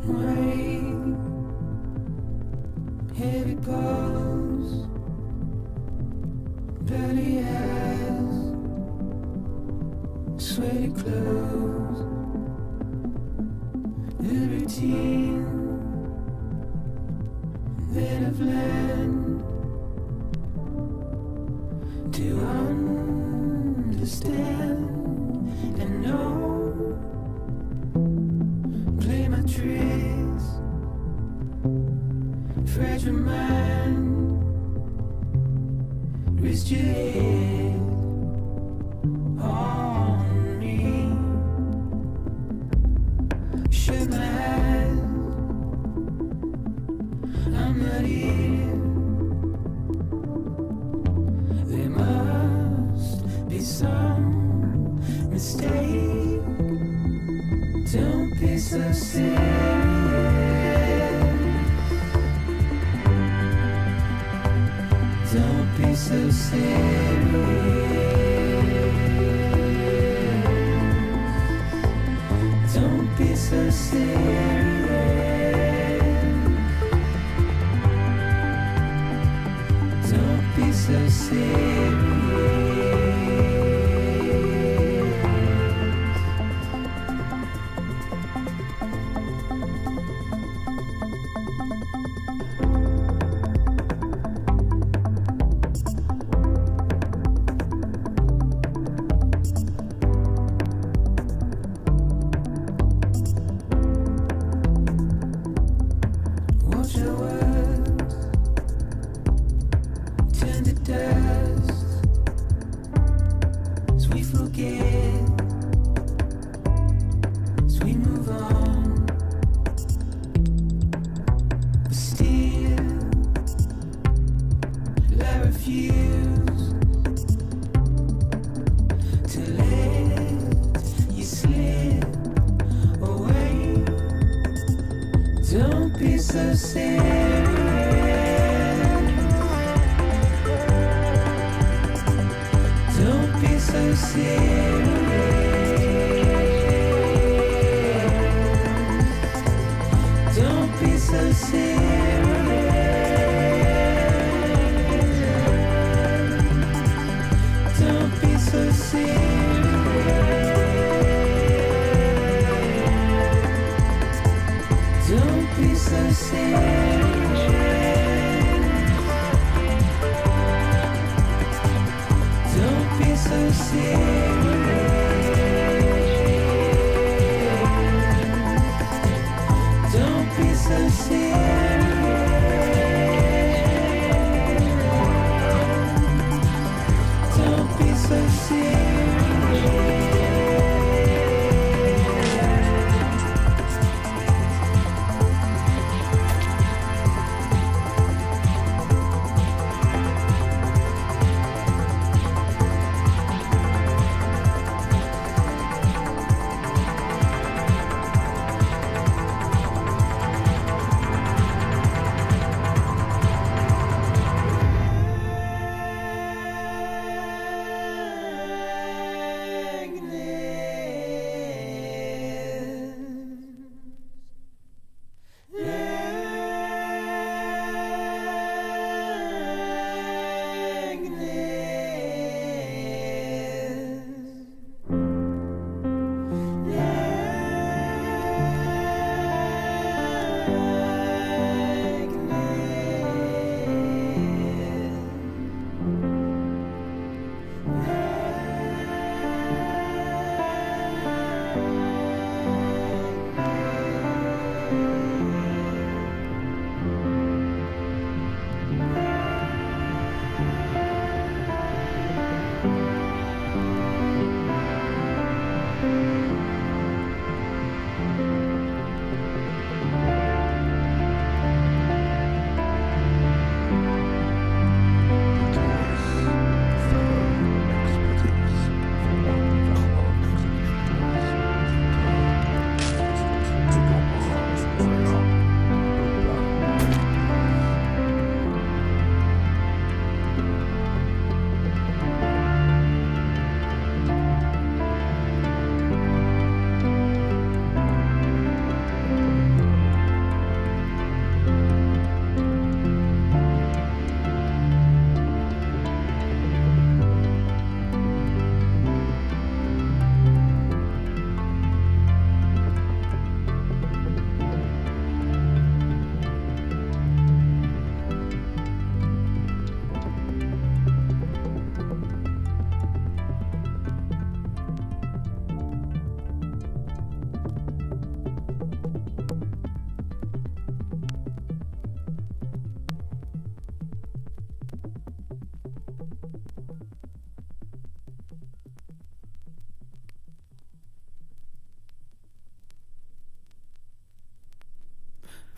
Rain, heavy goes, bloody eyes, sweaty clothes, the routine that I've learned to understand and know. Play my tricks, fragile mind, rest your head on me. Shut my eyes, I'm not here. There must be some mistake. Don't be so serious. Don't be so serious. Don't be so serious. Don't be so serious. Watch your words turn to dust as we forget, as we move on. But still, I refuse to let you slip away. Don't be so serious. Don't be so serious. Don't be so serious. Don't be so serious. Don't be so serious. Don't be so serious. Don't be so serious. Don't be so serious.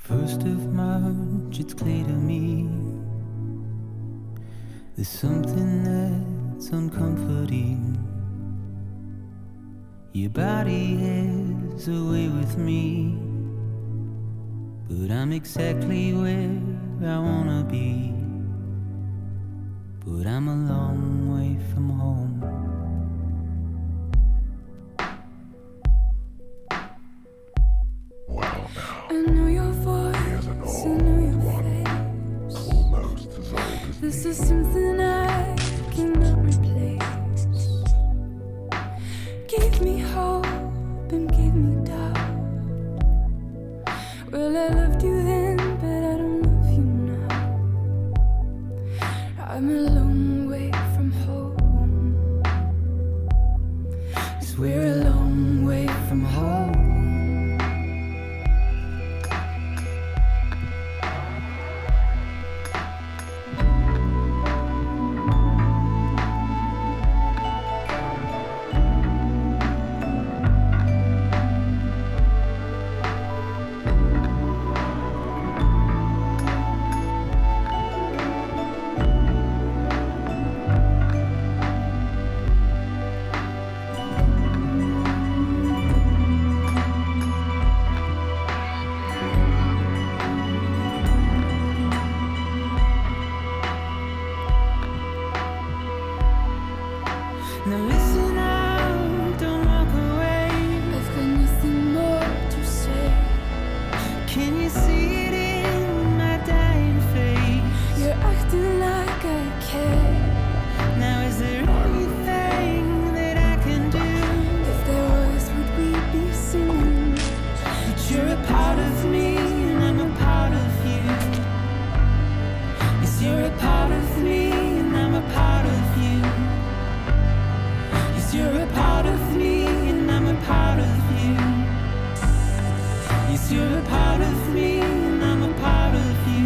First of March, it's clear to me there's something that's uncomforting. Your body is away with me, but I'm exactly where I wanna be. But I'm a long way from home. Well now, I know your voice, I know your face. almost as old as This me. is something I cannot replace. Gave me hope and gave me doubt. Well, I loved you then, but I don't love you now. I'm a long way from home. 'Cause we're a long way from home. Now listen up, don't walk away. I've got nothing more to say. Can you see it in my dying face? You're acting like I care. Now is there anything that I can do? If there was, would we be singing? But you're a part of me and I'm a part of you. Yes, you're a part of me and I'm a part of you. Yes, you're a part of me and I'm a part of you. Yes, you're a part of me and I'm a part of you.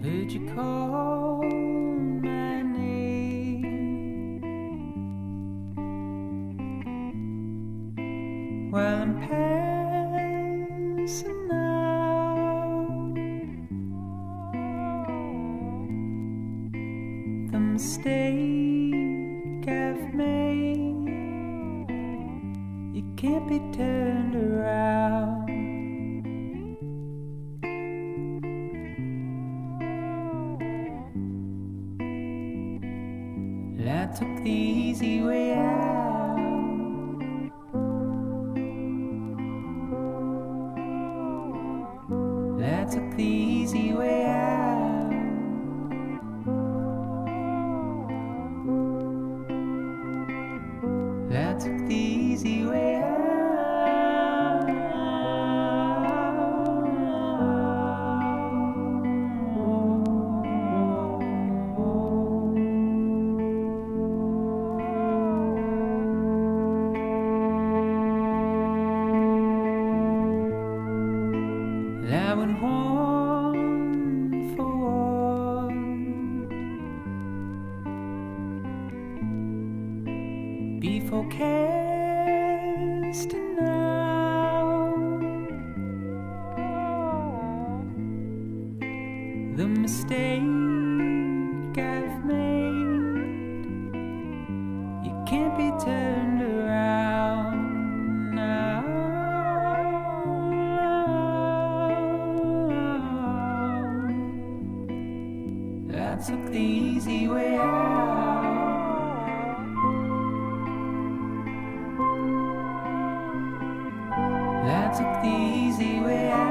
Heard you call my name while I'm passing out. The mistake I've made, it can't be turned around. I took the easy way out. I took the easy way out. I took the easy way out. I went one for one before casting out. The mistake I've made, it can't be turned around now. I took the easy way out. I took the easy way out.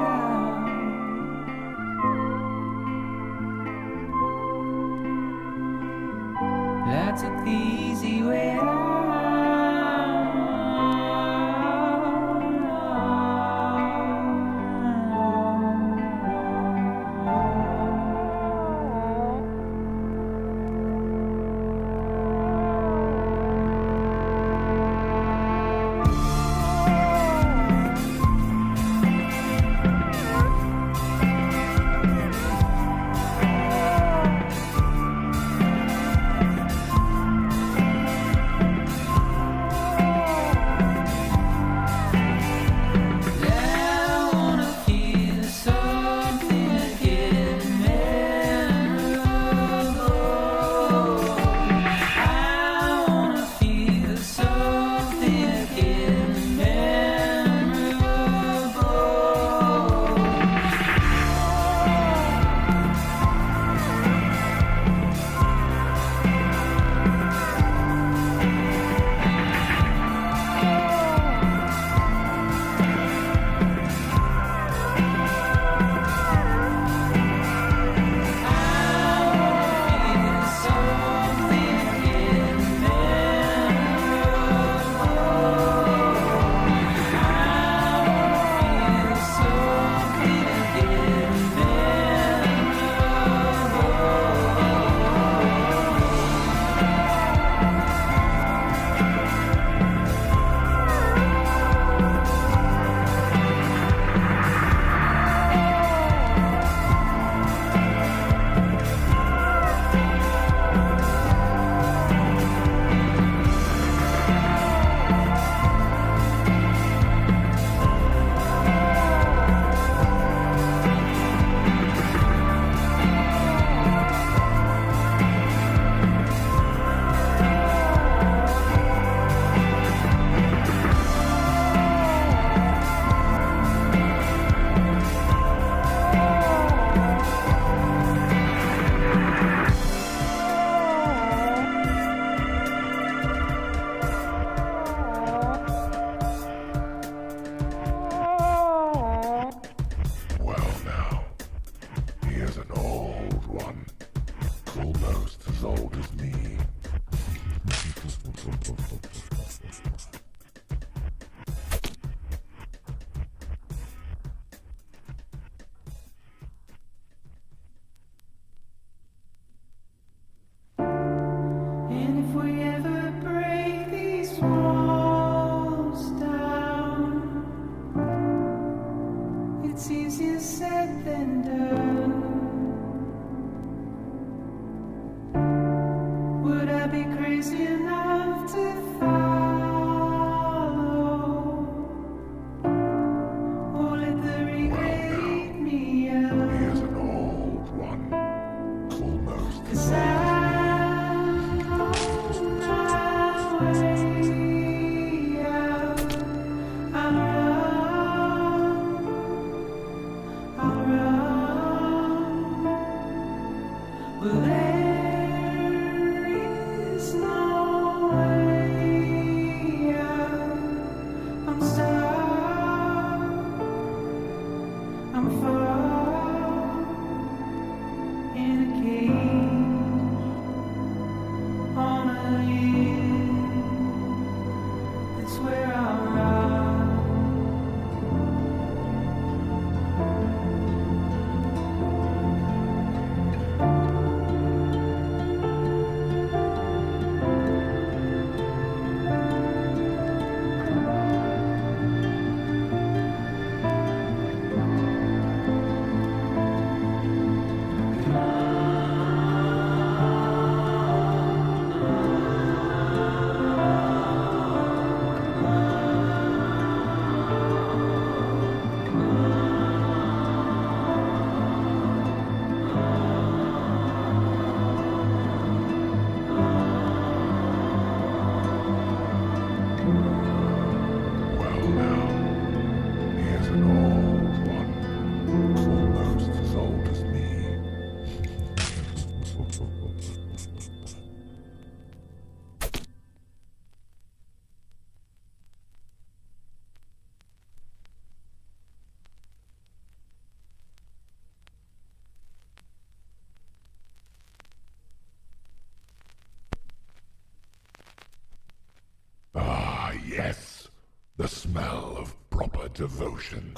Yes, the smell of proper devotion.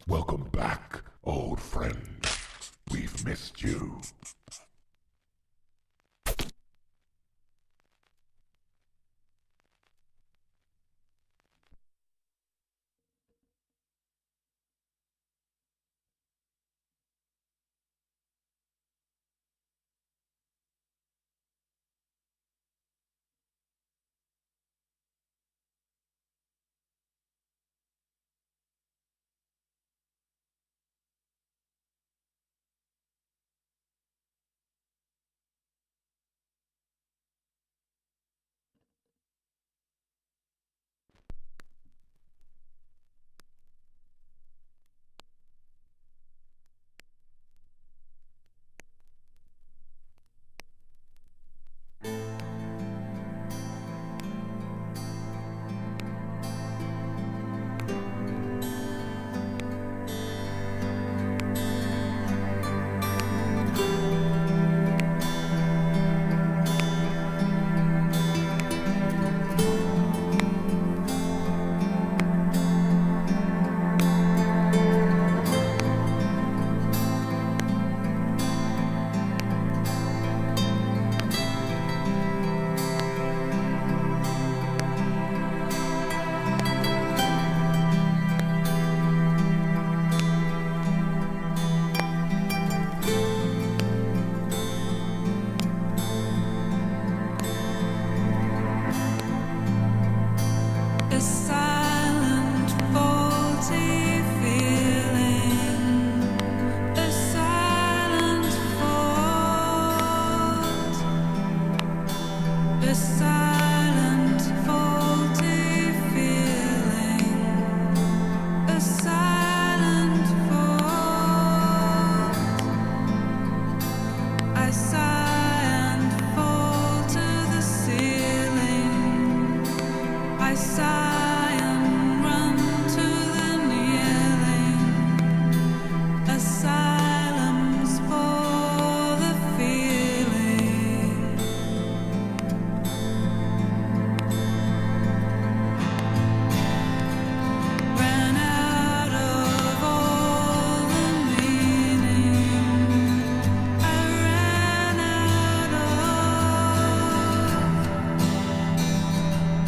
Welcome back, old friend. We've missed you.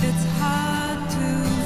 It's hard to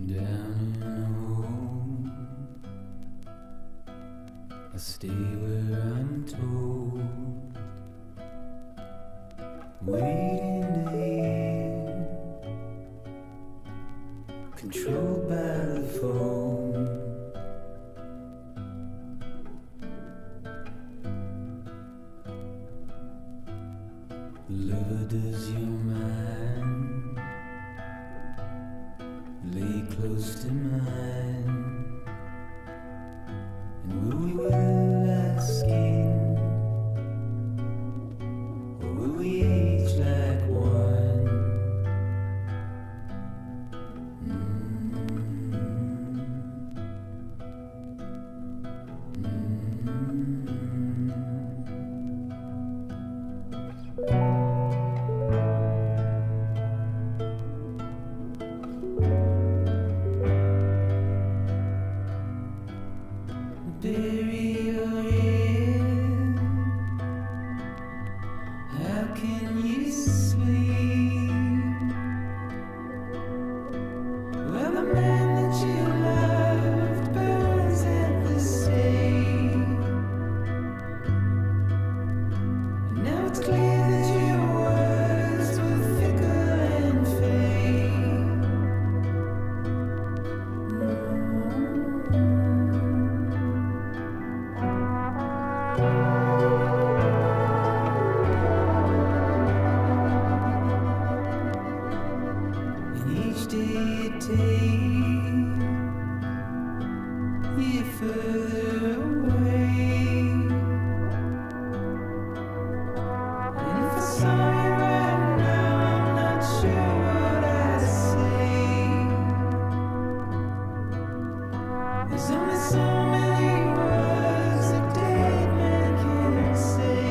Down in a hole, I stay where I'm told, waiting to hear, controlled by the phone. Lover, does your mind lay close to mine? And will we wear like skin, or will we age like wine? do you take? You're further away. And if I saw you right now, I'm not sure what I'd say. There's only so many words a dead man can say.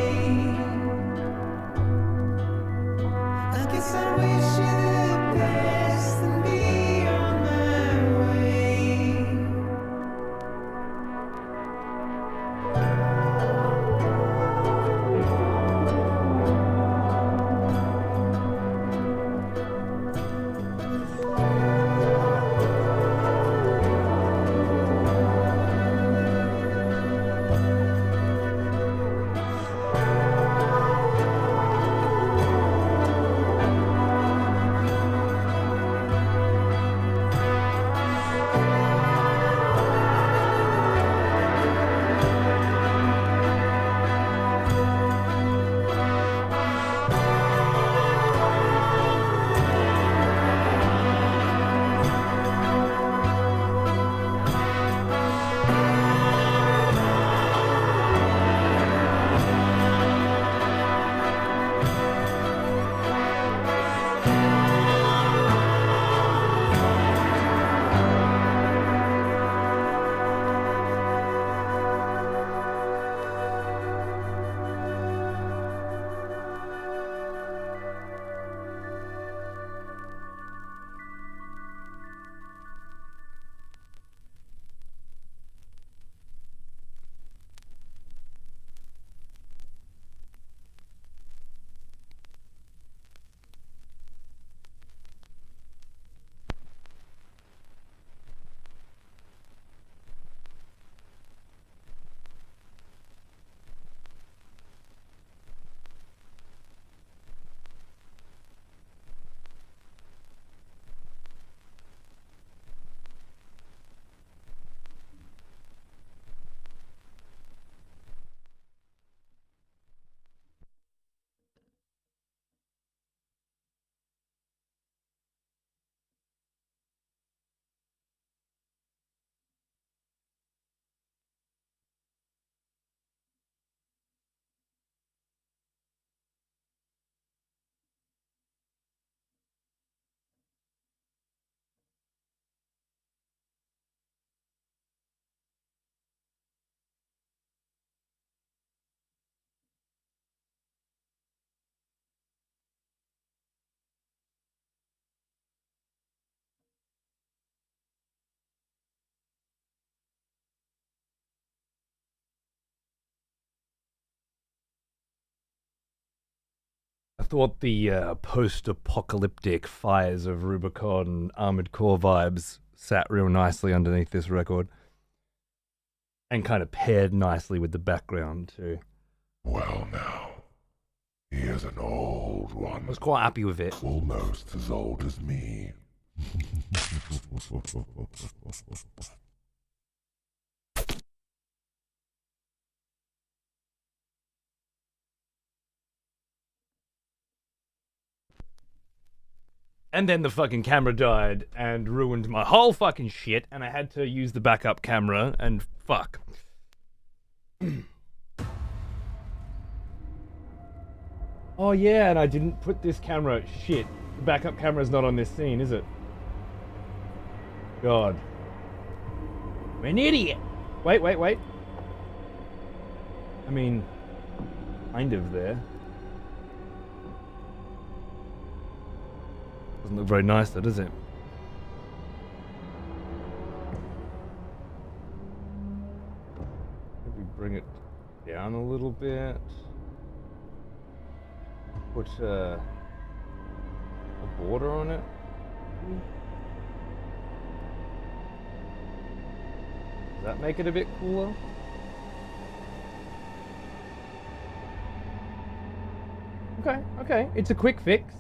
I guess I wish you the best and be on my way. I thought the post-apocalyptic fires of Rubicon Armored Core vibes sat real nicely underneath this record. And kind of paired nicely with the background too. Well now, here's an old one. I was quite happy with it. Almost as old as me. And then the fucking camera died and ruined my whole fucking shit, and I had to use the backup camera, and fuck. Oh yeah, and I didn't put this camera. Shit. The backup camera's not on this scene, is it? God. I'm an idiot! Wait. I mean, kind of there. Doesn't look very nice though, does it? Maybe bring it down a little bit. Put a border on it. Does that make it a bit cooler? Okay. It's a quick fix.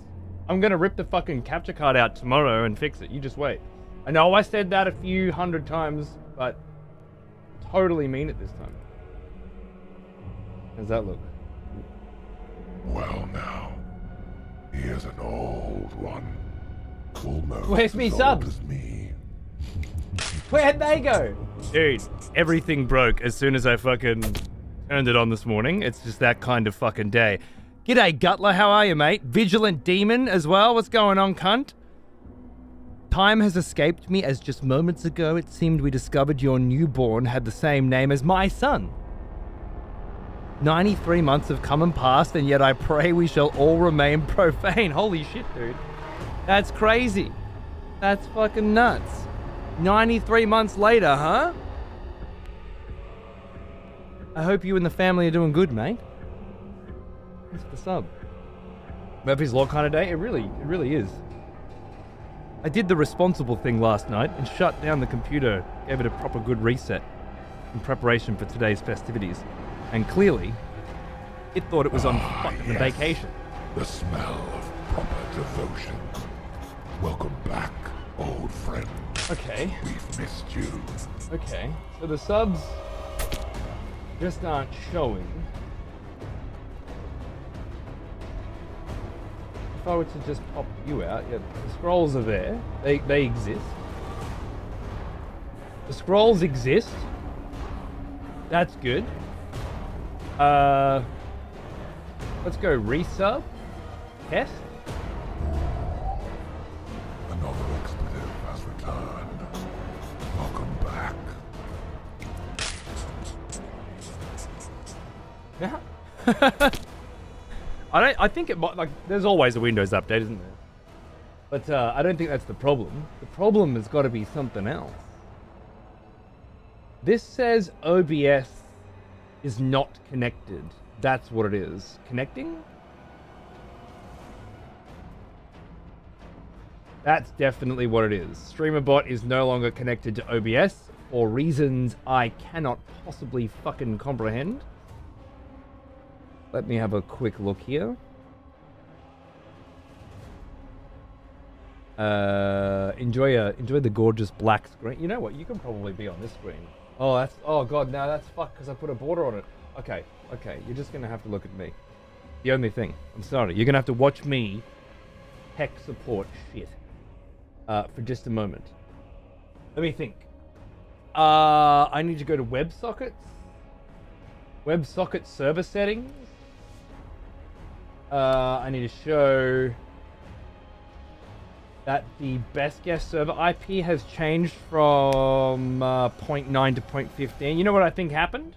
I'm gonna rip the fucking capture card out tomorrow and fix it. You just wait. I know I said that a few hundred times, but totally mean it this time. How's that look? Well now, here's an old one. Almost Where's me as old subs? as me. Where'd they go? Dude, everything broke as soon as I fucking turned it on this morning. It's just that kind of fucking day. G'day, Gutler. How are you, mate? Vigilant Demon as well. What's going on, cunt? Time has escaped me as just moments ago it seemed we discovered your newborn had the same name as my son. 93 months have come and passed, and yet I pray we shall all remain profane. Holy shit, dude. That's crazy. That's fucking nuts. 93 months later, huh? I hope you and the family are doing good, mate. Thanks for the sub. Murphy's Law kind of day? It really is. I did the responsible thing last night and shut down the computer, gave it a proper good reset in preparation for today's festivities. And clearly, it thought it was on fucking Yes. vacation. The smell of proper devotion. Welcome back, old friend. Okay. We've missed you. Okay, so the subs just aren't showing. If I were to just pop you out, yeah, the scrolls are there. They exist. The scrolls exist. That's good. Let's go resub. Test. Another expletive has returned. Welcome back. Yeah. I think it might, like, there's always a Windows update, isn't there? But I don't think that's the problem. The problem has got to be something else. This says OBS is not connected. That's what it is. Connecting? That's definitely what it is. StreamerBot is no longer connected to OBS for reasons I cannot possibly fucking comprehend. Let me have a quick look here. Enjoy the gorgeous black screen. You know what? You can probably be on this screen. Oh god, no, that's fucked because I put a border on it. Okay, you're just gonna have to look at me. The only thing. I'm sorry. You're gonna have to watch me tech support shit for just a moment. Let me think. I need to go to WebSockets. WebSocket server settings. I need to show that the best guest server IP has changed from 0.9 to 0.15. You know what I think happened?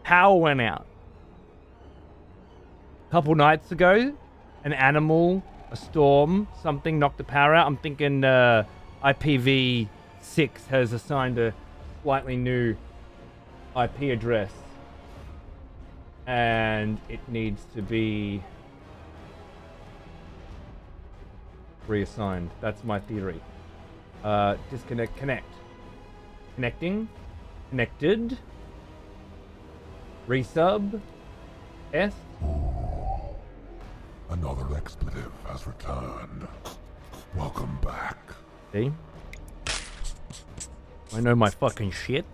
Power went out. A couple nights ago, an animal, a storm, something knocked the power out. I'm thinking IPv6 has assigned a slightly new IP address. And it needs to be reassigned. That's my theory. Disconnect, connect. Connecting. Connected. Resub. S. Another expletive has returned. Welcome back. See? I know my fucking shit.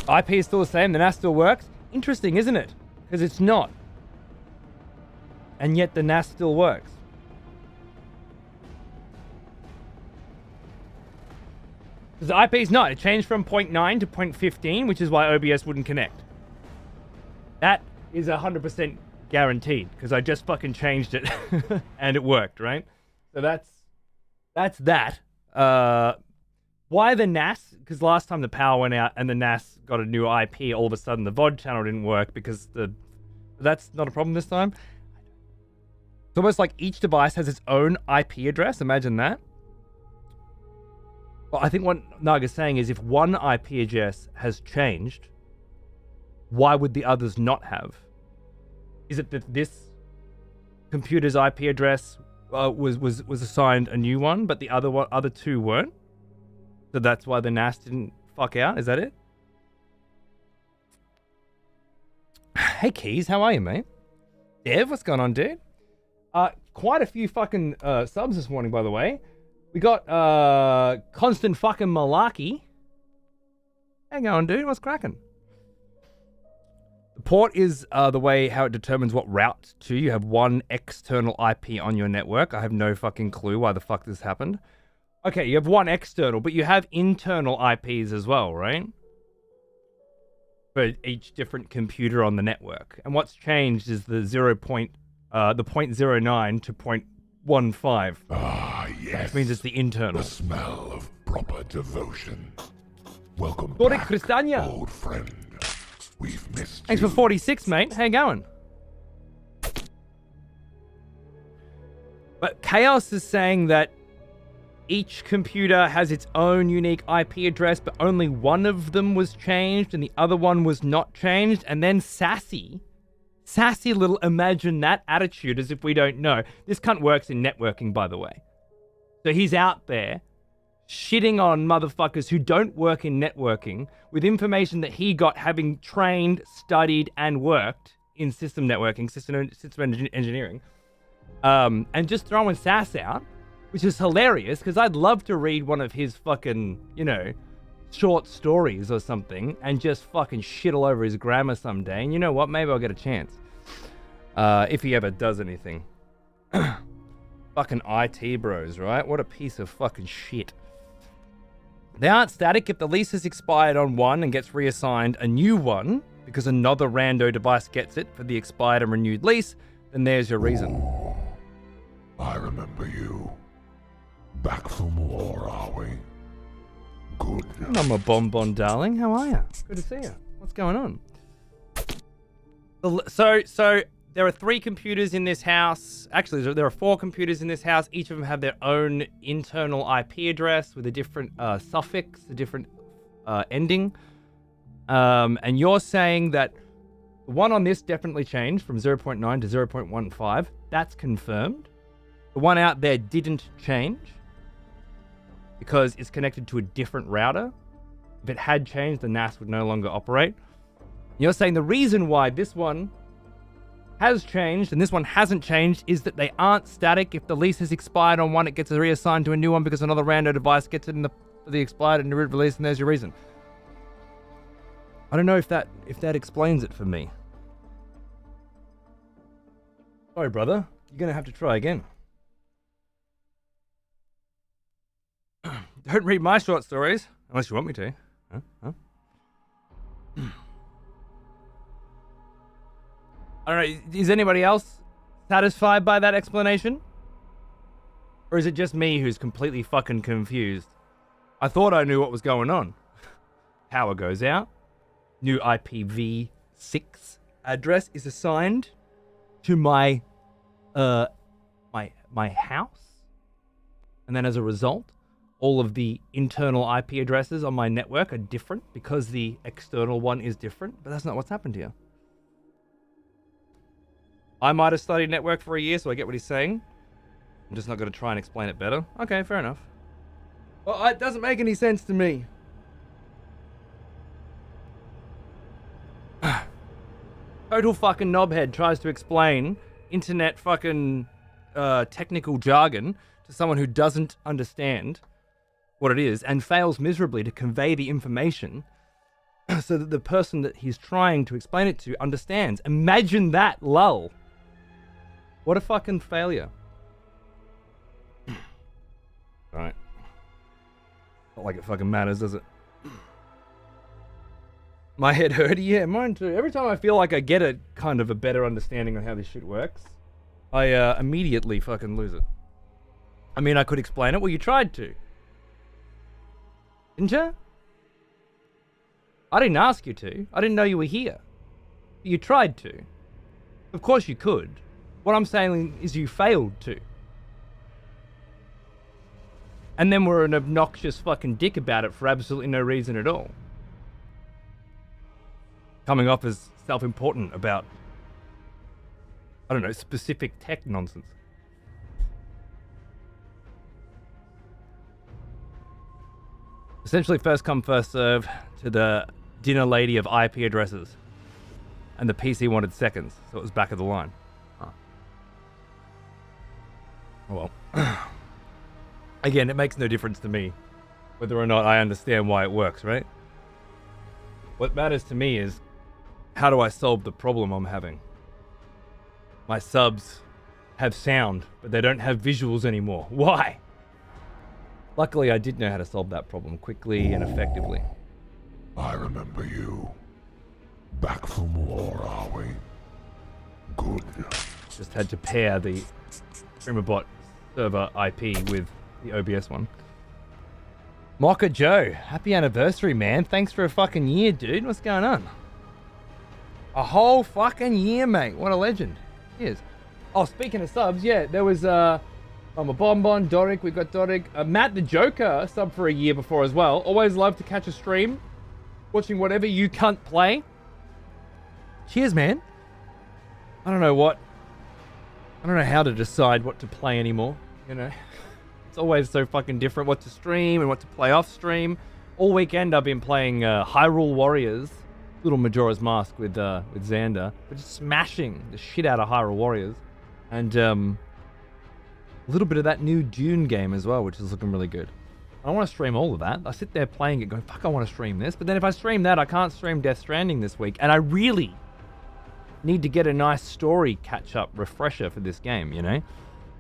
IP is still the same, the NAS still works. Interesting, isn't it? Because it's not. And yet the NAS still works. Because the IP is not. It changed from 0.9 to 0.15, which is why OBS wouldn't connect. That is 100% guaranteed, because I just fucking changed it and it worked, right? So that's that. Why the NAS? Because last time the power went out and the NAS got a new IP, all of a sudden the VOD channel didn't work because that's not a problem this time. It's almost like each device has its own IP address. Imagine that. Well, I think what Naga's saying is if one IP address has changed, why would the others not have? Is it that this computer's IP address was assigned a new one, but the other two weren't? So that's why the NAS didn't fuck out? Is that it? Hey Keys, how are you, mate? Dev, what's going on, dude? Quite a few fucking subs this morning, by the way. We got Constant fucking Malarkey. How you going, dude? What's cracking? The port is the way how it determines what route to. You have one external IP on your network. I have no fucking clue why the fuck this happened. Okay, you have one external, but you have internal IPs as well, right? For each different computer on the network. And what's changed is the 0.09 to 0.15. Ah, yes. Which means it's the internal. The smell of proper devotion. Welcome Torek back, Kristania. old friend. We've missed Thanks you. for 46, mate. How you going? But Chaos is saying that each computer has its own unique IP address, but only one of them was changed and the other one was not changed. And then sassy little imagine that attitude as if we don't know. This cunt works in networking, by the way. So he's out there shitting on motherfuckers who don't work in networking with information that he got having trained, studied, and worked in system networking, system engineering, and just throwing sass out, which is hilarious because I'd love to read one of his fucking, short stories or something and just fucking shit all over his grammar someday. And you know what? Maybe I'll get a chance. If he ever does anything. Fucking IT bros, right? What a piece of fucking shit. They aren't static. If the lease has expired on one and gets reassigned a new one because another rando device gets it for the expired and renewed lease, then there's your reason. Ooh, I remember you. Back from war, are we? Good. I'm a bonbon, darling. How are you? Good to see you. What's going on? So there are 3 computers in this house. Actually, there are 4 computers in this house. Each of them have their own internal IP address with a different suffix, a different ending. And you're saying that the one on this definitely changed from 0.9 to 0.15. That's confirmed. The one out there didn't change because it's connected to a different router. If it had changed, the NAS would no longer operate. You're saying the reason why this one has changed and this one hasn't changed is that they aren't static. If the lease has expired on one, it gets reassigned to a new one because another rando device gets it in the expired and release, and there's your reason. I don't know if that explains it for me. Sorry, brother. You're gonna have to try again. Don't read my short stories unless you want me to. Huh? I don't know, is anybody else satisfied by that explanation? Or is it just me who's completely fucking confused? I thought I knew what was going on. Power goes out. New IPv6 address is assigned to my house. And then as a result, all of the internal IP addresses on my network are different because the external one is different. But that's not what's happened here. I might have studied network for a year, so I get what he's saying. I'm just not going to try and explain it better. Okay, fair enough. Well, it doesn't make any sense to me. Total fucking knobhead tries to explain internet fucking technical jargon to someone who doesn't understand what it is and fails miserably to convey the information so that the person that he's trying to explain it to understands. Imagine that, lull. What a fucking failure. Right. Not like it fucking matters, does it? My head hurty? Yeah, mine too. Every time I feel like I get a kind of a better understanding on how this shit works, I immediately fucking lose it. I mean, I could explain it. Well, you tried to. Didn't you? I didn't ask you to. I didn't know you were here. You tried to. Of course you could. What I'm saying is you failed to. And then we're an obnoxious fucking dick about it for absolutely no reason at all. Coming off as self-important about, I don't know, specific tech nonsense. Essentially first come, first serve to the dinner lady of IP addresses. And the PC wanted seconds, so it was back of the line. Huh. Oh well. Again, it makes no difference to me whether or not I understand why it works, right? What matters to me is how do I solve the problem I'm having? My subs have sound, but they don't have visuals anymore. Why? Luckily, I did know how to solve that problem quickly and effectively. I remember you. Back from war, are we? Good. Just had to pair the StreamerBot server IP with the OBS one. Mocha Joe, happy anniversary, man. Thanks for a fucking year, dude. What's going on? A whole fucking year, mate. What a legend. Cheers. Oh, speaking of subs, yeah, there was I'm a Bonbon, Doric, we got Doric. Matt the Joker sub for a year before as well. Always love to catch a stream, watching whatever you can't play. Cheers, man. I don't know how to decide what to play anymore, you know. It's always so fucking different what to stream and what to play off stream. All weekend I've been playing Hyrule Warriors, Little Majora's Mask with Xander, but just smashing the shit out of Hyrule Warriors. And a little bit of that new Dune game as well, which is looking really good. I don't want to stream all of that. I sit there playing it going, fuck, I want to stream this. But then if I stream that, I can't stream Death Stranding this week. And I really need to get a nice story catch-up refresher for this game, you know?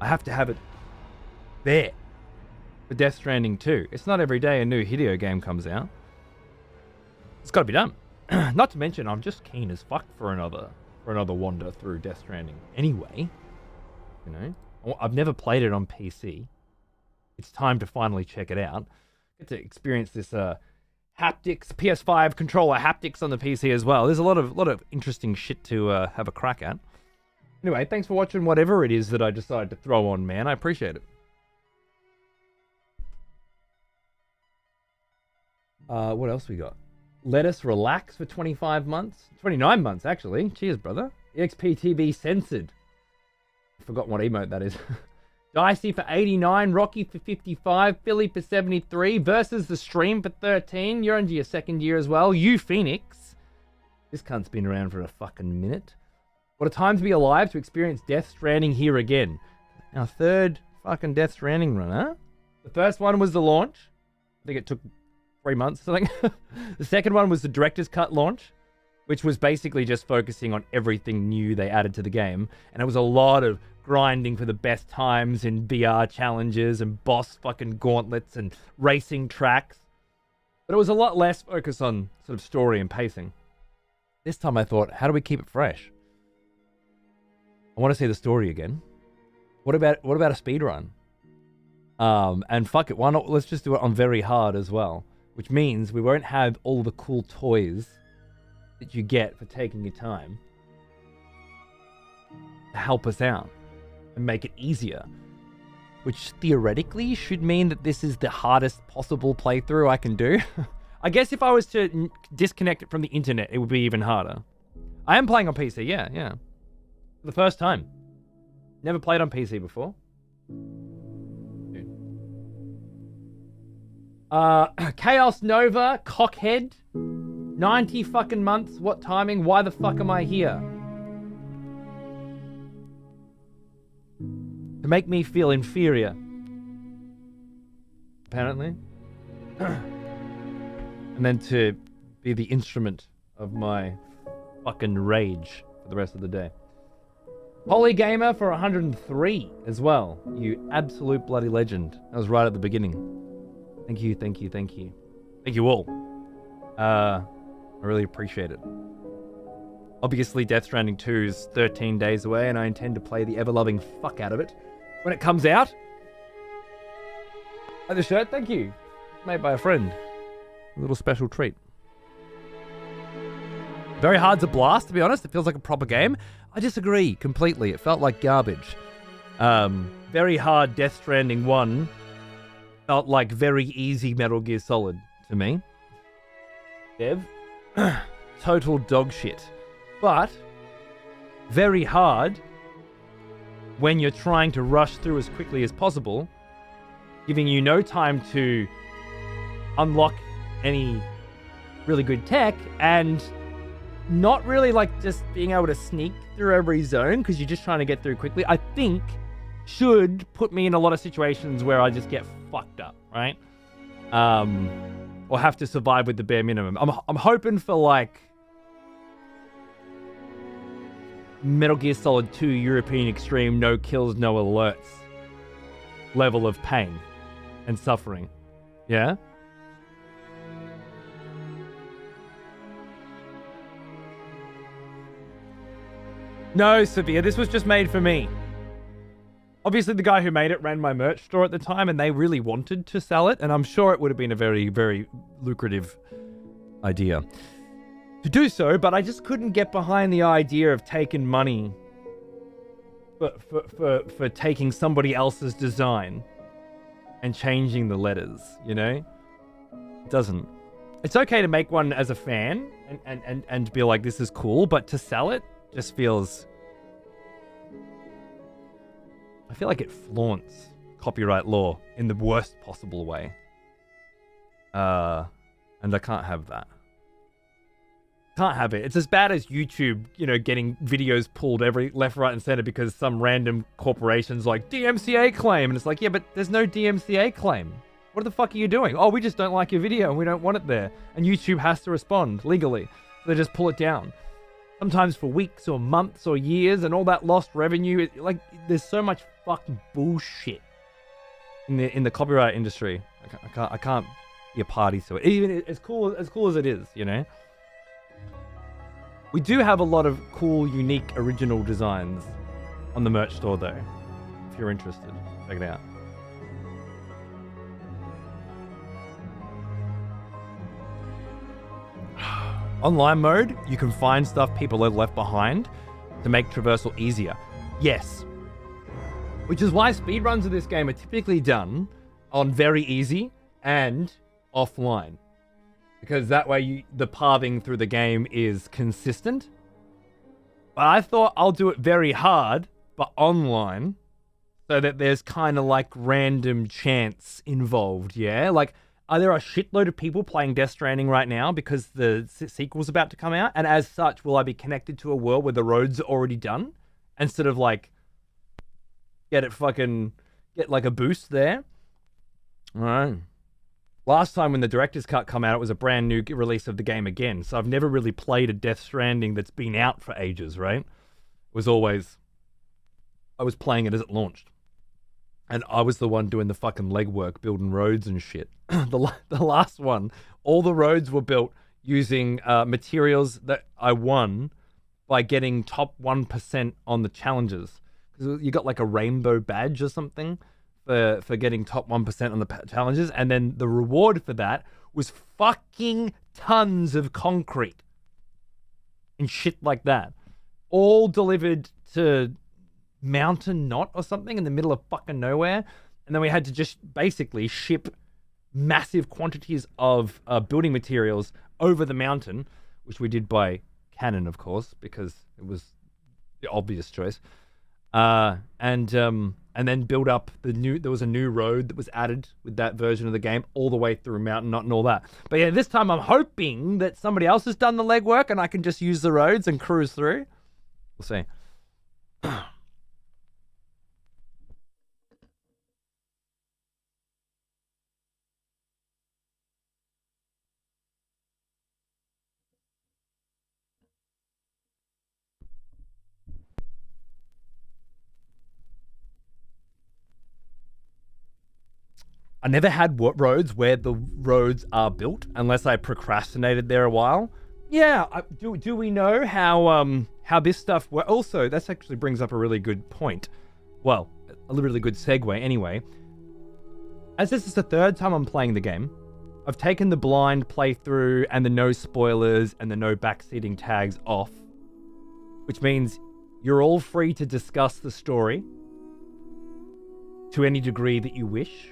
I have to have it there for Death Stranding 2. It's not every day a new Hideo game comes out. It's got to be done. Not to mention, I'm just keen as fuck for another wander through Death Stranding anyway. You know? I've never played it on PC. It's time to finally check it out. Get to experience this haptics, PS5 controller haptics on the PC as well. There's a lot of interesting shit to have a crack at. Anyway, thanks for watching whatever it is that I decided to throw on, man. I appreciate it. What else we got? Let us relax for 25 months. 29 months, actually. Cheers, brother. EXPTV censored. I forgot what emote that is. Dicey for 89, Rocky for 55, Philly for 73, versus the stream for 13. You're into your second year as well. You Phoenix. This cunt's been around for a fucking minute. What a time to be alive to experience Death Stranding here again. Our third fucking Death Stranding run, huh? The first one was the launch. I think it took 3 months or something. The second one was the director's cut launch, which was basically just focusing on everything new they added to the game. And it was a lot of grinding for the best times in VR challenges and boss fucking gauntlets and racing tracks. But it was a lot less focus on sort of story and pacing. This time I thought, how do we keep it fresh? I want to see the story again. What about a speedrun? And fuck it, why not? Let's just do it on very hard as well. Which means we won't have all the cool toys that you get for taking your time to help us out and make it easier. Which theoretically should mean that this is the hardest possible playthrough I can do. I guess if I was to disconnect it from the internet, it would be even harder. I am playing on PC, yeah. For the first time. Never played on PC before. Chaos Nova, Cockhead. 90 fucking months, what timing? Why the fuck am I here? To make me feel inferior. Apparently. And then to be the instrument of my fucking rage for the rest of the day. Holy Gamer for 103 as well. You absolute bloody legend. That was right at the beginning. Thank you. Thank you all. I really appreciate it. Obviously, Death Stranding 2 is 13 days away, and I intend to play the ever-loving fuck out of it when it comes out. Oh, the shirt, thank you. Made by a friend. A little special treat. Very hard to blast, to be honest. It feels like a proper game. I disagree completely. It felt like garbage. Very hard Death Stranding 1 felt like very easy Metal Gear Solid to me. Dev. Total dog shit. But very hard when you're trying to rush through as quickly as possible, giving you no time to unlock any really good tech and not really like just being able to sneak through every zone because you're just trying to get through quickly. I think should put me in a lot of situations where I just get fucked up, right? Or have to survive with the bare minimum. I'm hoping for like Metal Gear Solid 2 European Extreme, no kills, no alerts level of pain and suffering. Yeah? No, Sophia, this was just made for me. Obviously, the guy who made it ran my merch store at the time, and they really wanted to sell it, and I'm sure it would have been a very, very lucrative idea to do so, but I just couldn't get behind the idea of taking money for taking somebody else's design and changing the letters, you know? It doesn't. It's okay to make one as a fan and be like, this is cool, but to sell it just feels... I feel like it flaunts copyright law in the worst possible way. And I can't have that. Can't have it. It's as bad as YouTube, you know, getting videos pulled every left, right, and center because some random corporation's like, DMCA claim. And it's like, yeah, but there's no DMCA claim. What the fuck are you doing? Oh, we just don't like your video and we don't want it there. And YouTube has to respond legally. So they just pull it down. Sometimes for weeks or months or years, and all that lost revenue. Like, there's so much fucking bullshit in the copyright industry. I can't be a party to it. Even as cool as it is, you know. We do have a lot of cool, unique, original designs on the merch store, though. If you're interested, check it out. Online mode, you can find stuff people have left behind to make traversal easier. Yes. Which is why speedruns of this game are typically done on very easy and offline. Because that way the pathing through the game is consistent. But I thought I'll do it very hard, but online, so that there's kind of like random chance involved, yeah? Like, there are a shitload of people playing Death Stranding right now because the sequel's about to come out, and as such, will I be connected to a world where the roads are already done? Instead of like, get like a boost there? Alright. Last time when the director's cut come out, it was a brand new release of the game again, so I've never really played a Death Stranding that's been out for ages, right? It was always, I was playing it as it launched. And I was the one doing the fucking legwork, building roads and shit. The last one, all the roads were built using materials that I won by getting top 1% on the challenges. Because you got like a rainbow badge or something for getting top 1% on the challenges. And then the reward for that was fucking tons of concrete and shit like that. All delivered to Mountain Knot or something in the middle of fucking nowhere, and then we had to just basically ship massive quantities of building materials over the mountain, which we did by cannon, of course, because it was the obvious choice. And then build up there was a new road that was added with that version of the game all the way through Mountain Knot and all that. But yeah, this time I'm hoping that somebody else has done the legwork and I can just use the roads and cruise through. We'll see. I never had roads where the roads are built unless I procrastinated there a while. Yeah, do we know how this stuff works? Also, that actually brings up a really good point. Well, a really good segue anyway. As this is the third time I'm playing the game, I've taken the blind playthrough and the no spoilers and the no backseating tags off, which means you're all free to discuss the story to any degree that you wish.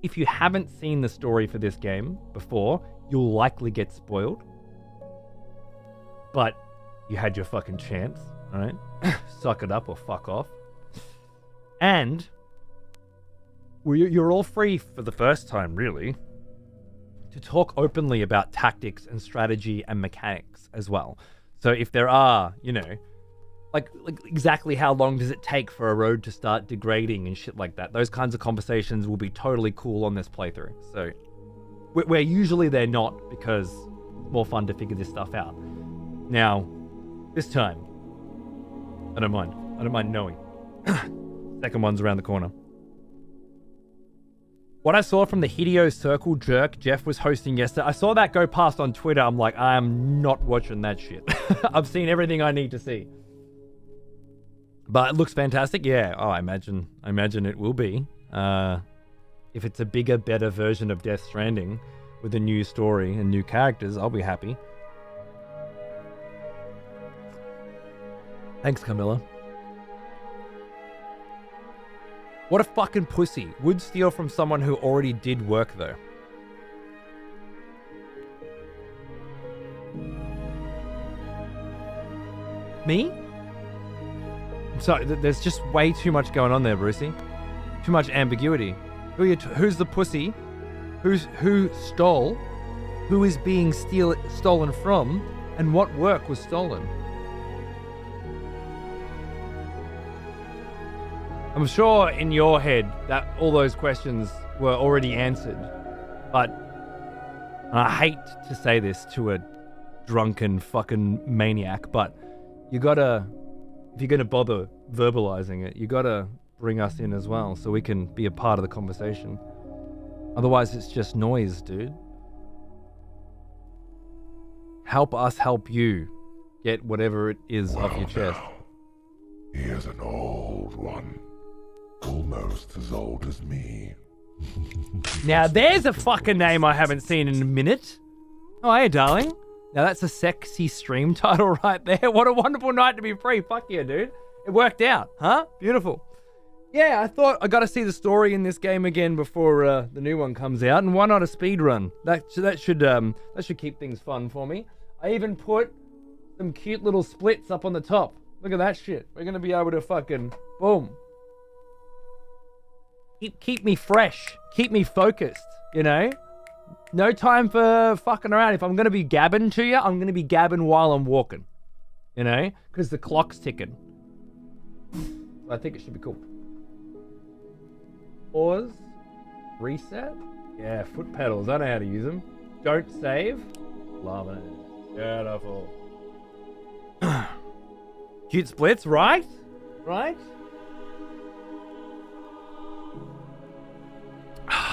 If you haven't seen the story for this game before, you'll likely get spoiled. But you had your fucking chance, alright? Suck it up or fuck off. And you're all free for the first time, really, to talk openly about tactics and strategy and mechanics as well. So if there are, you know, like exactly how long does it take for a road to start degrading and shit like that? Those kinds of conversations will be totally cool on this playthrough. So, where usually they're not, because it's more fun to figure this stuff out. Now, this time, I don't mind. I don't mind knowing. Second one's around the corner. What I saw from the Hideo Circle jerk Jeff was hosting yesterday, I saw that go past on Twitter. I'm like, I am not watching that shit. I've seen everything I need to see. But it looks fantastic. Yeah. Oh, I imagine it will be. If it's a bigger, better version of Death Stranding with a new story and new characters, I'll be happy. Thanks, Camilla. What a fucking pussy. Would steal from someone who already did work, though. Me? I'm sorry, there's just way too much going on there, Brucey. Too much ambiguity. Who's the pussy? Who stole? Who is being stolen from? And what work was stolen? I'm sure in your head that all those questions were already answered, but I hate to say this to a drunken fucking maniac, but you gotta, if you're gonna bother verbalizing it, you gotta bring us in as well so we can be a part of the conversation. Otherwise it's just noise, dude. Help us help you get whatever it is off your chest. Here's an old one. Almost as old as me. Now there's a fucking name I haven't seen in a minute. Oh, hey, darling. Now that's a sexy stream title right there. What a wonderful night to be free. Fuck yeah, dude. It worked out, huh? Beautiful. Yeah, I thought I got to see the story in this game again before the new one comes out, and why not a speed run? That should keep things fun for me. I even put some cute little splits up on the top. Look at that shit. We're gonna be able to fucking boom. Keep me fresh. Keep me focused, you know? No time for fucking around. If I'm going to be gabbing to you, I'm going to be gabbing while I'm walking, you know? Because the clock's ticking. I think it should be cool. Pause. Reset. Yeah, foot pedals. I know how to use them. Don't save. Love it. Beautiful. Cute splits, right? Right?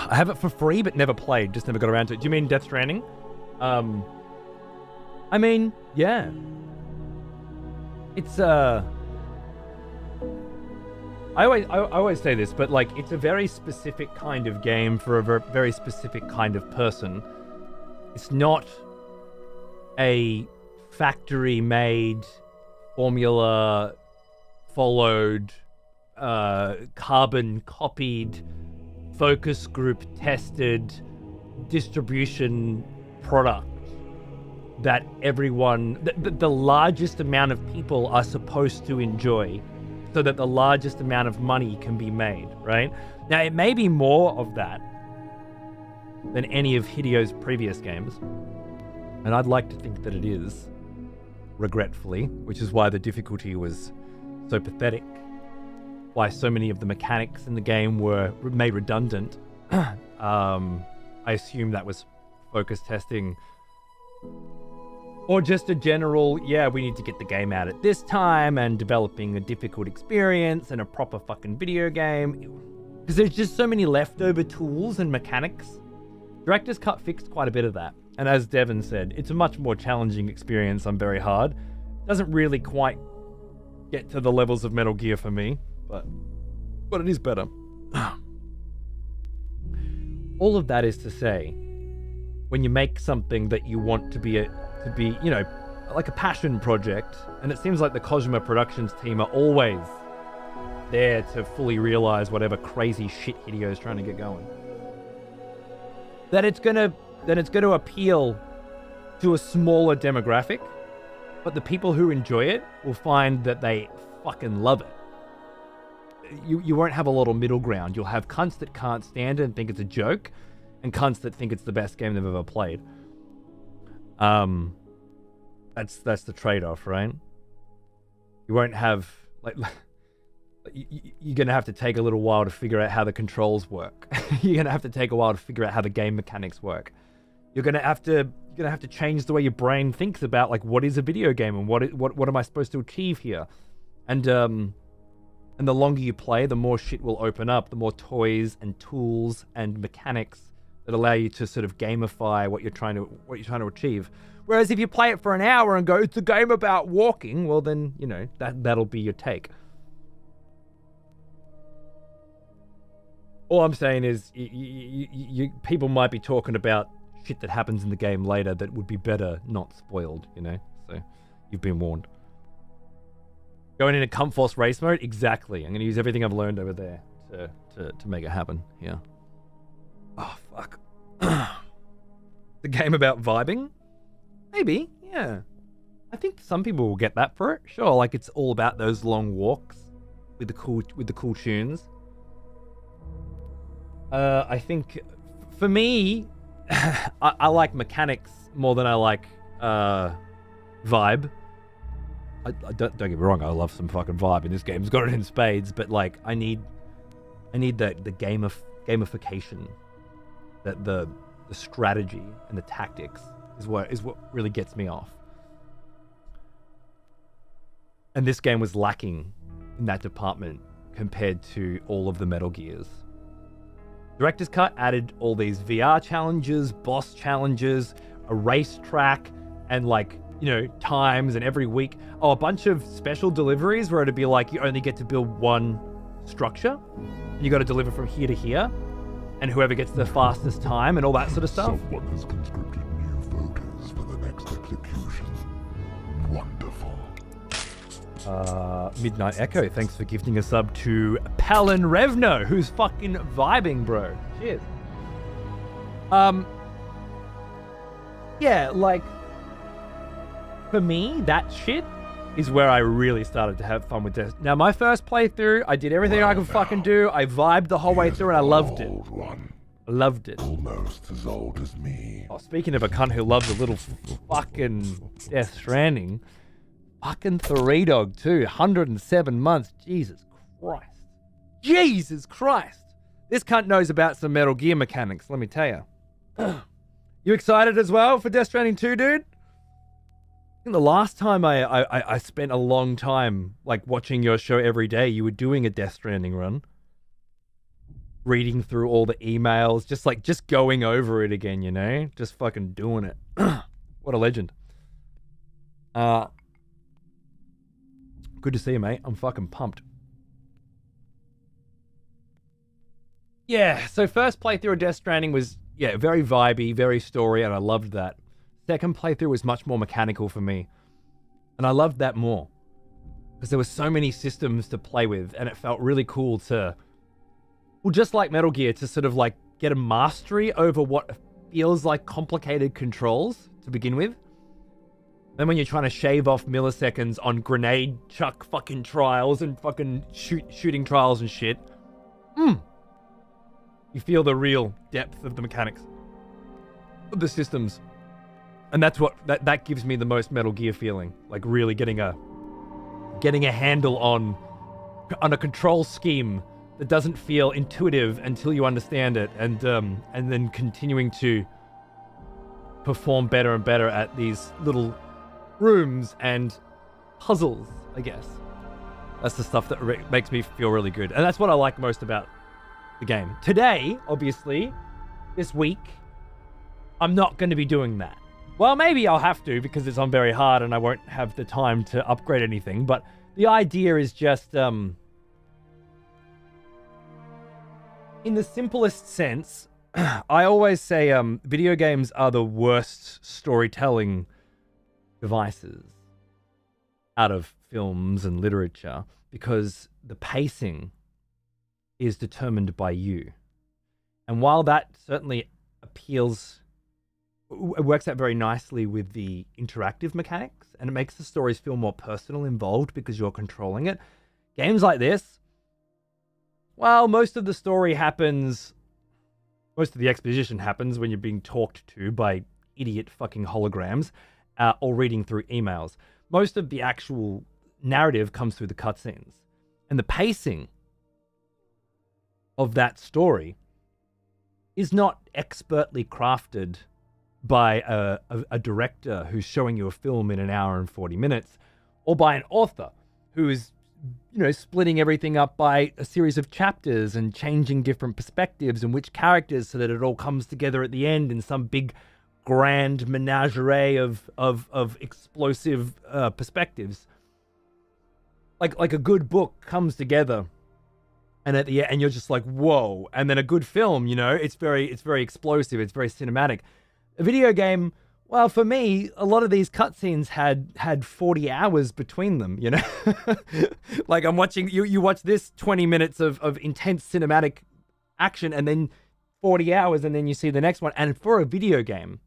I have it for free, but never played. Just never got around to it. Do you mean Death Stranding? I mean, yeah. It's I always say this, but like, it's a very specific kind of game for a very specific kind of person. It's not a factory-made, formula followed, carbon copied, focus group tested distribution product that everyone, the largest amount of people are supposed to enjoy so that the largest amount of money can be made, right? Now, it may be more of that than any of Hideo's previous games, and I'd like to think that it is, regretfully, which is why the difficulty was so pathetic, why so many of the mechanics in the game were made redundant. I assume that was focus testing, or just a general, yeah, we need to get the game out at this time and developing a difficult experience and a proper fucking video game. Because there's just so many leftover tools and mechanics. Director's Cut fixed quite a bit of that. And as Devon said, it's a much more challenging experience on very hard. Doesn't really quite get to the levels of Metal Gear for me, but it is better. All of that is to say, when you make something that you want to be, you know, like a passion project, and it seems like the Kojima Productions team are always there to fully realize whatever crazy shit Hideo's trying to get going, that it's gonna appeal to a smaller demographic, but the people who enjoy it will find that they fucking love it. You won't have a lot of middle ground. You'll have cunts that can't stand it and think it's a joke, and cunts that think it's the best game they've ever played. That's the trade-off, right? You won't have, like you're gonna have to take a little while to figure out how the controls work. You're gonna have to take a while to figure out how the game mechanics work. You're gonna have to change the way your brain thinks about, like, what is a video game and what am I supposed to achieve here. And the longer you play, the more shit will open up, the more toys and tools and mechanics that allow you to sort of gamify what you're trying to achieve. Whereas if you play it for an hour and go, it's a game about walking, well then, you know, that'll be your take. All I'm saying is people might be talking about shit that happens in the game later that would be better not spoiled, you know? So you've been warned. Going into Comp Force race mode? Exactly. I'm going to use everything I've learned over there to make it happen. Yeah. Oh, fuck. The game about vibing? Maybe, yeah. I think some people will get that for it. Sure, like it's all about those long walks with the cool tunes. I think for me, I like mechanics more than I like vibe. I don't get me wrong, I love some fucking vibe in this game. It's got it in spades, but like I need the gamification, that the strategy and the tactics is what really gets me off. And this game was lacking in that department compared to all of the Metal Gears. Director's Cut added all these VR challenges, boss challenges, a racetrack, and like, you know, times, and every week, a bunch of special deliveries where it'd be like you only get to build one structure, and you got to deliver from here to here, and whoever gets the fastest time and all that sort of stuff. Someone has conscripted new voters for the next execution. Wonderful. Midnight Echo, thanks for gifting a sub to Palin Revno, who's fucking vibing, bro. Cheers. Yeah, like, for me, that shit is where I really started to have fun with this. Now, my first playthrough, I did everything I could fucking do. I vibed the whole way through, and I loved it. I loved it. Almost as old as me. Oh, speaking of a cunt who loves a little fucking Death Stranding, fucking 3 Dog too, 107 months. Jesus Christ. Jesus Christ. This cunt knows about some Metal Gear mechanics, let me tell you. You excited as well for Death Stranding 2, dude? I think the last time I spent a long time like watching your show every day, you were doing a Death Stranding run. Reading through all the emails, just going over it again, you know? Just fucking doing it. What a legend. Good to see you, mate. I'm fucking pumped. Yeah, so first playthrough of Death Stranding was, yeah, very vibey, very story, and I loved that. Second playthrough was much more mechanical for me, and I loved that more because there were so many systems to play with, and it felt really cool to, well, just like Metal Gear, to sort of like get a mastery over what feels like complicated controls to begin with. Then when you're trying to shave off milliseconds on grenade chuck fucking trials and fucking shooting trials and shit, you feel the real depth of the mechanics of the systems. And that's what that gives me the most Metal Gear feeling, like really getting a handle on a control scheme that doesn't feel intuitive until you understand it, and then continuing to perform better and better at these little rooms and puzzles, I guess. That's the stuff that makes me feel really good, and that's what I like most about the game. Today, obviously, this week, I'm not going to be doing that. Well, maybe I'll have to because it's on very hard and I won't have the time to upgrade anything, but the idea is just, in the simplest sense, I always say video games are the worst storytelling devices out of films and literature because the pacing is determined by you. And while that certainly appeals, it works out very nicely with the interactive mechanics, and it makes the stories feel more personal, involved because you're controlling it. Games like this, well, most of the story happens, most of the exposition happens when you're being talked to by idiot fucking holograms or reading through emails. Most of the actual narrative comes through the cutscenes. And the pacing of that story is not expertly crafted by a director who's showing you a film in an hour and 40 minutes, or by an author who is splitting everything up by a series of chapters and changing different perspectives and which characters so that it all comes together at the end in some big grand menagerie of explosive perspectives. Like a good book comes together and at the end you're just like, whoa. And then a good film, it's very explosive, it's very cinematic. A video game, well, for me, a lot of these cutscenes had 40 hours between them, Like I'm watching, you watch this 20 minutes of intense cinematic action and then 40 hours and then you see the next one. And for a video game,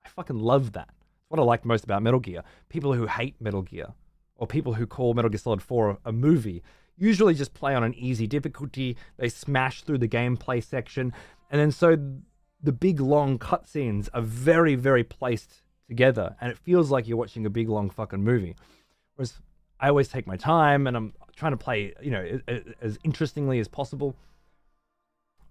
I fucking love that. It's what I like most about Metal Gear. People who hate Metal Gear or people who call Metal Gear Solid 4 a movie usually just play on an easy difficulty. They smash through the gameplay section. And then so the big long cutscenes are very, very placed together, and it feels like you're watching a big long fucking movie. Whereas I always take my time, and I'm trying to play, as interestingly as possible,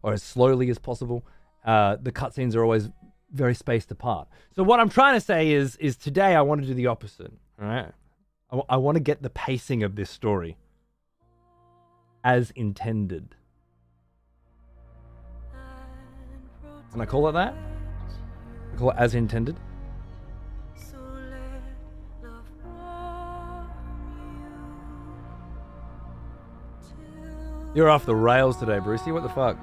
or as slowly as possible. The cutscenes are always very spaced apart. So what I'm trying to say is today I want to do the opposite. All right, I want to get the pacing of this story as intended. Can I call it that? I call it as intended. You're off the rails today, Brucey. What the fuck?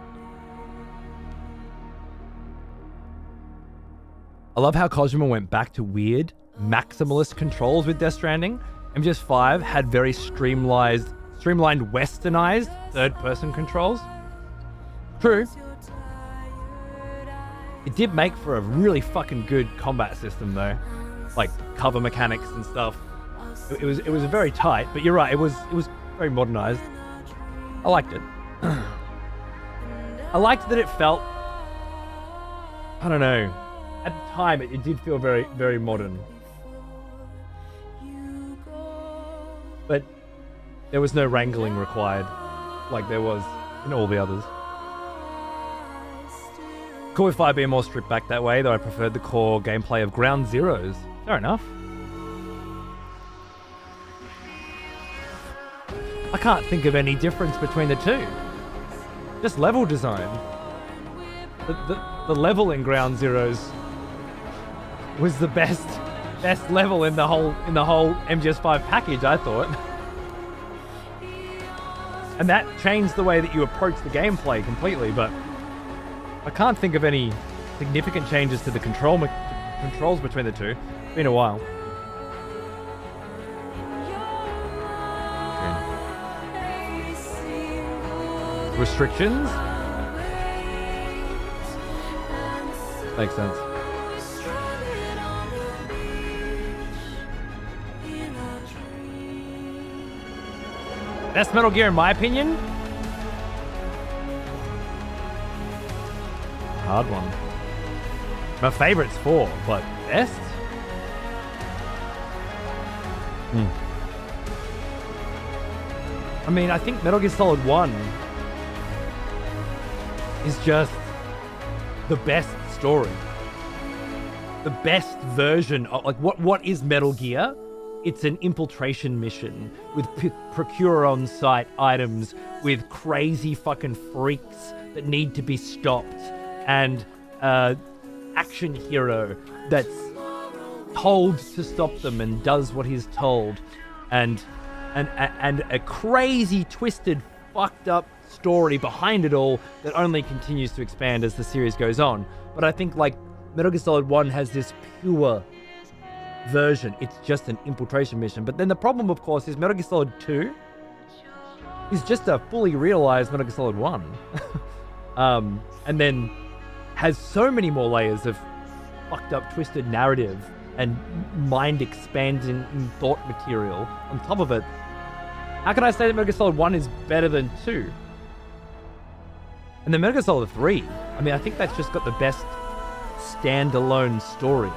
I love how Kojima went back to weird, maximalist controls with Death Stranding. MGS5 had very streamlined, westernized third-person controls. True. It did make for a really fucking good combat system though, like cover mechanics and stuff. It was very tight, but you're right. It was very modernized. I liked it. I liked that it felt. I don't know. At the time, it did feel very, very modern. But there was no wrangling required, like there was in all the others. Cool with 5 being more stripped back that way, though I preferred the core gameplay of Ground Zeroes. Fair enough. I can't think of any difference between the two. Just level design. The level in Ground Zeroes was the best level in the whole MGS5 package, I thought. And that changed the way that you approach the gameplay completely, but I can't think of any significant changes to the controls between the two. It's been a while. Okay. Restrictions? Makes sense. Best Metal Gear in my opinion? Hard one. My favorite's 4, but best? I mean, I think Metal Gear Solid 1 is just the best story. The best version of, like, what is Metal Gear? It's an infiltration mission with procure on-site items with crazy fucking freaks that need to be stopped. And action hero that's told to stop them and does what he's told, and a crazy, twisted, fucked up story behind it all that only continues to expand as the series goes on. But I think like Metal Gear Solid 1 has this pure version. It's just an infiltration mission. But then the problem, of course, is Metal Gear Solid 2 is just a fully realized Metal Gear Solid 1. And then has so many more layers of fucked up, twisted narrative and mind-expanding thought material on top of it. How can I say that Metal Gear Solid 1 is better than 2? And then Metal Gear Solid 3, I mean, I think that's just got the best standalone story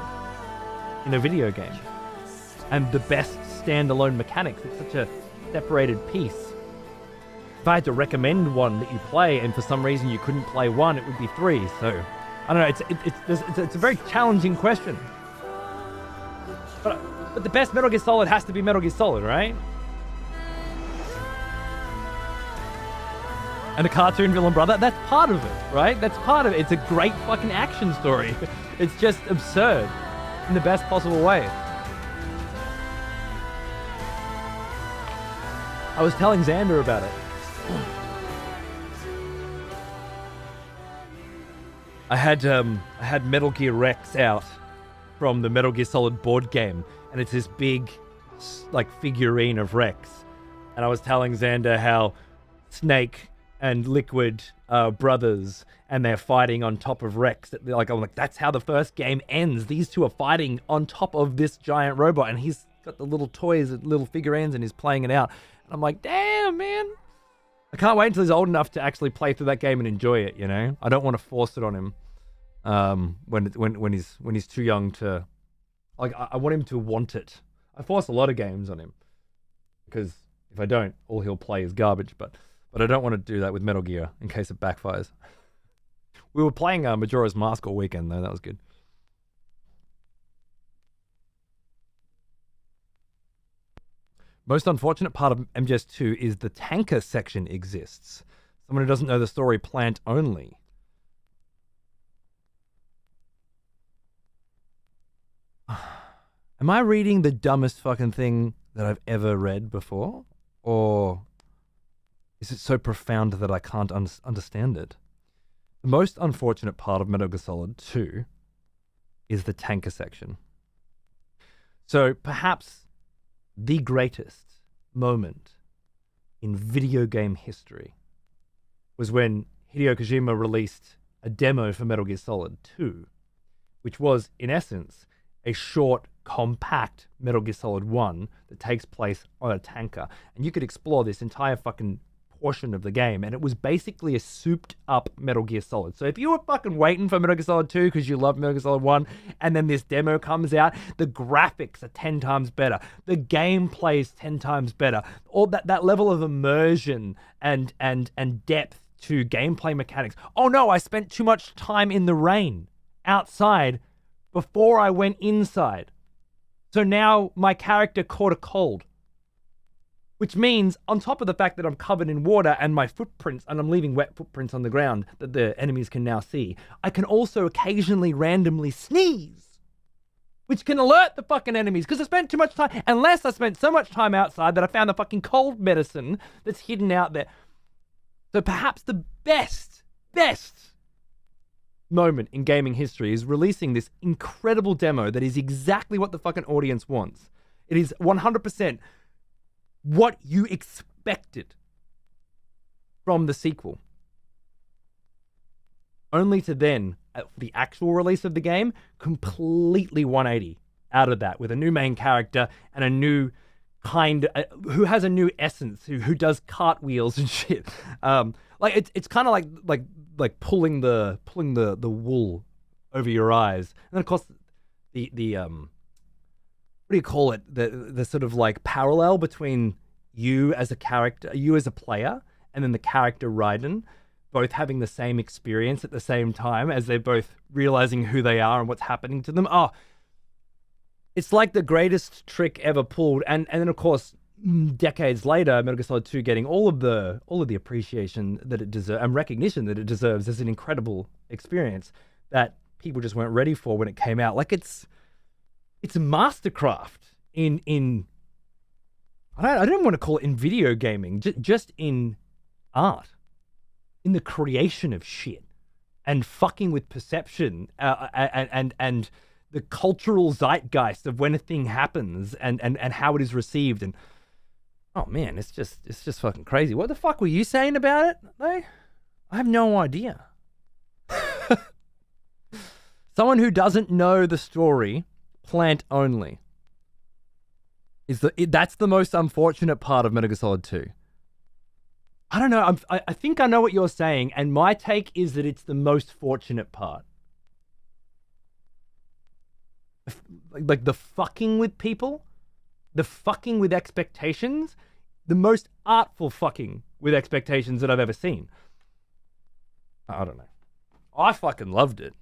in a video game. And the best standalone mechanics. It's such a separated piece. If I had to recommend one that you play and for some reason you couldn't play 1, it would be 3. So, I don't know, it's a very challenging question. But the best Metal Gear Solid has to be Metal Gear Solid, right? and a cartoon villain brother. That's part of it, right? That's part of it. It's a great fucking action story. It's just absurd in the best possible way. I was telling Xander about it. I had Metal Gear Rex out from the Metal Gear Solid board game, and it's this big, like, figurine of Rex. And I was telling Xander how Snake and Liquid are brothers, and they're fighting on top of Rex. I'm like, that's how the first game ends. These two are fighting on top of this giant robot, and he's got the little toys, little figurines, and he's playing it out. And I'm like, damn, man. I can't wait until he's old enough to actually play through that game and enjoy it, you know? I don't want to force it on him when he's too young to... Like, I want him to want it. I force a lot of games on him, because if I don't, all he'll play is garbage. But I don't want to do that with Metal Gear in case it backfires. We were playing Majora's Mask all weekend, though. That was good. Most unfortunate part of MGS2 is the tanker section exists. Someone who doesn't know the story, plant only. Am I reading the dumbest fucking thing that I've ever read before? Or is it so profound that I can't understand it? The most unfortunate part of Metal Gear Solid 2 is the tanker section. So perhaps the greatest moment in video game history was when Hideo Kojima released a demo for Metal Gear Solid 2, which was, in essence, a short, compact Metal Gear Solid 1 that takes place on a tanker. And you could explore this entire fucking portion of the game, and it was basically a souped-up Metal Gear Solid. So if you were fucking waiting for Metal Gear Solid 2 because you love Metal Gear Solid 1, and then this demo comes out, the graphics are 10 times better. The gameplay is 10 times better. All that level of immersion and depth to gameplay mechanics. Oh no, I spent too much time in the rain outside before I went inside. So now my character caught a cold. Which means, on top of the fact that I'm covered in water and my footprints, and I'm leaving wet footprints on the ground that the enemies can now see, I can also occasionally randomly sneeze, which can alert the fucking enemies, because I spent too much time, unless I spent so much time outside that I found the fucking cold medicine that's hidden out there. So perhaps the best moment in gaming history is releasing this incredible demo that is exactly what the fucking audience wants. It is 100% what you expected from the sequel. Only to then, at the actual release of the game, completely 180 out of that with a new main character and a new kind, who has a new essence, who does cartwheels and shit. Like it's kind of like pulling the wool over your eyes, and then of course the what do you call it? The sort of like parallel between you as a character, you as a player, and then the character Raiden, both having the same experience at the same time as they're both realizing who they are and what's happening to them. Oh, it's like the greatest trick ever pulled. And then of course, decades later, Metal Gear Solid 2 getting all of the appreciation that it deserves and recognition that it deserves as an incredible experience that people just weren't ready for when it came out. Like it's a mastercraft in I don't want to call it in video gaming, just in art, in the creation of shit and fucking with perception and the cultural zeitgeist of when a thing happens and how it is received. And oh man, it's just fucking crazy. What the fuck were you saying about it, though? I have no idea. Someone who doesn't know the story, plant only. That's the most unfortunate part of Metal Gear Solid 2. I don't know. I think I know what you're saying, and my take is that it's the most fortunate part. Like the fucking with people, the fucking with expectations, the most artful fucking with expectations that I've ever seen. I don't know. I fucking loved it.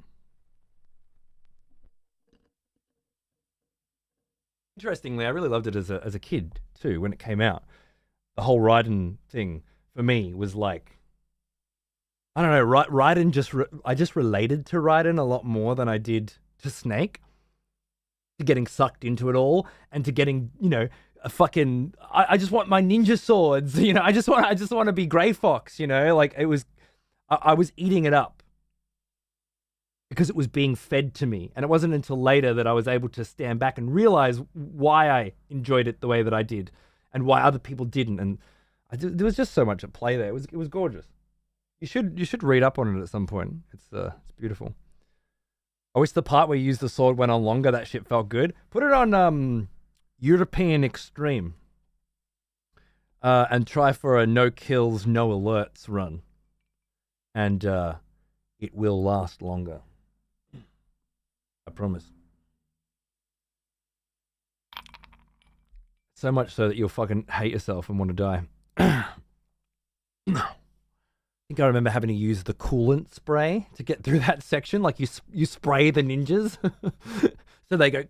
Interestingly, I really loved it as a kid too when it came out. The whole Raiden thing for me was like I don't know, Raiden I just related to Raiden a lot more than I did to Snake. To getting sucked into it all and to getting, a fucking I just want my ninja swords, I just want to be Grey Fox, like it was I was eating it up because it was being fed to me. And it wasn't until later that I was able to stand back and realize why I enjoyed it the way that I did and why other people didn't. And there was just so much at play there. It was gorgeous. You should read up on it at some point. It's beautiful. I wish the part where you use the sword went on longer. That shit felt good. Put it on European Extreme. And try for a no kills, no alerts run. And it will last longer. I promise. So much so that you'll fucking hate yourself and want to die. I think I remember having to use the coolant spray to get through that section. Like you spray the ninjas, so they go,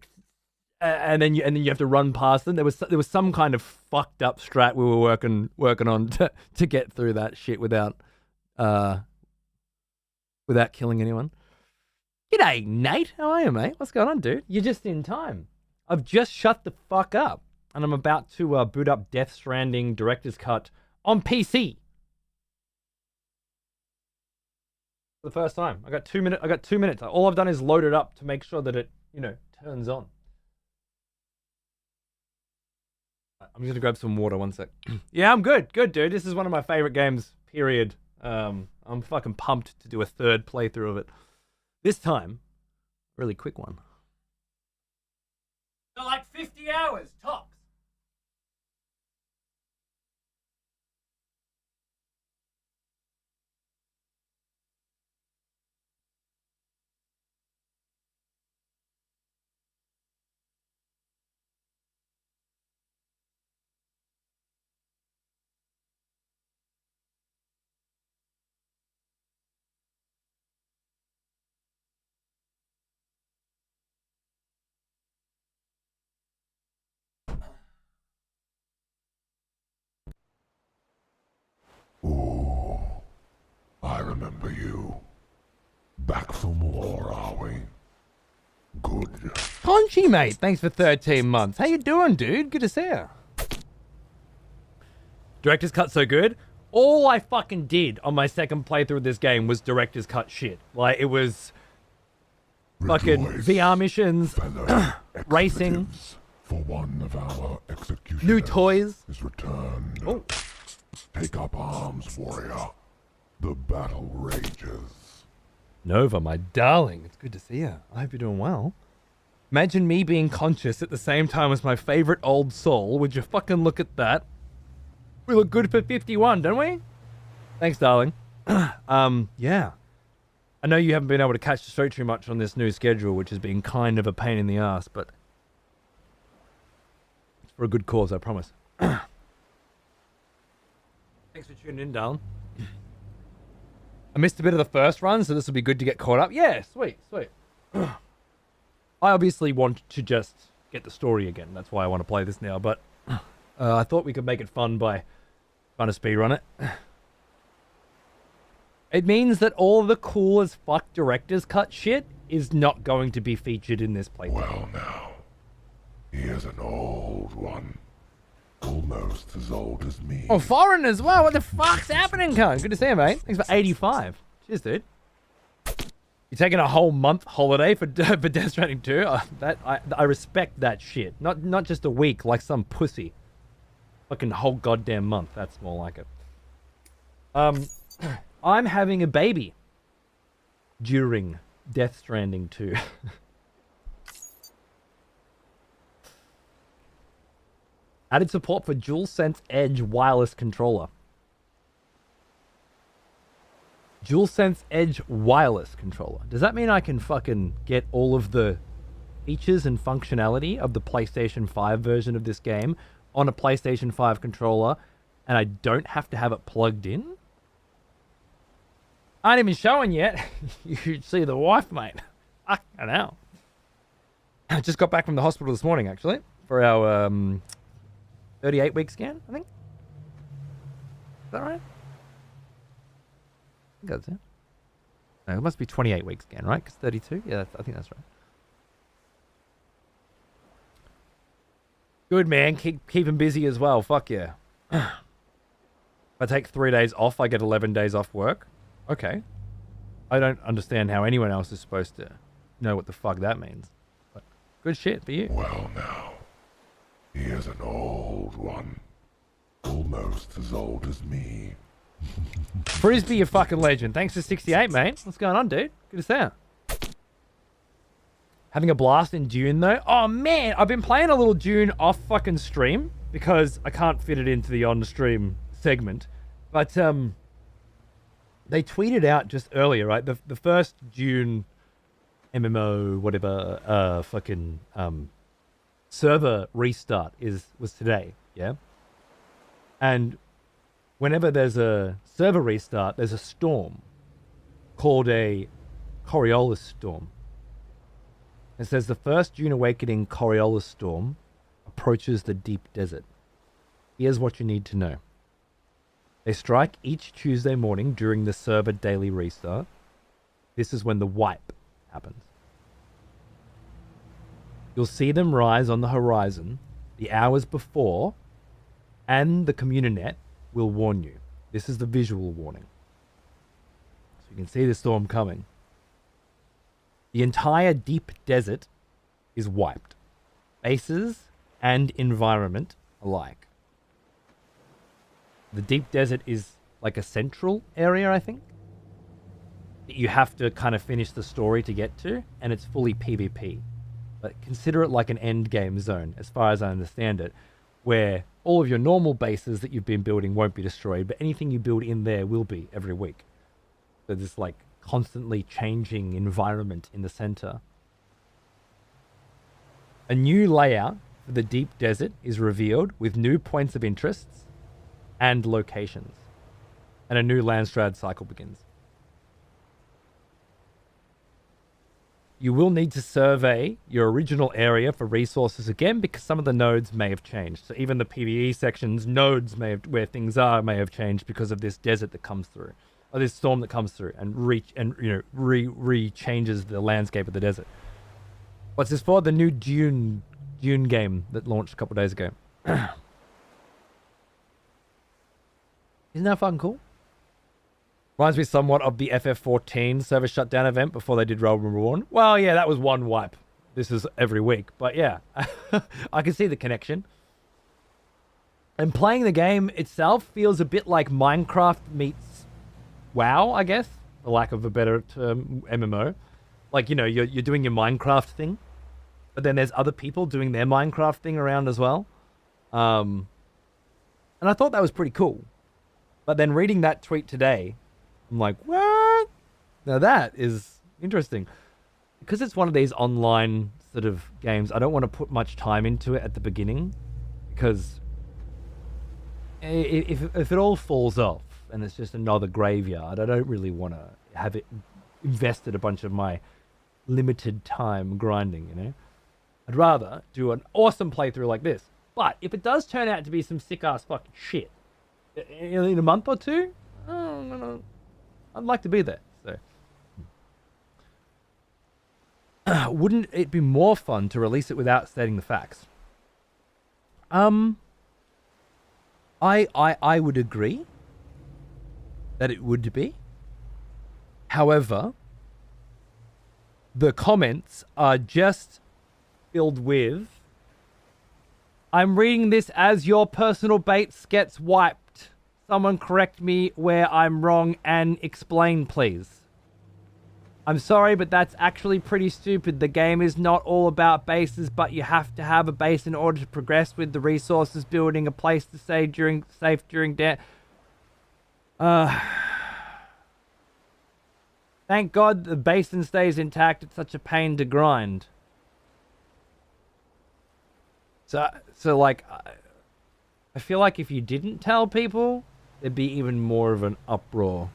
and then you have to run past them. There was some kind of fucked up strat we were working on to get through that shit without killing anyone. G'day, Nate. How are you, mate? What's going on, dude? You're just in time. I've just shut the fuck up, and I'm about to boot up Death Stranding Director's Cut on PC. The first time. I got 2 minutes. All I've done is load it up to make sure that it, turns on. I'm just gonna grab some water, one sec. Yeah, I'm good, dude. This is one of my favorite games, period. I'm fucking pumped to do a third playthrough of it. This time, really quick one. So like 50 hours, tops. Ooh, I remember you. Back for more, are we? Good. Conchi, mate. Thanks for 13 months. How you doing, dude? Good to see you. Director's Cut so good. All I fucking did on my second playthrough of this game was Director's Cut shit. Like, it was fucking VR missions, racing, for one of our executioners new toys. is returned. Oh. Take up arms, warrior. The battle rages. Nova, my darling. It's good to see you. I hope you're doing well. Imagine me being conscious at the same time as my favorite old soul. Would you fucking look at that? We look good for 51, don't we? Thanks, darling. Yeah. I know you haven't been able to catch the show too much on this new schedule, which has been kind of a pain in the ass, but it's for a good cause, I promise. Thanks for tuning in, darling. I missed a bit of the first run, so this will be good to get caught up. Yeah, sweet. I obviously want to just get the story again. That's why I want to play this now, but I thought we could make it fun by trying to speedrun it. It means that all the cool as fuck director's cut shit is not going to be featured in this playthrough. Well now, here's an old one. Almost as old as me. Oh, foreign as well. What the fuck's happening, cunt? Good to see you, mate. Thanks for 85. Cheers, dude. You're taking a whole month holiday for Death Stranding 2? I respect that shit. Not just a week like some pussy. Fucking whole goddamn month. That's more like it. I'm having a baby during Death Stranding 2. Added support for DualSense Edge wireless controller. DualSense Edge wireless controller. Does that mean I can fucking get all of the features and functionality of the PlayStation 5 version of this game on a PlayStation 5 controller and I don't have to have it plugged in? I ain't even showing yet. You should see the wife, mate. I know. I just got back from the hospital this morning, actually, for our 38-week scan, I think. Is that right? think that's it. No, it must be 28 weeks again, right? Because 32? Yeah, I think that's right. Good, man. Keep him busy as well. Fuck yeah. If I take 3 days off, I get 11 days off work. Okay. I don't understand how anyone else is supposed to know what the fuck that means. But good shit for you. Well now, he is an old one. Almost as old as me. Frisbee, you fucking legend. Thanks for 68, mate. What's going on, dude? Good to see you. Having a blast in Dune, though. Oh, man. I've been playing a little Dune off fucking stream because I can't fit it into the on-stream segment. But they tweeted out just earlier, right? The first Dune MMO, whatever, server restart was today, yeah? And whenever there's a server restart, there's a storm called a Coriolis storm. It says the first Dune Awakening Coriolis storm approaches the deep desert. Here's what you need to know. They strike each Tuesday morning during the server daily restart. This is when the wipe happens. You'll see them rise on the horizon the hours before, and the Communinet will warn you. This is the visual warning. So you can see the storm coming. The entire deep desert is wiped. Bases and environment alike. The deep desert is like a central area, I think, that you have to kind of finish the story to get to, and it's fully PvP. But consider it like an end game zone, as far as I understand it, where all of your normal bases that you've been building won't be destroyed, but anything you build in there will be every week. So this like constantly changing environment in the center. A new layout for the deep desert is revealed with new points of interest and locations. And a new Landstrad cycle begins. You will need to survey your original area for resources again because some of the nodes may have changed. So even the PvE sections, nodes where things are may have changed because of this desert that comes through, or this storm that comes through and re-changes the landscape of the desert. What's this for? The new Dune game that launched a couple of days ago. Isn't that fucking cool? Reminds me somewhat of the FF14 server shutdown event before they did Realm Reborn. Well, yeah, that was one wipe. This is every week. But yeah, I can see the connection. And playing the game itself feels a bit like Minecraft meets WoW, I guess, for lack of a better term, MMO. Like, you know, you're doing your Minecraft thing, but then there's other people doing their Minecraft thing around as well. And I thought that was pretty cool. But then reading that tweet today, I'm like, what? Now that is interesting. Because it's one of these online sort of games, I don't want to put much time into it at the beginning. Because if it all falls off and it's just another graveyard, I don't really want to have it invested a bunch of my limited time grinding, you know? I'd rather do an awesome playthrough like this. But if it does turn out to be some sick-ass fucking shit in a month or two, I'd like to be there. So, wouldn't it be more fun to release it without stating the facts? I would agree that it would be. However, the comments are just filled with, I'm reading this as your personal base gets wiped. Someone correct me where I'm wrong and explain, please. I'm sorry, but that's actually pretty stupid. The game is not all about bases, but you have to have a base in order to progress with the resources, building a place to stay safe during death. Thank God the basin stays intact. It's such a pain to grind. So like, I feel like if you didn't tell people, there'd be even more of an uproar.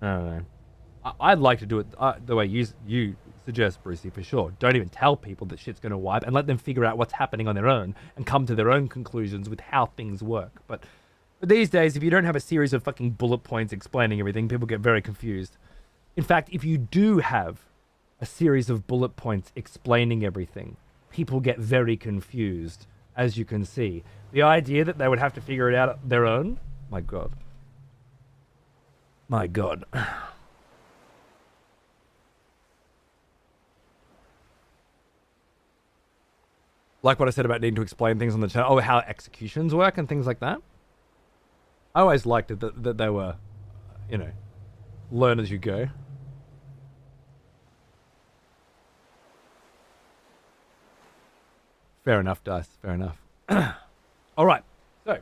I don't know. I'd like to do it the way you suggest, Brucey, for sure. Don't even tell people that shit's going to wipe and let them figure out what's happening on their own and come to their own conclusions with how things work. But But these days, if you don't have a series of fucking bullet points explaining everything, people get very confused. In fact, if you do have a series of bullet points explaining everything, people get very confused, as you can see. The idea that they would have to figure it out on their own, my God. My God. Like what I said about needing to explain things on the channel. Oh, how executions work and things like that. I always liked it that they were, you know, learn as you go. Fair enough, Dice. Fair enough. All right. So,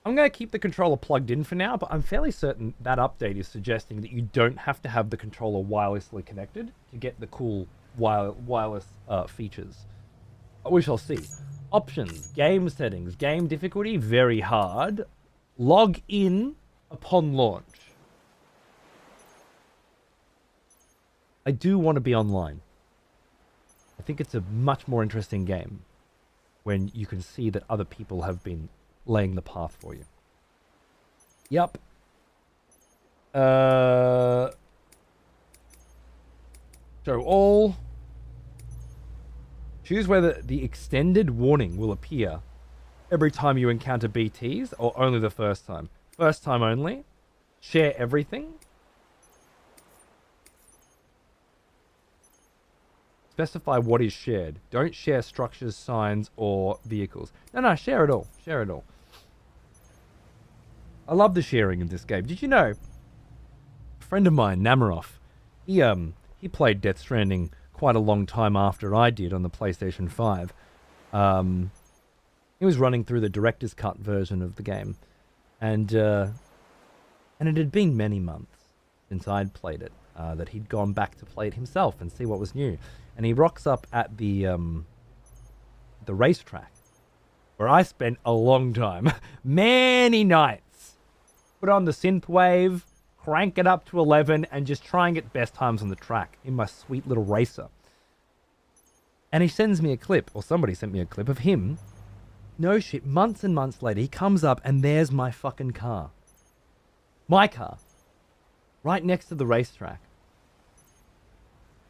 I'm going to keep the controller plugged in for now, but I'm fairly certain that update is suggesting that you don't have to have the controller wirelessly connected to get the cool wireless features. We shall see. Options, game settings, game difficulty, very hard. Log in upon launch. I do want to be online. I think it's a much more interesting game when you can see that other people have been laying the path for you. Yup. Show all. Choose whether the extended warning will appear every time you encounter BTs or only the first time. First time only. Share everything. Specify what is shared. Don't share structures, signs, or vehicles. No, share it all. Share it all. I love the sharing in this game. Did you know? A friend of mine, Namaroff, he played Death Stranding quite a long time after I did on the PlayStation 5. He was running through the director's cut version of the game, and it had been many months since I'd played it, that he'd gone back to play it himself and see what was new. And he rocks up at the racetrack, where I spent a long time, many nights. Put on the synthwave, crank it up to 11, and just try and get best times on the track in my sweet little racer. And he sends me a clip, or somebody sent me a clip of him. No shit, months and months later, he comes up and there's my fucking car. My car. Right next to the racetrack.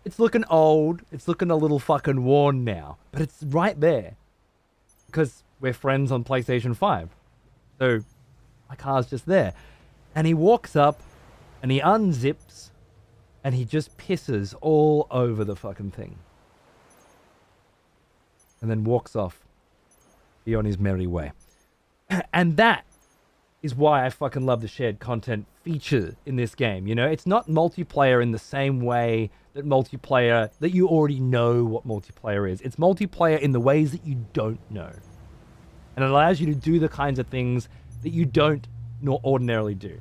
It's looking old. It's looking a little fucking worn now. But it's right there. Because we're friends on PlayStation 5. So, my car's just there. And he walks up, and he unzips, and he just pisses all over the fucking thing. And then walks off. Be on his merry way. And that is why I fucking love the shared content feature in this game. You know, it's not multiplayer in the same way that multiplayer, that you already know what multiplayer is. It's multiplayer in the ways that you don't know. And it allows you to do the kinds of things that you don't nor ordinarily do.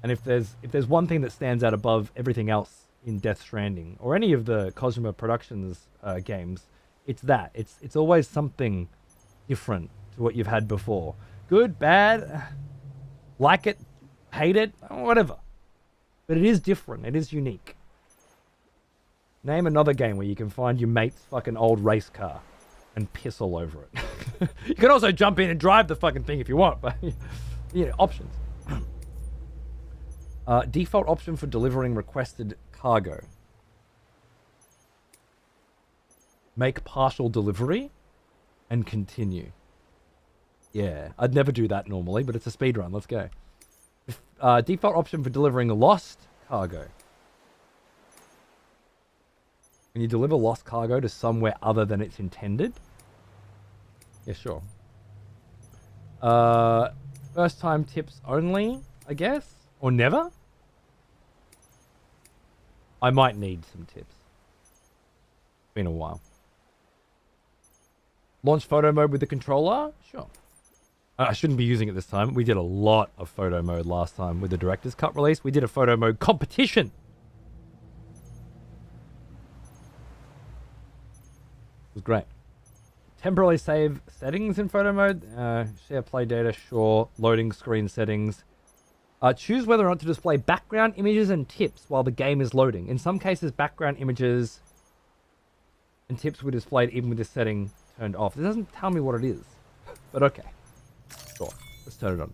And if there's one thing that stands out above everything else in Death Stranding, or any of the Kojima Productions games, it's that. It's always something different to what you've had before. Good, bad, like it, hate it, whatever. But it is different. It is unique. Name another game where you can find your mate's fucking old race car and piss all over it. You can also jump in and drive the fucking thing if you want, but you know, options. Default option for delivering requested cargo. Make partial delivery and continue. Yeah, I'd never do that normally, but it's a speedrun. Let's go. Default option for delivering lost cargo. When you deliver lost cargo to somewhere other than it's intended? Yeah, sure. First time tips only, I guess? Or never? I might need some tips. Been a while. Launch photo mode with the controller? Sure. I shouldn't be using it this time. We did a lot of photo mode last time with the director's cut release. We did a photo mode competition. It was great. Temporarily save settings in photo mode. Share play data, sure. Loading screen settings. Choose whether or not to display background images and tips while the game is loading. In some cases, background images and tips were displayed even with this setting turned off. It doesn't tell me what it is. but okay. Sure. Let's turn it on.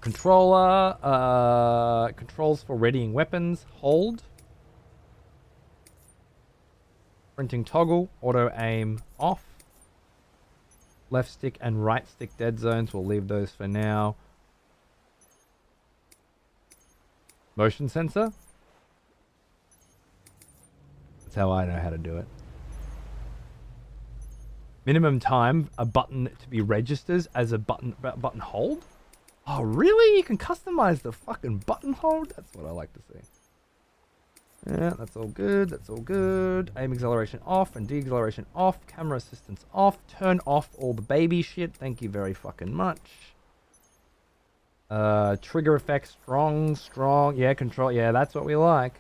Controller, controls for readying weapons. Hold. Printing toggle. Auto aim off. Left stick and right stick dead zones. We'll leave those for now. Motion sensor. That's how I know how to do it. Minimum time a button to be registers as a button hold. Oh, really? You can customize the fucking button hold? That's what I like to see. Yeah, that's all good. That's all good. Aim acceleration off and de-acceleration off. Camera assistance off. Turn off all the baby shit. Thank you very fucking much. Trigger effect strong. Yeah, control. Yeah, that's what we like.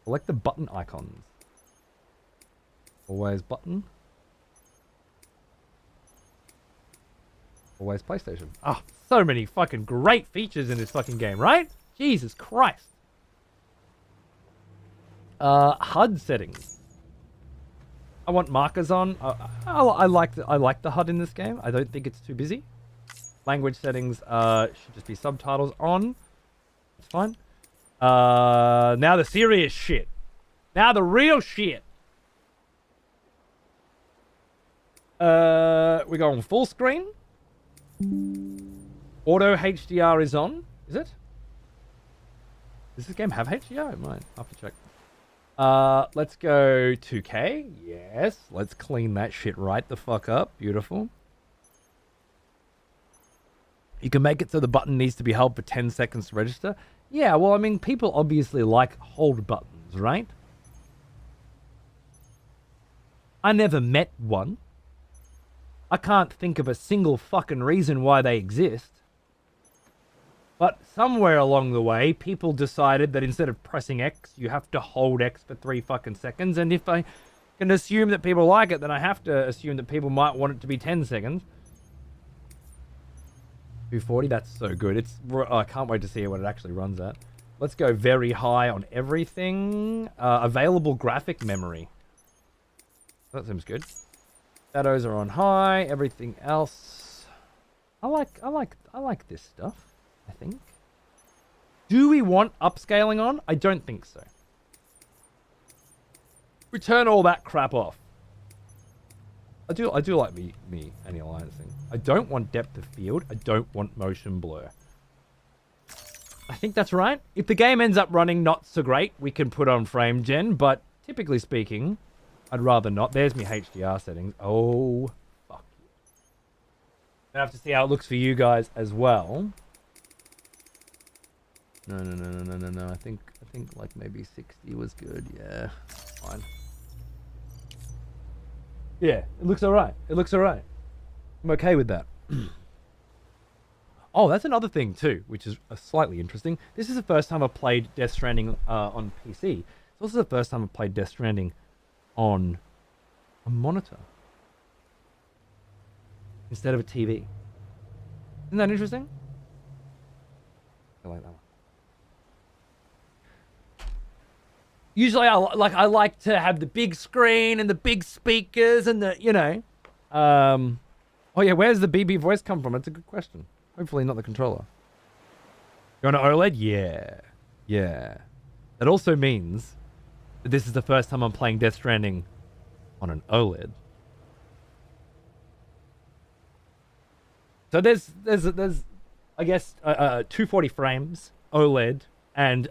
Select the button icons. Always button. Always PlayStation. Ah, so many fucking great features in this fucking game, right? Jesus Christ. HUD settings. I want markers on. I like the HUD in this game. I don't think it's too busy. Language settings should just be subtitles on. It's fine. Now the serious shit. Now the real shit. We're going full screen. Auto HDR is on. Is it? Does this game have HDR? It might. I'll have to check. Let's go 2K. Yes. Let's clean that shit right the fuck up. Beautiful. You can make it so the button needs to be held for 10 seconds to register. Yeah, well, I mean, people obviously like hold buttons, right? I never met one. I can't think of a single fucking reason why they exist. But somewhere along the way, people decided that instead of pressing X, you have to hold X for 3 fucking seconds. And if I can assume that people like it, then I have to assume that people might want it to be 10 seconds. 240, that's so good. I can't wait to see what it actually runs at. Let's go very high on everything. Available graphic memory. That seems good. Shadows are on high. Everything else, I like this stuff. I think. Do we want upscaling on? I don't think so. We turn all that crap off. I do like me anti-aliasing. I don't want depth of field. I don't want motion blur. I think that's right. If the game ends up running not so great, we can put on frame gen, but typically speaking, I'd rather not. There's my HDR settings. Oh, fuck. I have to see how it looks for you guys as well. No. I think like maybe 60 was good. Yeah, fine. Yeah, it looks alright. I'm okay with that. Oh, that's another thing too, which is slightly interesting. This is the first time I've played Death Stranding on PC. It's also the first time I've played Death Stranding on a monitor instead of a TV. Isn't that interesting? I like that one. Usually I like to have the big screen and the big speakers and the, you know. Oh yeah, where's the BB voice come from? That's a good question. Hopefully not the controller. You want an OLED? Yeah. That also means that this is the first time I'm playing Death Stranding on an OLED. So there's I guess 240 frames OLED and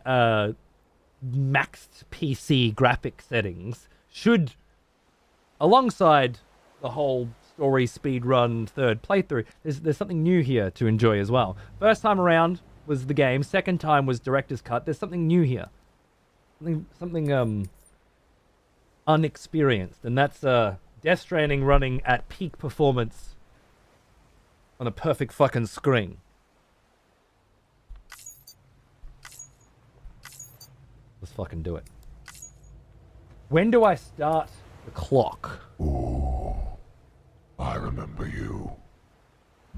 maxed PC graphic settings should, alongside the whole story speedrun third playthrough, there's something new here to enjoy as well. First time around was the game, second time was director's cut. There's something new here, something unexperienced, and that's Death Stranding running at peak performance on a perfect fucking screen. Let's fucking do it. When do I start the clock? Ooh, I remember you.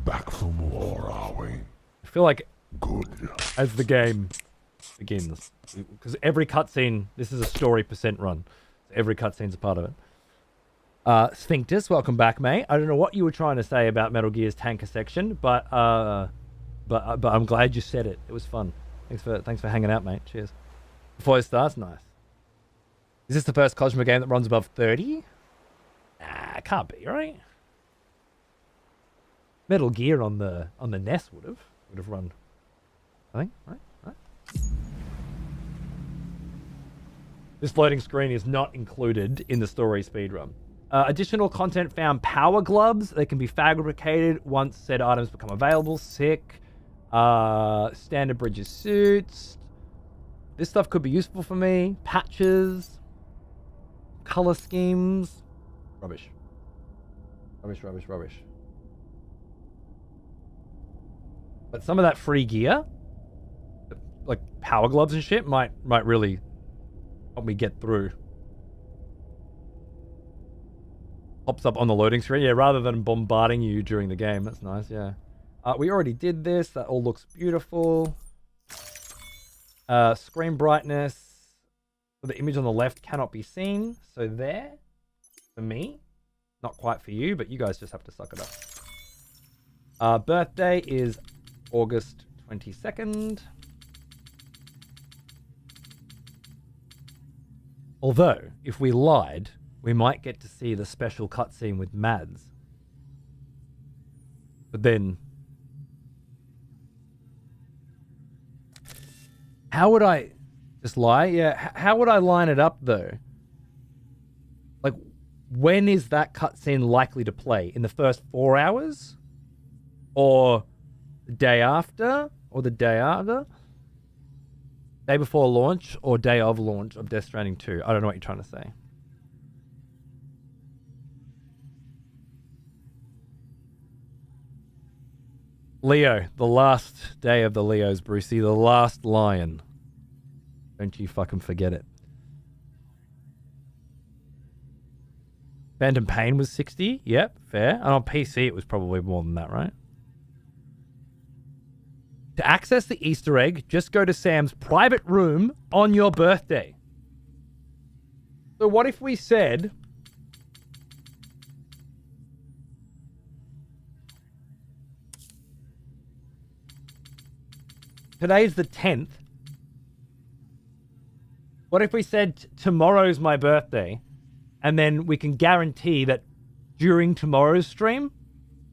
Back from war, are we? I feel like Good. as the game begins. Because every cutscene, this is a story % run. So every cutscene's a part of it. Sphinctus, welcome back, mate. I don't know what you were trying to say about Metal Gear's tanker section, but I'm glad you said it. It was fun. Thanks for hanging out, mate. Cheers. Before it starts, nice. Is this the first Cosmo game that runs above 30? Nah, it can't be, right? Metal Gear on the NES would have run, I think, right? This loading screen is not included in the story speedrun. Additional content found: power gloves. They can be fabricated once said items become available. Sick. Standard bridges suits. This stuff could be useful for me. Patches. Color schemes. Rubbish. But some of that free gear, like power gloves and shit, might really help me get through. Pops up on the loading screen, yeah, rather than bombarding you during the game. That's nice, yeah. We already did this. That all looks beautiful. Screen brightness. The image on the left cannot be seen. So there, for me. Not quite for you, but you guys just have to suck it up. Birthday is August 22nd. Although, if we lied, we might get to see the special cutscene with Mads. But then, how would I just lie? Yeah, how would I line it up though? Like, when is that cutscene likely to play? In the first 4 hours? Or the day after? Or the day after? Day before launch or day of launch of Death Stranding 2? I don't know what you're trying to say. Leo, the last day of the Leos, Brucey, the last lion. Don't you fucking forget it. Phantom Pain was 60. Yep, fair. And on PC, it was probably more than that, right? To access the Easter egg, just go to Sam's private room on your birthday. So what if we said... Today's the 10th. What if we said tomorrow's my birthday, and then we can guarantee that during tomorrow's stream,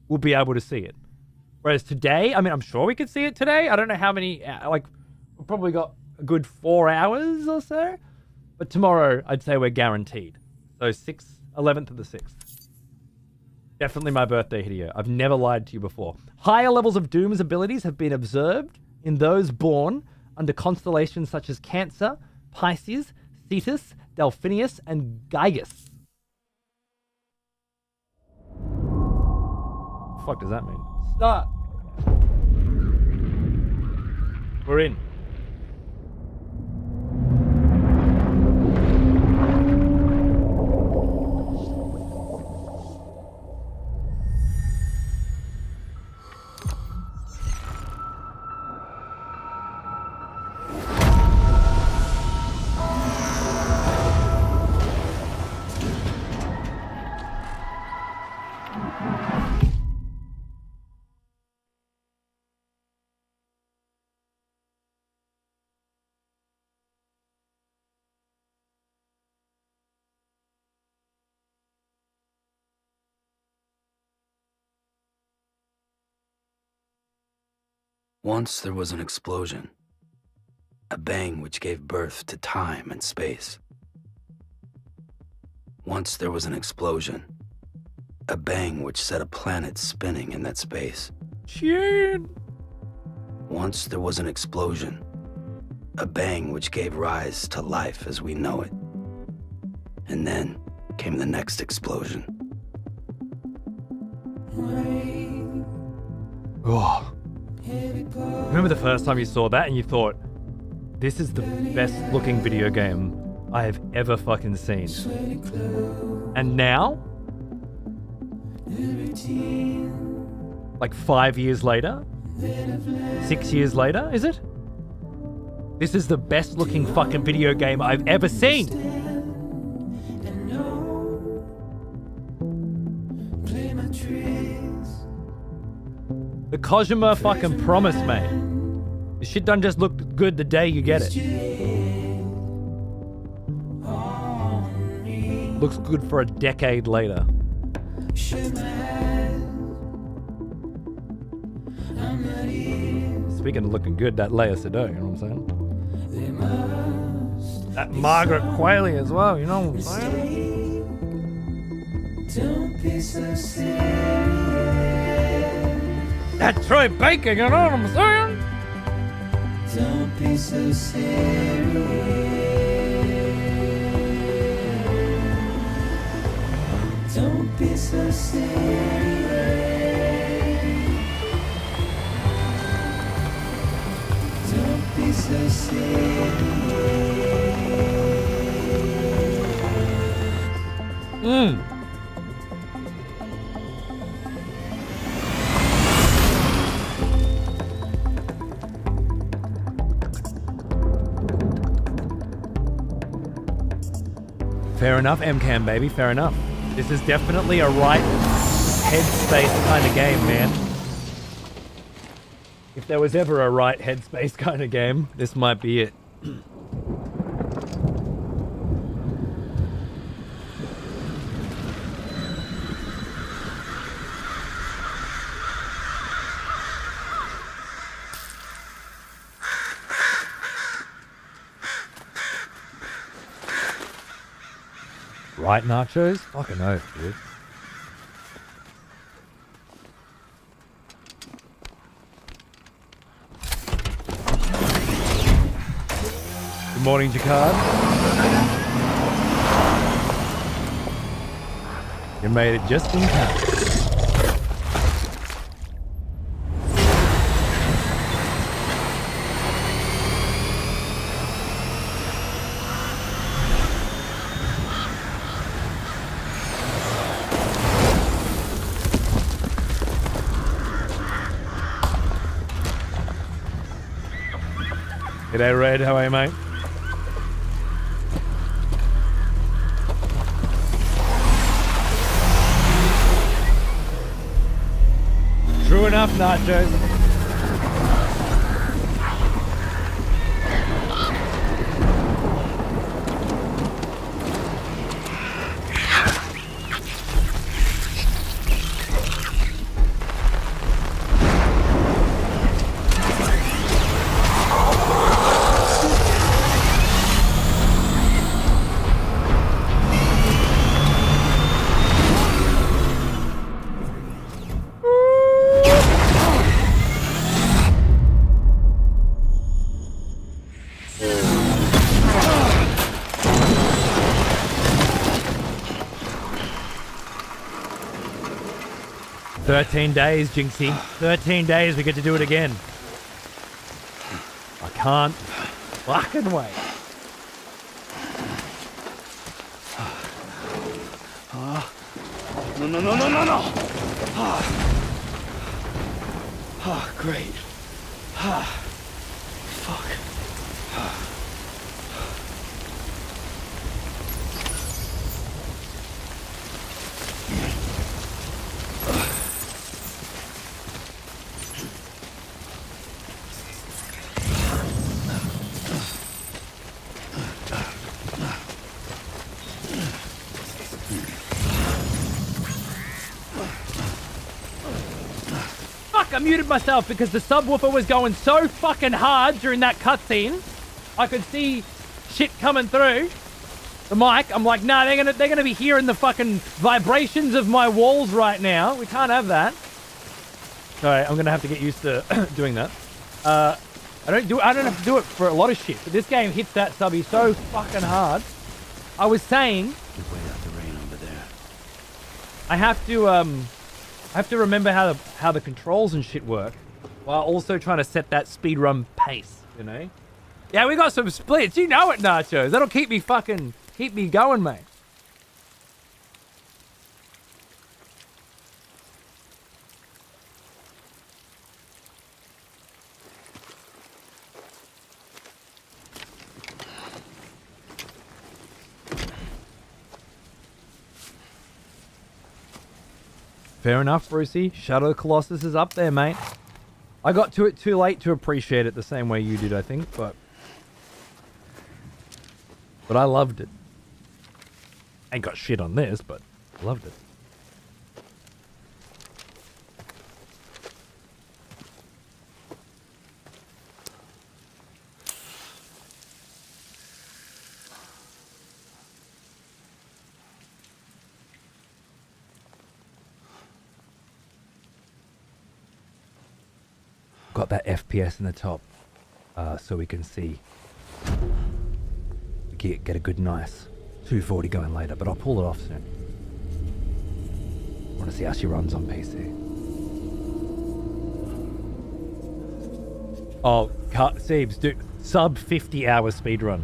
we'll be able to see it. Whereas today, I mean, I'm sure we could see it today. I don't know how many, like, we've probably got a good 4 hours or so. But tomorrow, I'd say we're guaranteed. So 11th of the 6th. Definitely my birthday, Hideo. I've never lied to you before. Higher levels of Doom's abilities have been observed in those born under constellations such as Cancer, Pisces, Cetus, Delphinius, and Gygus. What the fuck does that mean? Start. We're in. Once there was an explosion, a bang which gave birth to time and space. Once there was an explosion, a bang which set a planet spinning in that space. Tune. Once there was an explosion, a bang which gave rise to life as we know it. And then came the next explosion. Oh. Remember the first time you saw that and you thought, this is the best looking video game I have ever fucking seen. And now, like 5 years later, 6 years later, is it? This is the best looking fucking video game I've ever seen. The Kojima fucking promise, mate. This shit doesn't just look good the day you get it. Looks good for a decade later. Speaking of looking good, that Leia Sado, you know what I'm saying? That Margaret Qualley as well, you know what I'm saying? Don't be so serious. That Troy Baker, you know what I'm saying? Don't be so serious. Don't be so serious. Don't be so serious. Fair enough, MCAM, baby, fair enough. This is definitely a right headspace kind of game, man. If there was ever a right headspace kind of game, this might be it. Right, nachos? Fucking oath, dude. Good morning, Jacquard. You made it just in time. G'day, Red. How are you, mate? True enough, nachos. Days, Jinxie. 13 days, we get to do it again. I can't fucking wait. No. Great. Fuck. I muted myself because the subwoofer was going so fucking hard during that cutscene. I could see shit coming through the mic. I'm like, nah, they're gonna be hearing the fucking vibrations of my walls right now. We can't have that. Sorry, I'm gonna have to get used to doing that. I don't have to do it for a lot of shit, but this game hits that subby so fucking hard. I was saying, Good way out the rain over there. I have to remember how the controls and shit work, while also trying to set that speedrun pace, you know? Yeah, we got some splits. You know it, Nachos. That'll keep me going, mate. Fair enough, Brucey. Shadow of the Colossus is up there, mate. I got to it too late to appreciate it the same way you did, I think, but I loved it. Ain't got shit on this, but I loved it. Got that FPS in the top, so we can see. Get a good nice 240 going later, but I'll pull it off soon. Want to see how she runs on PC. Oh, Siebes, dude, sub 50 hour speedrun.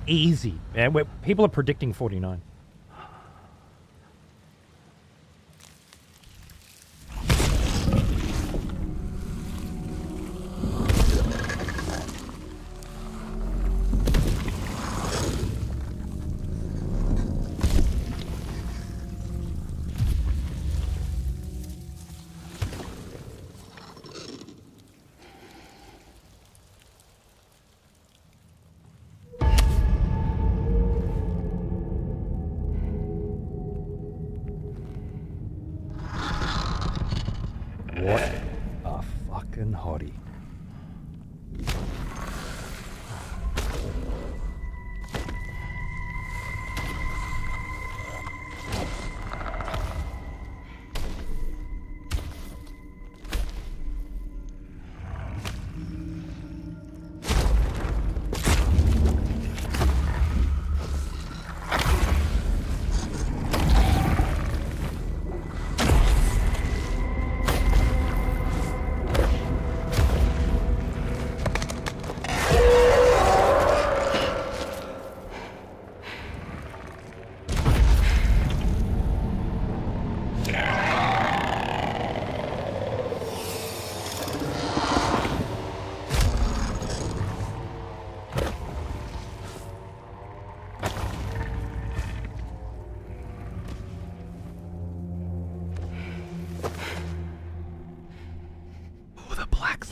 Easy, man. People are predicting 49. What a fucking hottie.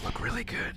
Look really good.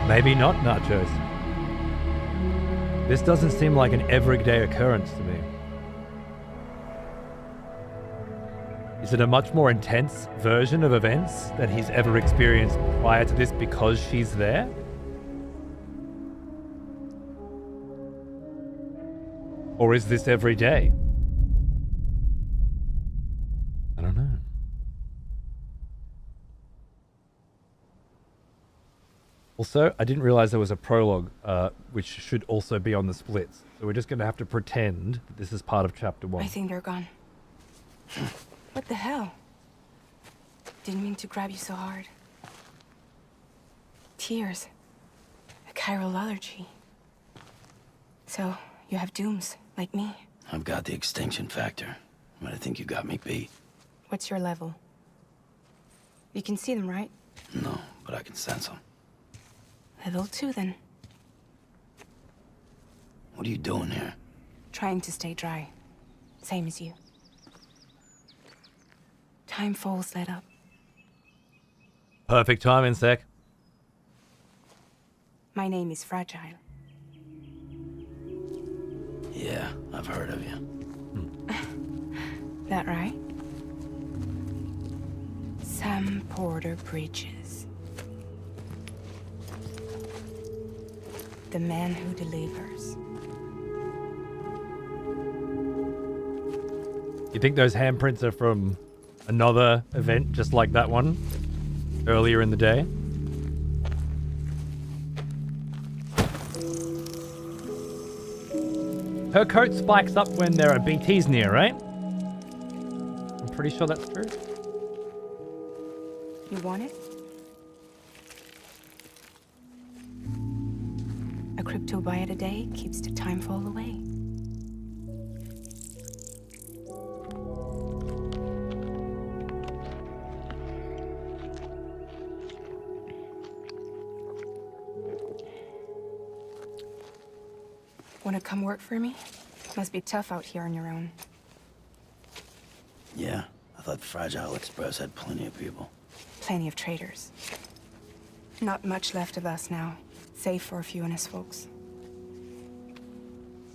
Maybe not nachos. This doesn't seem like an everyday occurrence to me. Is it a much more intense version of events that he's ever experienced prior to this because she's there? Or is this every day? I don't know. Also, I didn't realize there was a prologue, which should also be on the splits. So we're just going to have to pretend that this is part of chapter 1. I think they're gone. What the hell? Didn't mean to grab you so hard. Tears. A chiral allergy. So, you have dooms, like me. I've got the extinction factor, but I think you got me beat. What's your level? You can see them, right? No, but I can sense them. Level 2, then. What are you doing here? Trying to stay dry. Same as you. Time falls let up. Perfect timing, Sec. My name is Fragile. Yeah, I've heard of you. That right? Sam Porter Bridges. The man who delivers. You think those handprints are from another event just like that one earlier in the day? Her coat spikes up when there are BTs near, right? I'm pretty sure that's true. You want it? A crypto byte a day keeps the time fall away. Wanna come work for me? Must be tough out here on your own. Yeah, I thought Fragile Express had plenty of people. Plenty of traitors. Not much left of us now, save for a few honest folks.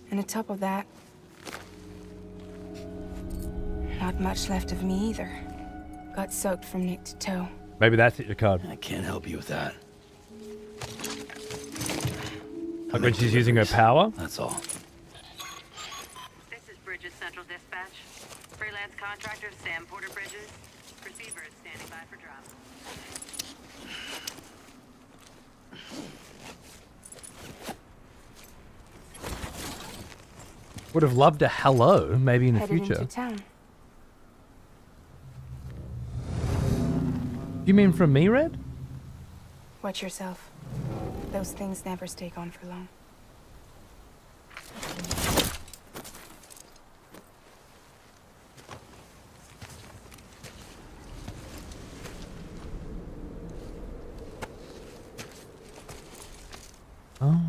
And on top of that, not much left of me either. Got soaked from neck to toe. Maybe that's it, your card. I can't help you with that. Like when she's using her power? That's all. This is Bridges Central Dispatch. Freelance contractor Sam Porter Bridges. Receiver is standing by for drop. Would have loved a hello, maybe in the Headed future. into town. You mean from me, Red? Watch yourself. Those things never stay gone for long. Oh.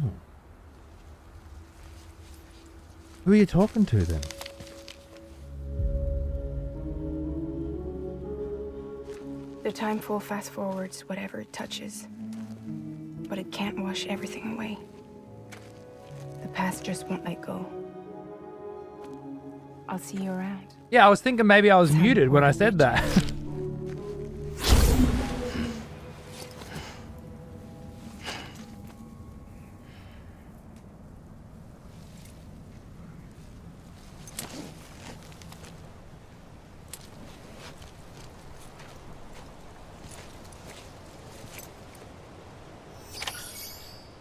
Who are you talking to then? The time full fast forwards whatever it touches. But it can't wash everything away. The past just won't let go. I'll see you around. Yeah, I was thinking maybe I was muted when I said that.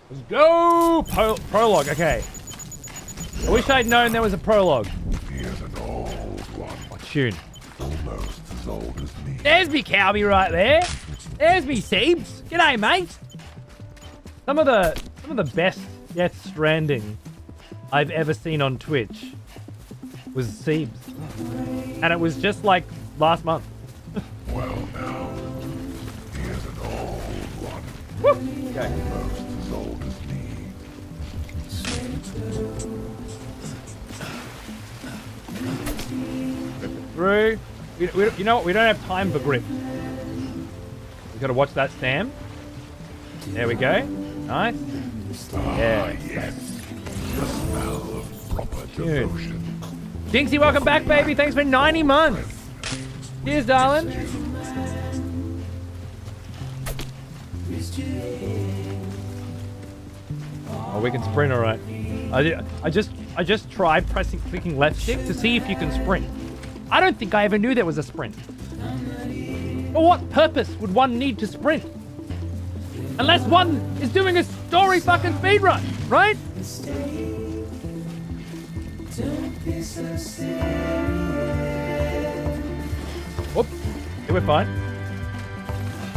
Let's go! Prologue, okay. I wish I'd known there was a prologue. Here's an old one, What tune? almost as old as me. There's me Cowby right there. There's me Seebs. G'day, mate. Some of the best Death Stranding I've ever seen on Twitch was Seebs. And it was just like last month. Well now, here's an old one, Woo! Okay. almost as old as me. Through. You know what? We don't have time for grip. We gotta watch that Sam. There we go. Nice. Yeah. Yes, the smell of proper Dude. devotion. Jinxie, welcome back, baby. Thanks for 90 months. Cheers, darling. Oh, we can sprint, all right. I just tried clicking left stick to see if you can sprint. I don't think I ever knew there was a sprint. For what purpose would one need to sprint? Unless one is doing a story fucking speedrun, right? Whoop. Okay, we're fine.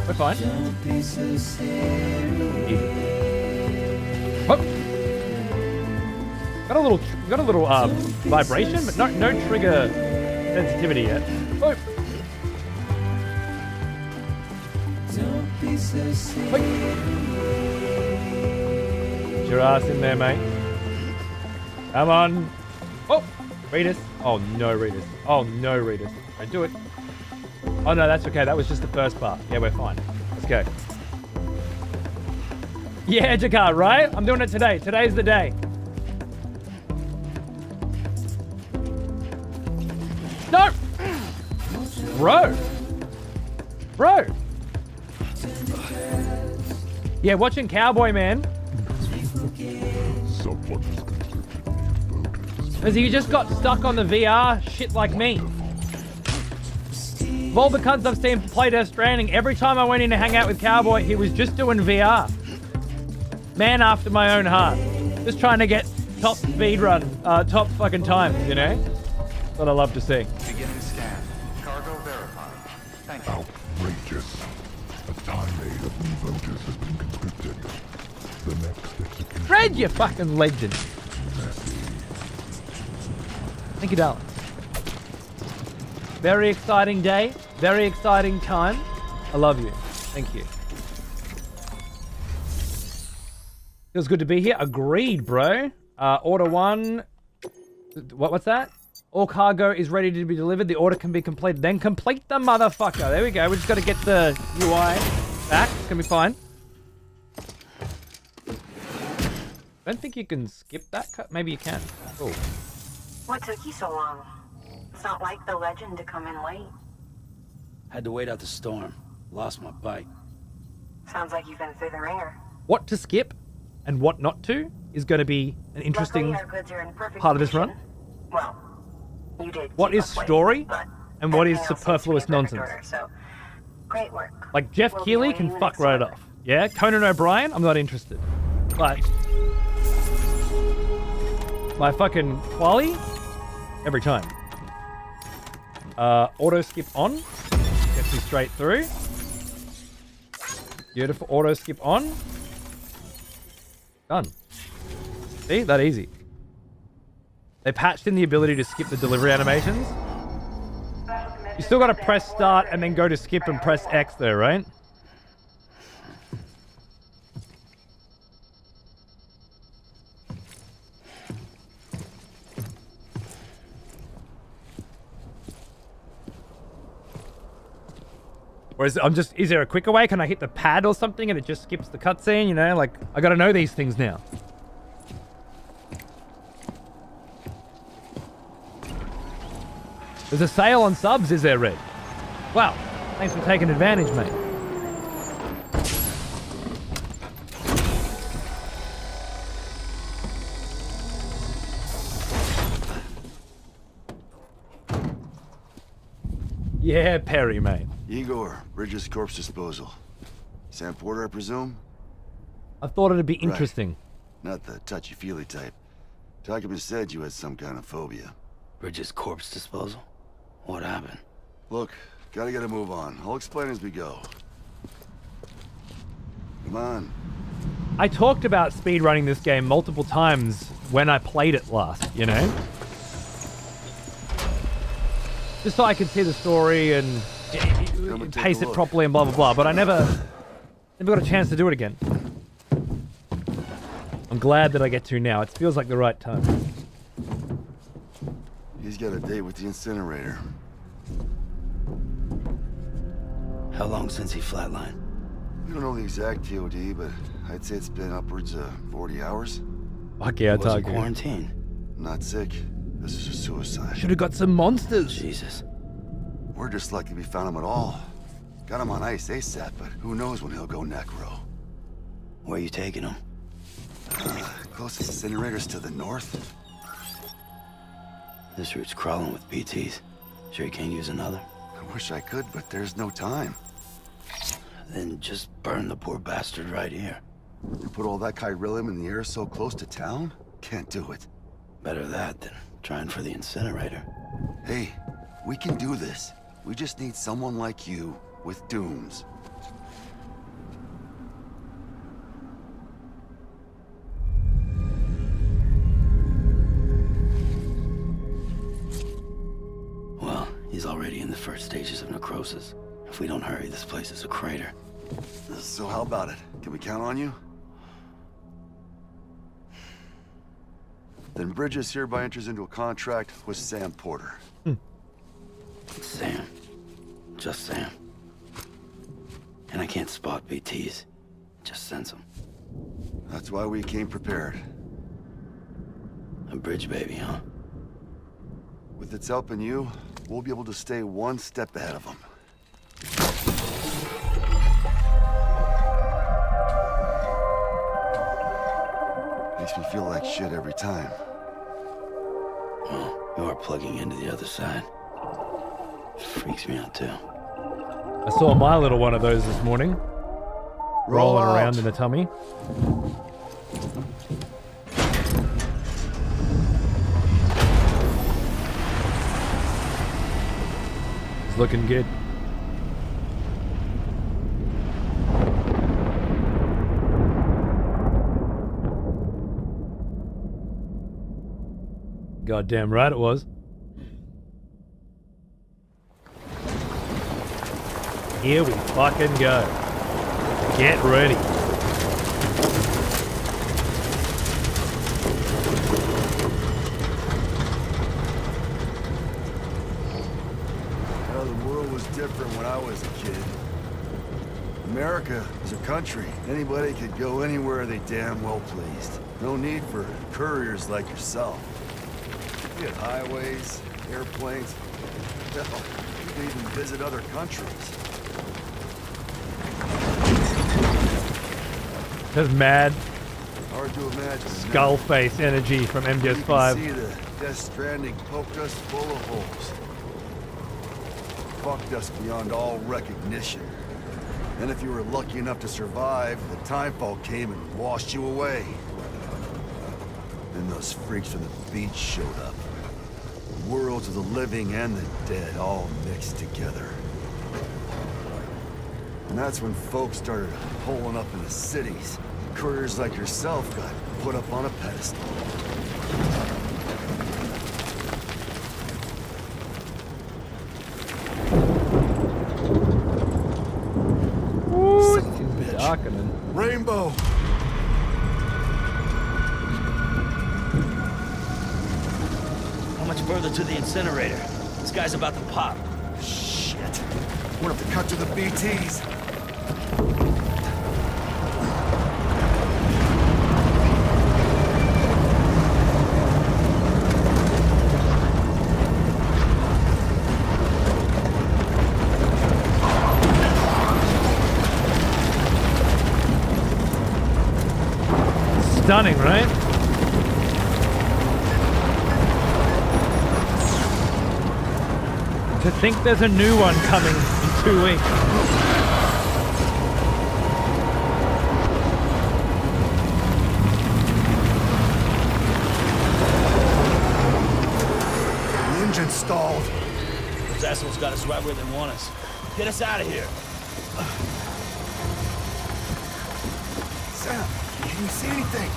We're fine. Whoop. Got a little vibration, but no trigger sensitivity yet. Whoop. Wait. Get your ass in there, mate. Come on. Oh, Reedus. Oh no, Reedus. Oh no, Reedus. Don't do it. Oh no, that's okay. That was just the first part. Yeah, we're fine. Let's go. Yeah, Jakar, right? I'm doing it today. Today's the day. No! Bro! Bro! Yeah, watching Cowboy Man. Someone is conscripted. Because you just got stuck on the VR shit like me. Of all the cunts I've seen play Death Stranding, every time I went in to hang out with Cowboy, he was just doing VR. Man after my own heart. Just trying to get top speedrun, top fucking time, you know? That's what I love to see. Beginning scan. Cargo verified. Thank you. Outrageous. A time-aid of new voters has been conscripted. The next execution... Fred, you fucking legend. Thank you, darling. Very exciting day. Very exciting time. I love you. Thank you. Feels good to be here. Agreed, bro. Order 1. What's that? All cargo is ready to be delivered. The order can be completed. Then complete the motherfucker. There we go. We just got to get the UI back. It's going to be fine. I don't think you can skip that cut. Maybe you can. Oh. What took you so long? It's not like the legend to come in late. Had to wait out the storm. Lost my bike. Sounds like you've been through the ringer. What to skip and what not to is going to be an interesting Luckily, our goods are in perfect part of this condition. run. Well, you did. What keep is us late, story but and what is everything else seems to be superfluous in perfect nonsense? order, so great work. Like Jeff We'll be Keighley awaiting can the fuck next right order. off. Yeah, Conan O'Brien, I'm not interested. But my fucking quali, every time. Auto skip on, gets me straight through. Beautiful. Auto skip on. Done. See, that easy. They patched in the ability to skip the delivery animations. You still got to press start and then go to skip and press X there, right? Or is there a quicker way? Can I hit the pad or something and it just skips the cutscene, you know? Like, I gotta know these things now. There's a sale on subs, is there, Red? Wow, thanks for taking advantage, mate. Yeah, Perry, mate. Igor, Bridges Corpse Disposal. Sam Porter, I presume? I thought it'd be interesting. Not the touchy-feely type. Takuma said you had some kind of phobia. Bridges corpse disposal? What happened? Look, gotta get a move on. I'll explain as we go. Come on. I talked about speedrunning this game multiple times when I played it last, you know? Just so I could see the story and pace it properly and blah, blah, blah. But I never got a chance to do it again. I'm glad that I get to now. It feels like the right time. He's got a date with the incinerator. How long since he flatlined? We don't know the exact TOD, but I'd say it's been upwards of 40 hours. Fuck yeah, He was in target. quarantine. Not sick. This is a suicide. Should have got some monsters. Jesus. We're just lucky we found him at all. Got him on ice ASAP, but who knows when he'll go necro. Where you taking him? Closest incinerator's to the north. This route's crawling with BTs. Sure you can't use another? I wish I could, but there's no time. Then just burn the poor bastard right here. You put all that chiralium in the air so close to town? Can't do it. Better that than trying for the incinerator. Hey, we can do this. We just need someone like you with dooms. Well, he's already in the first stages of necrosis. If we don't hurry, this place is a crater. So how about it? Can we count on you? Then Bridges hereby enters into a contract with Sam Porter. Sam. Just Sam. And I can't spot BTs. Just sense them. That's why we came prepared. A bridge baby, huh? With its help and you, we'll be able to stay one step ahead of them. Makes me feel like shit every time. Well, you are plugging into the other side. Freaks me out too. I saw my little one of those this morning. Rolling around in the tummy. It's looking good. Goddamn right it was. Here we fucking go. Get ready. The world was different when I was a kid. America is a country. Anybody could go anywhere they damn well pleased. No need for couriers like yourself. We had highways, airplanes. Hell, you could even visit other countries. There's mad Hard to imagine. skull face energy from MGS5. You can see the Death Stranding poked us full of holes. Fucked us beyond all recognition. And if you were lucky enough to survive, the timefall came and washed you away. Then those freaks from the beach showed up. Worlds of the living and the dead all mixed together. And that's when folks started pulling up in the cities. Couriers like yourself got put up on a pedestal. Ooh, Son of a bitch. darkening. Rainbow! How much further to the incinerator? This guy's about to pop. Shit. We'll have to cut to the BTs. Stunning, right? To think there's a new one coming in 2 weeks. The engine stalled. Those assholes got us right where they want us. Get us out of here. Sam, can you see anything?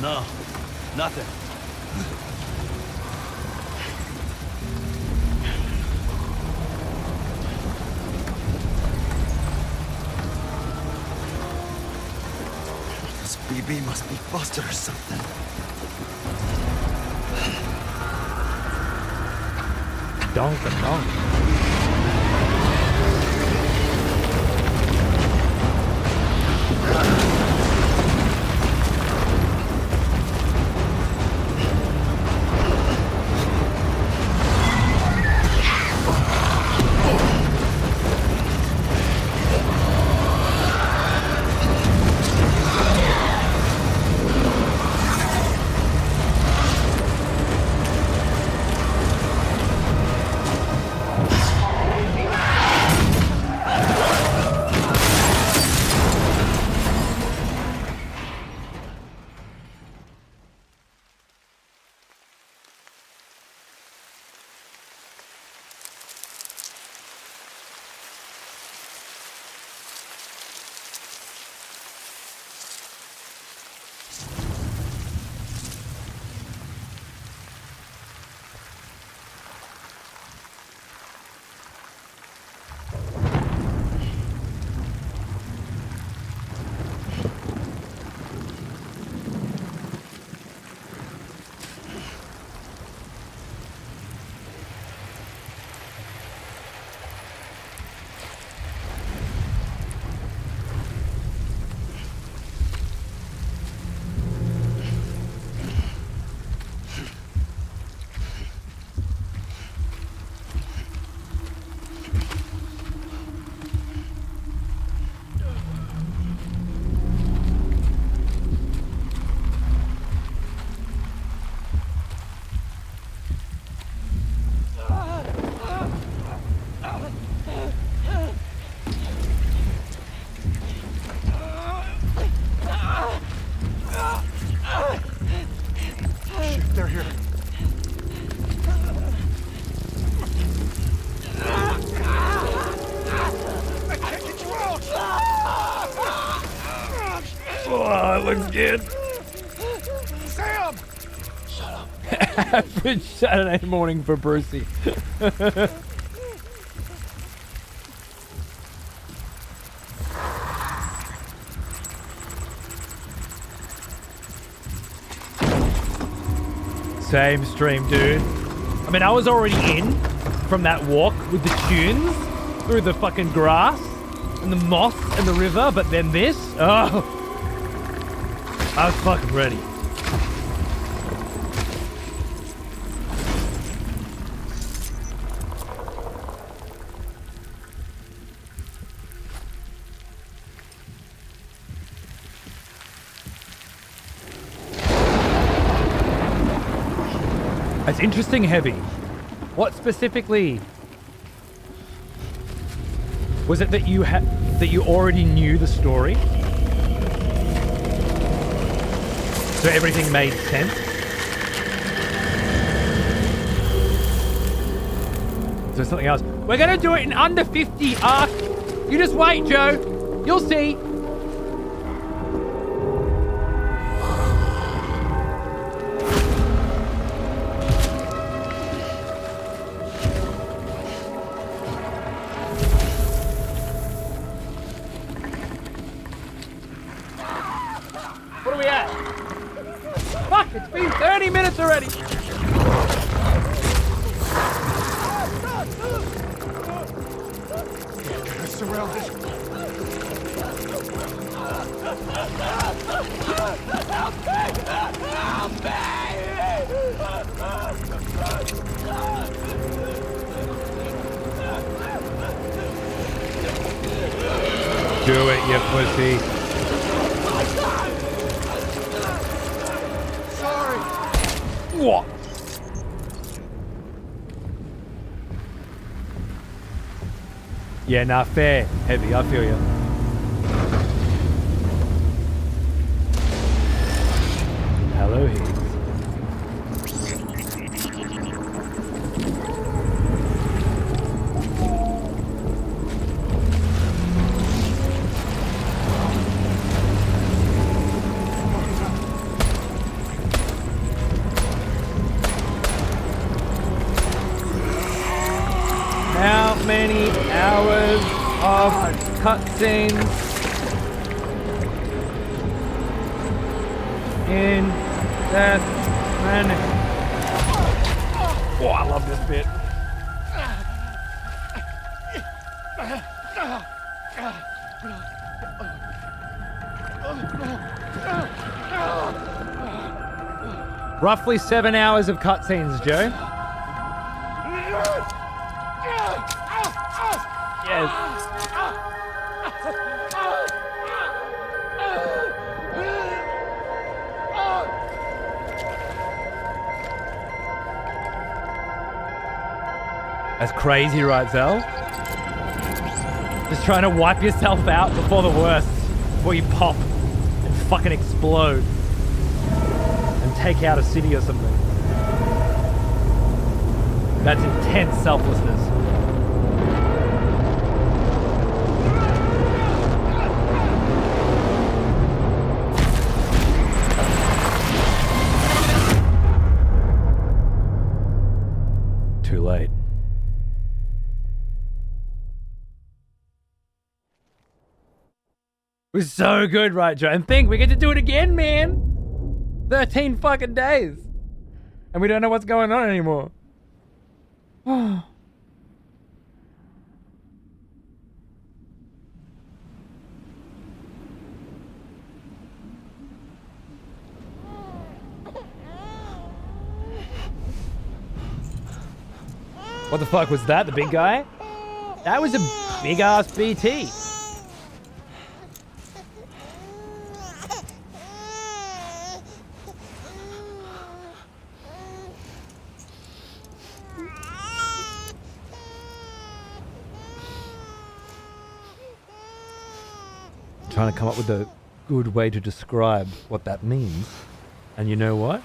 No, nothing. This BB must be busted or something. Donk and donk. again. Sam! Average Saturday morning for Brucey. Same stream, dude. I mean, I was already in from that walk with the tunes through the fucking grass and the moss and the river, but then this, oh, I was fucking ready. It's interesting, Heavy. What specifically was it that you already knew the story? So everything made sense? Is there something else? We're gonna do it in under 50 arc. You just wait, Joe. You'll see. What are we at? Fuck, it's been 30 minutes already. They're surrounded. Do it, you pussy. Sorry. What? Yeah, nah, fair. Heavy, I feel you. Hello, Heath. How many hours of cutscenes in Death Stranding? Oh, I love this bit. Roughly 7 hours of cutscenes, Joe. Yes. That's crazy, right, Zell? Just trying to wipe yourself out before the worst, before you pop and fucking explode and take out a city or something. That's intense selflessness. Too late. It was so good, right, Joe? And think, we get to do it again, man! 13 fucking days! And we don't know what's going on anymore. What the fuck was that? The big guy? That was a big ass BT. Trying to come up with a good way to describe what that means. And you know what?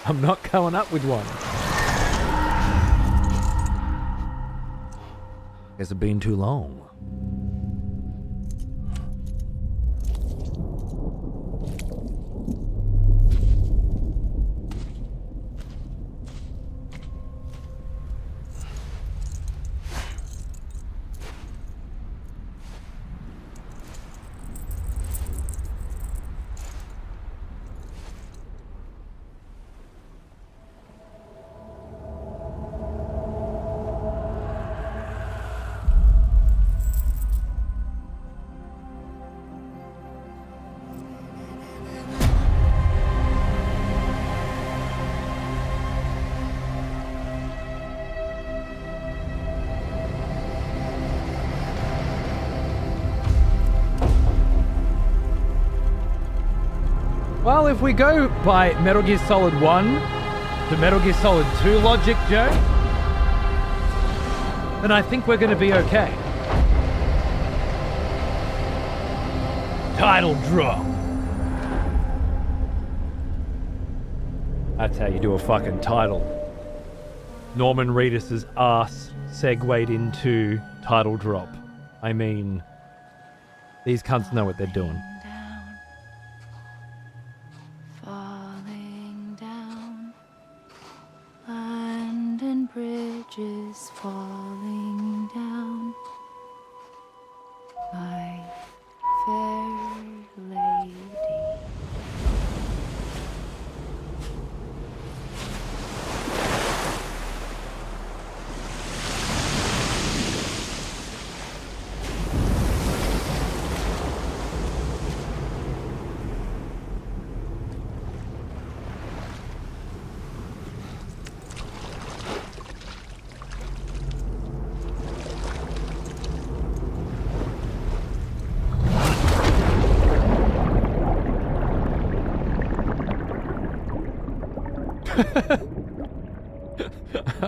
I'm not coming up with one. Guess it's been too long. Well, if we go by Metal Gear Solid 1 to Metal Gear Solid 2 logic, Joe, then I think we're going to be okay. Title drop. That's how you do a fucking title. Norman Reedus's ass segued into title drop. I mean, these cunts know what they're doing. Falling down, land and bridges falling down, my fair lady.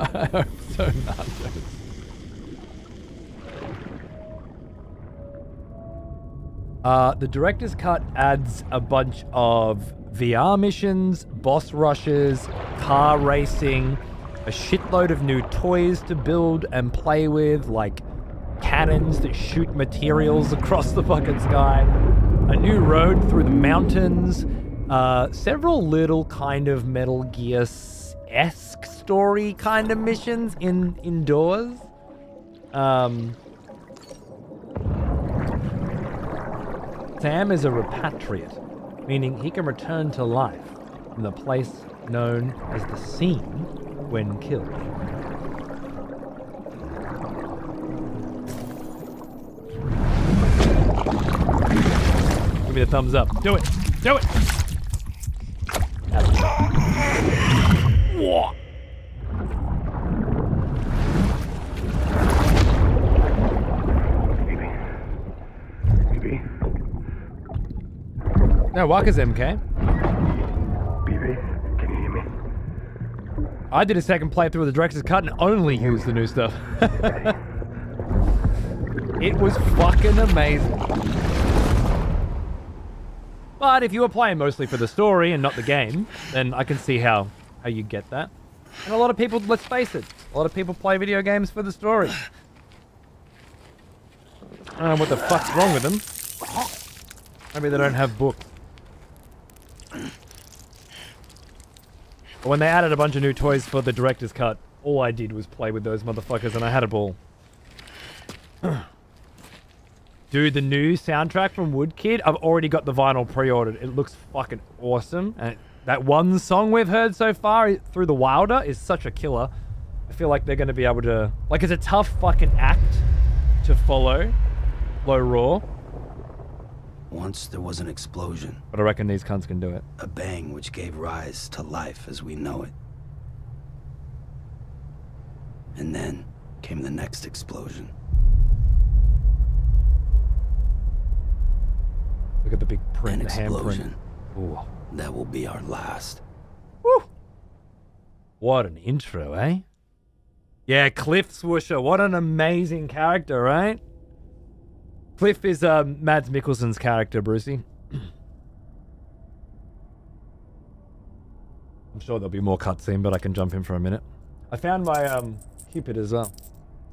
I hope so, Nachos. The director's cut adds a bunch of VR missions, boss rushes, car racing, a shitload of new toys to build and play with, like cannons that shoot materials across the fucking sky, a new road through the mountains, several little kind of Metal Gear-esque story kind of missions indoors. Sam is a repatriate, meaning he can return to life from the place known as the scene when killed. Give me the thumbs up. Do it. Do it. Whoa. No, Waka's MK. BB, can you hear me? I did a second playthrough of the director's cut and only used the new stuff. It was fucking amazing. But if you were playing mostly for the story and not the game, then I can see how you get that. And a lot of people, let's face it, a lot of people play video games for the story. I don't know what the fuck's wrong with them. Maybe they don't have books. But when they added a bunch of new toys for the director's cut, all I did was play with those motherfuckers and I had a ball. Dude, the new soundtrack from Woodkid, I've already got the vinyl pre-ordered. It looks fucking awesome. And that one song we've heard so far, Through the Wilder, is such a killer. I feel like they're going to be able to... Like, it's a tough fucking act to follow. Low Raw. Once there was an explosion. But I reckon these cunts can do it. A bang which gave rise to life as we know it. And then came the next explosion. Look at the big print, An the handprint. explosion. Ooh. That will be our last. Woo! What an intro, eh? Yeah, Cliff Swoosher. What an amazing character, right? Cliff is Mads Mikkelsen's character, Brucey. I'm sure there'll be more cutscene, but I can jump in for a minute. I found my Cupid as well,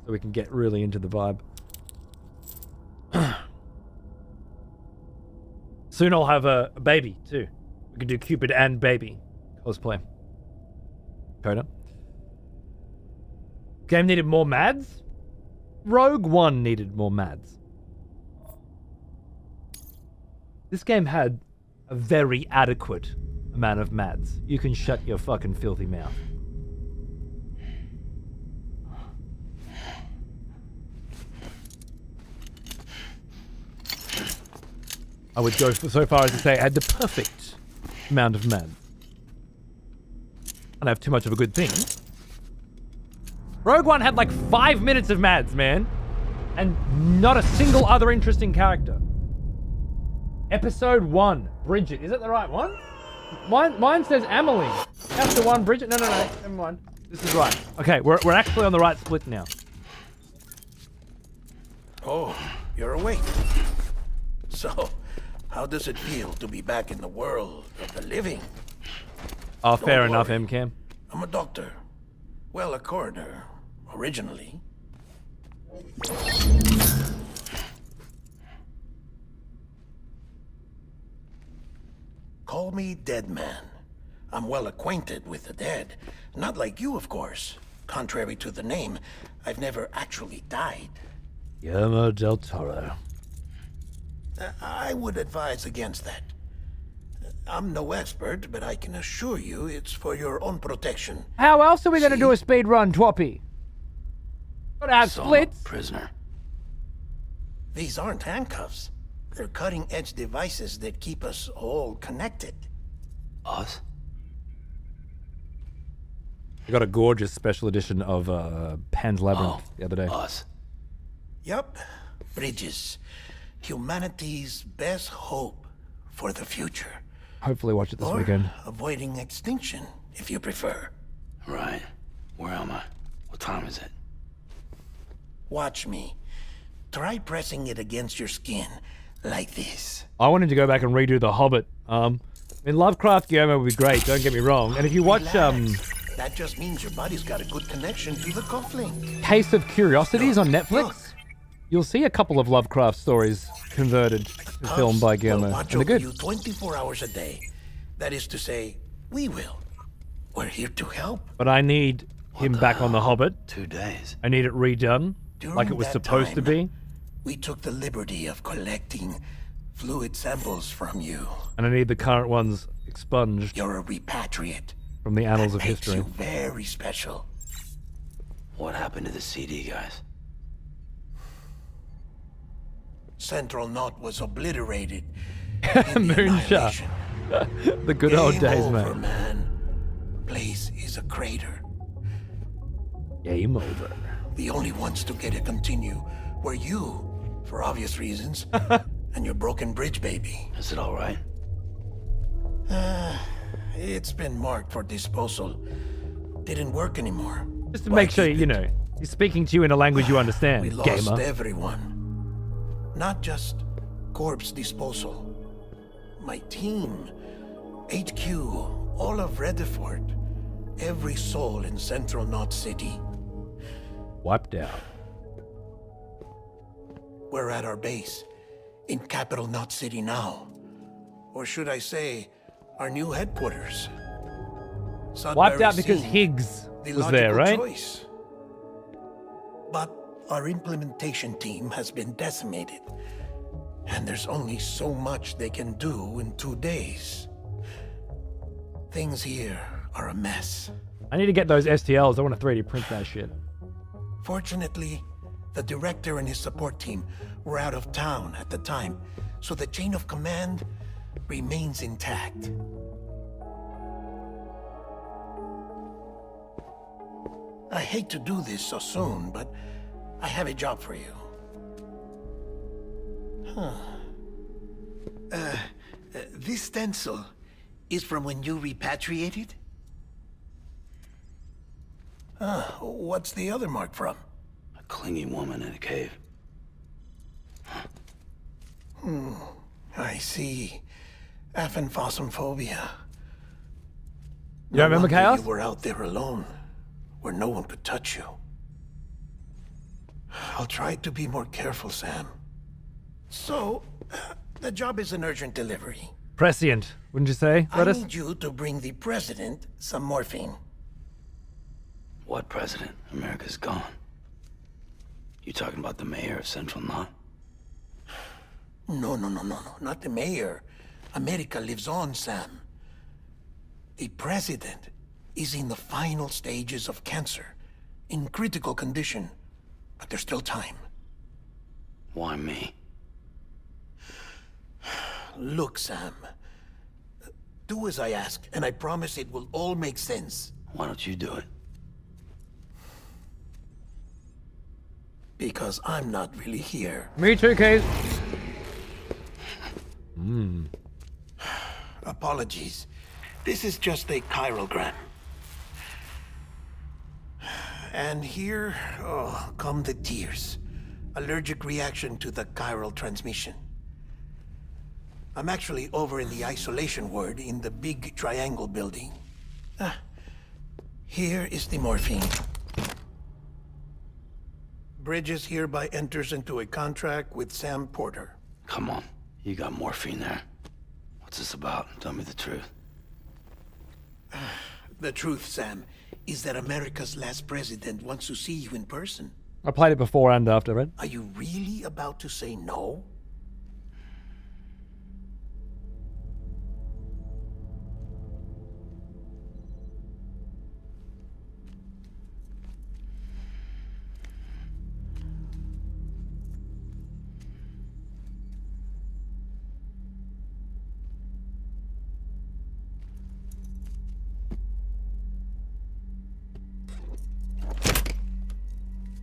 so we can get really into the vibe. Soon I'll have a baby, too. We can do Cupid and baby cosplay. Coda. Game needed more Mads? Rogue One needed more Mads. This game had a very adequate amount of Mads. You can shut your fucking filthy mouth. I would go so far as to say it had the perfect amount of Mads. I don't have too much of a good thing. Rogue One had like 5 minutes of Mads, man. And not a single other interesting character. Episode 1, Bridget. Is that the right one? Mine says Amelie. That's the one, Bridget. No. Never mind. This is right. Okay, we're actually on the right split now. Oh, you're awake. So, how does it feel to be back in the world of the living? Oh, fair Don't enough, worry. MCAM. I'm a doctor. Well, a coroner, originally. Call me Dead Man. I'm well acquainted with the dead. Not like you, of course. Contrary to the name, I've never actually died. Guillermo del Toro. I would advise against that. I'm no expert, but I can assure you it's for your own protection. How else are we going to do a speed run, Twoppy? Gotta have So I'm a splits. prisoner. These aren't handcuffs. They're cutting-edge devices that keep us all connected. Us? I got a gorgeous special edition of Pan's Labyrinth the other day. Us. Yup. Bridges. Humanity's best hope for the future. Hopefully watch it this Or weekend. avoiding extinction, if you prefer. Right. Where am I? What time is it? Watch me. Try pressing it against your skin, like this. I wanted to go back and redo The Hobbit. In Lovecraft, Guillermo would be great, don't get me wrong. And if you watch That just means your body's got a good connection to the cufflink. Case of Curiosities on Netflix, you'll see a couple of Lovecraft stories converted to film by Guillermo. Watch And they're over good. you 24 hours a day. That is to say, we will. We're here to help. But I need him back on The Hobbit. 2 days. I need it redone, like it was that supposed to time, be. We took the liberty of collecting fluid samples from you. And I need the current ones expunged You're a repatriate. from the annals of Makes history. you very special. What happened to the CD, guys? Central Knot was obliterated. in the Moonshot. annihilation. The good old Game days, over, mate. man. Place is a crater. Game over. The only ones to get to continue were you, for obvious reasons, and your broken bridge baby. Is it all right? It's been marked for disposal. Didn't work anymore. Just to Why make sure, keep you it? know, he's speaking to you in a language you understand, We lost gamer. everyone. Not just corpse disposal. My team, HQ, all of Redford, every soul in Central Knot City. Wiped out. We're at our base, in Capital Knot City now. Or should I say, our new headquarters. Wiped out Sudbury because seemed Higgs the was there, logical right? choice. But our implementation team has been decimated. And there's only so much they can do in 2 days. Things here are a mess. I need to get those STLs. I want to 3D print that shit. Fortunately, the director and his support team were out of town at the time, so the chain of command remains intact. I hate to do this so soon, but I have a job for you. This stencil is from when you repatriated? What's the other mark from? A clingy woman in a cave. I see. Aphenphosmphobia. You don't remember wonder Chaos? You were out there alone, where no one could touch you. I'll try to be more careful, Sam. So, the job is an urgent delivery. Prescient, wouldn't you say, I Lettuce? need you to bring the president some morphine. What president? America's gone. You talking about the mayor of Central Knot? No, not the mayor. America lives on, Sam. The president is in the final stages of cancer, in critical condition, but there's still time. Why me? Look, Sam. Do as I ask, and I promise it will all make sense. Why don't you do it? Because I'm not really here. Me too, Case. Apologies. This is just a chiralgram. And here, oh, come the tears. Allergic reaction to the chiral transmission. I'm actually over in the isolation ward in the big triangle building. Here is the morphine. Bridges hereby enters into a contract with Sam Porter. Come on, you got morphine there. What's this about? Tell me the truth. The truth, Sam, is that America's last president wants to see you in person. I played it before and after, right? Are you really about to say no?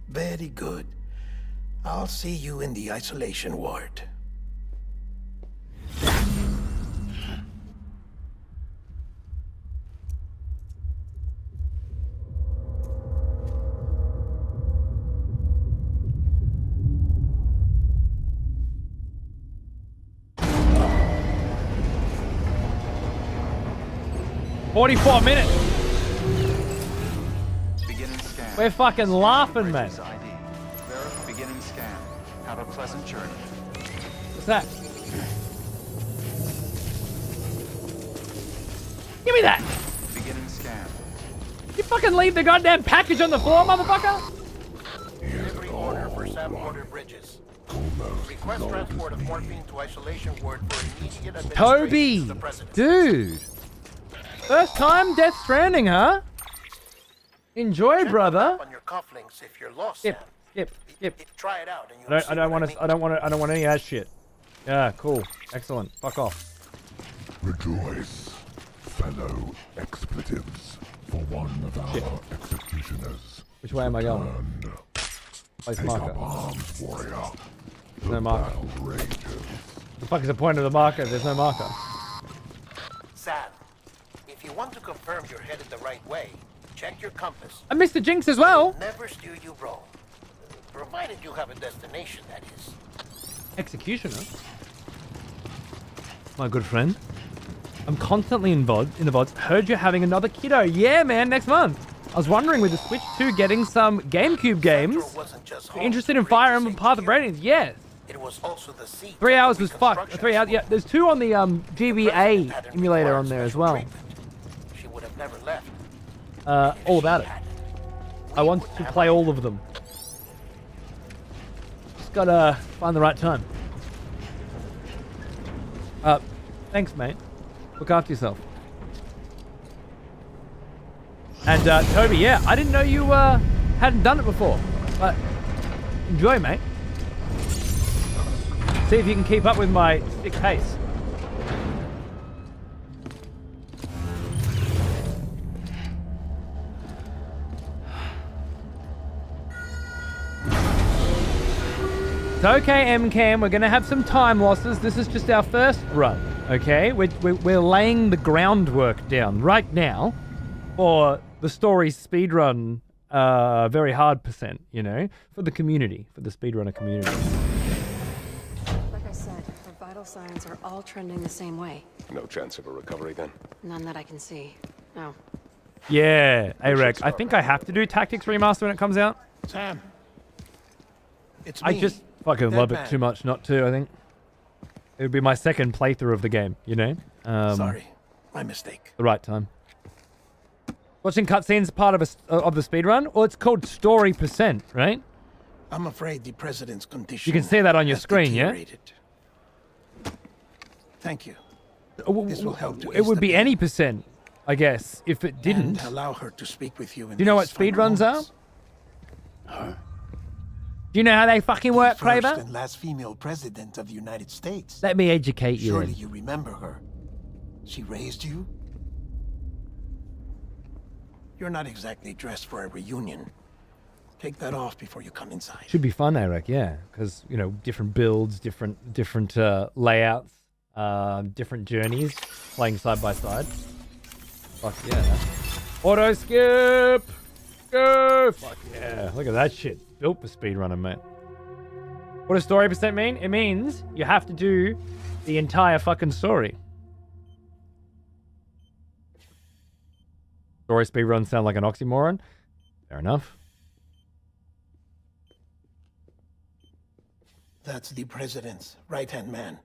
Very good. I'll see you in the isolation ward. "44 minutes. Beginning scan. We're fucking laughing, man. Bridges ID. Beginning scan. Have a pleasant journey. What's that? Give me that. Beginning scan. You fucking leave the goddamn package on the floor, motherfucker. Delivery order for Sam Porter Bridges. Request transport of morphine to isolation ward for immediate administration Toby, to the president. dude. First time Death Stranding, huh? Enjoy, Check brother. on your cufflinks if you're lost, Skip, Sam. skip. Try it out and you'll I don't want any of that shit. Yeah, cool. Excellent. Fuck off. Rejoice, fellow expletives, for one of our Shit. executioners. Which way am I going? Returned. Place Take marker. up arms, warrior. There's no The marker. battle rages. The fuck is the point of the marker? There's no marker. Sam, if you want to confirm you're headed the right way, check your compass. I missed the Jinx as well. Never steer you wrong. Provided you have a destination, that is. Executioner. My good friend. I'm constantly in the VODs. Heard you're having another kiddo. Yeah, man, next month. I was wondering with the Switch 2 getting some GameCube games. Central wasn't just home Interested in to Fire raise Emblem the Path of safety Radiance? Yes. It was also the seat 3 of hours the was fucked. reconstruction 3 hours. Yeah, school. there's 2 on the GBA Hadn't emulator required on there as special well. treatment. She would have never left. All about it. I want to play all of them. Just gotta find the right time. Thanks, mate. Look after yourself. And Toby, yeah, I didn't know you hadn't done it before, but enjoy, mate. See if you can keep up with my sick pace. It's okay, MCAM, we're gonna have some time losses. This is just our first run, okay? We're laying the groundwork down right now for the story speedrun, very hard %, you know, for the community, for the speedrunner community. Like I said, her vital signs are all trending the same way. No chance of a recovery then? None that I can see. No. Yeah, Arek, I think I have to do Tactics Remaster when it comes out. Sam. It's I me, just fucking Dead love Man. it too much not to, I think. It would be my second playthrough of the game, you know? Sorry, my mistake. The right time. Watching cutscenes part of the speedrun? Well, it's called story %, right? I'm afraid the president's condition. You can see that on your has screen, yeah? deteriorated. Thank you. This will help to It ease would the be pain any %, I guess, if it didn't. and allow her to speak with you. In Do you know what these final speedruns are? moments. Do you know how they fucking work, First Kraber? and last female president of the United States. Let me educate you. Surely then. you remember her. She raised you. You're not exactly dressed for a reunion. Take that off before you come inside. Should be fun, Eric. Yeah, because you know, different builds, different layouts, different journeys, playing side by side. Fuck yeah. Auto skip! Go! Fuck yeah. Look at that shit. Built for speedrunning, mate. What does story percent mean? It means you have to do the entire fucking story. Story speedruns sound like an oxymoron. Fair enough. That's the president's right-hand man,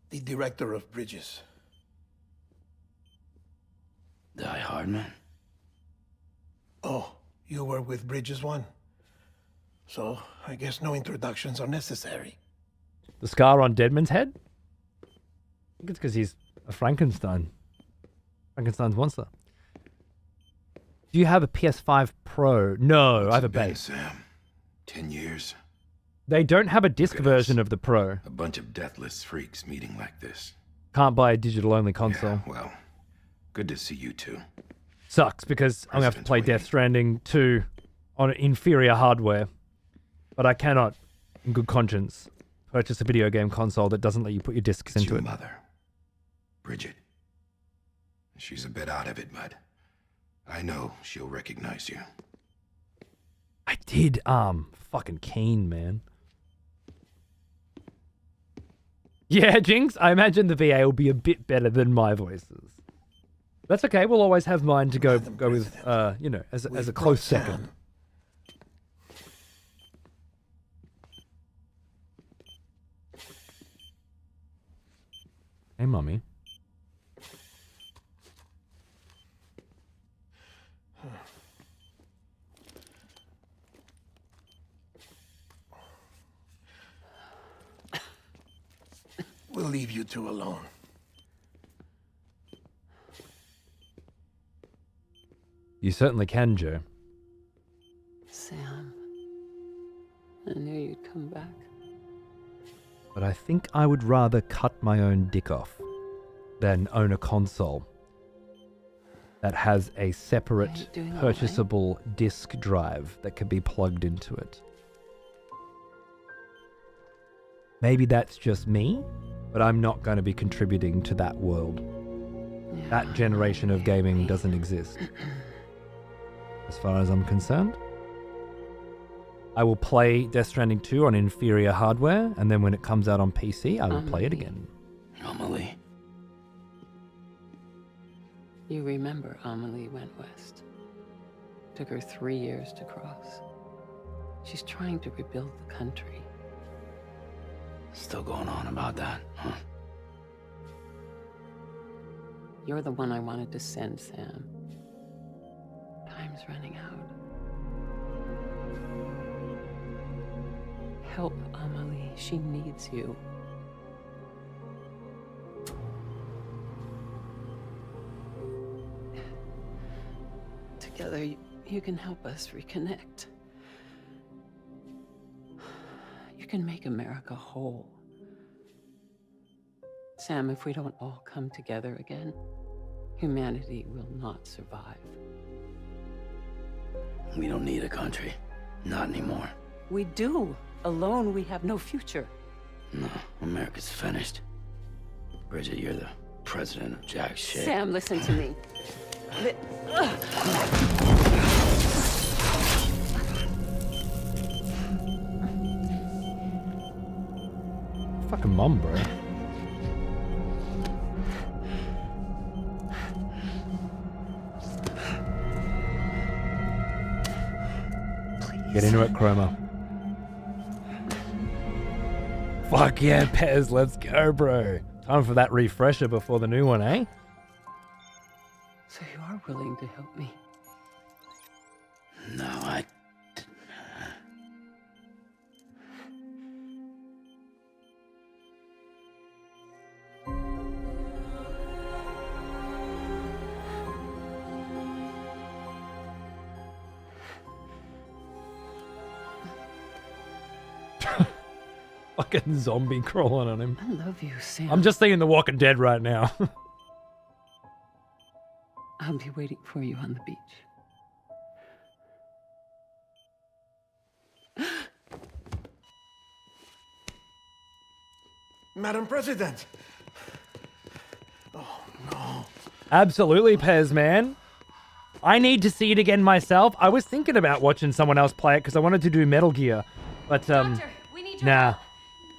the director of bridges. Die Hard Man? Oh, you were with Bridges 1? So, I guess no introductions are necessary. The scar on Deadman's head? I think it's because he's a Frankenstein. Frankenstein's monster. Do you have a PS5 Pro? No, I have a base. Sam, 10 years. They don't have a disc version of the Pro. A bunch of deathless freaks meeting like this. Can't buy a digital-only console. Yeah, well, good to see you two. Sucks because I'm going to have to play Death Stranding 2 on inferior hardware. But I cannot, in good conscience, purchase a video game console that doesn't let you put your discs into your it. Mother, Bridget. She's a bit out of it, but I know she'll recognize you. I did, fucking keen, man. Yeah, Jinx, I imagine the VA will be a bit better than my voices. That's okay, we'll always have mine to go with, you know, as a close second. Hey, Mummy. We'll leave you two alone. You certainly can, Joe. Sam, I knew you'd come back. But I think I would rather cut my own dick off than own a console that has a separate purchasable disk drive that can be plugged into it. Maybe that's just me, but I'm not going to be contributing to that world. Yeah. That generation of gaming doesn't exist. As far as I'm concerned. I will play Death Stranding 2 on inferior hardware, and then when it comes out on PC, I will play it again. Amelie. You remember Amelie went west. Took her 3 years to cross. She's trying to rebuild the country. Still going on about that, huh? You're the one I wanted to send, Sam. Time's running out. Help Amelie. She needs you. Together, you can help us reconnect. You can make America whole. Sam, if we don't all come together again, humanity will not survive. We don't need a country. Not anymore. We do. Alone, we have no future. No, America's finished. Bridget, you're the president of jack shit. Sam, listen to me. Fucking mum, bro. Please. Get into it, Chroma. Fuck yeah, Pez, let's go, bro. Time for that refresher before the new one, eh? So you are willing to help me? No, I... Fucking zombie crawling on him. I love you, Sam. I'm just thinking The Walking Dead right now. I'll be waiting for you on the beach. Madam President! Oh, no. Absolutely, Pez, man. I need to see it again myself. I was thinking about watching someone else play it because I wanted to do Metal Gear. But, Doctor, we need your nah. help.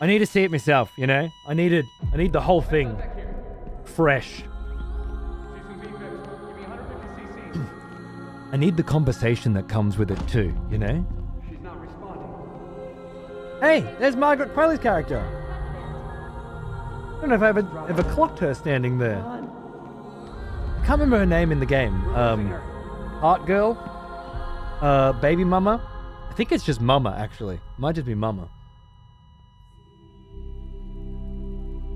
I need to see it myself, you know? I need the whole thing fresh. I need the conversation that comes with it too, you know? She's not responding. Hey, there's Margaret Qualley's character. I don't know if I ever clocked her standing there. I can't remember her name in the game. Art Girl? Baby Mama? I think it's just Mama, actually. Might just be Mama.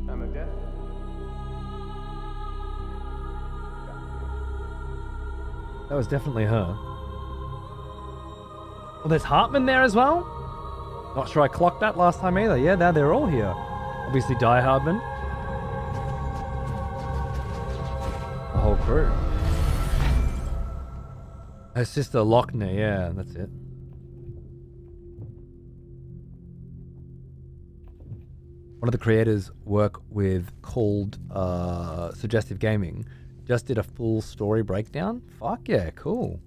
Time of death? That was definitely her. Oh, there's Hartman there as well? Not sure I clocked that last time either. Yeah, now they're all here. Obviously, Die Hardman. The whole crew. Her sister Lochner, yeah, that's it. One of the creators work with called Suggestive Gaming just did a full story breakdown. Fuck yeah, cool.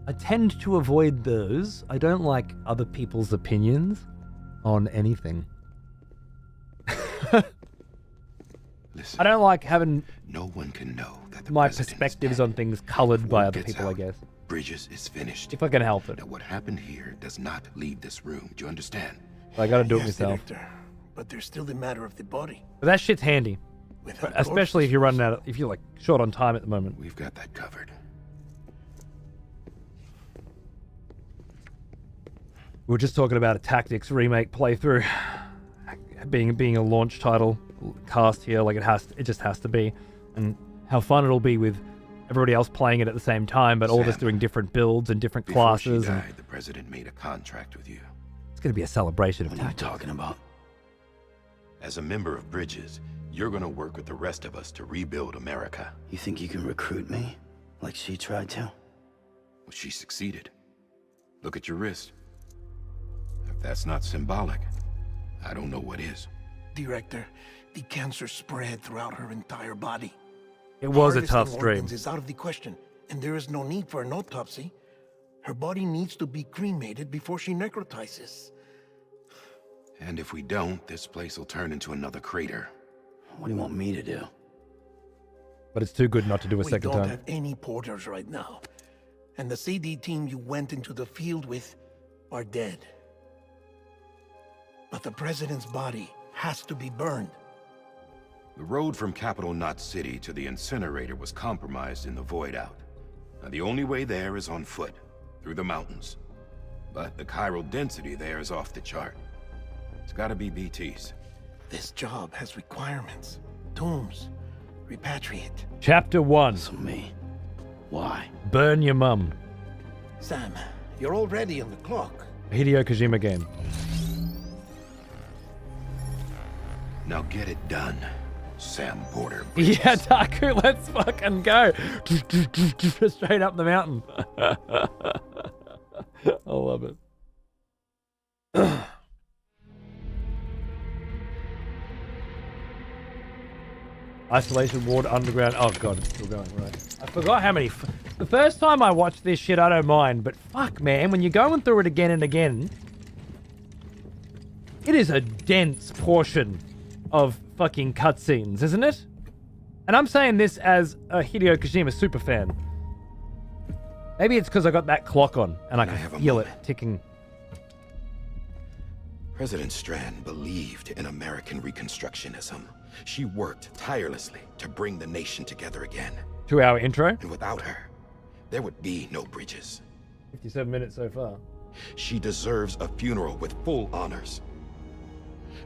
I tend to avoid those. I don't like other people's opinions on anything. Listen, I don't like having no one can know that my perspectives on things colored by other people, I guess. Bridges is finished. If I can help it. Now, what happened here does not leave this room. Do you understand? I gotta do it Yes, myself. Director, but there's still the matter of the body. But that shit's handy. Without Especially if you're running out if you're like short on time at the moment. We've got that covered. We were just talking about a Tactics remake playthrough being a launch title cast here, like it just has to be, and how fun it'll be with everybody else playing it at the same time, but all of us doing different builds and different classes. Before she died, the president made a contract with you. It's going to be a celebration of What are you talking about? As a member of Bridges, you're going to work with the rest of us to rebuild America. You think you can recruit me, like she tried to? Well, she succeeded. Look at your wrist. If that's not symbolic, I don't know what is. Director, the cancer spread throughout her entire body. It was a Harvesting tough stream. organs is out of the question, and there is no need for an autopsy. Her body needs to be cremated before she necrotizes. And if we don't, this place will turn into another crater. What do you want me to do? But it's too good not to do a We second don't time. have any porters right now, and the CD team you went into the field with are dead. But the president's body has to be burned. The road from Capital Knot City to the incinerator was compromised in the void out. Now, the only way there is on foot, through the mountains. But the chiral density there is off the chart. It's gotta be BTs. This job has requirements. Tombs. Repatriate. Chapter 1. So me. Why? Burn your mum. Sam, you're already on the clock. A Hideo Kojima game. Now get it done, Sam Porter. Yeah, Taku, let's fucking go. Straight up the mountain. I love it. Isolation Ward Underground. Oh god, it's still going, right. I forgot how many. The first time I watched this shit, I don't mind. But fuck, man, when you're going through it again and again, it is a dense portion of fucking cutscenes, isn't it? And I'm saying this as a Hideo Kojima superfan. Maybe it's because I got that clock on and I can feel it ticking. President Strand believed in American Reconstructionism. She worked tirelessly to bring the nation together again. 2-hour intro. And without her, there would be no Bridges. 57 minutes so far. She deserves a funeral with full honors.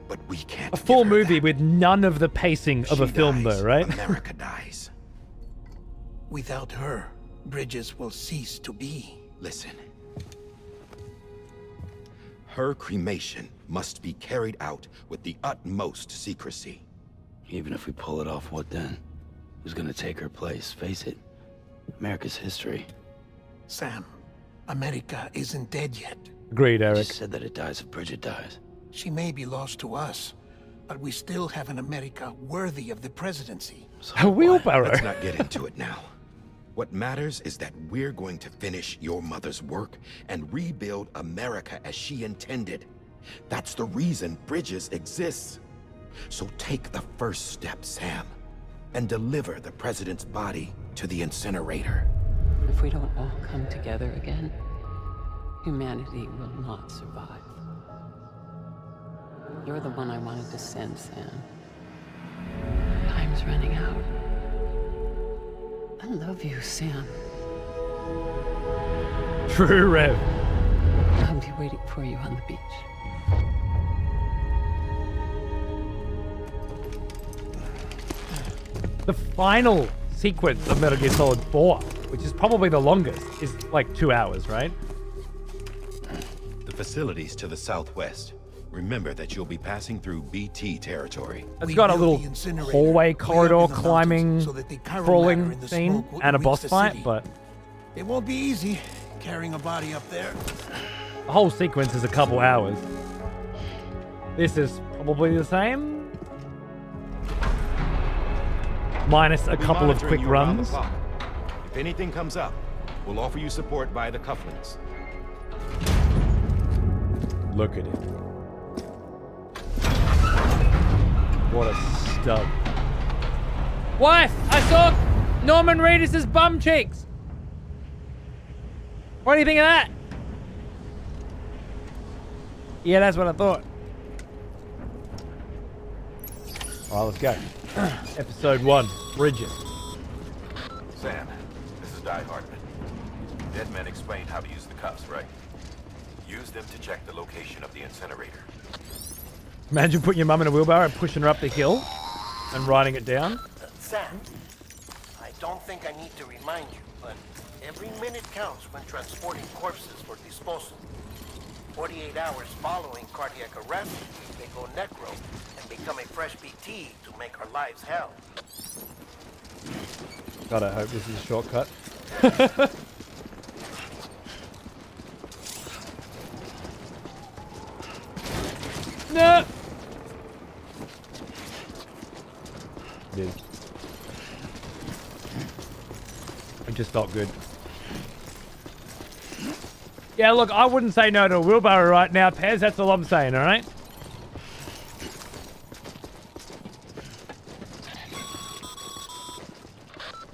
But we can't. A full movie with none of the pacing of a film, though, right? America dies. Without her, Bridges will cease to be. Listen. Her cremation must be carried out with the utmost secrecy. Even if we pull it off, what then? Who's gonna take her place? Face it, America's history. Sam, America isn't dead yet. Agreed, Eric. She said that it dies if Bridget dies. She may be lost to us, but we still have an America worthy of the presidency. A wheelbarrow. Let's not get into it now. What matters is that we're going to finish your mother's work and rebuild America as she intended. That's the reason Bridges exists. So take the first step, Sam, and deliver the president's body to the incinerator. If we don't all come together again, humanity will not survive. You're the one I wanted to send, Sam. Time's running out. I love you, Sam. True Rev. I'll be waiting for you on the beach. The final sequence of Metal Gear Solid 4, which is probably the longest, is like 2 hours, right? The facilities to the southwest. Remember that you'll be passing through BT territory. It's got a little hallway corridor climbing, crawling scene and a boss fight, but it won't be easy carrying a body up there. the whole sequence is a couple hours. This is probably the same. Minus a couple of quick runs. If anything comes up, we'll offer you support via the cufflinks. Look at it. What a stud. Wife, I saw Norman Reedus' bum cheeks. What do you think of that? Yeah, that's what I thought. All right, let's go. Episode 1, Bridges. Sam, this is Die Hardman. Dead men explained how to use the cuffs, right? Use them to check the location of the incinerator. Imagine putting your mum in a wheelbarrow and pushing her up the hill and riding it down. Sam, I don't think I need to remind you, but every minute counts when transporting corpses for disposal. 48 hours following cardiac arrest, they go necro and become a fresh BT to make our lives hell. God, I hope this is a shortcut. No! It is. It just felt good. Yeah, look, I wouldn't say no to a wheelbarrow right now, Pez. That's all I'm saying, all right?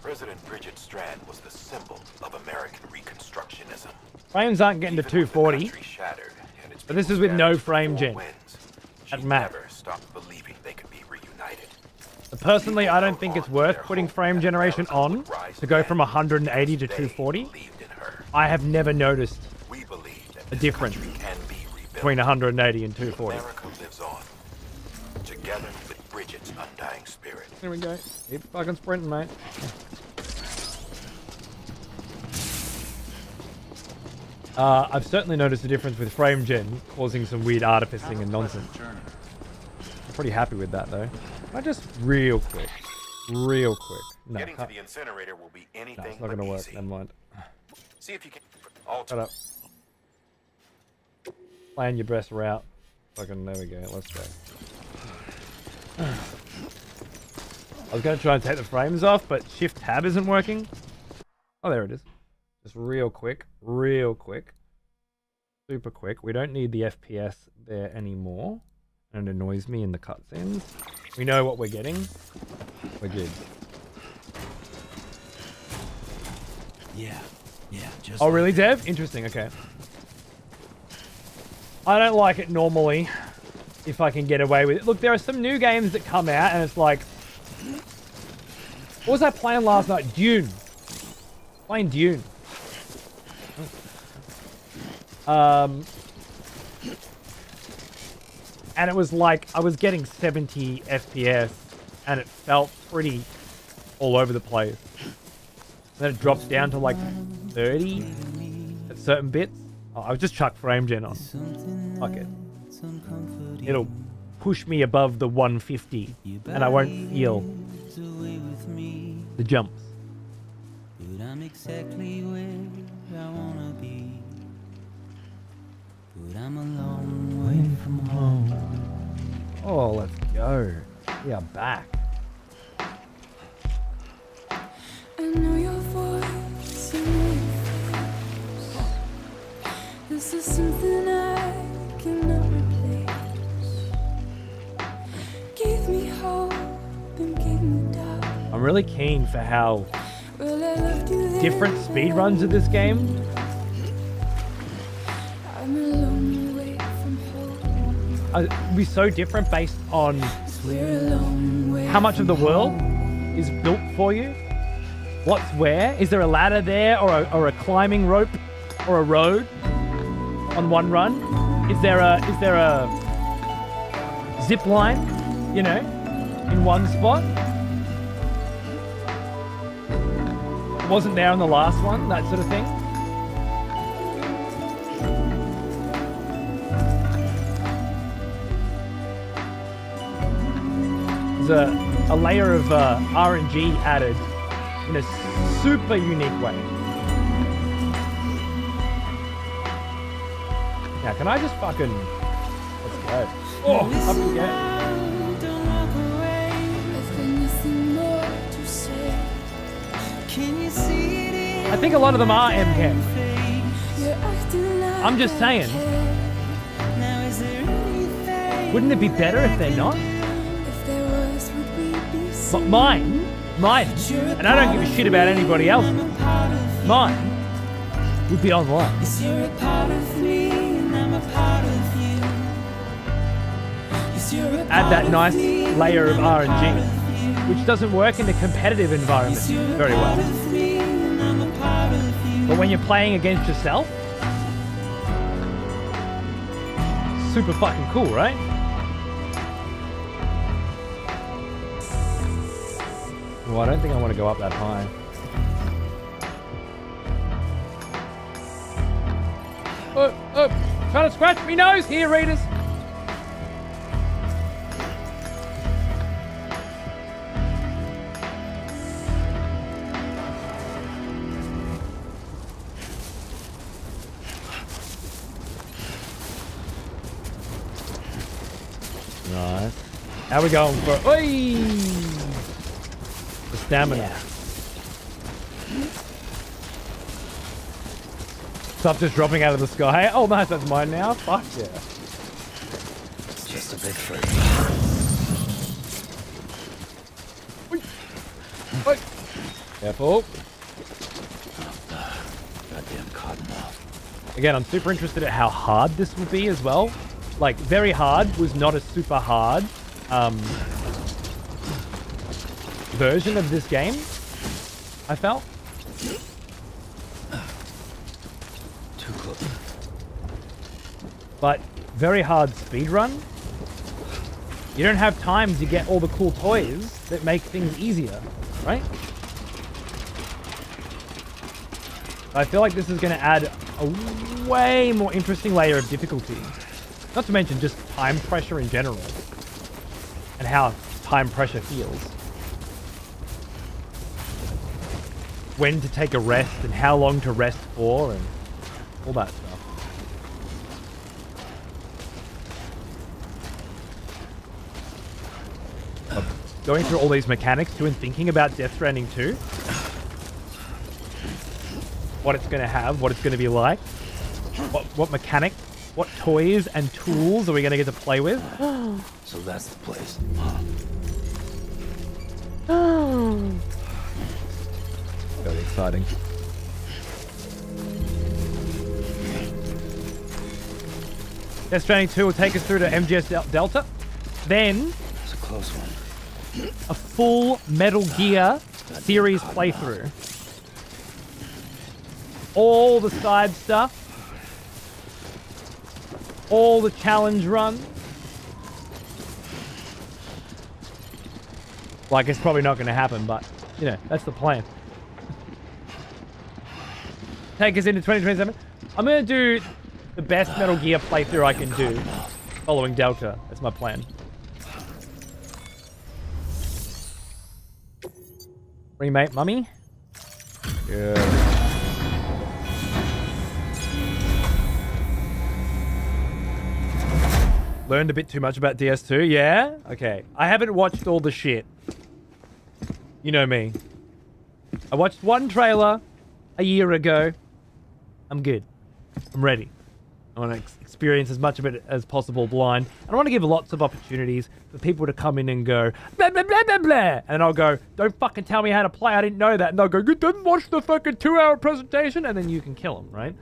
President Bridget Strand was the symbol of American Reconstructionism. Frames aren't getting to 240. But this is with no frame gen. At max. Personally, I don't think it's worth putting frame generation on to go from 180 to 240. I have never noticed a difference between 180 and 240. America lives on, together with Bridget's undying spirit. Here we go. Keep fucking sprinting, mate. I've certainly noticed a difference with frame gen causing some weird artificing and nonsense. I'm pretty happy with that though. I just real quick. No, Getting to the incinerator will be anything no, it's not gonna work. easy. Never mind. See if you can Shut up. Plan your best route. Fucking there we go. Let's go. I was gonna try and take the frames off, but Shift Tab isn't working. Oh, there it is. Just real quick. Super quick. We don't need the FPS there anymore. And it annoys me in the cutscenes. We know what we're getting. We're good. Yeah, just. Oh, really, Dev? Interesting, okay. I don't like it normally if I can get away with it. Look, there are some new games that come out and it's like... What was I playing last night? Dune. Playing Dune. And it was like, I was getting 70 FPS and it felt pretty all over the place. Then it drops down to like 30 at certain bits. Oh, I've just chucked frame gen on. Fuck it. It'll push me above the 150 and I won't feel the jumps. But I'm exactly where I wanna be. But I'm a long way from home. Oh, let's go. We are back. I know your voice and your face. This is something I cannot replace. Gave me hope and gave me doubt. I'm really keen for how Well, I loved you then. different speedruns of this game. I'm a long way from home. It'll be so different based on We're a long way how much of the world is built for you. What's where? Is there a ladder there, or a climbing rope, or a road on one run? Is there a zip line, you know, in one spot? Wasn't there on the last one, that sort of thing. There's a layer of RNG added in a super unique way. Now, can I just fucking... Let's go. Oh, up we go. I've got nothing more to say. Can you see it? I think a lot of them are MChem. You're acting like I'm just saying. now is there anything? Wouldn't it be better if they're not? If there was, would we be But mine, and I don't give a shit about anybody else. Mine would be online. You're a part of me and I'm a part of you. Add that nice layer of RNG, which doesn't work in the competitive environment very well. But when you're playing against yourself, super fucking cool, right? Well, I don't think I want to go up that high. Oh, trying to scratch me nose here, readers. Nice. How we going for? Oi! The stamina. Stuff just dropping out of the sky. Oh, nice. That's mine now. Fuck yeah. Just a bit further. Oi. Careful. Goddamn cottonmouth. Again, I'm super interested at how hard this will be as well. Like, very hard was not a super hard version of this game, I felt. Too close. But very hard speedrun. You don't have time to get all the cool toys that make things easier, right? I feel like this is going to add a way more interesting layer of difficulty. Not to mention just time pressure in general. And how time pressure feels. When to take a rest and how long to rest for and all that stuff. Going through all these mechanics too and thinking about Death Stranding 2. What it's going to have, what it's going to be like. What mechanic, what toys and tools are we going to get to play with? So that's the place. Very exciting. Death Stranding 2 will take us through to MGS Delta. Then, it's a close one. A full Metal Gear series playthrough. All the side stuff. All the challenge runs. Like, it's probably not going to happen, but, you know, that's the plan. Take us into 2027. I'm going to do the best Metal Gear playthrough I can do following Delta. That's my plan. Remake Mummy? Good. Learned a bit too much about DS2, yeah? Okay. I haven't watched all the shit. You know me. I watched one trailer a year ago. I'm good. I'm ready. I want to experience as much of it as possible blind. And I want to give lots of opportunities for people to come in and go, blah, blah, blah, blah, blah. And I'll go, don't fucking tell me how to play. I didn't know that. And they'll go, you didn't watch the fucking 2-hour presentation? And then you can kill them, right?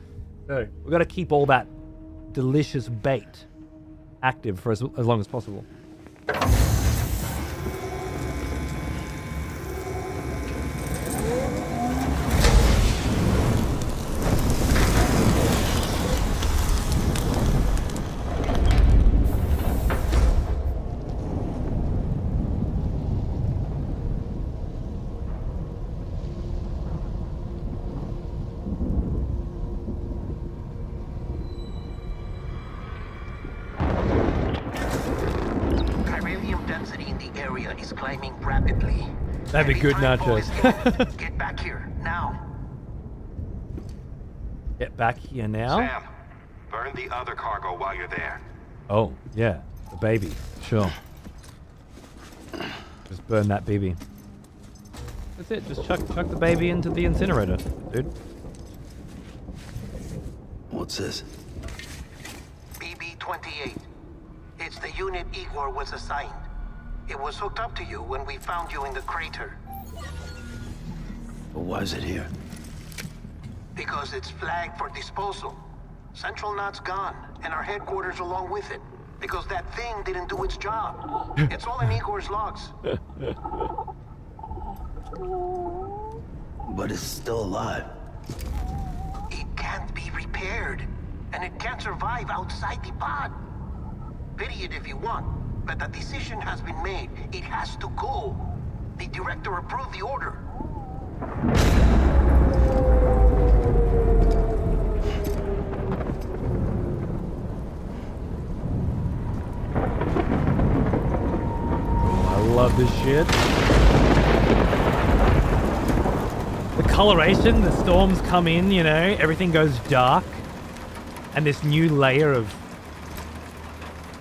So we've got to keep all that delicious bait active for as long as possible. That'd be good, nachos. Get back here, now. Get back here now? Sam, burn the other cargo while you're there. Oh, yeah. The baby. Sure. Just burn that baby. That's it. Just chuck the baby into the incinerator, dude. What's this? BB-28. It's the unit Igor was assigned. It was hooked up to you when we found you in the crater. But why is it here? Because it's flagged for disposal. Central Knot's gone, and our headquarters along with it. Because that thing didn't do its job. It's all in Igor's logs. But it's still alive. It can't be repaired, and it can't survive outside the pod. Pity it if you want. But the decision has been made. It has to go. The director approved the order. Oh, I love this shit. The coloration, the storms come in, you know, everything goes dark. And this new layer of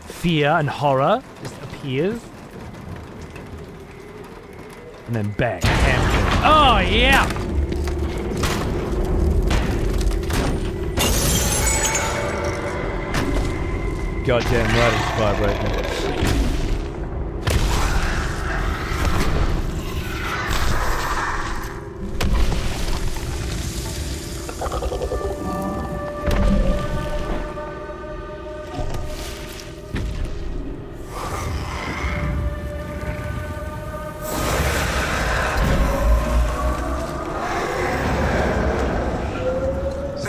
fear and horror just appears. And then bang. Oh, yeah! Goddamn right it's vibrating.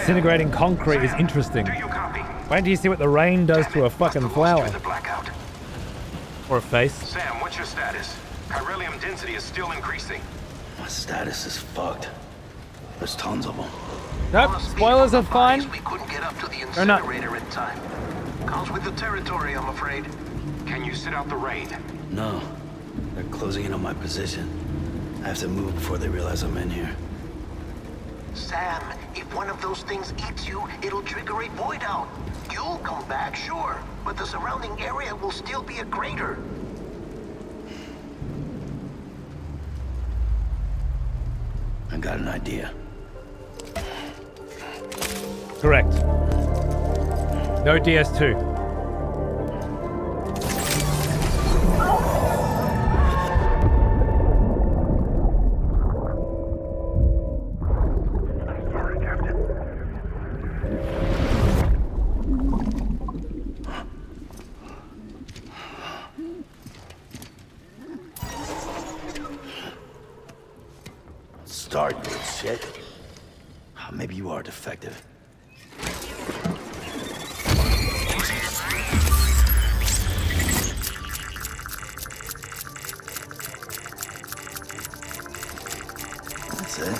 Disintegrating concrete is interesting. Wait till you see what the rain does to a fucking flower. Or a face. Sam, what's your status? Chiralium density is still increasing. My status is fucked. There's tons of them. Nope, spoilers are fine. We couldn't get up to the They're not. incinerator in time. Comes with the territory, I'm afraid. Can you sit out the rain? No. They're closing in on my position. I have to move before they realize I'm in here. Sam, if one of those things eats you, it'll trigger a void out. You'll come back, sure, but the surrounding area will still be a crater. I got an idea. Correct. No DS2. Start, you shit. Maybe you are defective. That's it.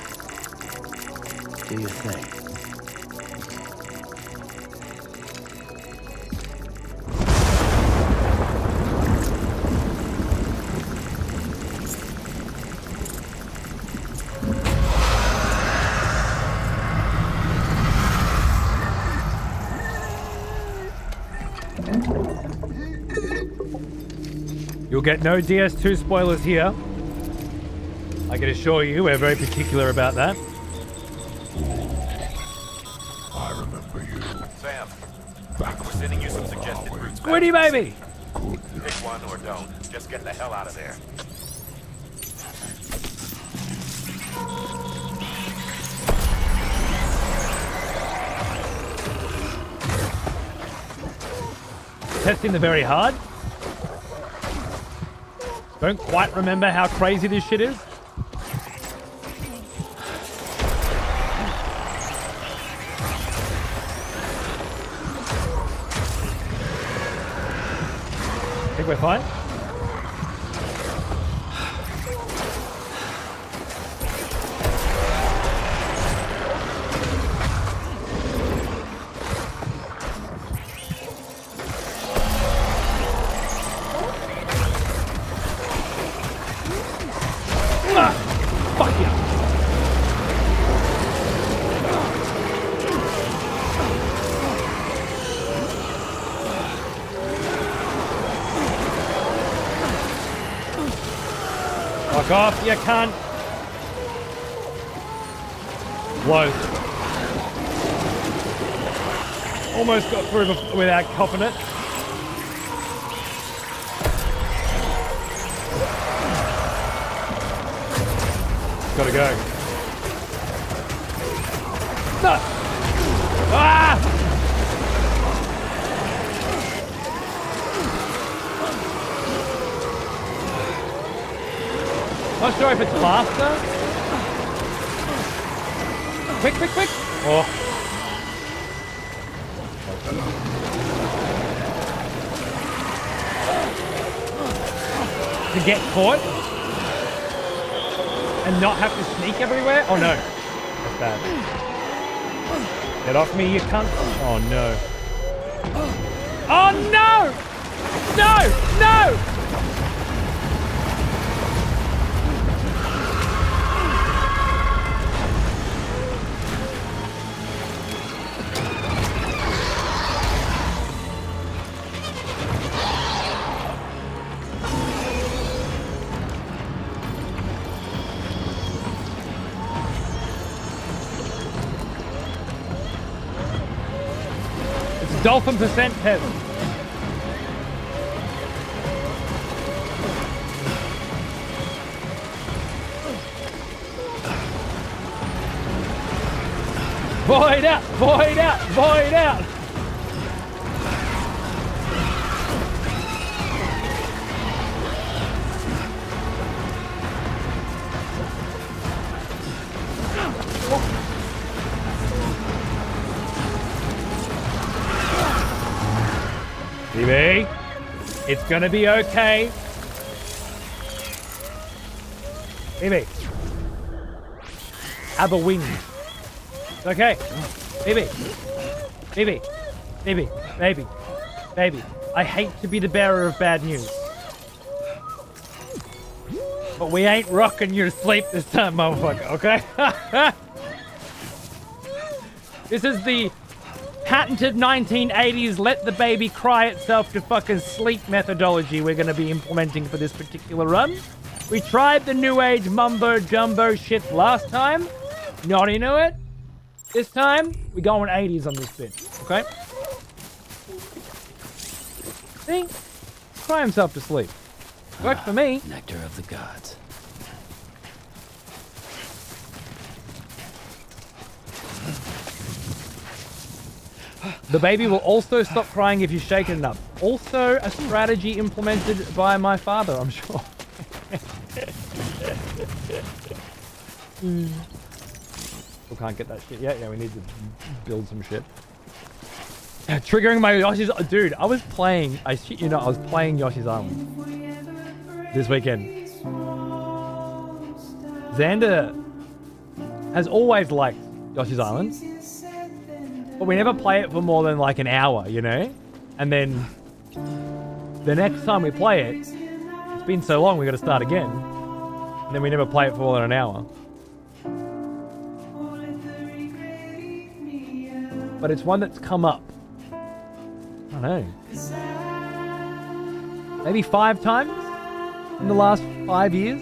Do your thing. You'll get no DS2 spoilers here. I can assure you, we're very particular about that. I remember you. Sam, we're sending you some suggested routes. Squiddy baby! Pick one or don't. Just get the hell out of there. Testing the very hard. Don't quite remember how crazy this shit is. I think we're fine. Fuck yeah. Fuck off, you cunt. Close. Almost got through without copping it. Gotta go. No! Ah! Not sure if it's faster. Quick, quick, quick! Oh. To get caught and not have to sneak everywhere? Oh no. That's bad. Get off me, you cunt. Oh no. Oh no! No! No! Dolphin percent test. Void out! Void out! Void out! TV, it's gonna be okay. TV, have a win. It's okay. Baby, baby, baby, baby, baby. I hate to be the bearer of bad news, but we ain't rocking you to sleep this time, motherfucker, okay? This is the patented 1980s let the baby cry itself to fucking sleep methodology we're going to be implementing for this particular run. We tried the new age mumbo jumbo shit last time. Not into it. This time, we're going 80s on this bit. Okay? See? Cry himself to sleep. Worked for me. Nectar of the gods. The baby will also stop crying if you shake it enough. Also, a strategy implemented by my father, I'm sure. We can't get that shit yet. Yeah, we need to build some shit. Triggering my Yoshi's... Dude, I was playing... I shit you know, I was playing Yoshi's Island this weekend. Xander has always liked Yoshi's Island. But we never play it for more than like an hour, you know? And then the next time we play it, it's been so long we gotta start again. And then we never play it for more than an hour. But it's one that's come up. I don't know. Maybe 5 times? in the last 5 years?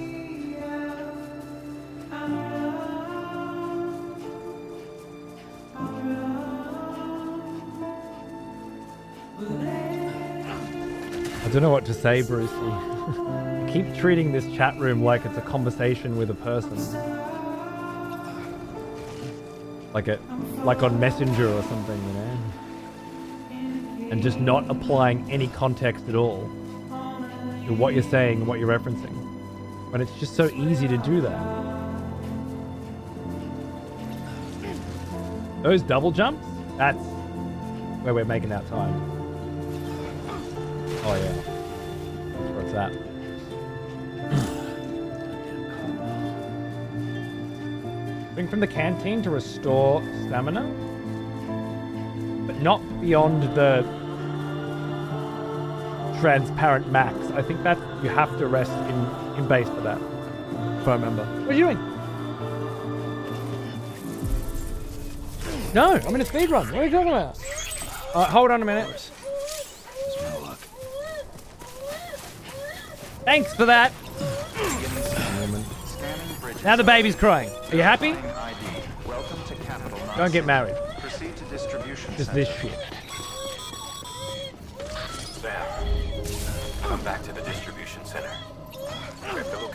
I don't know what to say, Brucey. I keep treating this chat room like it's a conversation with a person. Like on Messenger or something, you know? And just not applying any context at all to what you're saying and what you're referencing. But it's just so easy to do that. Those double jumps, that's where we're making our time. Oh yeah. That's where it's at. Drink from the canteen to restore stamina, but not beyond the transparent max. I think that you have to rest in base for that, if I remember. What are you doing? No, I'm in a speedrun. What are you talking about? Hold on a minute. Thanks for that. Now the baby's crying. Are you happy? Don't get married. Proceed to distribution. Just this shit. Sam, come back to the distribution center.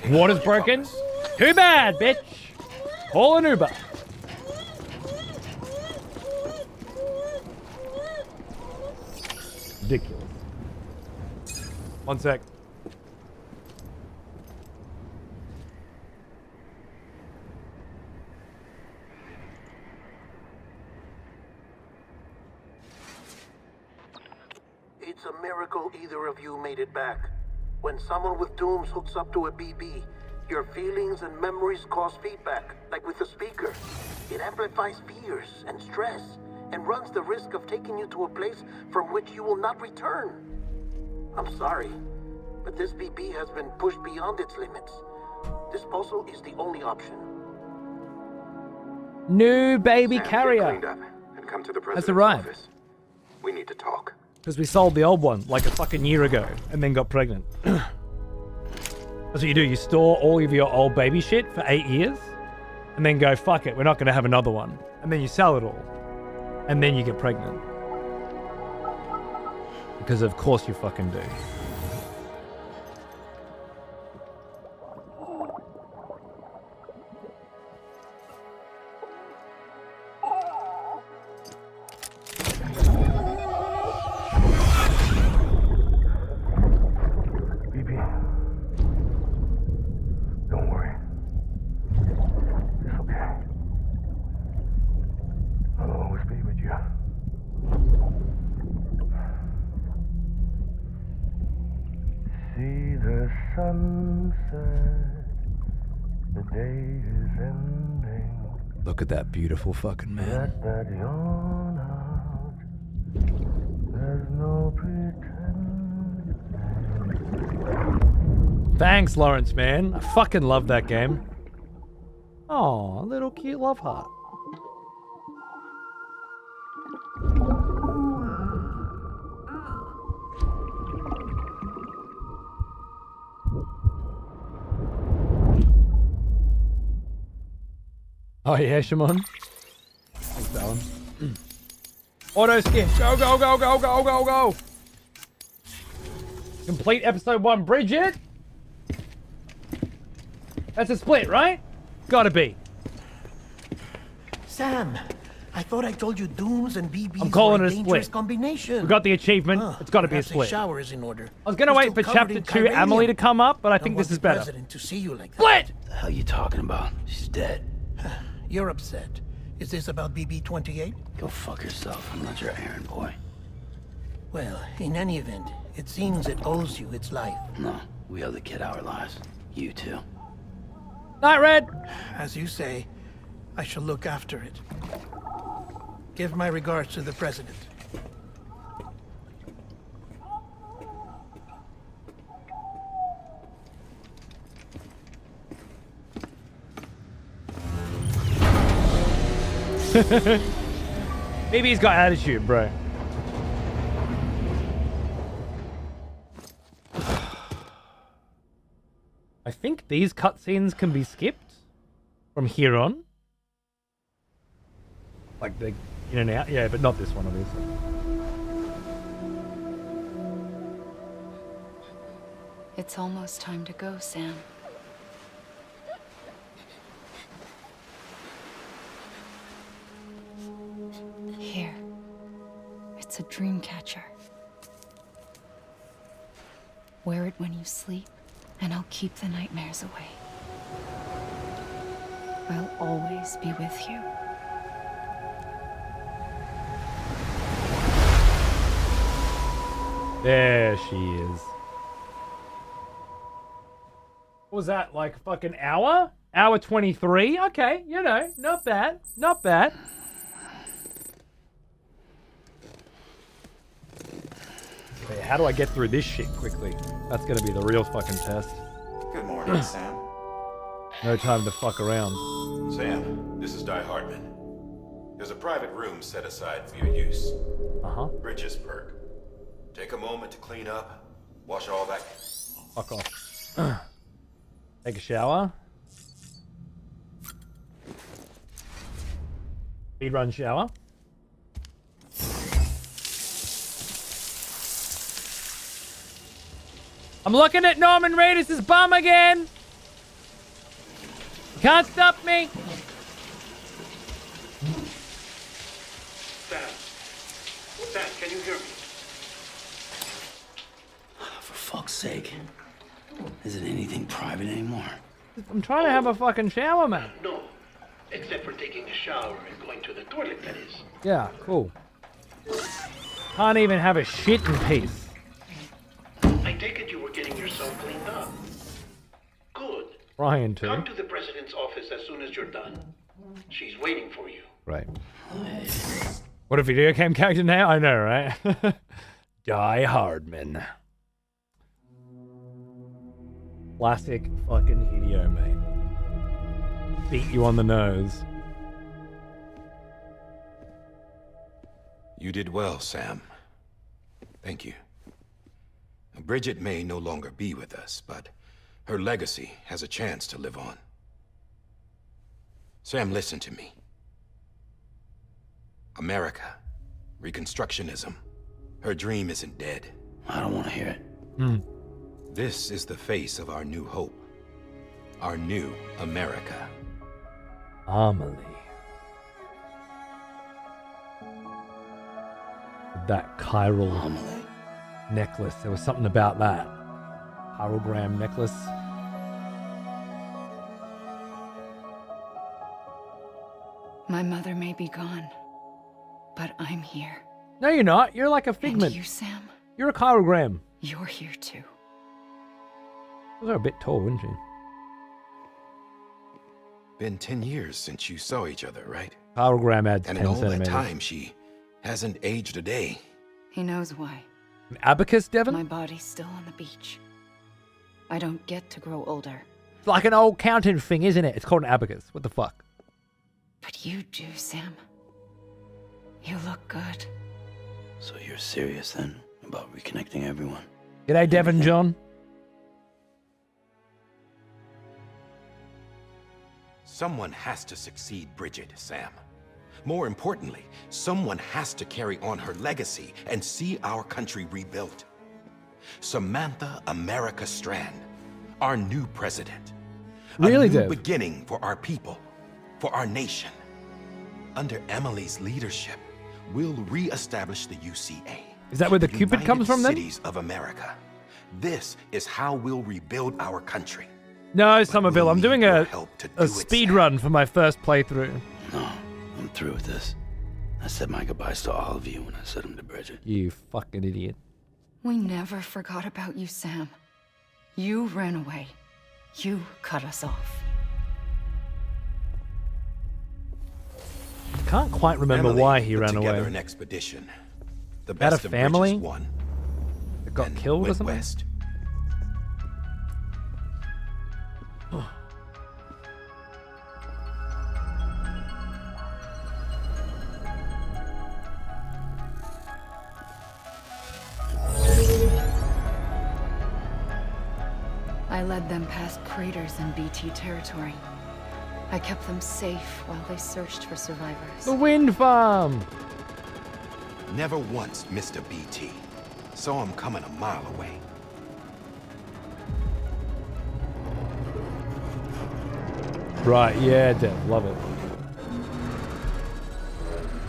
Water's broken? Too bad, bitch. Call an Uber. Ridiculous. One sec. It's a miracle either of you made it back. When someone with dooms hooks up to a BB, your feelings and memories cause feedback, like with a speaker. It amplifies fears and stress, and runs the risk of taking you to a place from which you will not return. I'm sorry, but this BB has been pushed beyond its limits. Disposal is the only option. New baby Sam, get carrier cleaned up and come to the has president's arrived. office. We need to talk. Because we sold the old one like a fucking year ago and then got pregnant. That's what you do. You store all of your old baby shit for 8 years and then go, fuck it, we're not going to have another one. And then you sell it all. And then you get pregnant. Because of course you fucking do. Don't worry. It's okay. I'll always be with you. See the sunset. The day is ending. Look at that beautiful fucking man. Let that yawn out. There's no pretending. Thanks, Lawrence, man. I fucking love that game. Oh, a little cute love heart. Oh yeah, Shimon. Thanks, Alan. Auto skin. Go, go, go, go, go, go, go. Complete episode 1, Bridget. That's a split, right? Gotta be. Sam, I thought I told you dooms and BBs I'm calling were it a dangerous split. combination. We got the achievement. It's gotta be a Perhaps split. shower is in order. I was gonna You're wait for still covered chapter in 2, Emily chiranium. to come up, but I Don't think want this is the better. president to see you like that. Split! The hell you talking about? She's dead. You're upset. Is this about BB-28? Go fuck yourself. I'm not your errand boy. Well, in any event, it seems it owes you its life. No, we owe the kid our lives. You too. Night, Red. As you say, I shall look after it. Give my regards to the president. Maybe he's got attitude, bro. I think these cutscenes can be skipped from here on. Like the in and out. Yeah, but not this one, obviously. It's almost time to go, Sam. Here. It's a dream catcher. Wear it when you sleep, and I'll keep the nightmares away. I'll always be with you. There she is. What was that, like a fucking hour? Hour 23? Okay, you know, not bad. Not bad. Okay, how do I get through this shit quickly? That's gonna be the real fucking test. Good morning, Sam. No time to fuck around. Sam, this is Die Hartman. There's a private room set aside for your use. Uh-huh. Bridges perk. Take a moment to clean up, wash all that. Fuck off. Take a shower. Speedrun shower. I'm looking at Norman Reedus' bum again. Can't stop me. Sam. Sam, can you hear me? For fuck's sake. Isn't anything private anymore? I'm trying to have a fucking shower, man. No. Except for taking a shower and going to the toilet, that is. Yeah, cool. Can't even have a shit in peace. I take it you were getting yourself cleaned up. Good. Trying to. Come to the president's office as soon as you're done. She's waiting for you. Right. What a video game character now? I know, right? Die Hardman. Classic fucking Hideo, mate. Beat you on the nose. You did well, Sam. Thank you. Bridget may no longer be with us, but her legacy has a chance to live on. Sam, listen to me. America, Reconstructionism, her dream isn't dead. I don't want to hear it. This is the face of our new hope. Our new America. Amelie. That chiral necklace. There was something about that. Chirogram necklace. My mother may be gone, but I'm here. No, you're not. You're like a figment. And you, Sam? You're a chirogram. You're here too. Those are a bit tall, wouldn't you? Been 10 years since you saw each other, right? Chirogram adds 10 And in all that centimeters. time, she hasn't aged a day. He knows why. An abacus, Devon? My body's still on the beach. I don't get to grow older. It's like an old counting thing, isn't it? It's called an abacus. What the fuck? But you do, Sam. You look good. So you're serious then about reconnecting everyone? G'day, Devon John. Someone has to succeed Bridget, Sam. More importantly, someone has to carry on her legacy and see our country rebuilt. Samantha America Strand, our new president. Really, a new Dev? beginning for our people, for our nation. Under Emily's leadership, we'll re-establish the UCA. Is that where the Cupid comes from then? Cities of America. This is how we'll rebuild our country. No, Somerville, I'm doing a it, speed run for my first playthrough. No, I'm through with this. I said my goodbyes to all of you when I said them to Bridget. You fucking idiot. We never forgot about you, Sam. You ran away. You cut us off. Can't quite remember Emily why he put ran together away. an expedition. The Had a best of family? Bridges won. That got Then killed or went something? west. I led them past craters in BT territory. I kept them safe while they searched for survivors. The wind farm! Never once missed a BT. Saw him coming a mile away. Right, yeah, Dev, love it.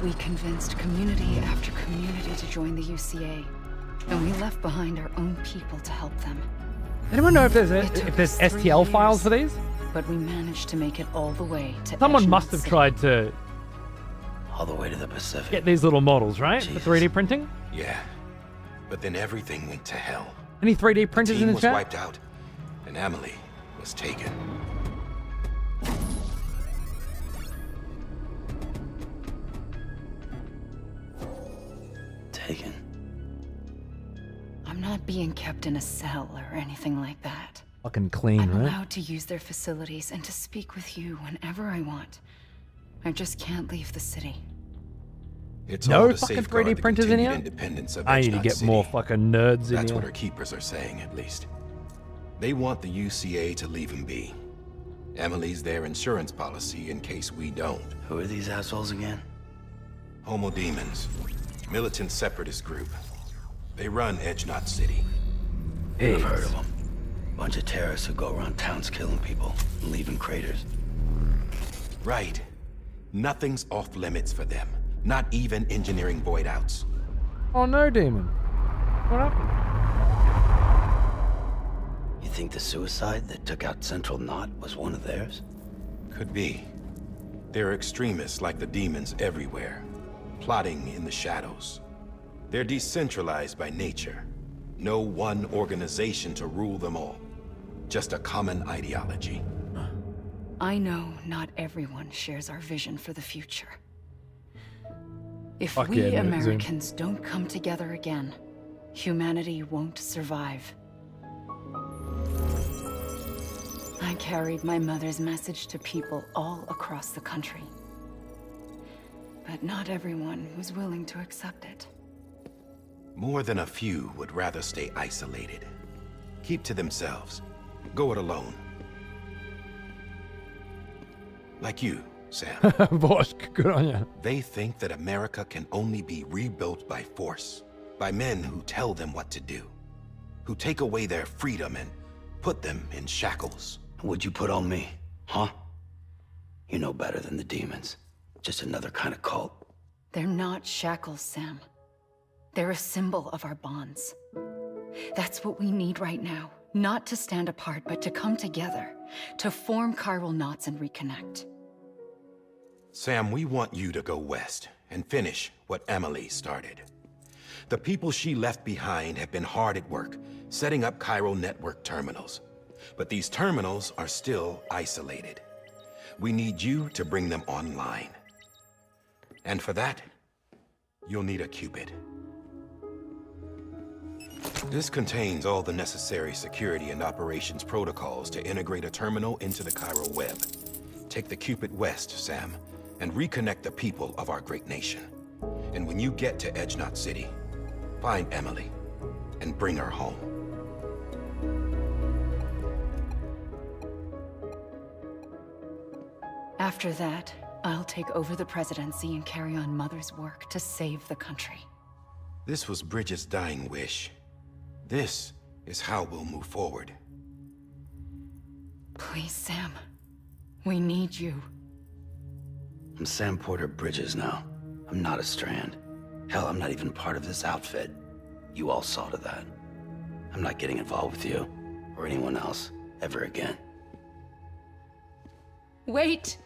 We convinced community after community to join the UCA, and we left behind our own people to help them. Anyone know if there's It took STL us 3 files years, for these? But we managed to make it all the way to Someone Edgemont must have City. tried to All the way to the Pacific. get these little models, right? Jesus. For 3D printing? Yeah, but then everything went to hell. Any 3D printers Team in the was chat? wiped out, and Emily was taken. Taken. I'm not being kept in a cell or anything like that. Fucking clean, I'm right? allowed to use their facilities and to speak with you whenever I want. I just can't leave the city. It's No all to fucking safeguard 3D the printers in continued here? independence of I need to Edgemont get City. more fucking nerds in That's here. what our keepers are saying, at least. They want the UCA to leave him be. Emily's their insurance policy in case we don't. Who are these assholes again? Homo Demons. Militant separatist group. They run Edgemont City. I've heard of them. Bunch of terrorists who go around towns killing people and leaving craters. Right. Nothing's off limits for them. Not even engineering void outs. Oh no, Demon. What happened? You think the suicide that took out Central Knot was one of theirs? Could be. There are extremists like the demons everywhere, plotting in the shadows. They're decentralized by nature. No one organization to rule them all. Just a common ideology. I know not everyone shares our vision for the future. If Fuck we yeah, Zoom. Americans don't come together again, humanity won't survive. I carried my mother's message to people all across the country. But not everyone was willing to accept it. More than a few would rather stay isolated. Keep to themselves. Go it alone. Like you, Sam. Boss, good on you. They think that America can only be rebuilt by force. By men who tell them what to do. Who take away their freedom and put them in shackles. What'd you put on me, huh? You know better than the demons. Just another kind of cult. They're not shackles, Sam. They're a symbol of our bonds. That's what we need right now. Not to stand apart, but to come together. To form chiral knots and reconnect. Sam, we want you to go west and finish what Emily started. The people she left behind have been hard at work, setting up chiral network terminals. But these terminals are still isolated. We need you to bring them online. And for that, you'll need a Cupid. This contains all the necessary security and operations protocols to integrate a terminal into the chiral web. Take the Cupid west, Sam, and reconnect the people of our great nation. And when you get to Edgemont City, find Emily and bring her home. After that, I'll take over the presidency and carry on Mother's work to save the country. This was Bridget's dying wish. This is how we'll move forward. Please, Sam. We need you. I'm Sam Porter Bridges now. I'm not a Strand. Hell, I'm not even part of this outfit. You all saw to that. I'm not getting involved with you, or anyone else, ever again. Wait!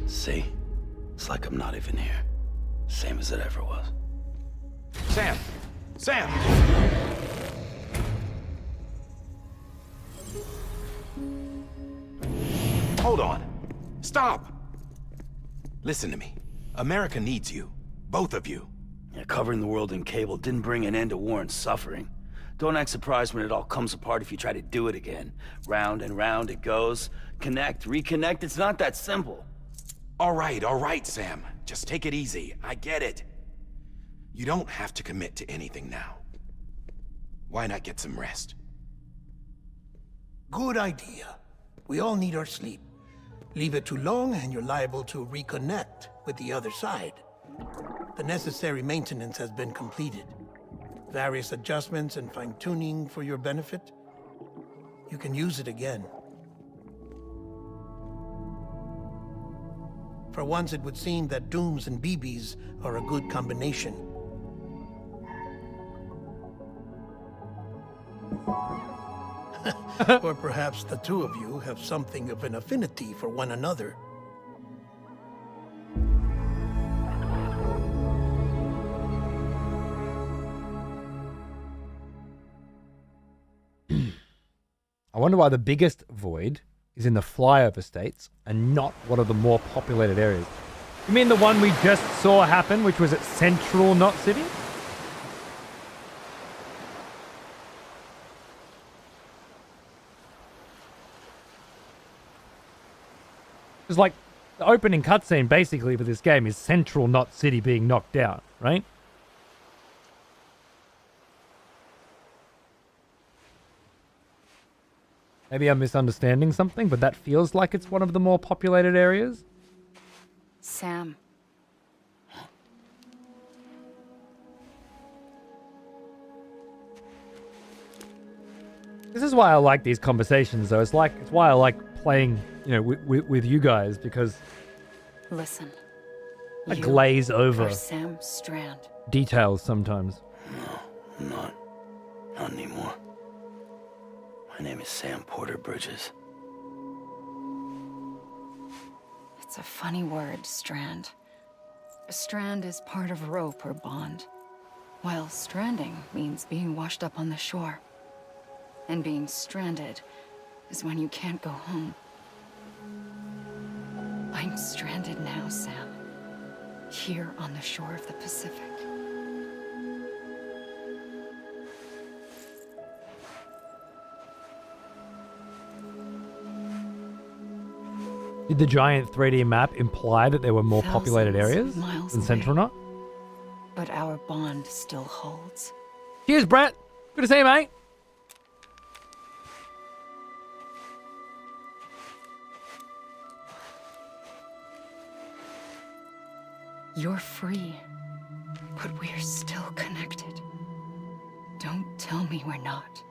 See? It's like I'm not even here. Same as it ever was. Sam! Sam! Hold on. Stop! Listen to me. America needs you. Both of you. Yeah, covering the world in cable didn't bring an end to war and suffering. Don't act surprised when it all comes apart if you try to do it again. Round and round it goes. Connect, reconnect, it's not that simple. All right, Sam. Just take it easy. I get it. You don't have to commit to anything now. Why not get some rest? Good idea. We all need our sleep. Leave it too long and you're liable to reconnect with the other side. The necessary maintenance has been completed. Various adjustments and fine-tuning for your benefit. You can use it again. For once, it would seem that Dooms and BBs are a good combination. Or perhaps the two of you have something of an affinity for one another. I wonder why the biggest void is in the flyover states and not one of the more populated areas. You mean the one we just saw happen, which was at Central Knot City? It's like the opening cutscene basically for this game is Central Knot City being knocked out, right? Maybe I'm misunderstanding something, but that feels like it's one of the more populated areas. Sam. This is why I like these conversations, though. It's why I like playing, you know, with you guys, because Listen. I glaze over are Sam Strand. details sometimes. No, not anymore. My name is Sam Porter Bridges. It's a funny word, strand. A strand is part of rope or bond, while stranding means being washed up on the shore. And being stranded is when you can't go home. I'm stranded now, Sam. Here on the shore of the Pacific. Did the giant 3D map imply that there were more populated areas miles than Central Knot? But our bond still holds. Cheers, Brett. Good to see you, mate. You're free, but we're still connected. Don't tell me we're not.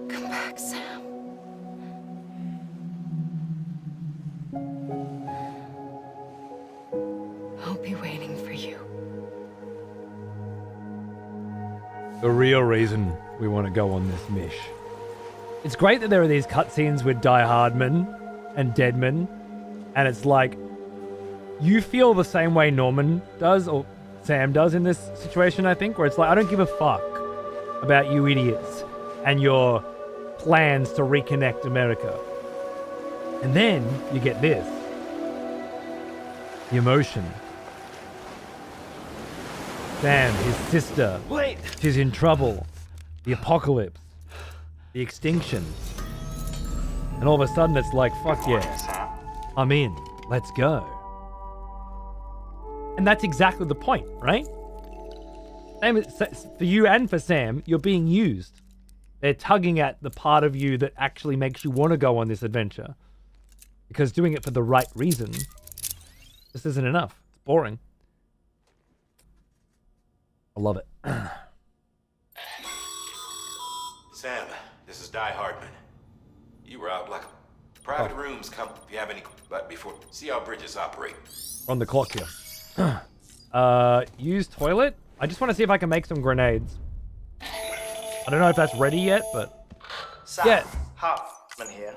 Come back, Sam. I'll be waiting for you. The real reason we want to go on this mish. It's great that there are these cutscenes with Die Hardman and Deadman, and it's like you feel the same way Norman does, or Sam does in this situation, I think, where it's like, I don't give a fuck about you idiots and your plans to reconnect America. And then you get this. The emotion. Sam, his sister. Wait! She's in trouble. The apocalypse. The extinction. And all of a sudden it's like, fuck yeah. I'm in. Let's go. And that's exactly the point, right? Same for you and for Sam, you're being used. They're tugging at the part of you that actually makes you want to go on this adventure. Because doing it for the right reason just isn't enough. It's boring. I love it. Sam, this is Die Hardman. You were out like private rooms. Come if you have any. But before, see how bridges operate. We're on the clock here. Use toilet. I just want to see if I can make some grenades. I don't know if that's ready yet, but Sam, yeah. Hartman here.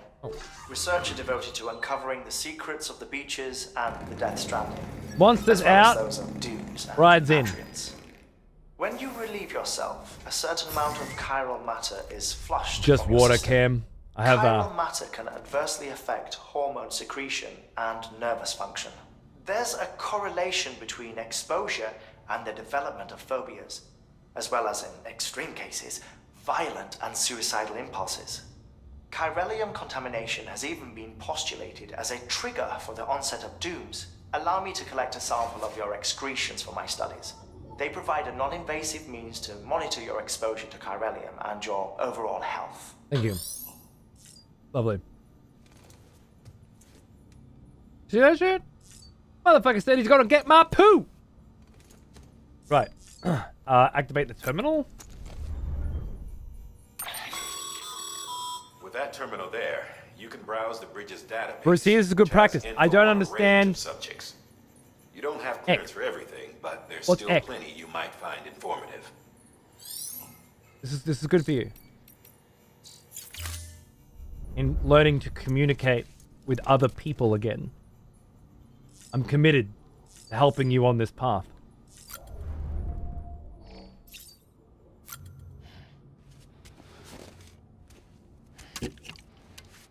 Researcher devoted to uncovering the secrets of the beaches and the Death Stranding. Monsters as well as out. those of dunes and Rides in. patriots. When you relieve yourself, a certain amount of chiral matter is flushed. Just from your water, system. Cam. I have Chiral matter can adversely affect hormone secretion and nervous function. There's a correlation between exposure and the development of phobias, as well as, in extreme cases, violent and suicidal impulses. Chiralium contamination has even been postulated as a trigger for the onset of dooms. Allow me to collect a sample of your excretions for my studies. They provide a non-invasive means to monitor your exposure to chiralium and your overall health. Thank you. Lovely. See that shit? Motherfucker said he's gonna get my poo! Right. Activate the terminal. With that terminal there, you can browse the bridge's database. Bruce, here's a good practice. I don't understand. Subjects. You don't have clearance for everything, but there's What's still X? plenty you might find informative. This is good for you. In learning to communicate with other people again. I'm committed to helping you on this path.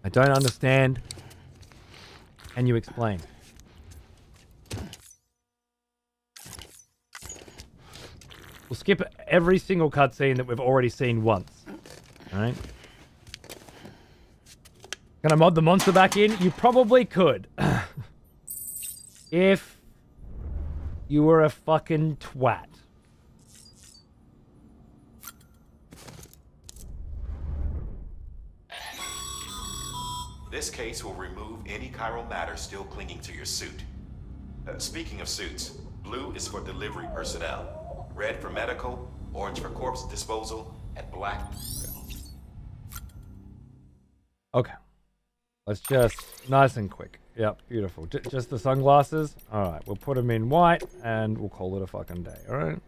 I don't understand. Can you explain? We'll skip every single cutscene that we've already seen once. Alright? Can I mod the monster back in? You probably could. If you were a fucking twat. This case will remove any chiral matter still clinging to your suit. Speaking of suits, blue is for delivery personnel, red for medical, orange for corpse disposal, and black. Okay. Let's just nice and quick. Yep, beautiful. Just the sunglasses. All right, we'll put them in white and we'll call it a fucking day. All right.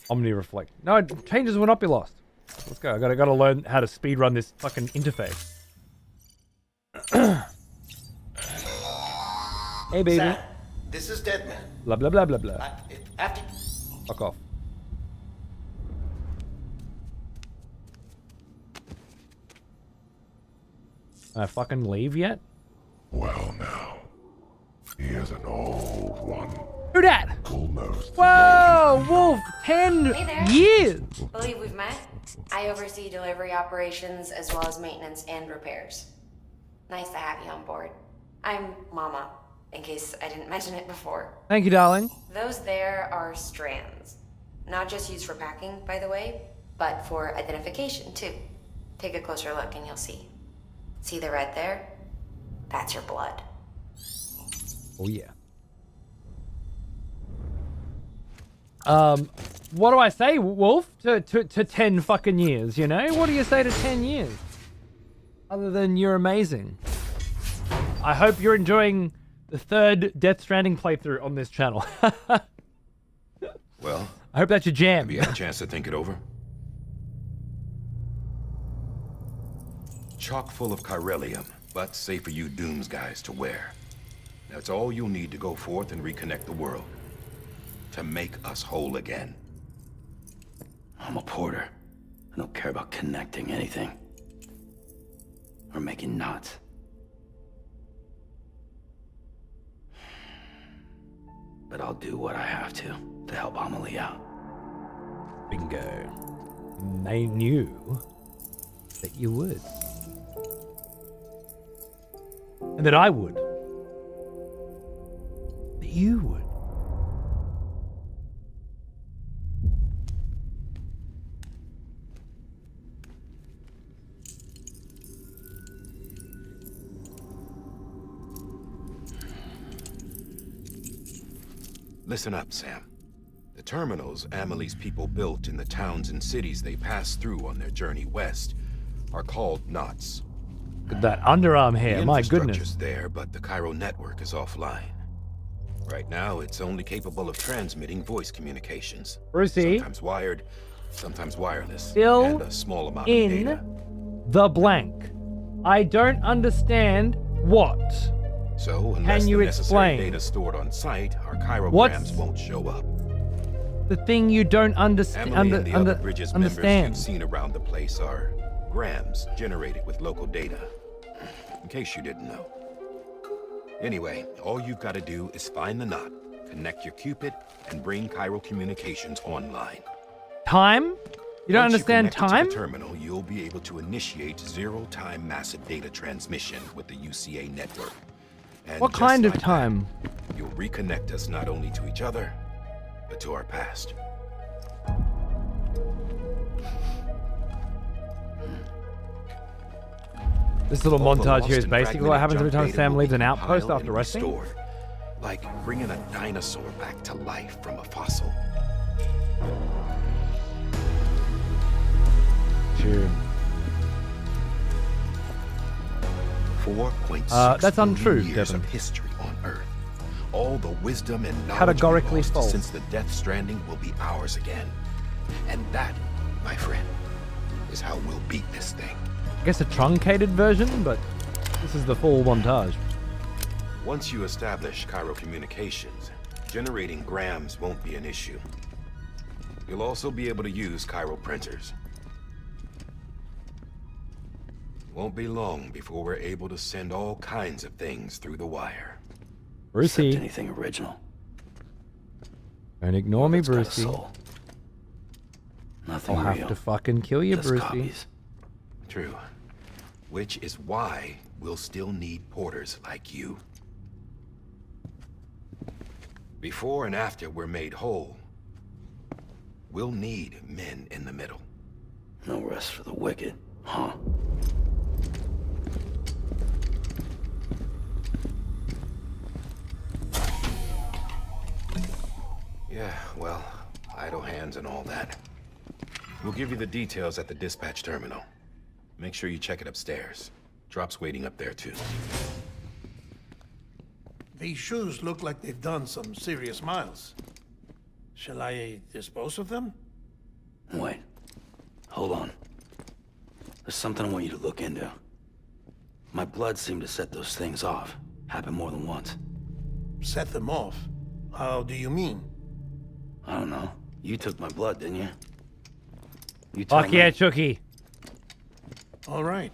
Omni reflect. No, changes will not be lost. Let's go. I gotta learn how to speedrun this fucking interface. Hey, baby. Sam, this is Deadman. Blah blah blah blah blah. After. Fuck off. I fucking leave yet? Well now, he is an old one. Who dat? Almost. Whoa, Wolf, 10 Hey there. years. Believe we've met. I oversee delivery operations as well as maintenance and repairs. Nice to have you on board. I'm Mama, in case I didn't mention it before. Thank you, darling. Those there are strands. Not just used for packing, by the way, but for identification too. Take a closer look and you'll see. See the red there? That's your blood. Oh yeah. What do I say, Wolf? To 10 fucking years, you know? What do you say to 10 years? Other than you're amazing. I hope you're enjoying the third Death Stranding playthrough on this channel. Well, I hope that's your jam. have you had a chance to think it over? Chock full of chiralium, but safe for you Dooms guys to wear. That's all you'll need to go forth and reconnect the world. To make us whole again. I'm a porter. I don't care about connecting anything. Or making knots. But I'll do what I have to help Amelie out. Bingo. I knew that you would. And that I would. That you would. Listen up, Sam. The terminals Amelie's people built in the towns and cities they passed through on their journey west are called knots. Look at that underarm hair, The my infrastructure's goodness. there, but the Cairo network is offline. Right now, it's only capable of transmitting voice communications. Brucey. Sometimes wired, sometimes wireless, Fill and a small amount of in data. the blank. I don't understand what. So, unless Can you the necessary explain? data stored on site, our chirograms What's won't show up. the thing you don't Emily and the other Bridges members understand? you've seen around the place are grams generated with local data. In case you didn't know. Anyway, all you've got to do is find the knot, connect your Cupid, and bring chiral communications online. Time? You don't Once understand connect it to time? the terminal, you'll be able to initiate zero-time massive data transmission with the UCA network. And What just kind of like that, time? you'll reconnect us not only to each other, but to our past. This little All the montage lost here is and basically what happens every fragmented time junk Sam data leaves will an be outpost compiled after and resting. restored, like bringing a dinosaur back to life from a fossil. Tune. 4.6 that's untrue, billion years Devin. of history on Earth. All the wisdom and knowledge Categorically we lost false. since the Death Stranding will be ours again. And that, my friend, is how we'll beat this thing. I guess a truncated version, but this is the full montage. Once you establish chiral communications, generating grams won't be an issue. You'll also be able to use chiral printers. Won't be long before we're able to send all kinds of things through the wire. Brucey. Except anything original. Don't ignore me, It's got a Brucey. soul. Nothing I'll have real. to fucking kill you, Just Brucey. copies. True. Which is why we'll still need porters like you. Before and after we're made whole, we'll need men in the middle. No rest for the wicked, huh? Yeah, well, idle hands and all that. We'll give you the details at the dispatch terminal. Make sure you check it upstairs. Drop's waiting up there, too. These shoes look like they've done some serious miles. Shall I dispose of them? Wait. Hold on. There's something I want you to look into. My blood seemed to set those things off. Happened more than once. Set them off? How do you mean? I don't know. You took my blood, didn't you? You tell Fuck me. yeah, Chucky. All right.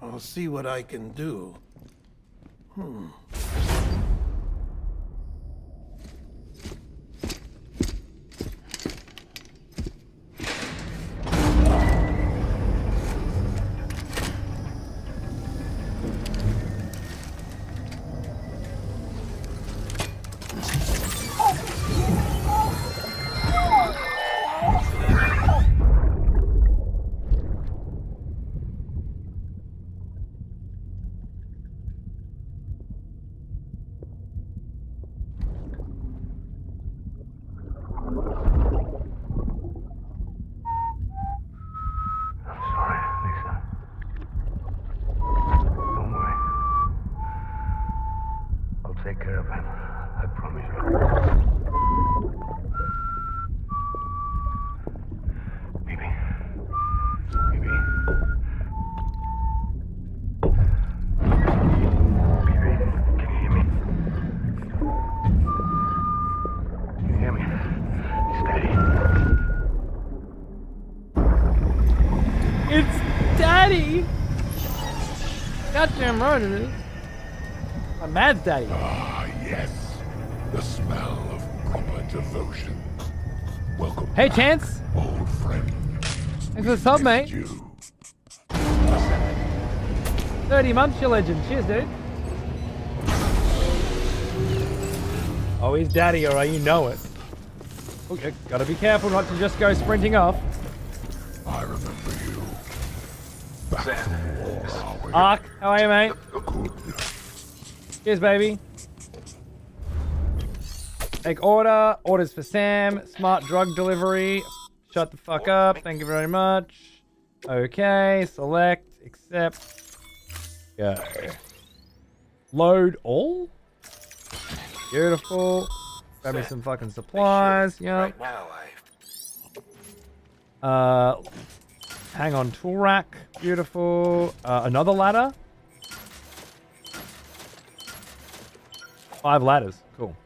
I'll see what I can do. Take care of him. I promise you. Baby. Baby. Baby, can you hear me? Can you hear me? Steady. It's Daddy! Goddamn right it is. I'm mad, Daddy. Ah, yes. The smell of proper devotion. Welcome Hey, back, Chance. old friend. Thanks for the sub, mate. You. 30 months, your legend. Cheers, dude. Oh, he's Daddy, alright, you know it. Okay, gotta be careful not to just go sprinting off. I remember you. Back from war, are we? Ark, how are you, mate? Good. Cheers, baby. Take order. Orders for Sam. Smart drug delivery. Shut the fuck up. Thank you very much. Okay. Select. Accept. Go. Load all. Beautiful. Grab me some fucking supplies. Yep. Hang on. Tool rack. Beautiful. Another ladder. 5 ladders. Cool.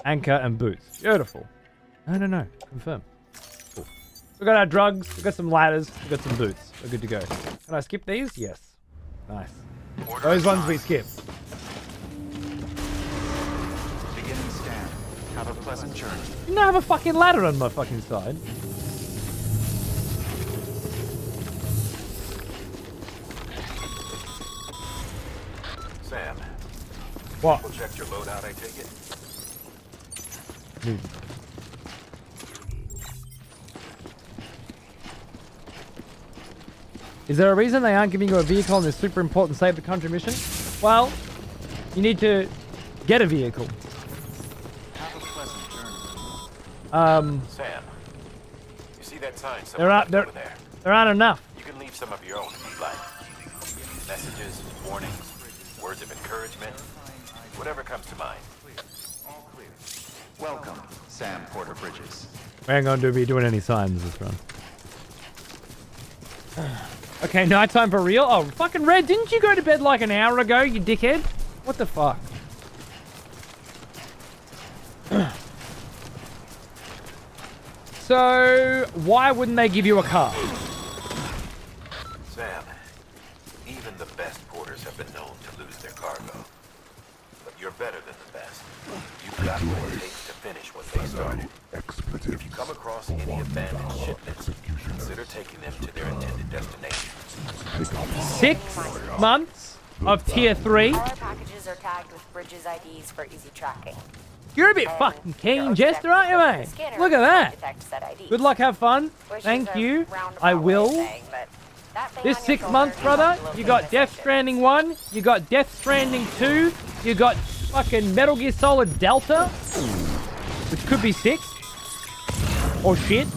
Anchor and boots. Beautiful. No. Confirm. Cool. We got our drugs. We got some ladders. We got some boots. We're good to go. Can I skip these? Yes. Nice. Those ones we skip. Beginning scan. Have a pleasant journey. Didn't I have a fucking ladder on my fucking side? Sam. What? We'll check your loadout, I take it. Is there a reason they aren't giving you a vehicle on this super important save the country mission? Well, you need to get a vehicle. Have a pleasant journey. Sam, you see that sign There aren't over there? there aren't enough. You can leave some of your own if you'd like. Messages, warnings, words of encouragement, whatever comes to mind. All clear. Welcome, Sam Porter Bridges. We ain't gonna be doing any signs this run. Okay, nighttime for real? Oh, fucking Red, didn't you go to bed like an hour ago, you dickhead? What the fuck? So, why wouldn't they give you a car? Sam, even the best porters have been known to lose their cargo. But you're better than the best. You've got what it takes to finish what they started. If you come across any abandoned shipments, consider taking them to their intended destination. 6 months of tier 3. All our packages are tagged with Bridges IDs for easy tracking. You're a bit fucking keen, Jester, aren't you, mate? Look at that. Good luck, have fun. Thank you. I will. This 6 months, brother, you got Death Stranding 1, you got Death Stranding 2, you got fucking Metal Gear Solid Delta, which could be 6, or shit,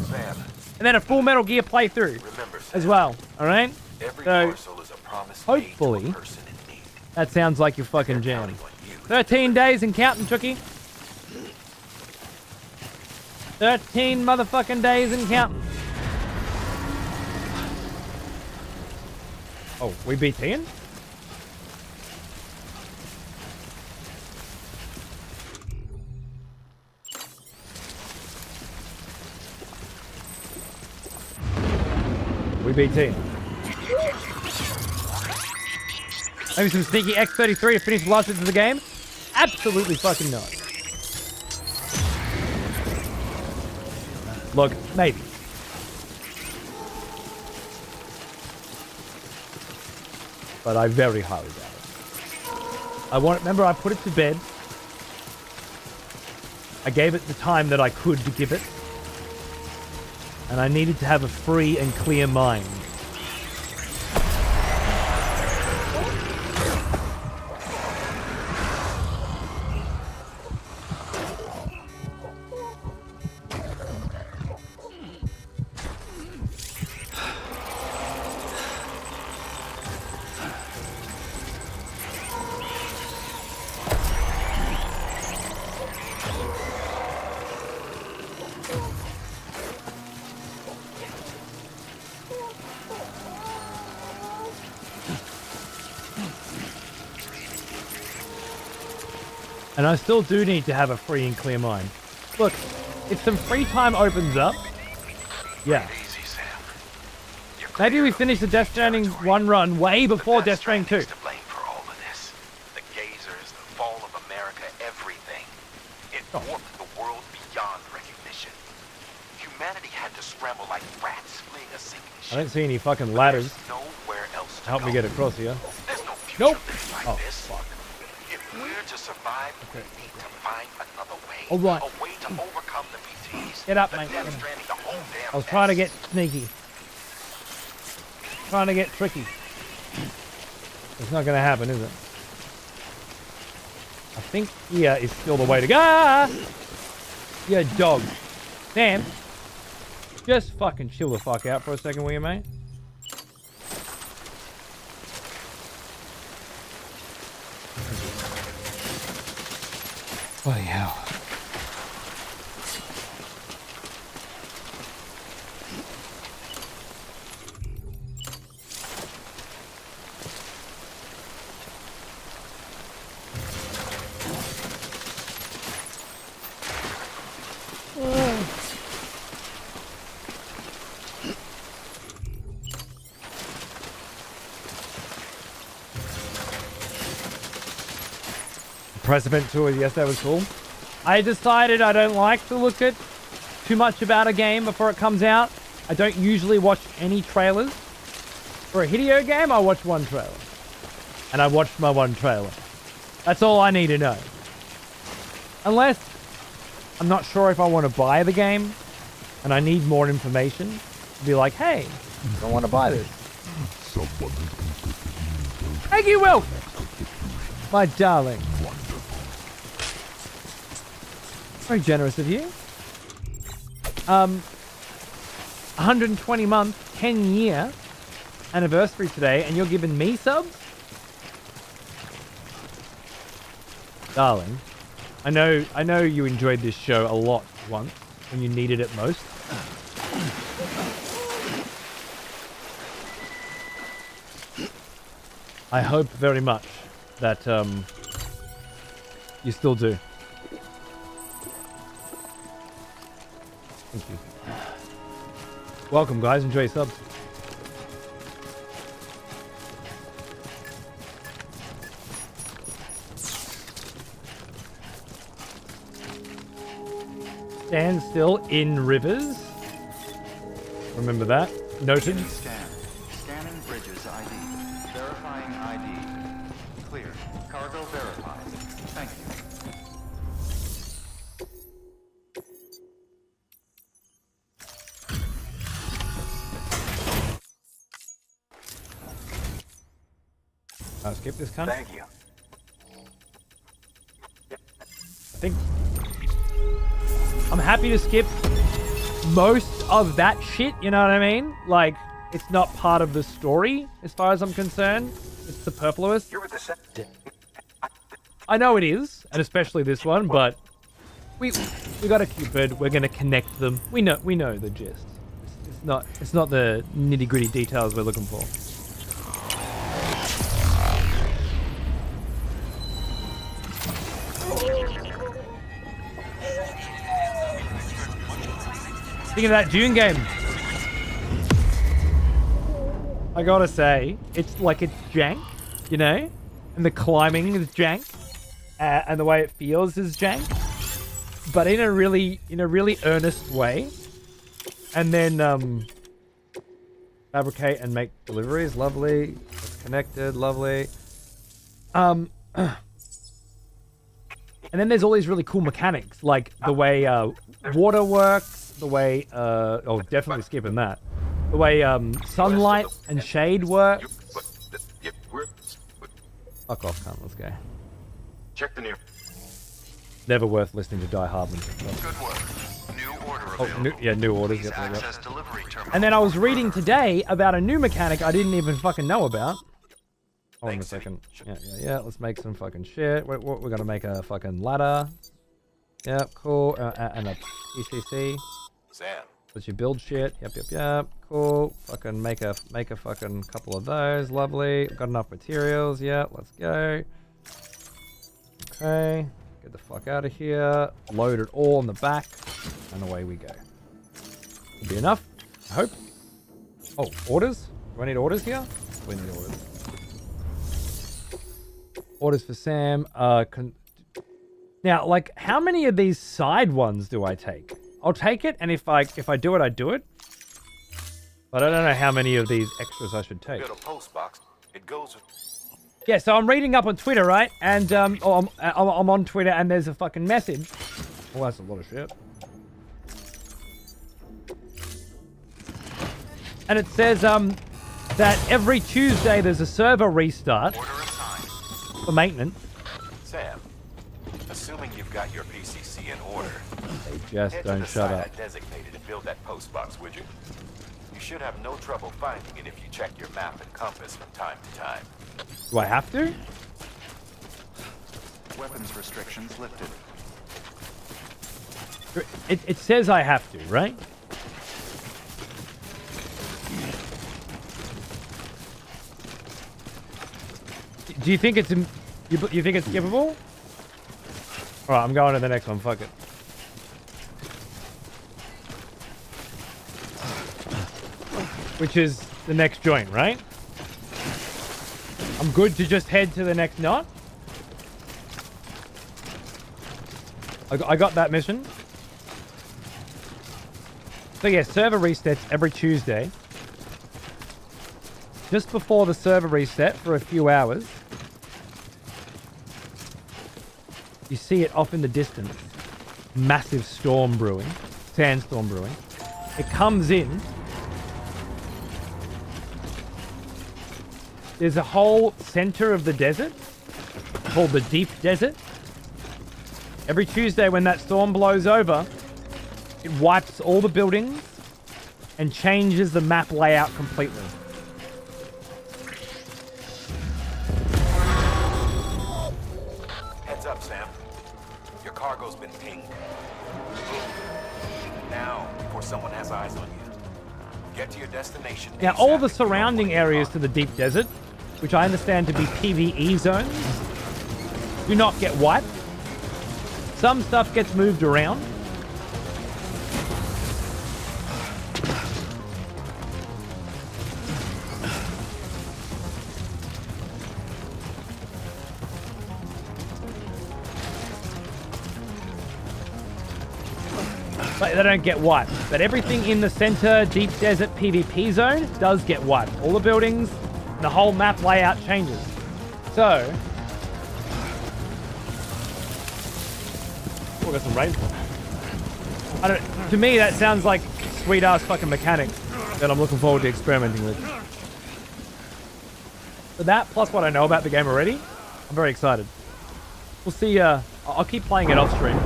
and then a full Metal Gear playthrough as well, alright? So, hopefully, that sounds like your fucking jam. 13 days and counting, Chucky. 13 motherfucking days and counting. Oh, we beat 10? We beat 10. Maybe some sneaky X33 to finish the last bits of the game? Absolutely fucking not. Look, maybe. But I very highly doubt it. Remember, I put it to bed. I gave it the time that I could to give it. And I needed to have a free and clear mind. And I still do need to have a free and clear mind. Look, if some free time opens up, yeah. Maybe we finish the Death Stranding 1 run way before Death Stranding 2. To blame for all of this. The gazers, the fall of America, everything. It warped the world beyond recognition. Humanity had to scramble like rats fleeing a sinking ship. I don't see any fucking ladders. Nowhere else to Help go. me get across here. There's no future Nope. like Oh, this. fuck. If we're to survive, we need to find another way. All right. A way to overcome the PTs. Get up, the mate. Death Stranding, the whole damn I was trying to get sneaky. Trying to get tricky. It's not going to happen, is it? I think here is still the way to go. Yeah, dog. Sam, just fucking chill the fuck out for a second, will you, mate? Bloody hell. Precedent tour yesterday was cool. I decided I don't like to look at too much about a game before it comes out. I don't usually watch any trailers. For a Hideo game, I watch one trailer. And I watched my one trailer. That's all I need to know. Unless I'm not sure if I want to buy the game and I need more information to be like, hey, I want to buy this. Thank you, Will! My darling. Very generous of you. 120 month, 10 year anniversary today, and you're giving me subs? Darling, I know you enjoyed this show a lot once when you needed it most. I hope very much that you still do. Thank you. Welcome, guys. Enjoy your subs. Stand still in rivers. Remember that. Noted. Scan. Scanning bridges ID. Verifying ID. Clear. Cargo verified. Thank you. I'll skip this cunt. Thank you. I think I'm happy to skip most of that shit, you know what I mean? Like, it's not part of the story as far as I'm concerned. It's superfluous. You're with the I know it is, and especially this one, but we got a Cupid. We're gonna connect them. We know the gist. It's not the nitty-gritty details we're looking for. Speaking of that Dune game, I gotta say, it's jank, you know? And the climbing is jank, and the way it feels is jank, but in a really earnest way. And then fabricate and make deliveries, lovely. It's connected, lovely. And then there's all these really cool mechanics, like the way water works. The way, oh, definitely skipping that. The way sunlight and shade work. Fuck off, cunt. Let's go. Check the near. Never worth listening to Die Hard. Good work. New order New orders. Please access delivery terminal. And then I was reading today about a new mechanic I didn't even fucking know about. Hold on a second. Yeah. Let's make some fucking shit. We're gonna make a fucking ladder. Yep, cool. And a PCC. Sam. Let you build shit. Yep. Cool. Fucking make a fucking couple of those. Lovely. Got enough materials. Yeah, let's go. Okay. Get the fuck out of here. Load it all in the back. And away we go. Will be enough. I hope. Oh, orders? Do I need orders here? We need orders. Orders for Sam. Now, like, how many of these side ones do I take? I'll take it, and if I do it, I do it. But I don't know how many of these extras I should take. Go to post box. It goes. Yeah, so I'm reading up on Twitter, right? And I'm on Twitter, and there's a fucking message. Oh, that's a lot of shit. And it says that every Tuesday there's a server restart for maintenance. Sam, assuming you've got your PCC in order, they just don't shut up. I designated to build that post box, would you? You should have no trouble finding it if you check your map and compass from time to time. Do I have to? Weapons restrictions lifted. It says I have to, right? Do you think it's you think it's skippable? All right, I'm going to the next one. Fuck it. Which is the next joint, right? I'm good to just head to the next knot. I got that mission. So yeah, server resets every Tuesday. Just before the server reset for a few hours, you see it off in the distance. Massive storm brewing. Sandstorm brewing. It comes in. There's a whole center of the desert called the Deep Desert. Every Tuesday when that storm blows over, it wipes all the buildings and changes the map layout completely. Heads up, Sam. Your cargo's been pinged. Now, before someone has eyes on you. Get to your destination. Now, all the surrounding areas to the Deep Desert, which I understand to be PvE zones, do not get wiped. Some stuff gets moved around. But they don't get wiped. But everything in the center Deep Desert PvP zone does get wiped. All the buildings, the whole map layout changes. So, we got some rainfall. To me, that sounds like sweet ass fucking mechanics that I'm looking forward to experimenting with. But that, plus what I know about the game already, I'm very excited. We'll see. I'll keep playing it off stream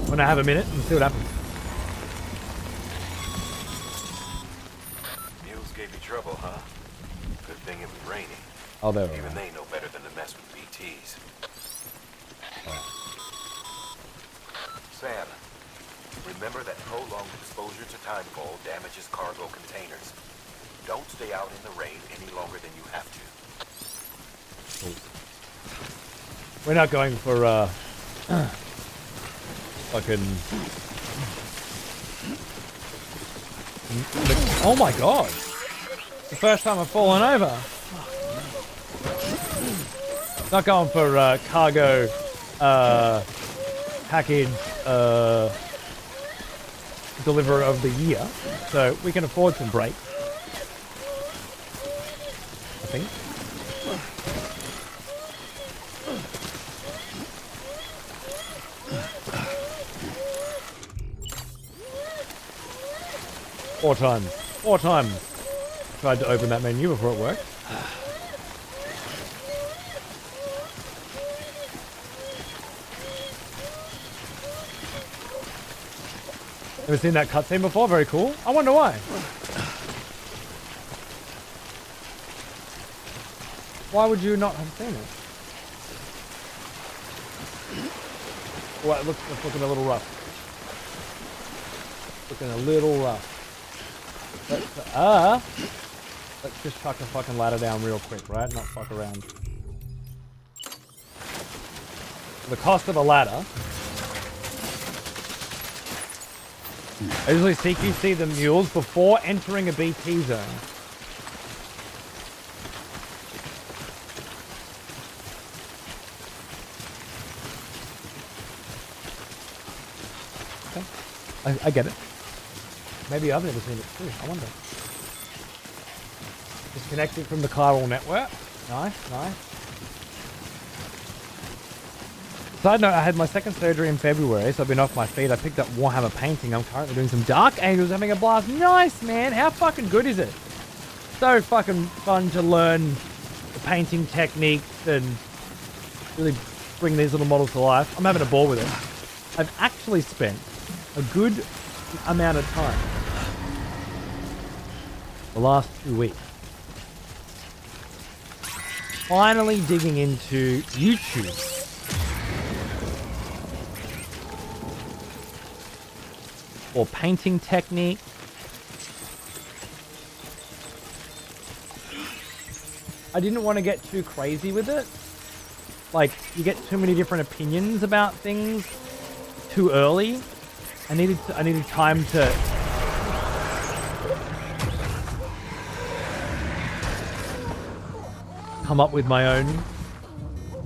when I have a minute and see what happens. Mules gave you trouble, huh? Good thing it was raining. Oh, there we Even go. they know better than to mess with BTs. Sam, remember that prolonged exposure to timefall damages cargo containers. Don't stay out in the rain any longer than you have to. We're not going for fucking. Oh my god! It's the first time I've fallen over. Not going for cargo package deliverer of the year, so we can afford some breaks. I think. Four times. Tried to open that menu before it worked. Never seen that cutscene before? Very cool. I wonder why. Why would you not have seen it? Well, it's looking a little rough. Looking a little rough. Let's just chuck the fucking ladder down real quick, right? Not fuck around. The cost of a ladder. I usually CQC the mules before entering a BT zone. Okay. I get it. Maybe I've never seen it too. I wonder. Disconnected from the chiral network. Nice, nice. Side note, I had my second surgery in February, so I've been off my feet. I picked up Warhammer painting. I'm currently doing some Dark Angels, having a blast. Nice, man. How fucking good is it? So fucking fun to learn the painting techniques and really bring these little models to life. I'm having a ball with it. I've actually spent a good amount of time the last 2 weeks finally digging into YouTube for painting technique, I didn't want to get too crazy with it. Like, you get too many different opinions about things too early. I needed time to come up with my own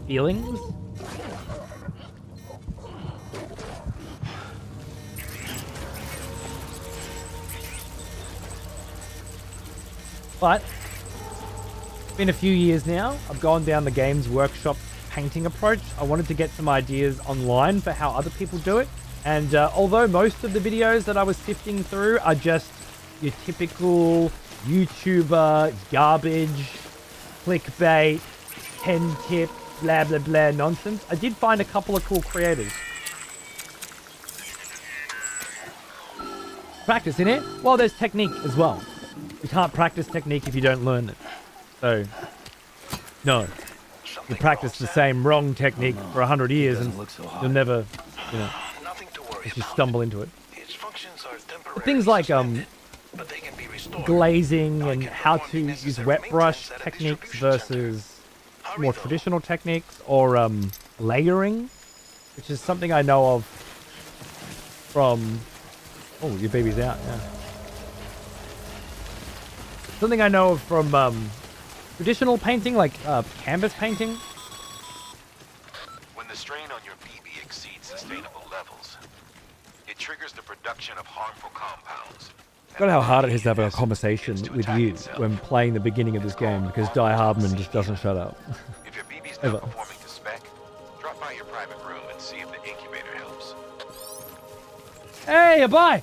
feelings. But it's been a few years now. I've gone down the Games Workshop painting approach. I wanted to get some ideas online for how other people do it. And although most of the videos that I was sifting through are just your typical YouTuber, garbage, clickbait, 10 tip, blah, blah, blah nonsense, I did find a couple of cool creators. Practice in it? Well, there's technique as well. You can't practice technique if you don't learn it. So, no. You practice the same wrong technique for 100 years and you'll never, you know, just stumble into it. But things like glazing and how to use wet brush techniques versus more traditional techniques, or layering, which is something I know of from... Oh, your baby's out, yeah. Something I know of from traditional painting, like canvas painting. When the strain on your BB exceeds sustainable levels, it triggers the production of harmful compounds. Got how hard it is to have a conversation with you when playing the beginning of this game, because Die Hardman just doesn't shut up. If your BB's not performing to spec, drop by your private room and see if the incubator helps. Hey, bye!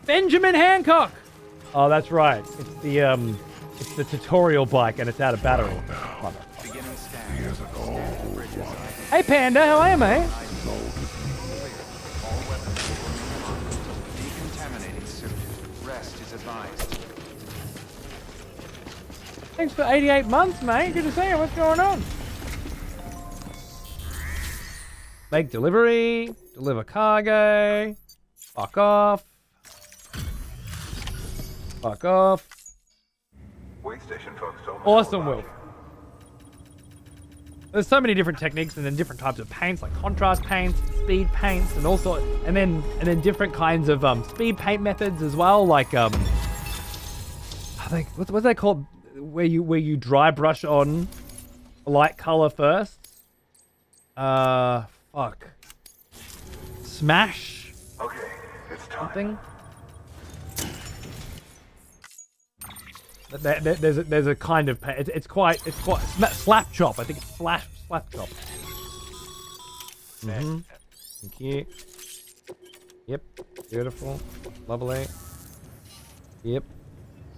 Benjamin Hancock! Oh, that's right. It's the tutorial bike and it's out of battery. Hey, Panda, how are you, mate? Decontaminating suit. Rest is advised. Thanks for 88 months, mate. Good to see you. What's going on? Make delivery. Deliver cargo. Fuck off. Fuck off. Awesome, Will. There's so many different techniques and then different types of paints, like contrast paints, speed paints, and also, and then different kinds of speed paint methods as well. Like I think what's they called, where you dry brush on a light color first. Fuck. Smash. Okay, it's time. Something. There's a kind of it's quite slap chop. I think it's slap chop. Thank you. Yep. Beautiful. Lovely. Yep.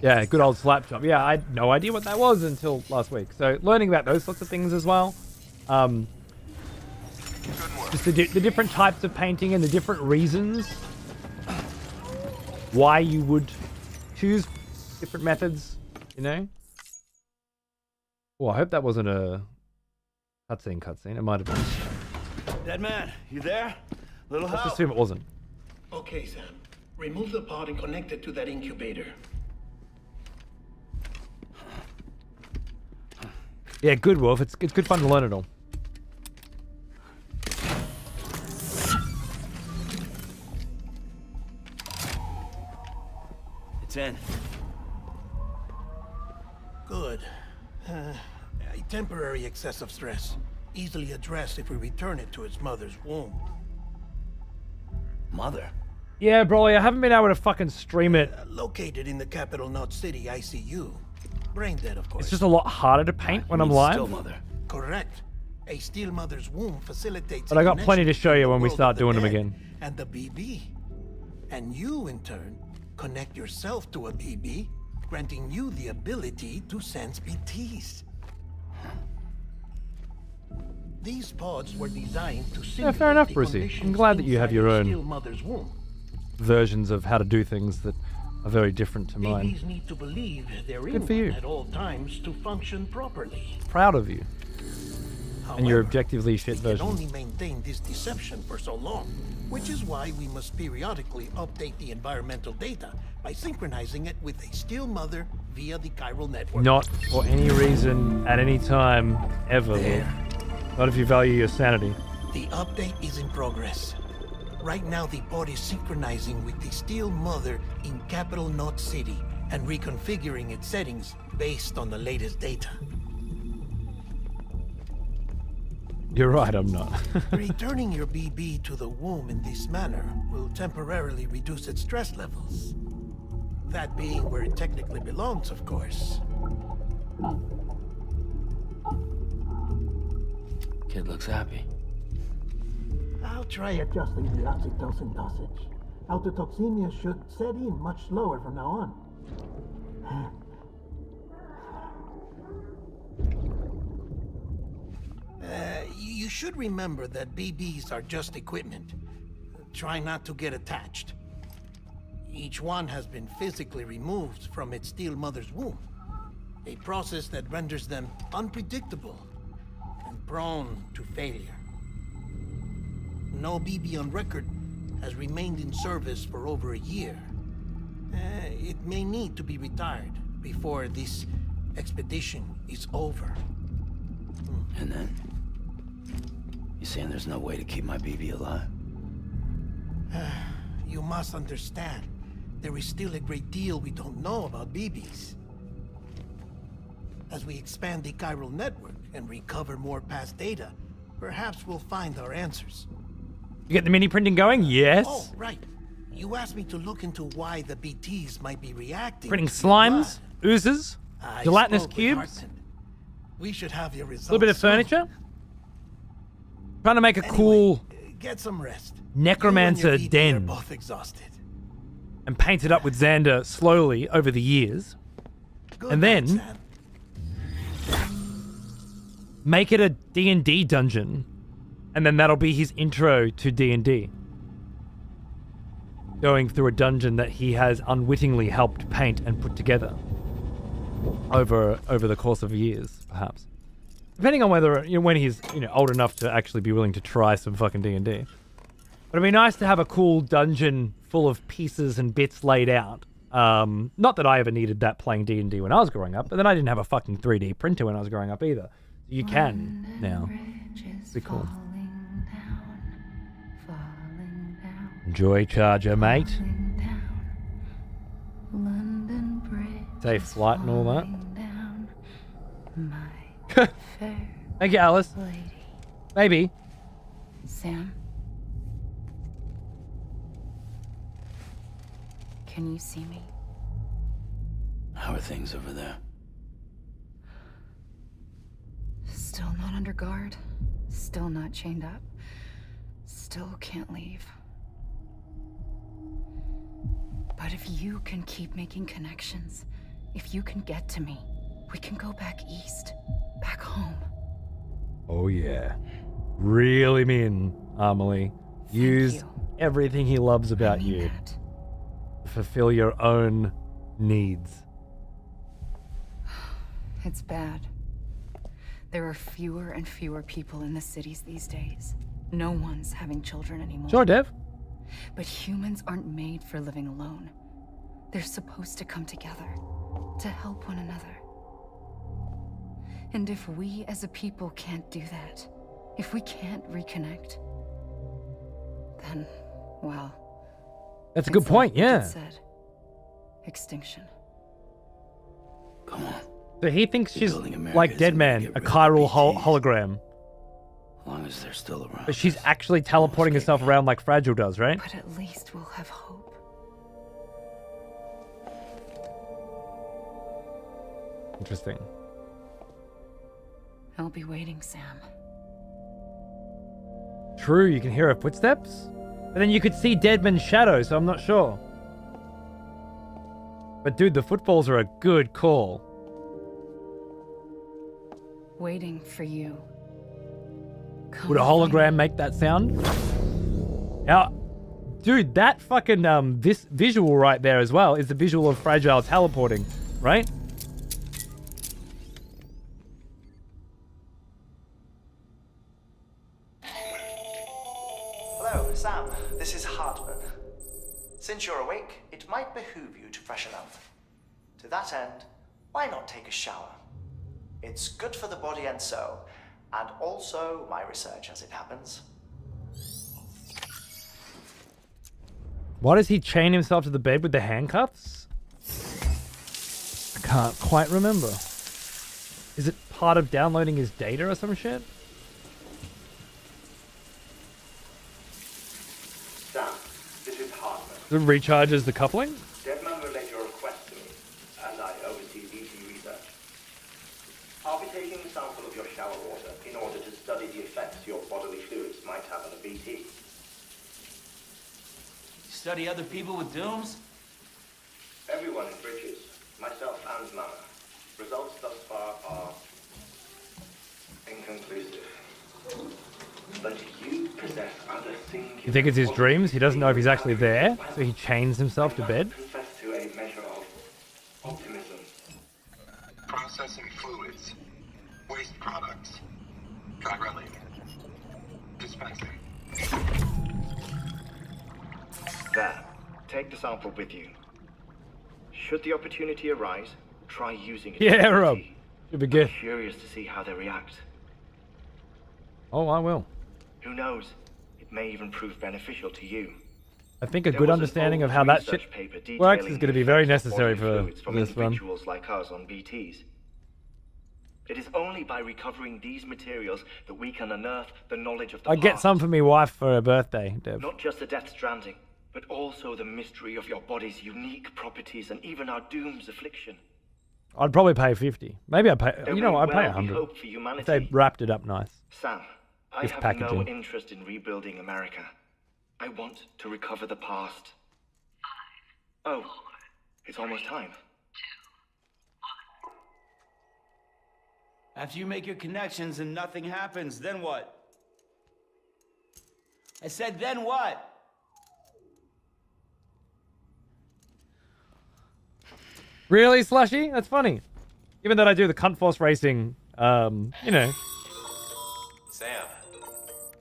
Yeah, good old slap chop. Yeah, I had no idea what that was until last week. So learning about those sorts of things as well. Just the different types of painting and the different reasons why you would choose different methods. You know? Oh, I hope that wasn't a cutscene. It might have been. Dead man, you there? Little help. Let's assume it wasn't. Okay, Sam. Remove the pod and connect it to that incubator. Yeah, good, Wolf. It's good fun to learn it all. It's in. Good. A temporary excessive stress. Easily addressed if we return it to its mother's womb. Mother? Yeah, Broly, I haven't been able to fucking stream it. Located in the capital Knot City ICU. Brain dead, of course. It's just a lot harder to paint when I'm live. Still mother. Correct. A steel mother's womb facilitates. But I got plenty to show you when we start doing them again. And the BB. And you, in turn, connect yourself to a BB, granting you the ability to sense BTs. These pods were designed to simulate. Yeah, fair enough, Brucey. I'm glad that you have your own mother's womb. versions of how to do things that are very different to mine. BBs need to believe they're Good for you. at all times to function properly. Proud of you. However, And your objectively shit we can version. only maintain this deception for so long, which is why we must periodically update the environmental data by synchronizing it with a steel mother via the chiral network. Not for any reason, at any time, ever. Wolf. Not if you value your sanity. The update is in progress. Right now, the pod is synchronizing with the steel mother in capital Knot City and reconfiguring its settings based on the latest data. You're right, I'm not. Returning your BB to the womb in this manner will temporarily reduce its stress levels. That being where it technically belongs, of course. Kid looks happy. I'll try adjusting the oxytocin dosage. Autotoxemia should set in much slower from now on. You should remember that BBs are just equipment. Try not to get attached. Each one has been physically removed from its steel mother's womb. A process that renders them unpredictable and prone to failure. No BB on record has remained in service for over a year. It may need to be retired before this expedition is over. And then? You saying there's no way to keep my BB alive? You must understand, there is still a great deal we don't know about BBs. As we expand the chiral network and recover more past data, perhaps we'll find our answers. You get the mini printing going? Yes. Oh, right. You asked me to look into why the BTs might be reacting. Printing slimes, oozes, gelatinous cubes. We should have your results. A little bit of furniture. Trying to make a cool get some rest. necromancer den. Both exhausted. And paint it up with Xander slowly over the years. And then make it a D&D dungeon. And then that'll be his intro to D&D. Going through a dungeon that he has unwittingly helped paint and put together. Over the course of years, perhaps. Depending on whether, when he's, old enough to actually be willing to try some fucking D&D. But it'd be nice to have a cool dungeon full of pieces and bits laid out. Not that I ever needed that playing D&D when I was growing up, but then I didn't have a fucking 3D printer when I was growing up either. You can now. Be cool. Enjoy Charger, mate. Safe flight and all that. Thank you, Alice. Maybe. Sam? Can you see me? How are things over there? Still not under guard. Still not chained up. Still can't leave. But if you can keep making connections, if you can get to me, we can go back east. Back home. Oh yeah. Reel him in, Amelie. Use everything he loves about you. Fulfill your own needs. It's bad. There are fewer and fewer people in the cities these days. No one's having children anymore. Sure, Dev. But humans aren't made for living alone. They're supposed to come together, to help one another. And if we as a people can't do that, if we can't reconnect, then, well... That's a good point, yeah. Said. Extinction. Come on. So he thinks she's like Dead Man, a chiral hologram. As long as they're still around. But she's actually teleporting herself around like Fragile does, right? But at least we'll have hope. Interesting. I'll be waiting, Sam. True, you can hear her footsteps? But then you could see Deadman's shadow, so I'm not sure. But dude, the footfalls are a good call. Waiting for you. Would a hologram make that sound? Now, dude, that fucking this visual right there as well is the visual of Fragile teleporting, right? Hello, Sam. This is Hartman. Since you're awake, it might behoove you to freshen up. To that end, why not take a shower? It's good for the body and soul, and also my research as it happens. Why does he chain himself to the bed with the handcuffs? I can't quite remember. Is it part of downloading his data or some shit? It recharges the coupling? Deadman relayed your request to me, and I oversee BT research. I'll be taking a sample of your shower water in order to study the effects your bodily fluids might have on a BT. Study other people with dooms? Everyone in Bridges, myself and Mama. Results thus far are inconclusive. But you possess other singular... You think it's his dreams? He doesn't know if he's actually there, so he chains himself to bed? Confess to a measure of optimism. Processing fluids. Waste products. Dry dispensing. There. Take the sample with you. Should the opportunity arise, try using it. Yeah, Rob. Should be good. I'm curious to see how they react. Oh, I will. Who knows? It may even prove beneficial to you. I think a good understanding of how that shit works is going to be very necessary for this one. Individuals like us on BTs. It is only by recovering these materials that we can unearth the knowledge of the I get past. some for me wife for her birthday, Deb. Not just the death stranding, but also the mystery of your body's unique properties and even our doom's affliction. I'd probably pay 50. Maybe I'd pay, you know, I'd pay 100. Hope for humanity. If they wrapped it up nice. Sam, I This have packaging. no interest in rebuilding America. I want to recover the past. Oh, it's almost time. After you make your connections and nothing happens, then what? I said, then what? Really, Slushy? That's funny. Given that I do the cunt force racing, you know, Sam,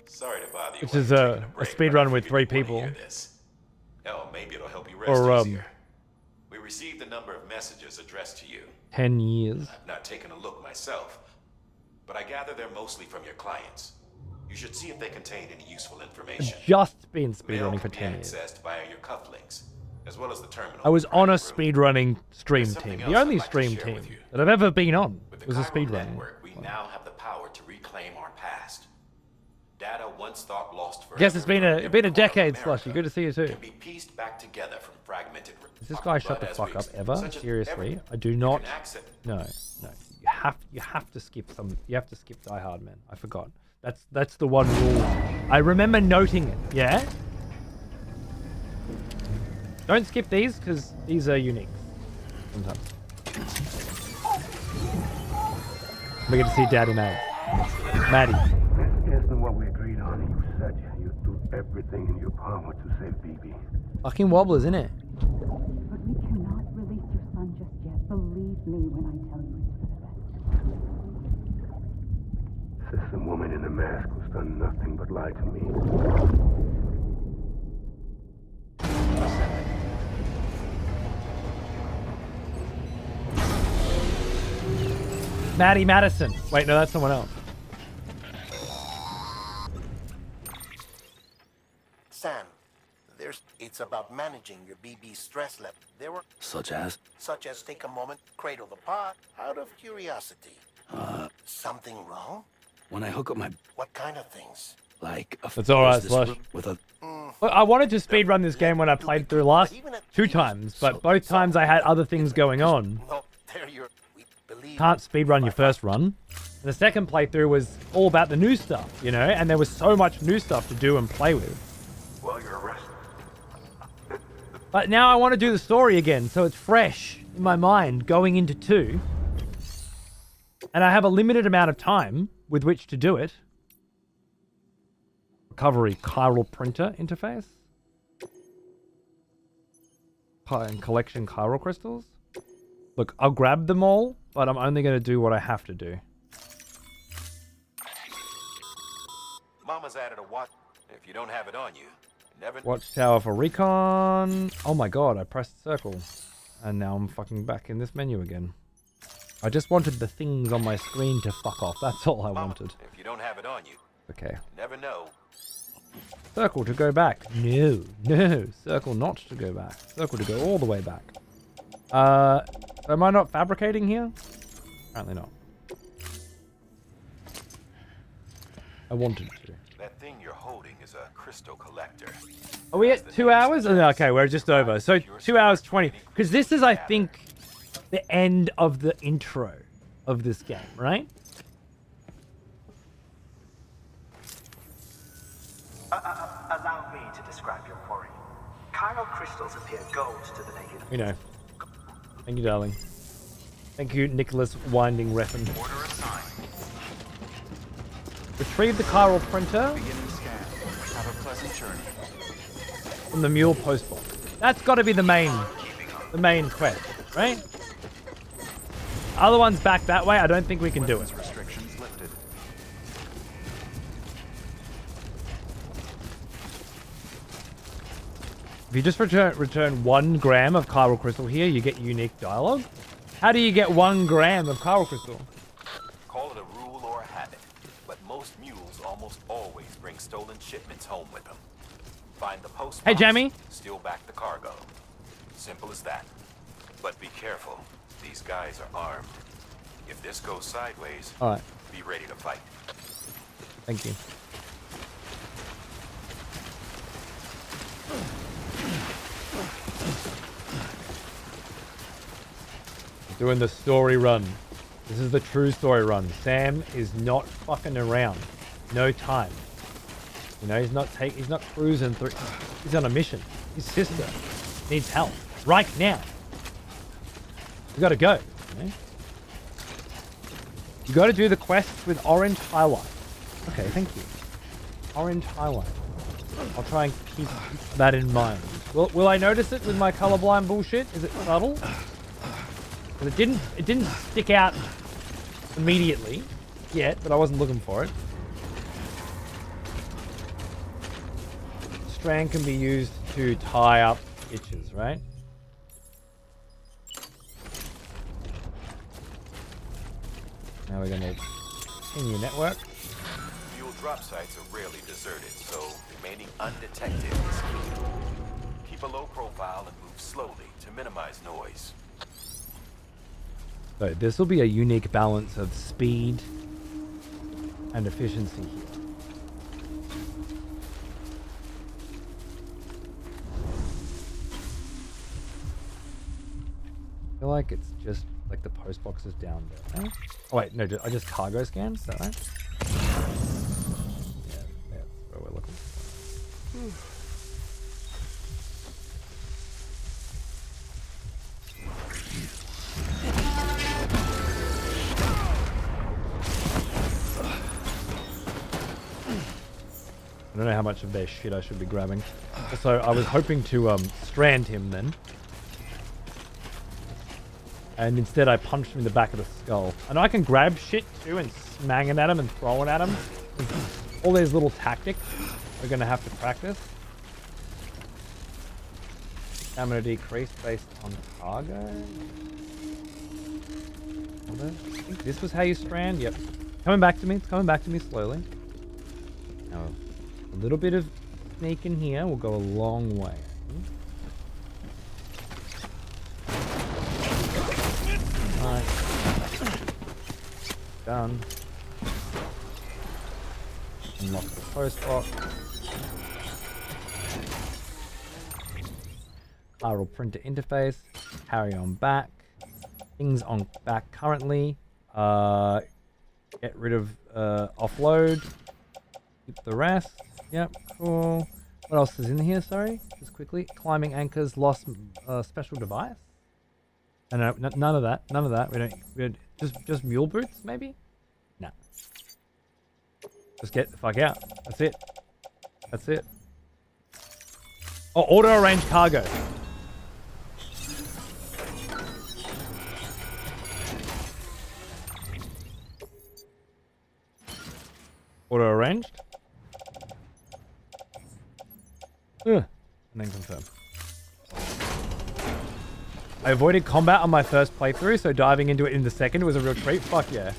sorry to bother you. which is a speed run with 3 people. Hell, maybe it'll help you rest Or, easier. We received a number of messages addressed to you. 10 years. I've not taken a look myself, but I gather they're mostly from your clients. You should see if they contain any useful information. I've just been Mail speedrunning for can be 10 years. accessed via your cufflinks, as well as the terminal. I was on a speedrunning stream team. The only stream team that I've ever been on was a speedrunning. We now have the power to reclaim our past. Data once thought lost forever. Guess it's been a decade, Slushy. Good to see you too. Can be pieced back together from fragmented. Does this guy shut the fuck up ever? Seriously, I do not. No. You have to skip some. You have to skip Die Hard, man. I forgot. That's the one rule. I remember noting it. Yeah. Don't skip these because these are unique. Sometimes. We get to see Daddy Maddie. This isn't what we agreed on. You said you'd do everything in your power to save BB. Fucking wobblers, innit? But we cannot release your son just yet. Believe me when I tell you it's for the best. This woman in the mask who's done nothing but lie to me. Maddie Madison. Wait, no, that's someone else. Sam, it's about managing your BB stress level. There were Such as? such as take a moment, cradle the pot, out of curiosity. Something wrong? When I hook up my... What kind of things? Like a... It's alright, this Slush. With a... Look, I wanted to speedrun this game when I played through last 2 times, but both times I had other things going on. No, there you're... Can't speedrun your first run. And the second playthrough was all about the new stuff, you know, and there was so much new stuff to do and play with. Well, you're arrested. But now I want to do the story again, so it's fresh in my mind going into 2. And I have a limited amount of time with which to do it. Recovery chiral printer interface. And collection chiral crystals. Look, I'll grab them all, but I'm only going to do what I have to do. Mama's added a watch. If you don't have it on you, never. Watchtower for recon. Oh my god, I pressed circle. And now I'm fucking back in this menu again. I just wanted the things on my screen to fuck off. That's all I wanted. If you don't have it on you, Okay. never know. Circle to go back. No. No. Circle not to go back. Circle to go all the way back. Am I not fabricating here? Apparently not. I wanted to. That thing you're holding holding is a crystal collector. Are we at 2 hours? Oh, no, okay, we're just over. So 2 hours 20. Because this is, I think, the end of the intro of this game, right? Allow me to describe your quarry. Chiral crystals appear gold to the naked. We know. Thank you, darling. Thank you, Nicholas Winding Refn. Order assigned. Retrieve the chiral printer Beginning scan. Have a pleasant journey. from the mule post box. That's got to be the main quest, right? Other ones back that way. I don't think we can do it. Restrictions lifted. If you just return 1 gram of chiral crystal here, you get unique dialogue. How do you get 1 gram of chiral crystal? Call it a rule or a habit, but most mules almost always bring stolen shipments home with them. Find the post Hey, box, Jamie. steal back the cargo. Simple as that. But be careful. These guys are armed. If this goes sideways, All right. be ready to fight. Thank you. Doing the story run. This is the true story run. Sam is not fucking around. No time. You know, he's not cruising through. He's on a mission. His sister needs help right now. You gotta go. You know? You gotta do the quests with orange highlight. Okay, thank you. Orange highlight. I'll try and keep that in mind. Will I notice it with my colorblind bullshit? Is it subtle? It didn't stick out immediately yet, but I wasn't looking for it. Strand can be used to tie up itches, right? Now we're gonna continue network. Fuel drop sites are rarely deserted, so remaining undetected is key. Keep a low profile and move slowly to minimize noise. So this will be a unique balance of speed and efficiency here. I feel like it's just like the post box is down there. Right? Oh wait, no, I just cargo scanned, is that right? Yeah, that's where we're looking. I don't know how much of their shit I should be grabbing. Also, I was hoping to strand him then. And instead I punched him in the back of the skull. I know I can grab shit too and smang it at him and throw it at him. All these little tactics we're going to have to practice. Stamina decrease based on cargo. I think this was how you strand. Yep. Coming back to me. It's coming back to me slowly. Now, a little bit of sneak in here will go a long way. Nice. Done. Unlock the post box. Chiral printer interface. Carry on back. Things on back currently. Get rid of offload. Keep the rest. Yep, cool. What else is in here? Sorry, just quickly. Climbing anchors. Lost special device. No, none of that. None of that. We don't. Just mule boots, maybe. No. Just get the fuck out. That's it. That's it. Oh, auto arrange cargo. Auto arranged. And then confirm. I avoided combat on my first playthrough, so diving into it in the second was a real treat. Fuck yeah.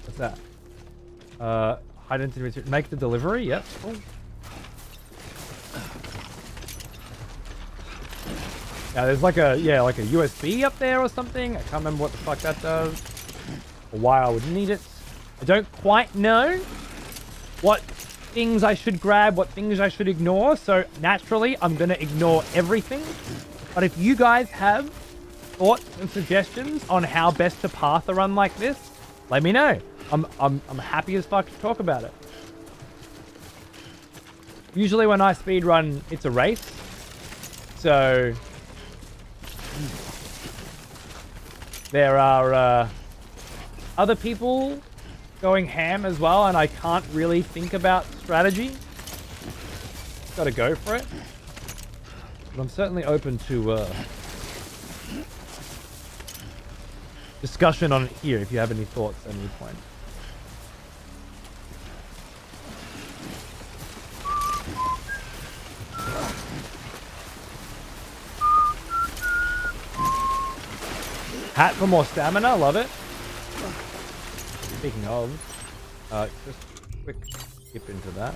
What's that? Hide into make the delivery. Yep. Cool. Yeah, there's like a USB up there or something. I can't remember what the fuck that does. Or why I would need it. I don't quite know. what things I should grab, what things I should ignore. So naturally, I'm going to ignore everything. But if you guys have thoughts and suggestions on how best to path a run like this, let me know. I'm happy as fuck to talk about it. Usually when I speedrun, it's a race. So there are other people going ham as well, and I can't really think about strategy. Gotta go for it. But I'm certainly open to discussion on it here if you have any thoughts at any point. Hat for more stamina, love it. Speaking of, just a quick skip into that.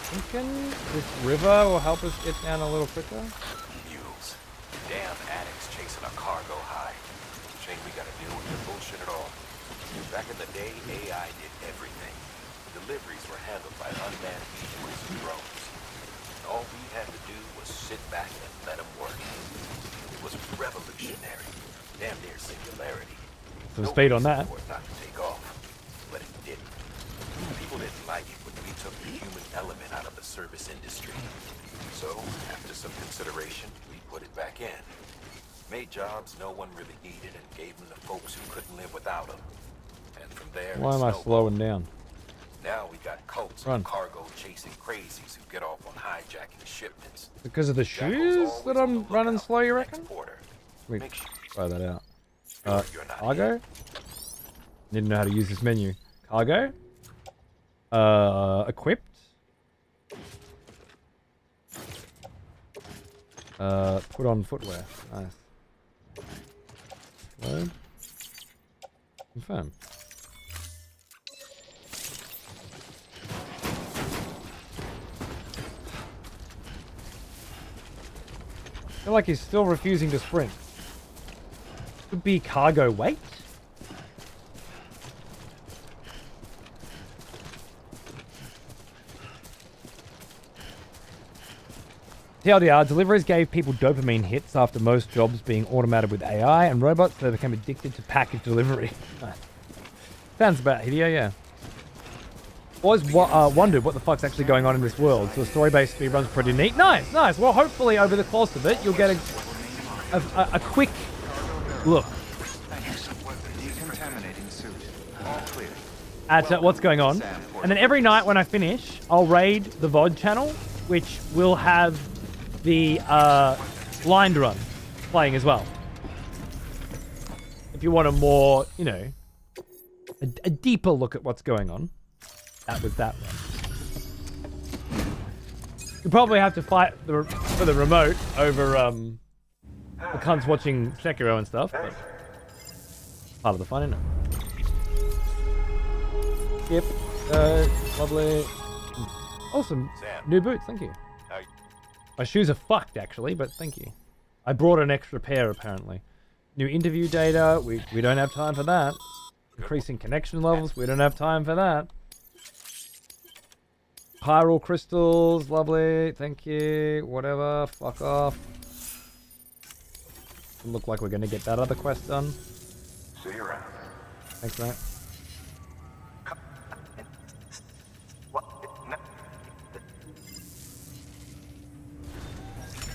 Thinking this river will help us get down a little quicker. Mules. Damn addicts chasing a cargo high. Shame we gotta deal with their bullshit at all. Back in the day, AI did everything. Deliveries were handled by unmanned vehicles and drones. All we had to do was sit back and let them work. It was revolutionary. Damn near singularity. Some speed on that. Not to take off, but it didn't. People didn't like it when we took the human element out of the service industry. So, after some consideration, we put it back in. Made jobs no one really needed and gave them to folks who couldn't live without them. And from there, Why am I slowing down? now we got cults of cargo chasing crazies who get off on hijacking shipments. Because of the shoes that I'm running slow, you reckon? Let me try that out. Cargo? Need to know how to use this menu. Cargo? Equipped? Put on footwear. Nice. Load. Confirm. I feel like he's still refusing to sprint. Could be cargo weight? TLDR, deliveries gave people dopamine hits after most jobs being automated with AI and robots, so they became addicted to package delivery. Sounds about Hideo, yeah. Always wondered what the fuck's actually going on in this world, so the story-based speedrun's pretty neat. Nice, nice. Well, hopefully over the course of it, you'll get a quick look at what's going on. And then every night when I finish, I'll raid the VOD channel, which will have the blind run playing as well. If you want a more, you know, a deeper look at what's going on. That was that one. You probably have to fight for the remote over the cunts watching Sekiro and stuff, but part of the fun, isn't it? Yep. Lovely. Awesome. New boots, thank you. My shoes are fucked actually, but thank you. I brought an extra pair apparently. New interview data, we don't have time for that. Increasing connection levels, we don't have time for that. Pyral crystals, lovely, thank you. Whatever, fuck off. Doesn't look like we're gonna get that other quest done. See you around. Thanks, mate.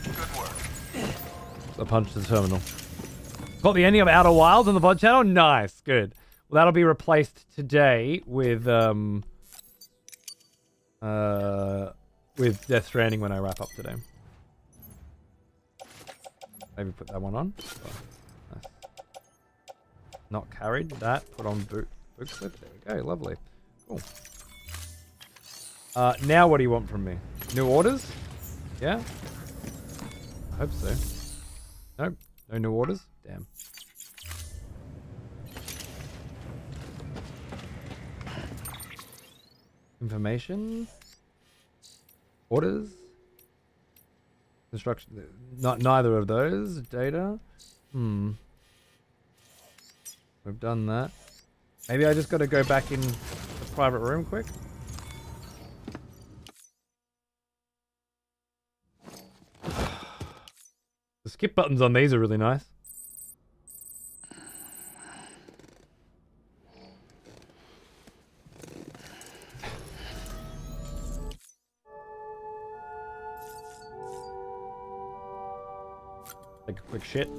Good work. A punch to the terminal. Got the ending of Outer Wilds on the VOD channel? Nice, good. Well, that'll be replaced today with Death Stranding when I wrap up today. Maybe put that one on. Oh, nice. Not carried. That. Put on boot clip. There we go. Lovely. Cool. Now what do you want from me? New orders? Yeah? I hope so. Nope. No new orders? Damn. Information? Orders? Construction? Neither of those. Data? We've done that. Maybe I just got to go back in the private room quick. The skip buttons on these are really nice. Take a quick shit.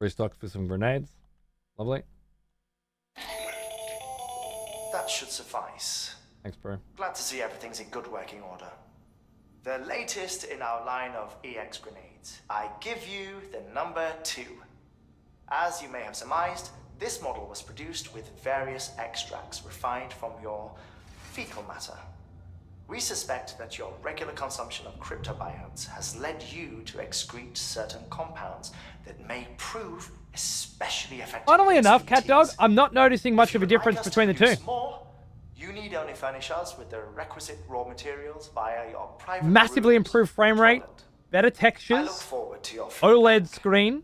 Restock for some grenades. Lovely. That should suffice. Thanks, bro. Glad to see everything's in good working order. The latest in our line of EX grenades. I give you the number 2. As you may have surmised, this model was produced with various extracts refined from your fecal matter. We suspect that your regular consumption of cryptobiotes has led you to excrete certain compounds that may prove especially effective. Funnily enough, Cat Dog, I'm not noticing much of a difference between the two. More, you need only furnish us with the requisite raw materials via your private Massively improved frame rate, better textures, I look forward to your OLED screen,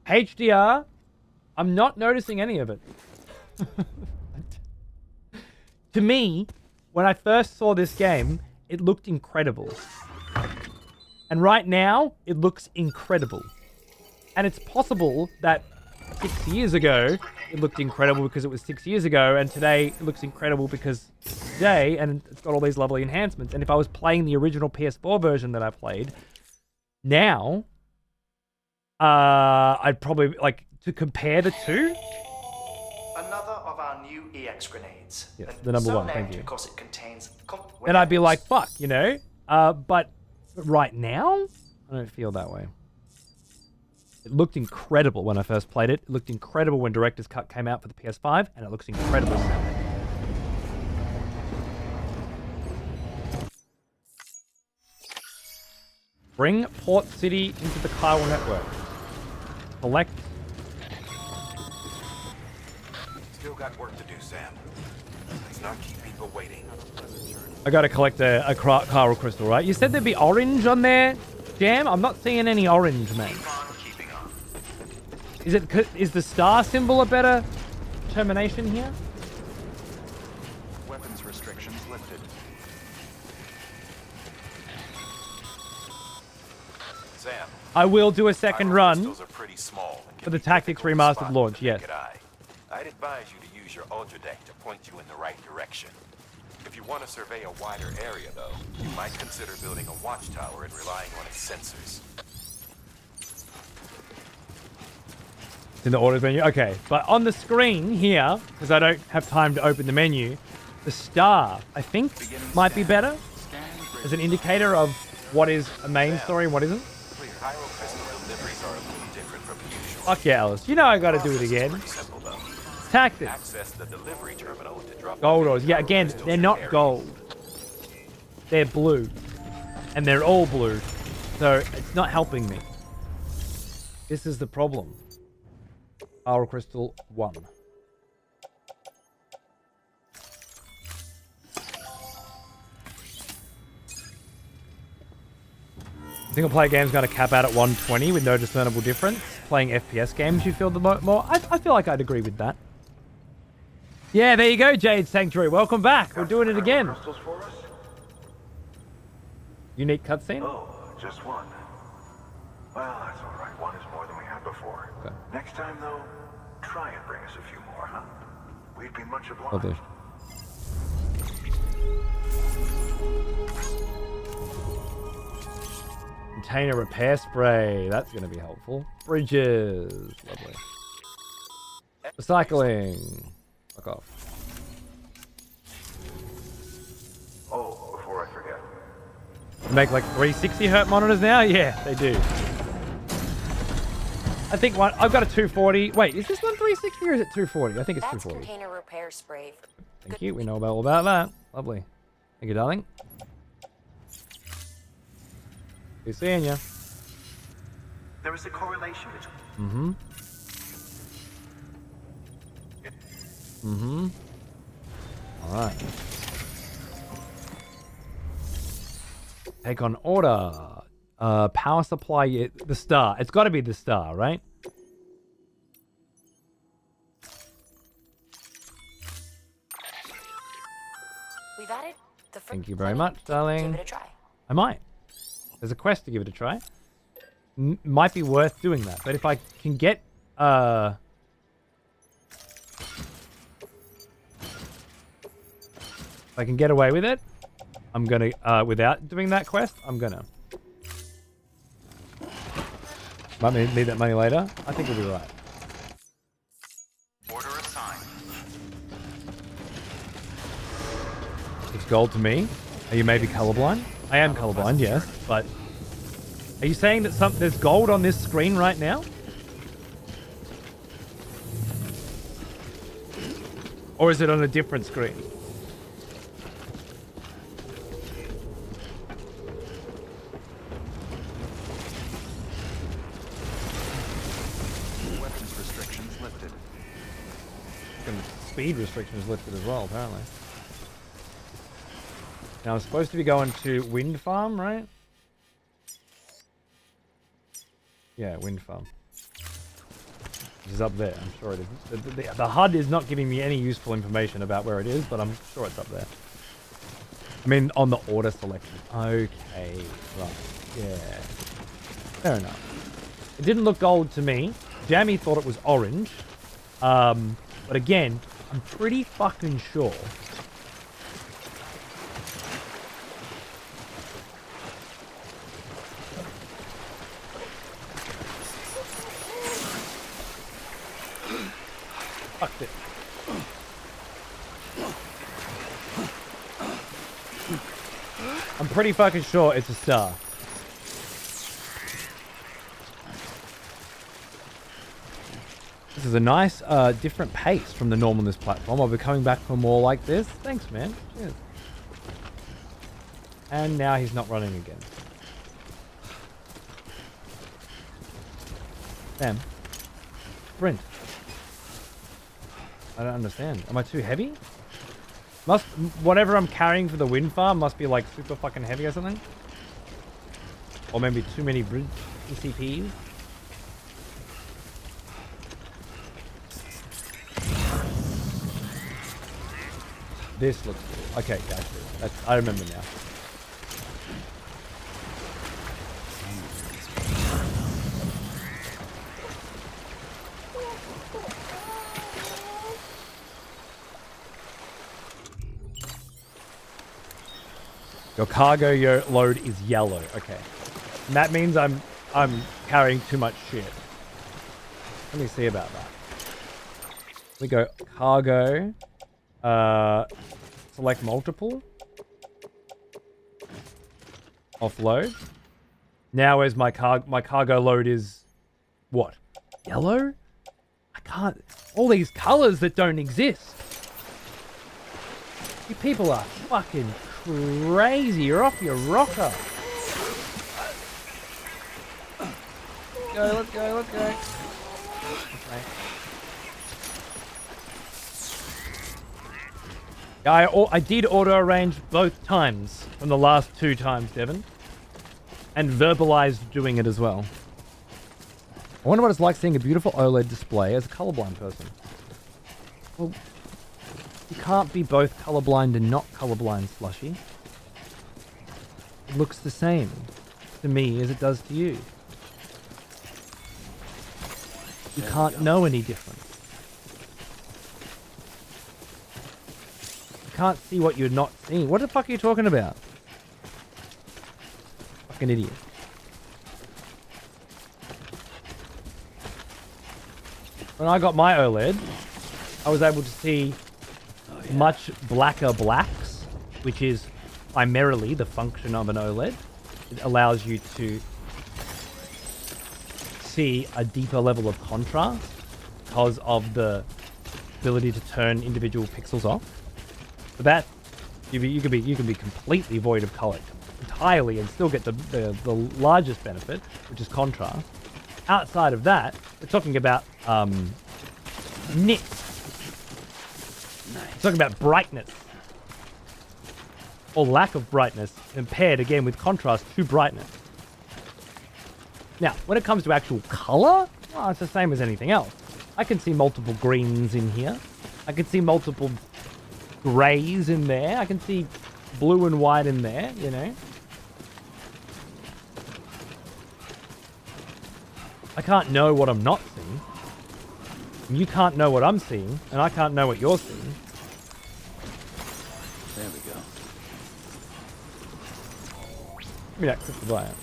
HDR. I'm not noticing any of it. To me, when I first saw this game, it looked incredible. And right now, it looks incredible. And it's possible that 6 years ago, it looked incredible because it was 6 years ago, and today it looks incredible because today, and it's got all these lovely enhancements. And if I was playing the original PS4 version that I played, now, I'd probably, like, to compare the two. Another of our new EX grenades. Yes, the number one, thank you. Because it contains Then I'd be like, fuck, you know? But right now, I don't feel that way. It looked incredible when I first played it. It looked incredible when Director's Cut came out for the PS5, and it looks incredible now. Bring Port City into the chiral network. Collect. Still got work to do, Sam. Let's not keep people waiting. I gotta collect a chiral crystal, right? You said there'd be orange on there, Jam? I'm not seeing any orange, man. Is the star symbol a better termination here? Weapons restrictions lifted. Sam, I will do a second run are pretty small for the Tactics Remastered launch, yes. I'd advise you to use your Ultra Deck to point you in the right direction. If you want to survey a wider area, though, you might consider building a watchtower and relying on its sensors. It's in the orders menu. Okay, but on the screen here, because I don't have time to open the menu, the star, I think, might be better as an indicator of what is a main story and what isn't. Fuck yeah, Alice. You know I gotta do it again. Tactics. Access the delivery terminal to drop Gold ores. Yeah, again, they're not gold. They're blue. And they're all blue. So it's not helping me. This is the problem. Chiral Crystal 1. Single player games going to cap out at 120 with no discernible difference. Playing FPS games, you feel the more. I feel like I'd agree with that. Yeah, there you go, Jade Sanctuary. Welcome back. We're doing it again. Unique cutscene? Oh, just one. Well, that's all right. One is more than we had before. Okay. Next time, though, try and bring us a few more, huh? We'd be much obliged. Lovely. Container repair spray. That's going to be helpful. Bridges. Lovely. Recycling. Fuck off. Oh, before I forget. Make like 360 hertz monitors now? Yeah, they do. I think one. I've got a 240. Wait, is this one 360 or is it 240? I think it's 240. Container repair spray. Thank you. We know all about that. Lovely. Thank you, darling. Be seeing ya. There is a correlation between. Mm-hmm. Mm-hmm. All right. Take on order. Power supply, the star. It's got to be the star, right? We've added the Thank you very much, darling. Give it a try. I might. There's a quest to give it a try. Might be worth doing that. But if I can get... If I can get away with it, I'm gonna... without doing that quest, I'm gonna. Might need that money later. I think we'll be right. Order assigned. It's gold to me. Are you maybe colorblind? I am colorblind, yes, but... Are you saying that there's gold on this screen right now? Or is it on a different screen? Weapons restrictions lifted. And speed restrictions lifted as well, apparently. Now I'm supposed to be going to wind farm, right? Yeah, wind farm. Which is up there, I'm sure it is. The HUD is not giving me any useful information about where it is, but I'm sure it's up there. I mean, on the order selection. Okay, right. Yeah. Fair enough. It didn't look gold to me. Jammy thought it was orange. But again, I'm pretty fucking sure. Fucked it. I'm pretty fucking sure it's a star. This is a nice, different pace from the norm on this platform. I'll be coming back for more like this. Thanks, man. Cheers. And now he's not running again. Sam. Sprint. I don't understand. Am I too heavy? Whatever I'm carrying for the wind farm must be like super fucking heavy or something? Or maybe too many bridge ECPs? This looks cool. Okay, gotcha. I remember now. Your cargo load is yellow. Okay. And that means I'm carrying too much shit. Let me see about that. We go cargo. Select multiple. Offload. Now where's my cargo load is what? Yellow? I can't. All these colors that don't exist. You people are fucking crazy. You're off your rocker. Let's go, let's go. Okay. I did auto arrange both times from the last 2 times, Devon. And verbalized doing it as well. I wonder what it's like seeing a beautiful OLED display as a colorblind person. Well, you can't be both colorblind and not colorblind, Slushy. It looks the same to me as it does to you. You can't know any different. You can't see what you're not seeing. What the fuck are you talking about? Fucking idiot. When I got my OLED, I was able to see much blacker blacks, which is primarily the function of an OLED. It allows you to see a deeper level of contrast because of the ability to turn individual pixels off. But that you can be completely void of color entirely and still get the largest benefit, which is contrast. Outside of that, we're talking about nits. We're talking about brightness or lack of brightness, and paired again with contrast to brightness. Now, when it comes to actual color, well, it's the same as anything else. I can see multiple greens in here. I can see multiple grays in there. I can see blue and white in there, you know. I can't know what I'm not seeing. And you can't know what I'm seeing, and I can't know what you're seeing. There we go. Give me that kryptonite.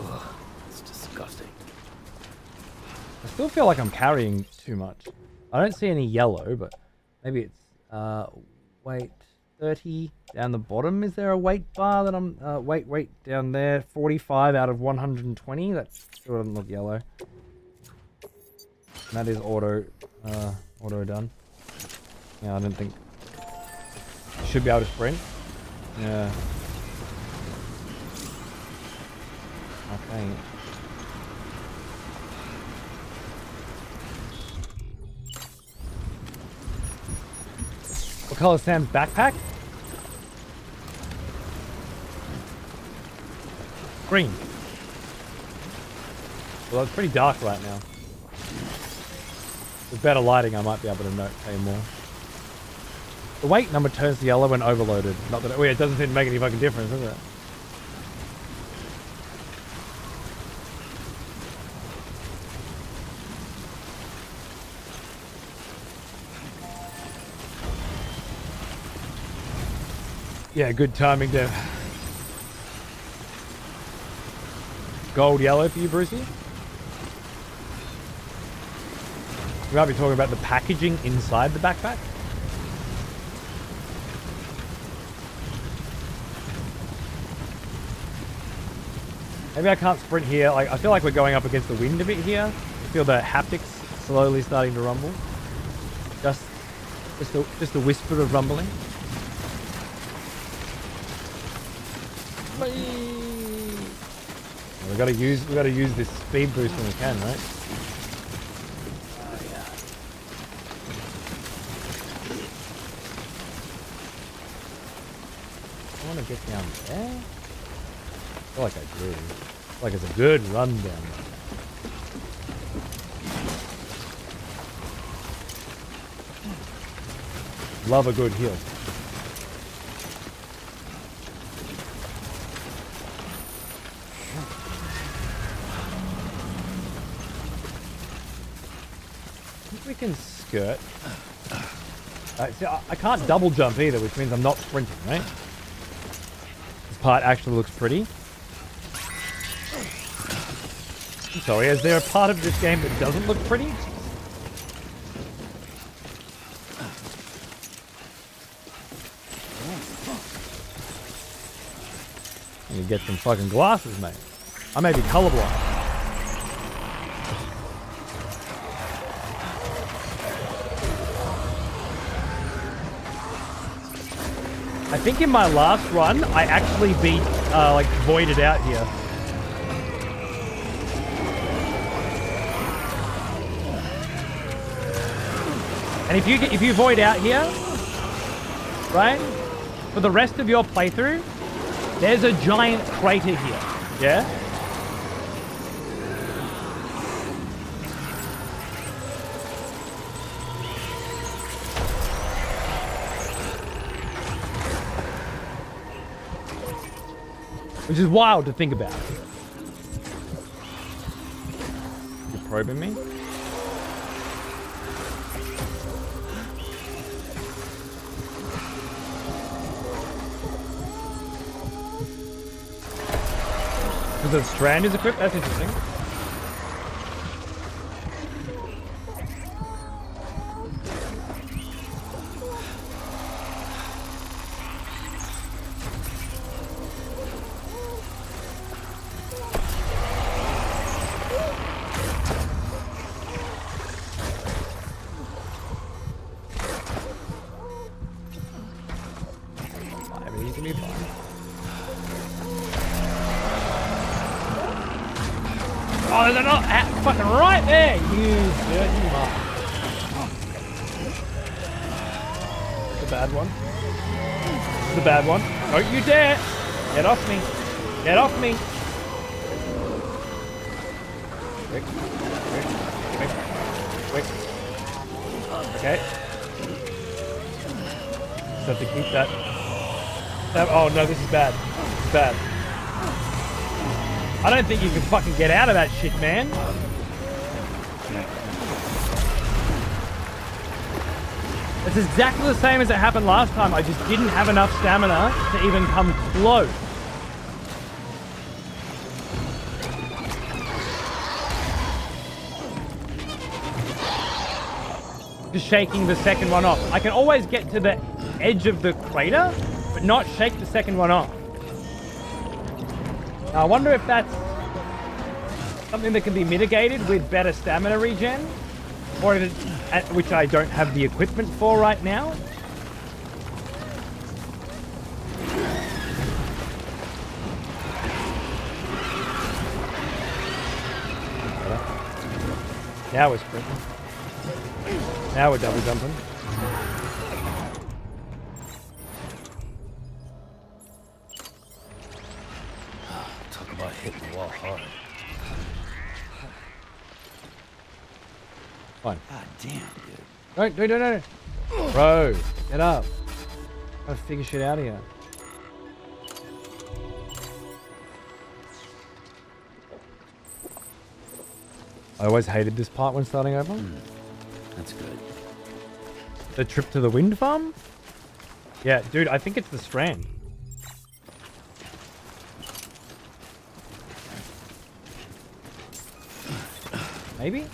Ugh, it's disgusting. I still feel like I'm carrying too much. I don't see any yellow, but maybe it's weight 30 down the bottom. Is there a weight bar that I'm weight down there? 45 out of 120. That still doesn't look yellow. And that is auto done. Yeah, I didn't think you should be able to sprint. Yeah. Okay. What color is Sam's backpack? Green. Well, it's pretty dark right now. With better lighting, I might be able to pay more. The weight number turns to yellow when overloaded. Not that it doesn't seem to make any fucking difference, does it? Yeah, good timing there. Gold yellow for you, Brucey? We might be talking about the packaging inside the backpack. Maybe I can't sprint here. Like, I feel like we're going up against the wind a bit here. I feel the haptics slowly starting to rumble. Just a whisper of rumbling. We gotta use this speed boost when we can, right? I want to get down there. I feel like I do. I feel like it's a good run down there. Love a good hill. We can skirt. See, I can't double jump either, which means I'm not sprinting, right? This part actually looks pretty. I'm sorry, is there a part of this game that doesn't look pretty? You get some fucking glasses, mate. I may be colorblind. I think in my last run, I actually beat, like, voided out here. And if you void out here, right, for the rest of your playthrough, there's a giant crater here, yeah? Which is wild to think about. You're probing me? Because the strand is equipped? That's interesting. Oh, they're not fucking right there, you dirty mark. The bad one. The bad one. Don't you dare! Get off me! Get off me! Quick. Okay. Just have to keep that. Oh no, this is bad. This is bad. I don't think you can fucking get out of that shit, man. It's exactly the same as it happened last time. I just didn't have enough stamina to even come close. Just shaking the second one off. I can always get to the edge of the crater, but not shake the second one off. Now, I wonder if that's something that can be mitigated with better stamina regen, or which I don't have the equipment for right now. Now we're sprinting. Now we're double jumping. Talk about hitting the wall hard. Fine. God damn, dude. No. Bro, get up. Gotta figure shit out of here. I always hated this part when starting over. That's good. The trip to the wind farm? Yeah, dude, I think it's the Strand. Maybe?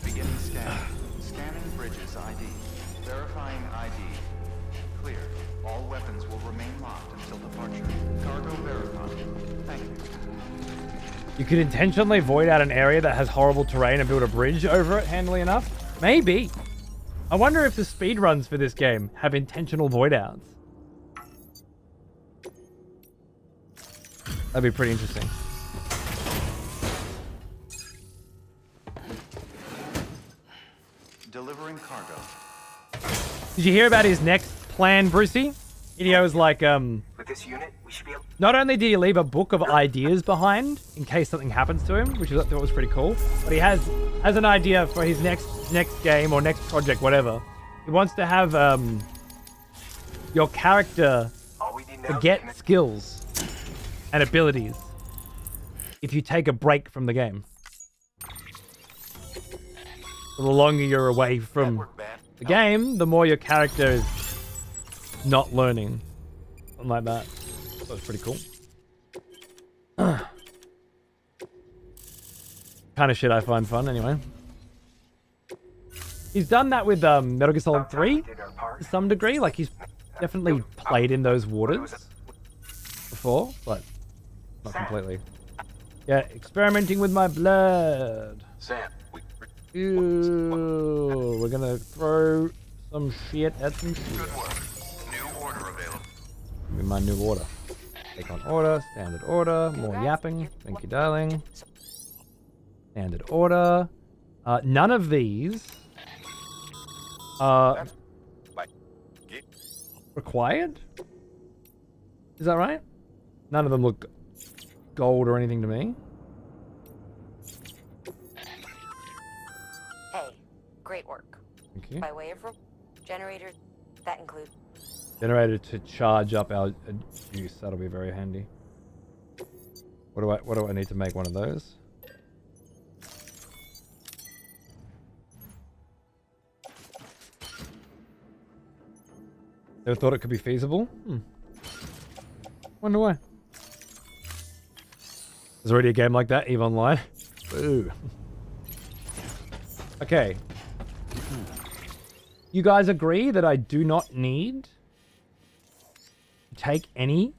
Beginning scan. Scanning bridges ID. Verifying ID. Clear. All weapons will remain locked until departure. Cargo verified. Thank you. You could intentionally void out an area that has horrible terrain and build a bridge over it handily enough? Maybe. I wonder if the speedruns for this game have intentional void outs. That'd be pretty interesting. Delivering cargo. Did you hear about his next plan, Brucey? He was like, With this unit, we should be able... not only did he leave a book of ideas behind in case something happens to him, which I thought was pretty cool, but he has an idea for his next game or next project, whatever. He wants to have your character forget skills and abilities if you take a break from the game. So the longer you're away from the game, the more your character is not learning. Something like that. That was pretty cool. Kind of shit I find fun anyway. He's done that with Metal Gear Solid 3 to some degree. Like, he's definitely played in those waters before, but not completely. Yeah, experimenting with my blood. Sam, Ew, we're gonna throw some shit at some shit. Good work. New order available. Give me my new order. Take on order, standard order, more yapping. Thank you, darling. Standard order. None of these are required? Is that right? None of them look gold or anything to me. Hey, great work. Thank you. By way of generators, that includes... Generator to charge up our juice. That'll be very handy. What do I need to make one of those? Never thought it could be feasible? Wonder why. There's already a game like that, EVE Online. Boo. Okay. You guys agree that I do not need to take any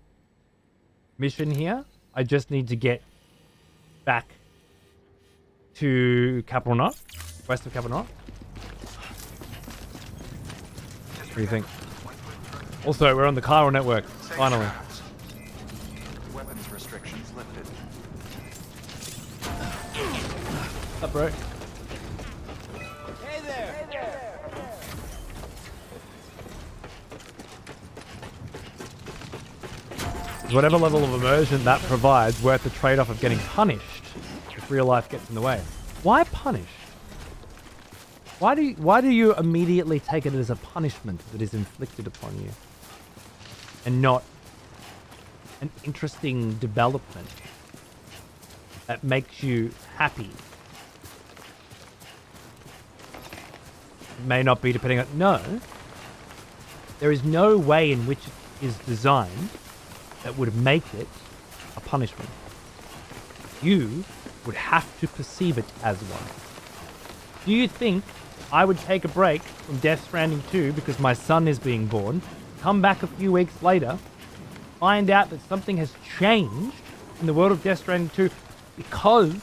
mission here? I just need to get back to Capital Knot, west of Capital Knot. What do you think? Also, we're on the chiral network, finally. Weapons restrictions lifted. What's up, bro? Hey there! Whatever level of immersion that provides, worth the trade-off of getting punished if if real life gets in the way. Why punish? Why do you immediately take it as a punishment that is inflicted upon you? And not an interesting development that makes you happy? It may not be depending on... No. There is no way in which it is designed that would make it a punishment. You would have to perceive it as one. Do you think I would take a break from Death Stranding 2 because my son is being born, come back a few weeks later, find out that something has changed in the world of Death Stranding 2 because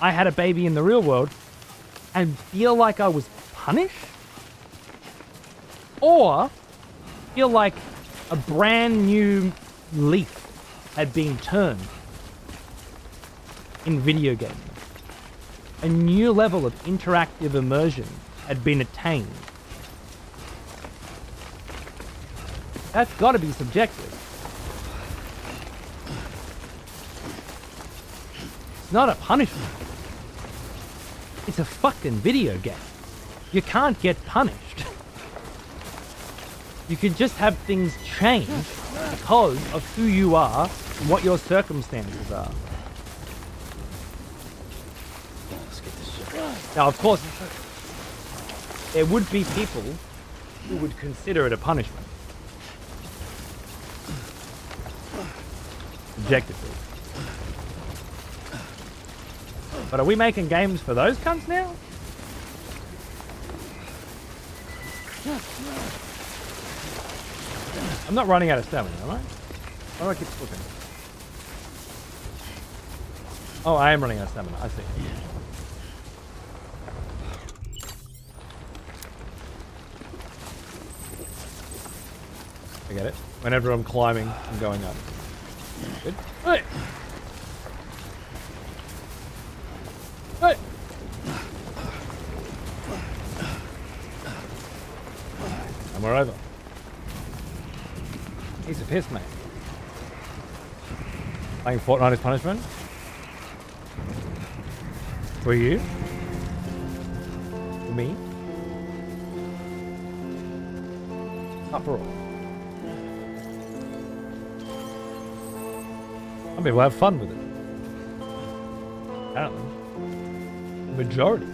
I had a baby in the real world, and feel like I was punished? Or feel like a brand new leaf had been turned in video gaming? A new level of interactive immersion had been attained. That's got to be subjective. It's not a punishment. It's a fucking video game. You can't get punished. You can just have things change because of who you are and what your circumstances are. Now, of course, there would be people who would consider it a punishment. Objectively. But are we making games for those cunts now? I'm not running out of stamina, am I? Why do I keep looking? Oh, I am running out of stamina. I see. I get it. Whenever I'm climbing, I'm going up. Good. Hey! Hey! And we're over. Piece of piss, mate. Playing Fortnite is punishment? For you? For me? Not for all. Some people have fun with it. Apparently. The majority.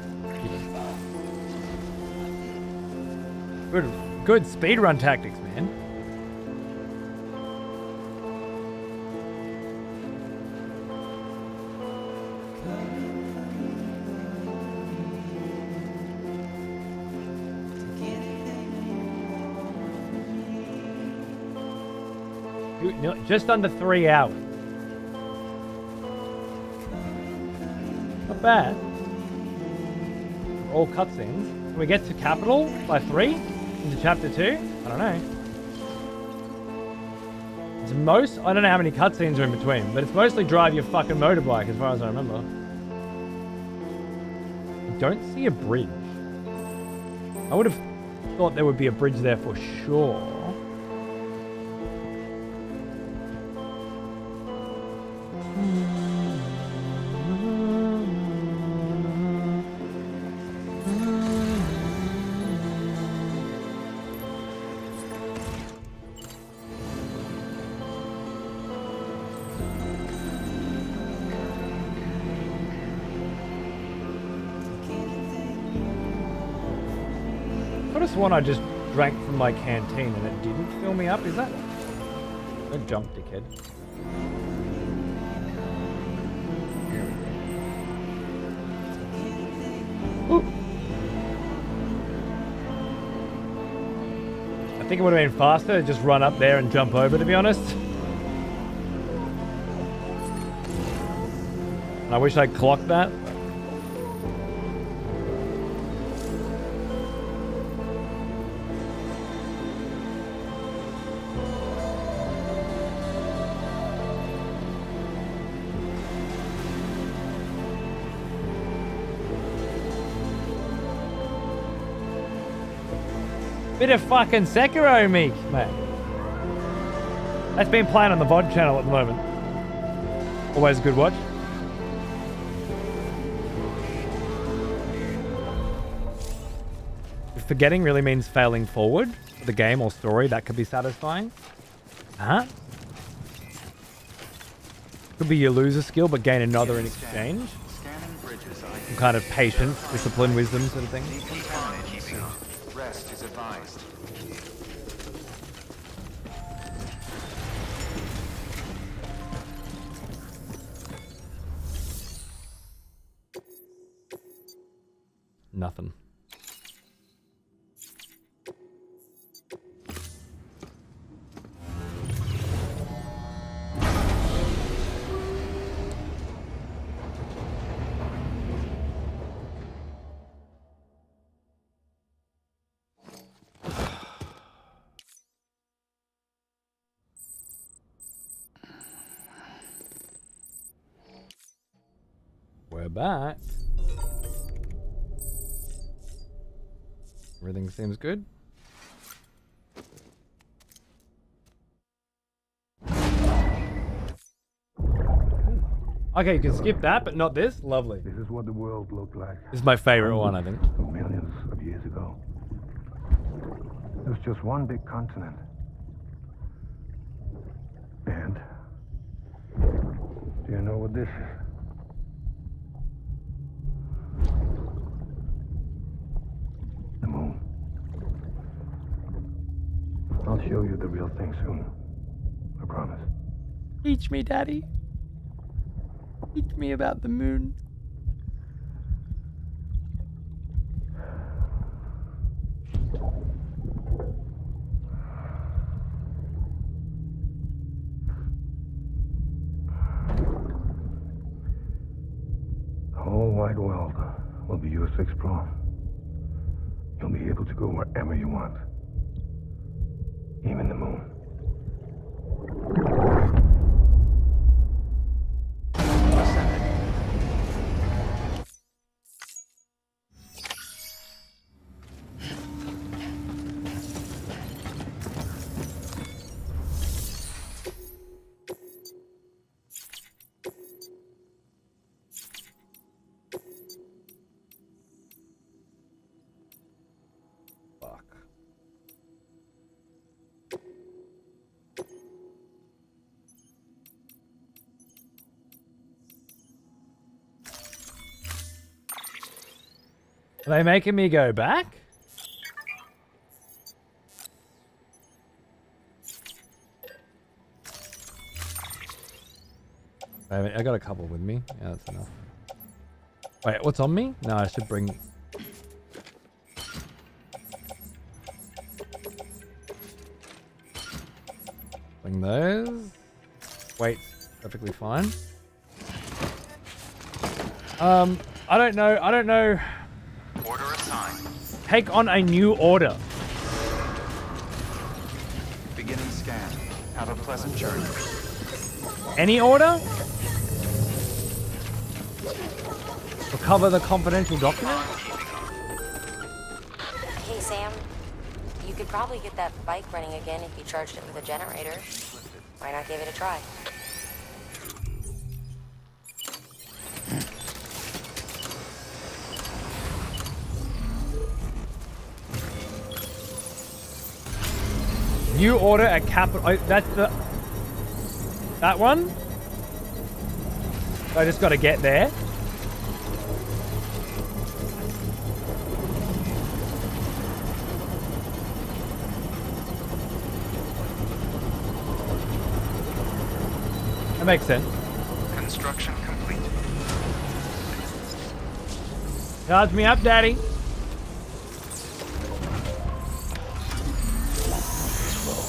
Good speedrun tactics, man. Just under 3 hours. Not bad. All cutscenes. Can we get to Capital by 3? Into Chapter 2? I don't know. It's I don't know how many cutscenes are in between, but it's mostly drive your fucking motorbike as far as I remember. I don't see a bridge. I would have thought there would be a bridge there for sure. One I just drank from my canteen and it didn't fill me up, is that? Don't jump, dickhead. Ooh. I think it would have been faster to just run up there and jump over, to be honest. And I wish I'd clocked that. Bit of fucking Sekiro, Meek, man. That's been playing on the VOD channel at the moment. Always a good watch. forgetting really means failing forward for the game or story. That could be satisfying. Huh? Could be you lose a skill but gain another in exchange. Some kind of patience, discipline, wisdom sort of thing. Rest is advised. Nothing. We're back. Everything seems good. Okay, you can skip that, but not this. Lovely. This is what the world looked like. This is my favorite one, I think. Millions of years ago. There was just one big continent. And do you know what this is? The moon. I'll show you the real thing soon. I promise. Teach me, Daddy. Teach me about the moon. The whole wide world will be yours to explore. You'll be able to go wherever you want. Even the moon. Are they making me go back? I got a couple with me. Yeah, that's enough. Wait, what's on me? No, I should bring... Bring those. Weight's perfectly fine. I don't know. Order assigned. Take on a new order. Beginning scan. Have a pleasant journey. Any order? Recover the confidential document? Hey, Sam. You could probably get that bike running again if you charged it with a generator. Why not give it a try? New order at capital. Oh, that's the... That one? I just got to get there. That makes sense. Construction complete. Charge me up, Daddy.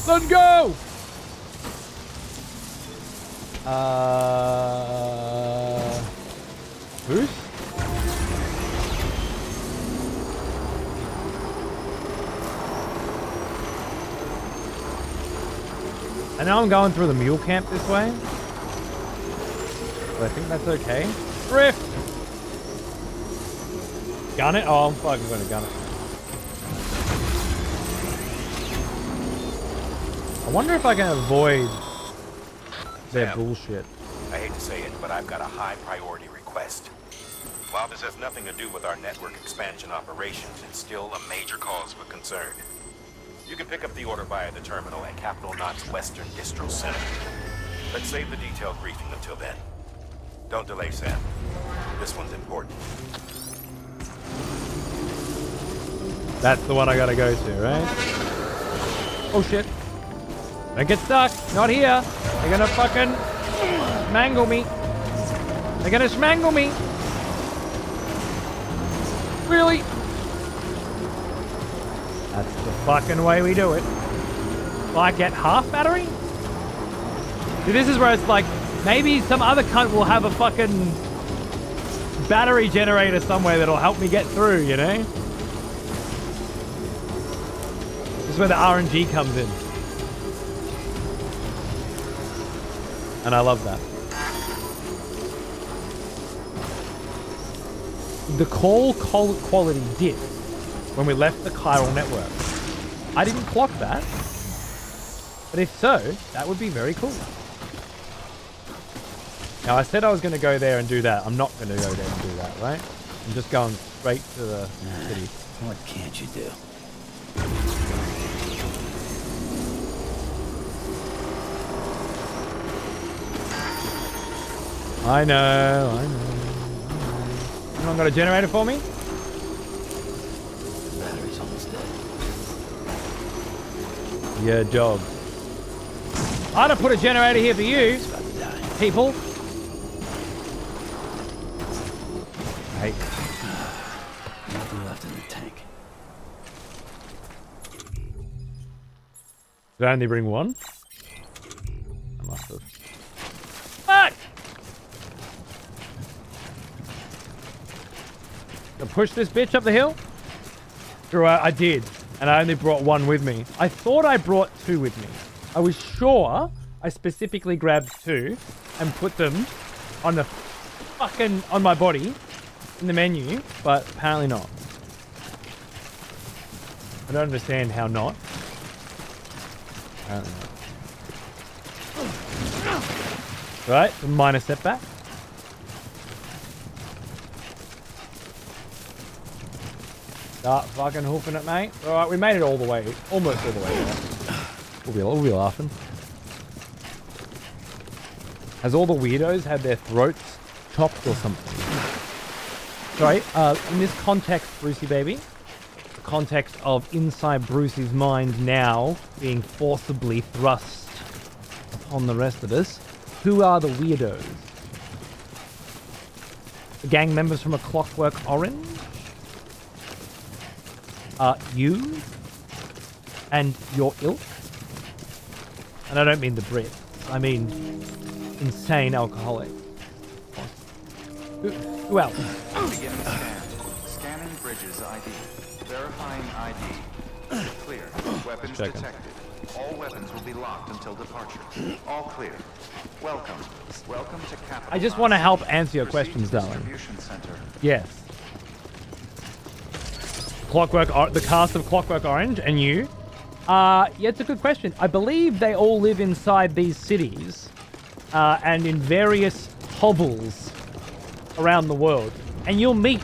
Let's go! Boost? I know I'm going through the mule camp this way. But I think that's okay. Drift! Gun it? Oh, I'm fucking gonna gun it. I wonder if I can avoid their bullshit. I hate to say it, but I've got a high priority request. While this has nothing to do with our network expansion operations, it's still a major cause for concern. You can pick up the order via the terminal at Capital Knot's Western Distro Center. Let's save the detailed briefing until then. Don't delay, Sam. This one's important. That's the one I gotta go to, right? Oh shit. Don't get stuck. Not here. They're gonna fucking mangle me. They're gonna smangle me. Really? That's the fucking way we do it. Like at half battery? See, this is where it's like, maybe some other cunt will have a fucking battery generator somewhere that'll help me get through, you know? This is where the RNG comes in. And I love that. The call quality dipped when we left the chiral network. I didn't clock that. But if so, that would be very cool. Now, I said I was going to go there and do that. I'm not going to go there and do that, right? I'm just going straight to the city. What can't you do? I know. Anyone got a generator for me? The battery's almost dead. Yeah, dog. I'd have put a generator here for you, people. Hey. Nothing left in the tank. Did I only bring one? I must have. Fuck! I push this bitch up the hill? True, I did. And I only brought one with me. I thought I brought two with me. I was sure I specifically grabbed two and put them on the fucking, on my body in the menu, but apparently not. I don't understand how not. Apparently not. Right, a minor setback. Start fucking hoofing it, mate. Alright, we made it all the way, almost all the way there. We'll be laughing. Has all the weirdos had their throats chopped or something? Sorry, in this context, Brucey baby, the context of inside Brucey's mind now being forcibly thrust upon the rest of us, who are the weirdos? The gang members from A Clockwork Orange? You? And your ilk? And I don't mean the Brit. I mean insane alcoholic. Who else? Begin scan. Scanning Bridges ID. Verifying ID. Clear. Weapons detected. All weapons will be locked until departure. All clear. Welcome. Welcome to Capital. I just want to help answer your questions, darling. Yes. The cast of Clockwork Orange and you. Yeah, it's a good question. I believe they all live inside these cities and in various hovels around the world. And you'll meet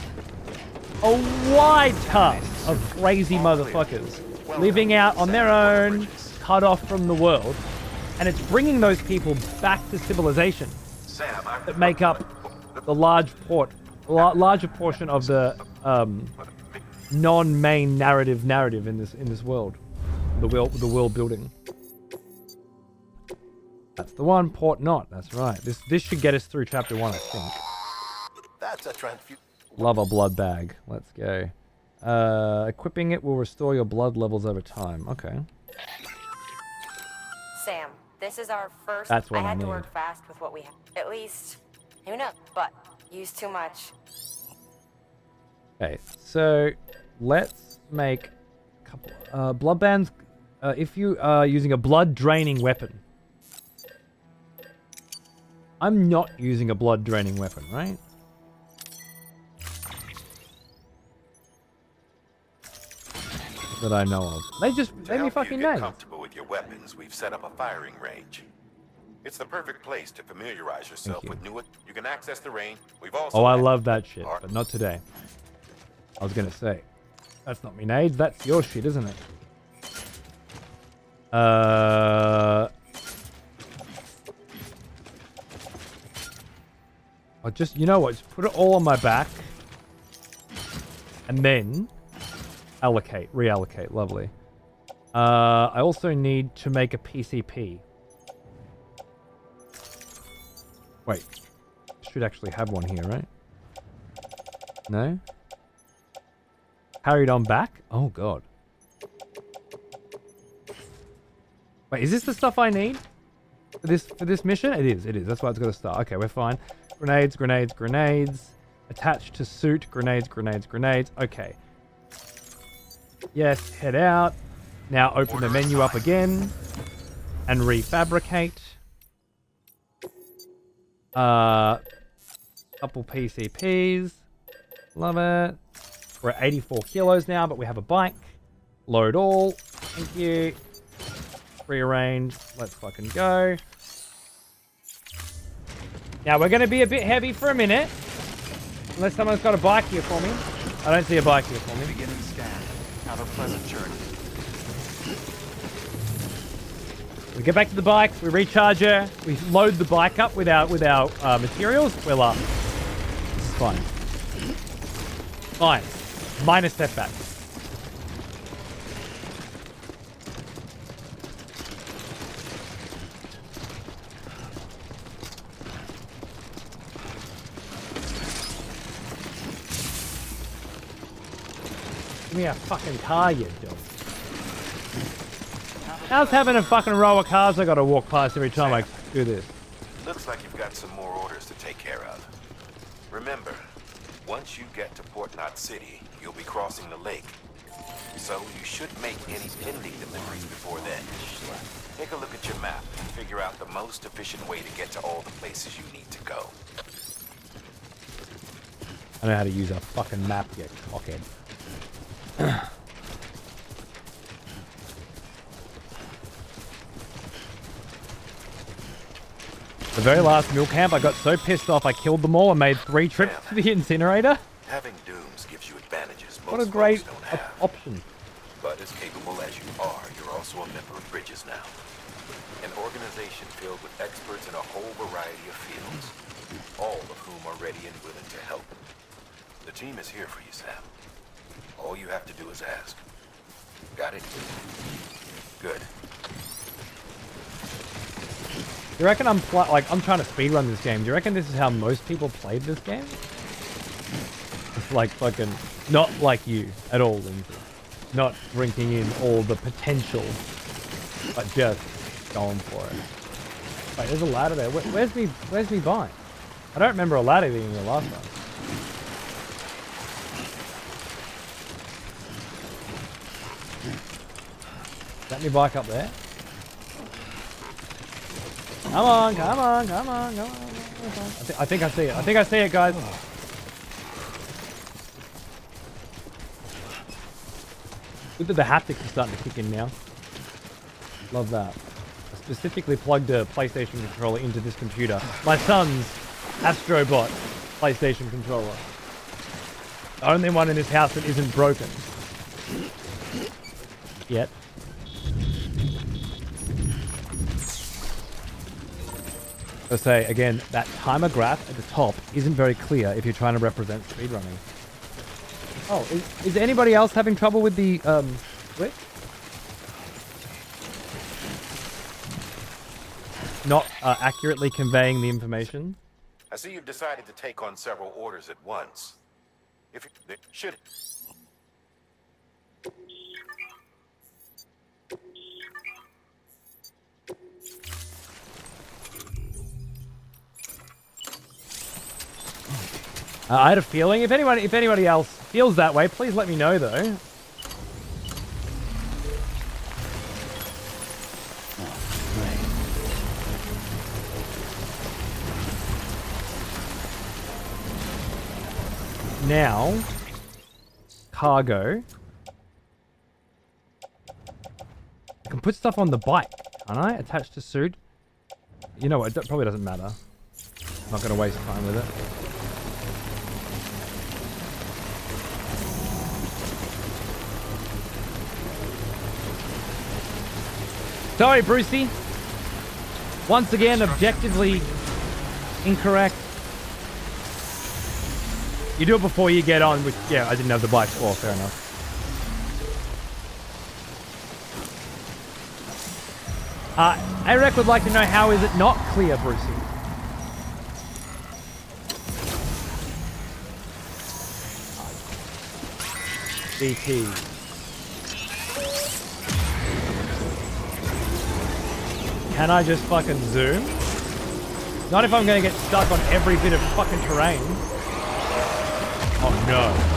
a wide cast of crazy motherfuckers living out on their own, cut off from the world. And it's bringing those people back to civilization that make up the larger portion of the non-main narrative in this world. The world building. That's the one. Port not. That's right. This should get us through chapter 1, I think. That's a transfusion. Love a blood bag. Let's go. Equipping it will restore your blood levels over time. Okay. Sam, this is our first. That's what I had to need. work fast with what we have. At least, who knows? But use too much. Okay, so let's make a couple. Blood bands. If you are using a blood draining weapon. I'm not using a blood draining weapon, right? That I know of. They me fucking get name. comfortable with your weapons, we've set up a firing range. It's the perfect place to familiarize yourself with new. You can access the range. We've also. Oh, I love that shit, but not today. I was gonna say, that's not me nades. That's your shit, isn't it? I'll just, you know what? Just put it all on my back, and then reallocate. Lovely. I also need to make a PCP. Wait, should actually have one here, right? No? Carried on back? Oh god. Wait, is this the stuff I need for this mission? It is. That's why it's got to start. Okay, we're fine. Grenades. Attached to suit. Grenades. Okay. Yes, head out. Now open the menu up again and refabricate. Couple PCPs. Love it. We're at 84 kilos now, but we have a bike. Load all. Thank you. Rearrange. Let's fucking go. Now we're going to be a bit heavy for a minute. Unless someone's got a bike here for me. I don't see a bike here for me. Beginning scan. Have a pleasant journey. We get back to the bike, we recharge her, we load the bike up with our materials, we're up. This is fine. Fine. Minor setback. Give me a fucking car, you dog. How's having a fucking row of cars I gotta walk past every time I do this? Looks like you've got some more orders to take care of. Remember, once you get to Port Knot City, you'll be crossing the lake. So you should make any pending deliveries before then. Take a look at your map and figure out the most efficient way to get to all the places you need to go. I know how to use a fucking map, you cockhead. The very last mill camp, I got so pissed off I killed them all and made 3 trips to the incinerator. Having dooms gives you advantages most What a great folks don't have. option. But as capable as you are, you're also a member of Bridges now. An organization filled with experts in a whole variety of fields, all of whom are ready and willing to help. The team is here for you, Sam. All you have to do is ask. Got it? Good. Do you reckon I'm trying to speedrun this game? Do you reckon this is how most people played this game? It's like fucking not like you at all, Lindsay. Not drinking in all the potential, but just going for it. Wait, there's a ladder there. Where's me bind? I don't remember a ladder being here last time. Is that me bike up there? Come on. I think I see it. Guys. Good that the haptics are starting to kick in now. Love that. I specifically plugged a PlayStation controller into this computer. My son's Astrobot PlayStation controller. The only one in this house that isn't broken. Yet. So say, again, that timer graph at the top isn't very clear if you're trying to represent speedrunning. Oh, is anybody else having trouble with the, Switch? Not accurately conveying the information? I see you've decided to take on several orders at once. If you should... I had a feeling. If anybody else feels that way, please let me know, though. Now, cargo. I can put stuff on the bike, can't I? Attached to suit. You know what? It probably doesn't matter. I'm not going to waste time with it. Sorry, Brucey. Once again, objectively incorrect. You do it before you get on, which, yeah, I didn't have the bike score, fair enough. Eric would like to know, how is it not clear, Brucey? BT. Can I just fucking zoom? Not if I'm gonna get stuck on every bit of fucking terrain. Oh no.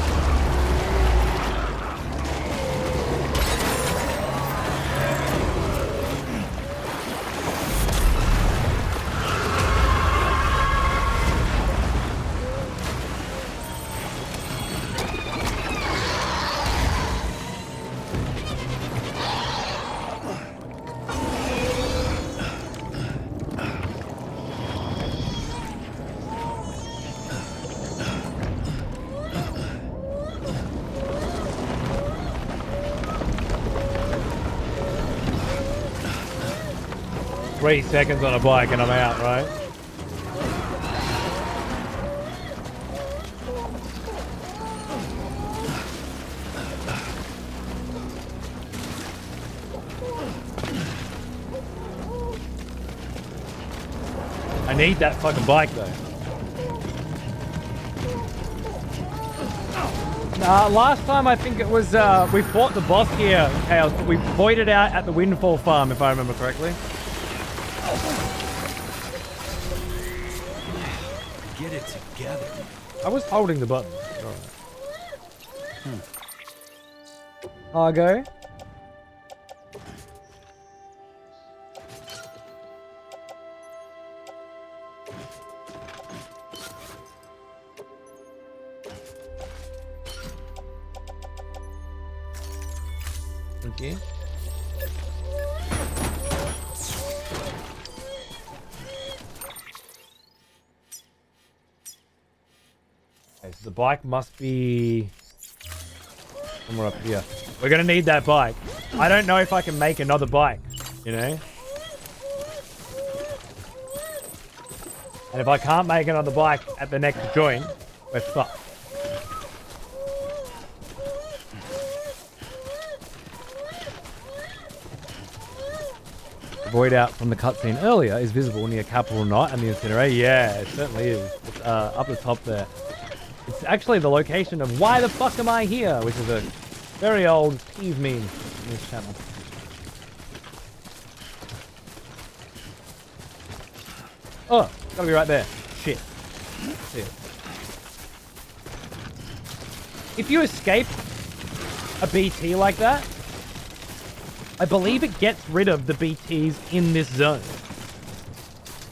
Three seconds on a bike and I'm out, right? I need that fucking bike though. Last time I think it was, we fought the boss here, Chaos, but we voided out at the Windfall Farm, if I remember correctly. Get it together. I was holding the button. Argo. Okay. Okay, so the bike must be somewhere up here. We're gonna need that bike. I don't know if I can make another bike, you know? And if I can't make another bike at the next joint, we're fucked. The void out from the cutscene earlier is visible near Capital Knot and the incinerator. Yeah, it certainly is. It's up the top there. It's actually the location of Why the Fuck Am I Here, which is a very old peeve meme in this channel. Oh, gotta be right there. Shit. See it. If you escape a BT like that, I believe it gets rid of the BTs in this zone.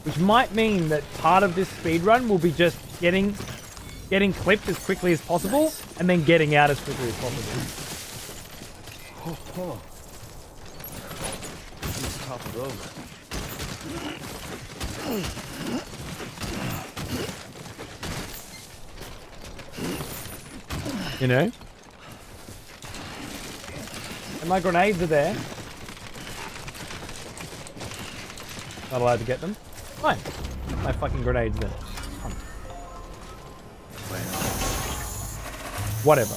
Which might mean that part of this speedrun will be just getting clipped as quickly as possible, nice. And then getting out as quickly as possible. Let's top it over. You know? And my grenades are there. Not allowed to get them. Fine. My fucking grenades then. Whatever.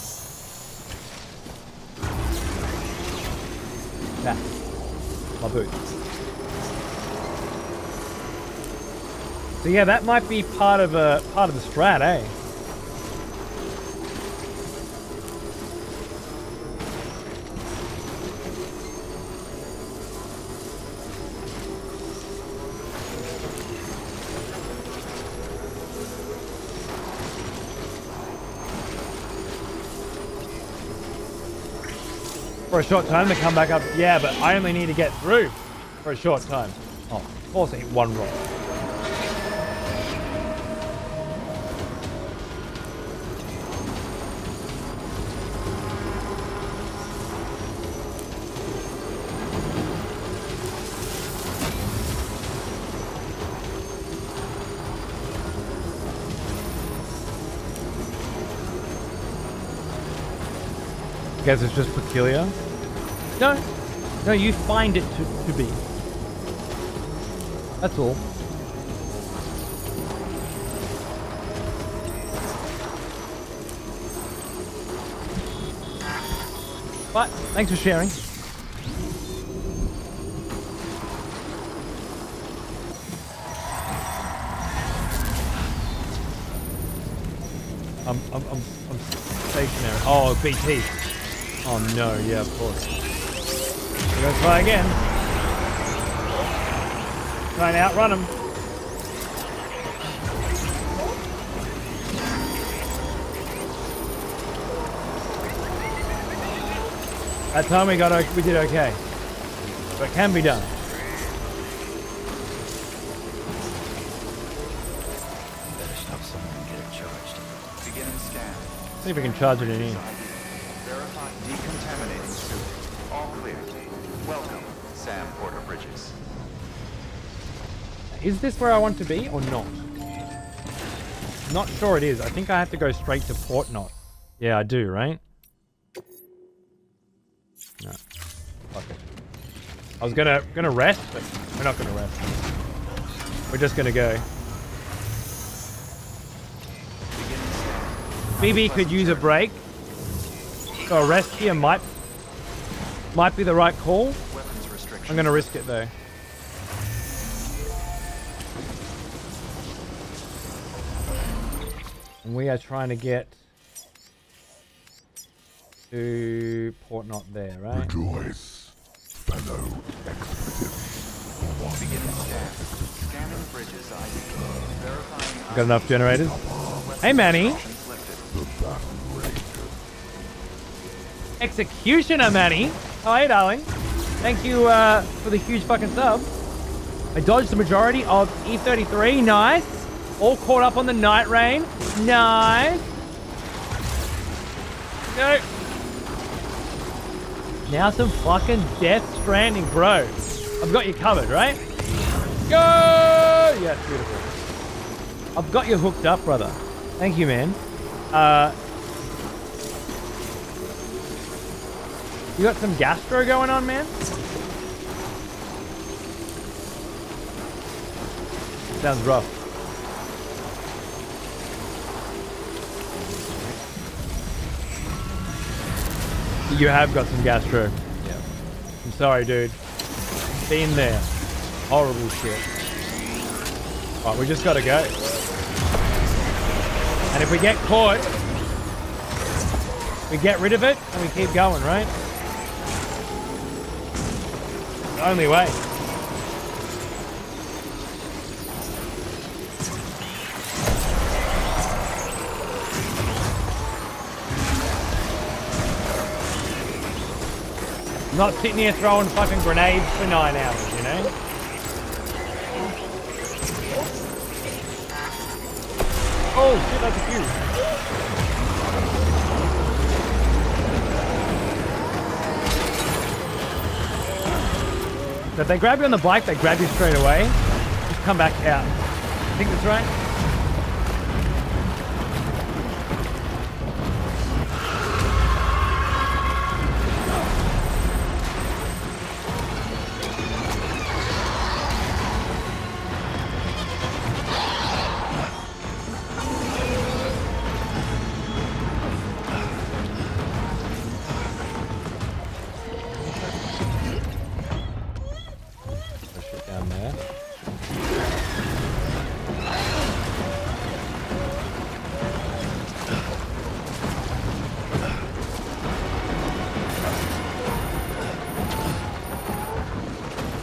Nah. My boots. So yeah, that might be part of the strat, eh? For a short time to come back up. Yeah, but I only need to get through for a short time. Oh, of course I hit one rock. Guess it's just peculiar. No, no, you find it to be. That's all. But thanks for sharing. I'm stationary. Oh, BT. Oh no, yeah, of course. We're gonna try again. Try and outrun him. That time we did okay. But it can be done. Better stop somewhere and get it charged. Beginning scan. See if we can charge it in here. Verify decontaminating suit. All clear. Welcome, Sam Porter Bridges. Is this where I want to be or not? Not sure it is. I think I have to go straight to Port Knot. Yeah, I do, right? No. Fuck it. I was gonna rest, but we're not gonna rest. We're just gonna go. BB could use a break. So a rest here might be the right call. I'm gonna risk it though. And we are trying to get to Port Knot there, right? Rejoice, fellow expeditive. Scanning bridges ID. Verifying Got enough generators? Hey Manny! Executioner Manny! Oh hey darling. Thank you for the huge fucking sub. I dodged the majority of E33, nice. All caught up on the night rain, nice. No. Now some fucking Death Stranding, bro. I've got you covered, right? Go! Yes, beautiful. I've got you hooked up, brother. Thank you, man. You got some gastro going on, man? Sounds rough. You have got some gastro. Yeah. I'm sorry, dude. Been there. Horrible shit. Right, we just gotta go. And if we get caught, we get rid of it and we keep going, right? The only way. Not sitting here throwing fucking grenades for 9 hours, you know? Oh shit, that's a fuse. So if they grab you on the bike, they grab you straight away. Just come back out. I think that's right.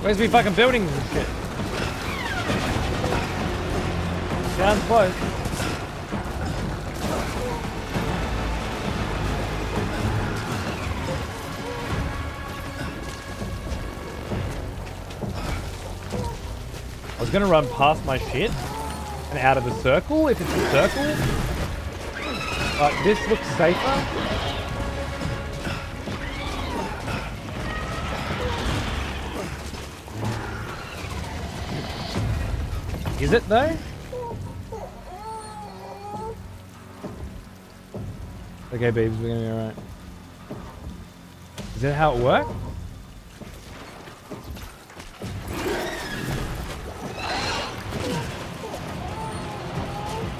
Where's we fucking buildings and shit? Sounds close. I was gonna run past my shit and out of the circle if it's a circle. But this looks safer. Is it though? Okay, babes, we're gonna be alright. Is that how it works?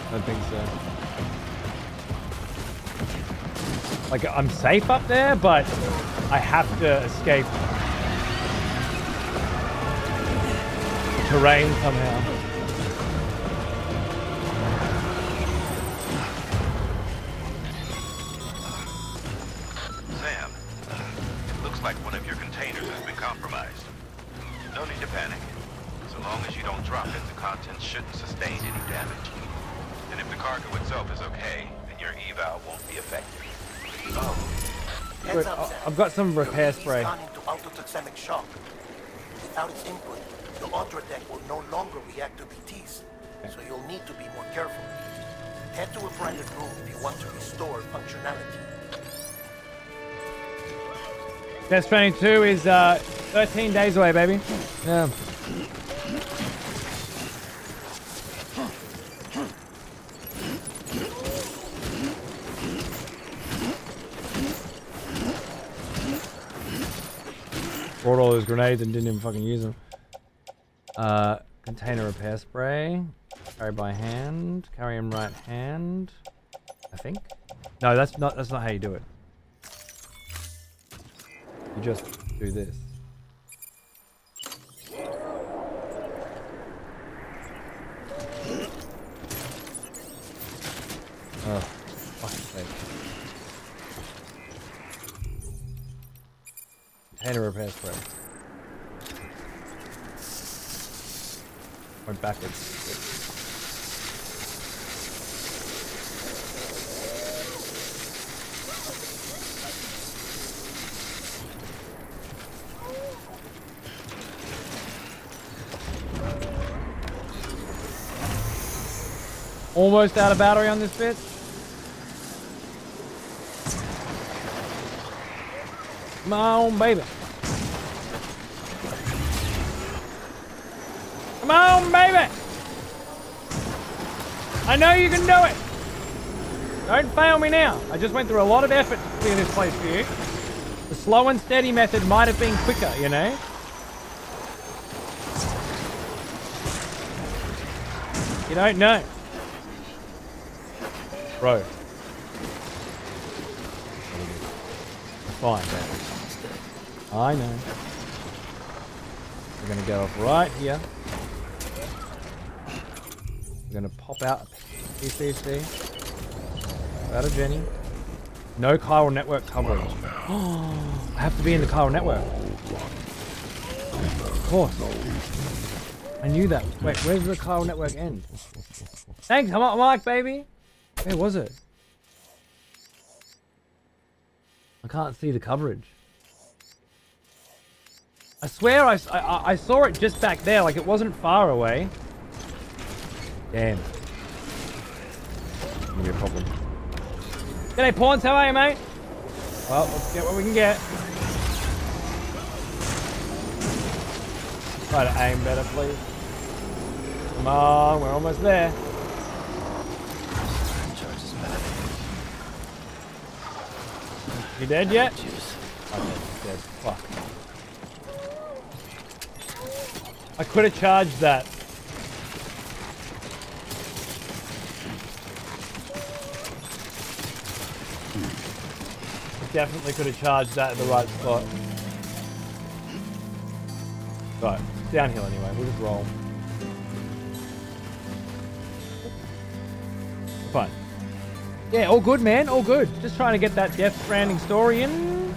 I don't think so. Like, I'm safe up there, but I have to escape terrain somehow. Sam, it looks like one of your containers has been compromised. No need to panic. So long as you don't drop it, the contents shouldn't sustain any damage. And if the cargo itself is okay, then your eval won't be affected. Oh. Good. I've got some repair spray. Gone into autotoxemic shock. Without its input, the Ultra deck will no longer react to BTs, so you'll need to be more careful. Head to a private room if you want to restore functionality. Death Stranding 2 is 13 days away, baby. Yeah. Brought all those grenades and didn't even fucking use them. Container repair spray. Carry by hand. Carry in right hand. I think. No, that's not how you do it. You just do this. Oh, fuck's sake. Container repair spray. Went backwards. Almost out of battery on this bit. Come on, baby. Come on, baby. I know you can do it. Don't fail me now. I just went through a lot of effort to clear this place for you. The slow and steady method might have been quicker, you know? You don't know. Bro. Fine, man. I know. We're gonna go off right here. We're gonna pop out PCC. Out of Jenny. No chiral network coverage. Oh, I have to be in the chiral network. Of course. I knew that. Wait, where's the chiral network end? Thanks, Mike, baby. Where was it? I can't see the coverage. I swear I saw it just back there, like it wasn't far away. Damn. Gonna be a problem. G'day, Pawns, how are you, mate? Well, let's get what we can get. Try to aim better, please. Come on, we're almost there. You dead yet? Okay, dead. Fuck. I could have charged that. I definitely could have charged that at the right spot. Right, downhill anyway, we'll just roll. Fine. Yeah, all good, man, all good. Just trying to get that Death Stranding story in.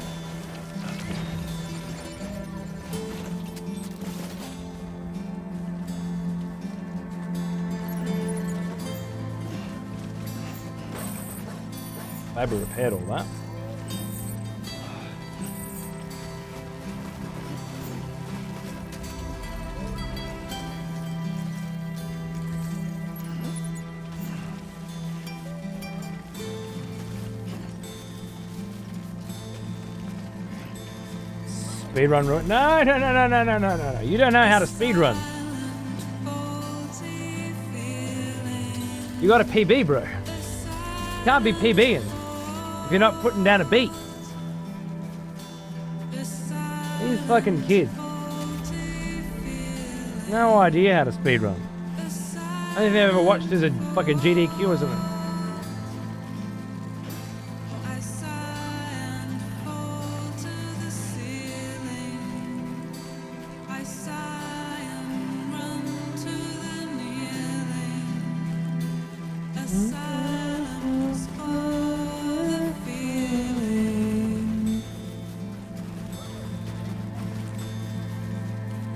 Maybe repaired all that. Speedrun ruin? No. You don't know how to speedrun. You got a PB, bro. You can't be PBing if you're not putting down a beat. these fucking kids. No idea how to speedrun. I don't think I've ever watched as a fucking GDQ or something.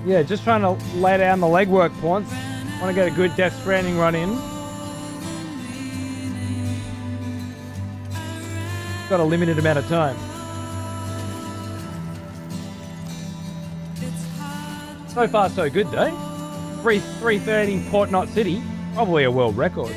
Yeah, just trying to lay down the legwork points. Want to get a good Death Stranding run in. Got a limited amount of time. So far, so good, though. 3:30 Port Knot City, probably a world record.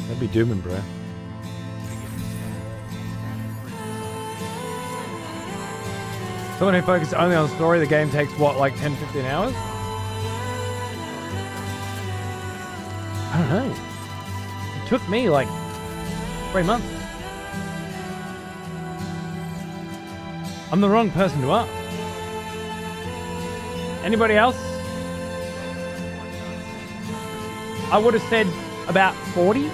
That'd be dooming, bro. Someone who focuses only on story, the game takes what, like 10, 15 hours? I don't know. It took me like 3 months. I'm the wrong person to ask. Anybody else? I would have said about 40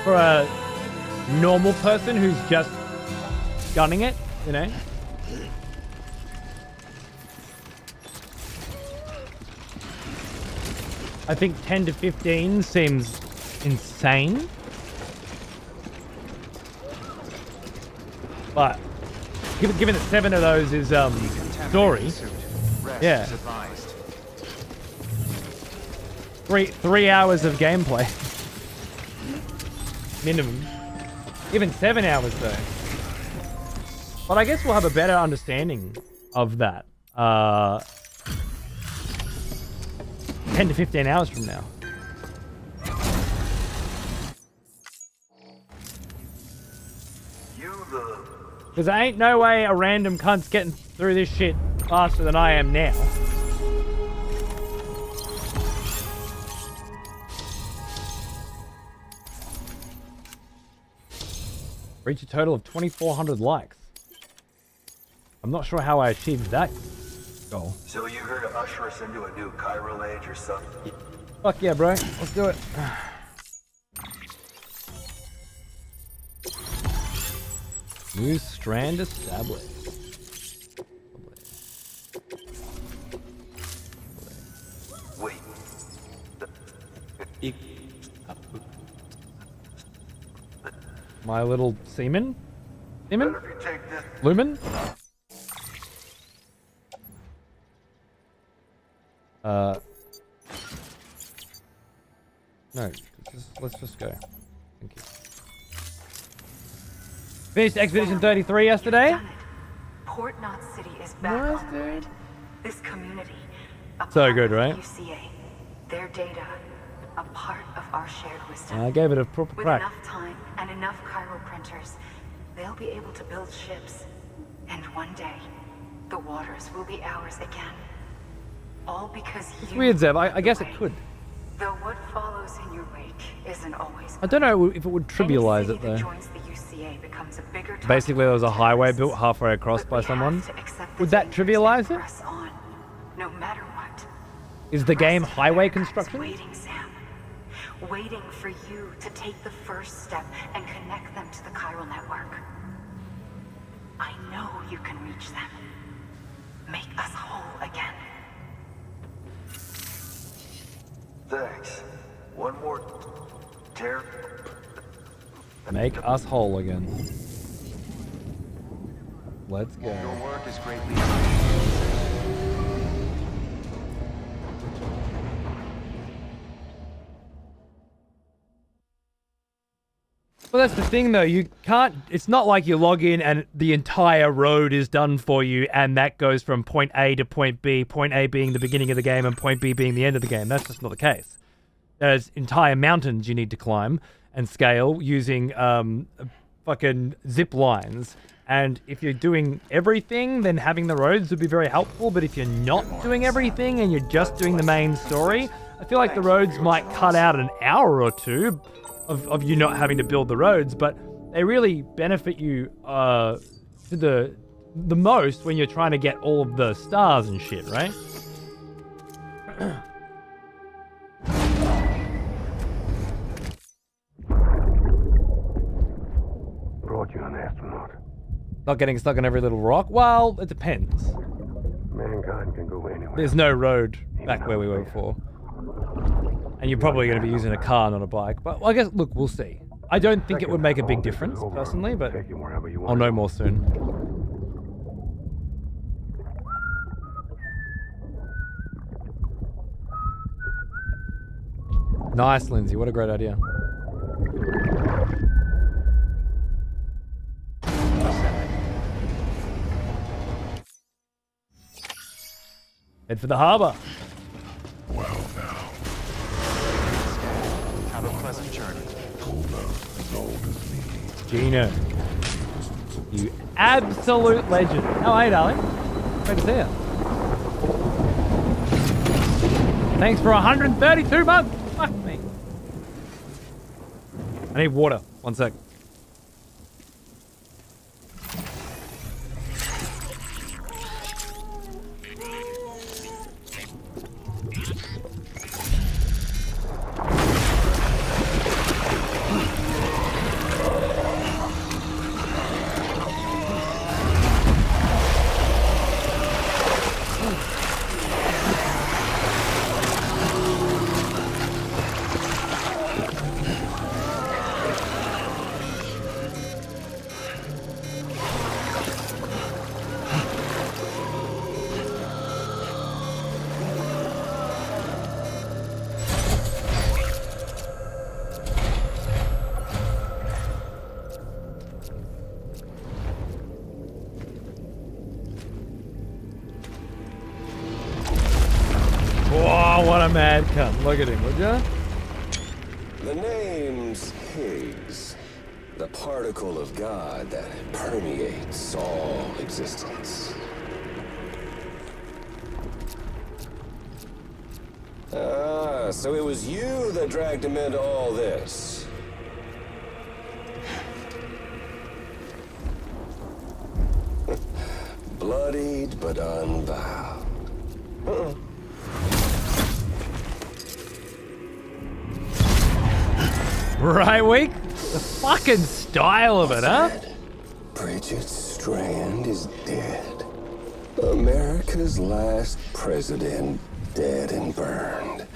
for a normal person who's just gunning it, you know? I think 10 to 15 seems insane. But given that 7 of those is story, yeah. 3 hours of gameplay. Minimum. Even 7 hours though. But I guess we'll have a better understanding of that 10 to 15 hours from now. Because there ain't no way a random cunt's getting through this shit faster than I am now. Reach a total of 2,400 likes. I'm not sure how I achieved that goal. So you here to usher us into a new chiral age or something? Fuck yeah, bro. Let's do it. New strand established. Wait. My little seaman? Seaman? Lumen? No, let's just go. Thank you. Finished Expedition 33 yesterday. Port Knot City is back on the grid. This community, So good, right? UCA, their data, a part of our shared wisdom. I gave it a proper With crack. enough time and enough chiral printers, they'll be able to build ships. And one day, the waters will be ours again. All because It's you weird, Zev. I led the guess way. it could. Though what follows in your wake isn't always. I don't know if it would trivialize it though. Basically, there was a highway built halfway across by someone. Would that trivialize it? No matter what. Is the game highway construction? Waiting, Sam. Waiting for you to take the first step and connect them to the chiral network. I know you can reach them. Make us whole again. Thanks. One more tear. Make us whole again. Let's go. Your work is greatly Well, that's the thing though. You can't. It's not like you log in and the entire road is done for you, and that goes from point A to point B. Point A being the beginning of the game, and point B being the end of the game. That's just not the case. There's entire mountains you need to climb and scale using fucking zip lines. And if you're doing everything, then having the roads would be very helpful. But if you're not doing everything and you're just doing the main story, I feel like the roads might cut out an hour or two of you not having to build the roads. But they really benefit you to the most when you're trying to get all of the stars and shit, right? Brought you an astronaut. Not getting stuck on every little rock? Well, it depends. Mankind can go anywhere. There's no road back where we were before. And you're probably going to be using a car, not a bike. But well, I guess, look, we'll see. I don't think it would make a big difference, personally, but I'll know more soon. Nice, Lindsay. What a great idea. Head for the harbor. Well now. Have a pleasant journey. As old as me. Gino. You absolute legend. How are you, darling? Great to see you. Thanks for 132 months. Fuck me. I need water. 1 sec. Mad cunt. Look at him, would ya? The name's Higgs, the particle of God that permeates all existence. Ah, so it was you that dragged him into all this. Bloodied but unbowed. Right, Week? The fucking style of it, huh? Bridget Strand is dead. America's last president dead and burned.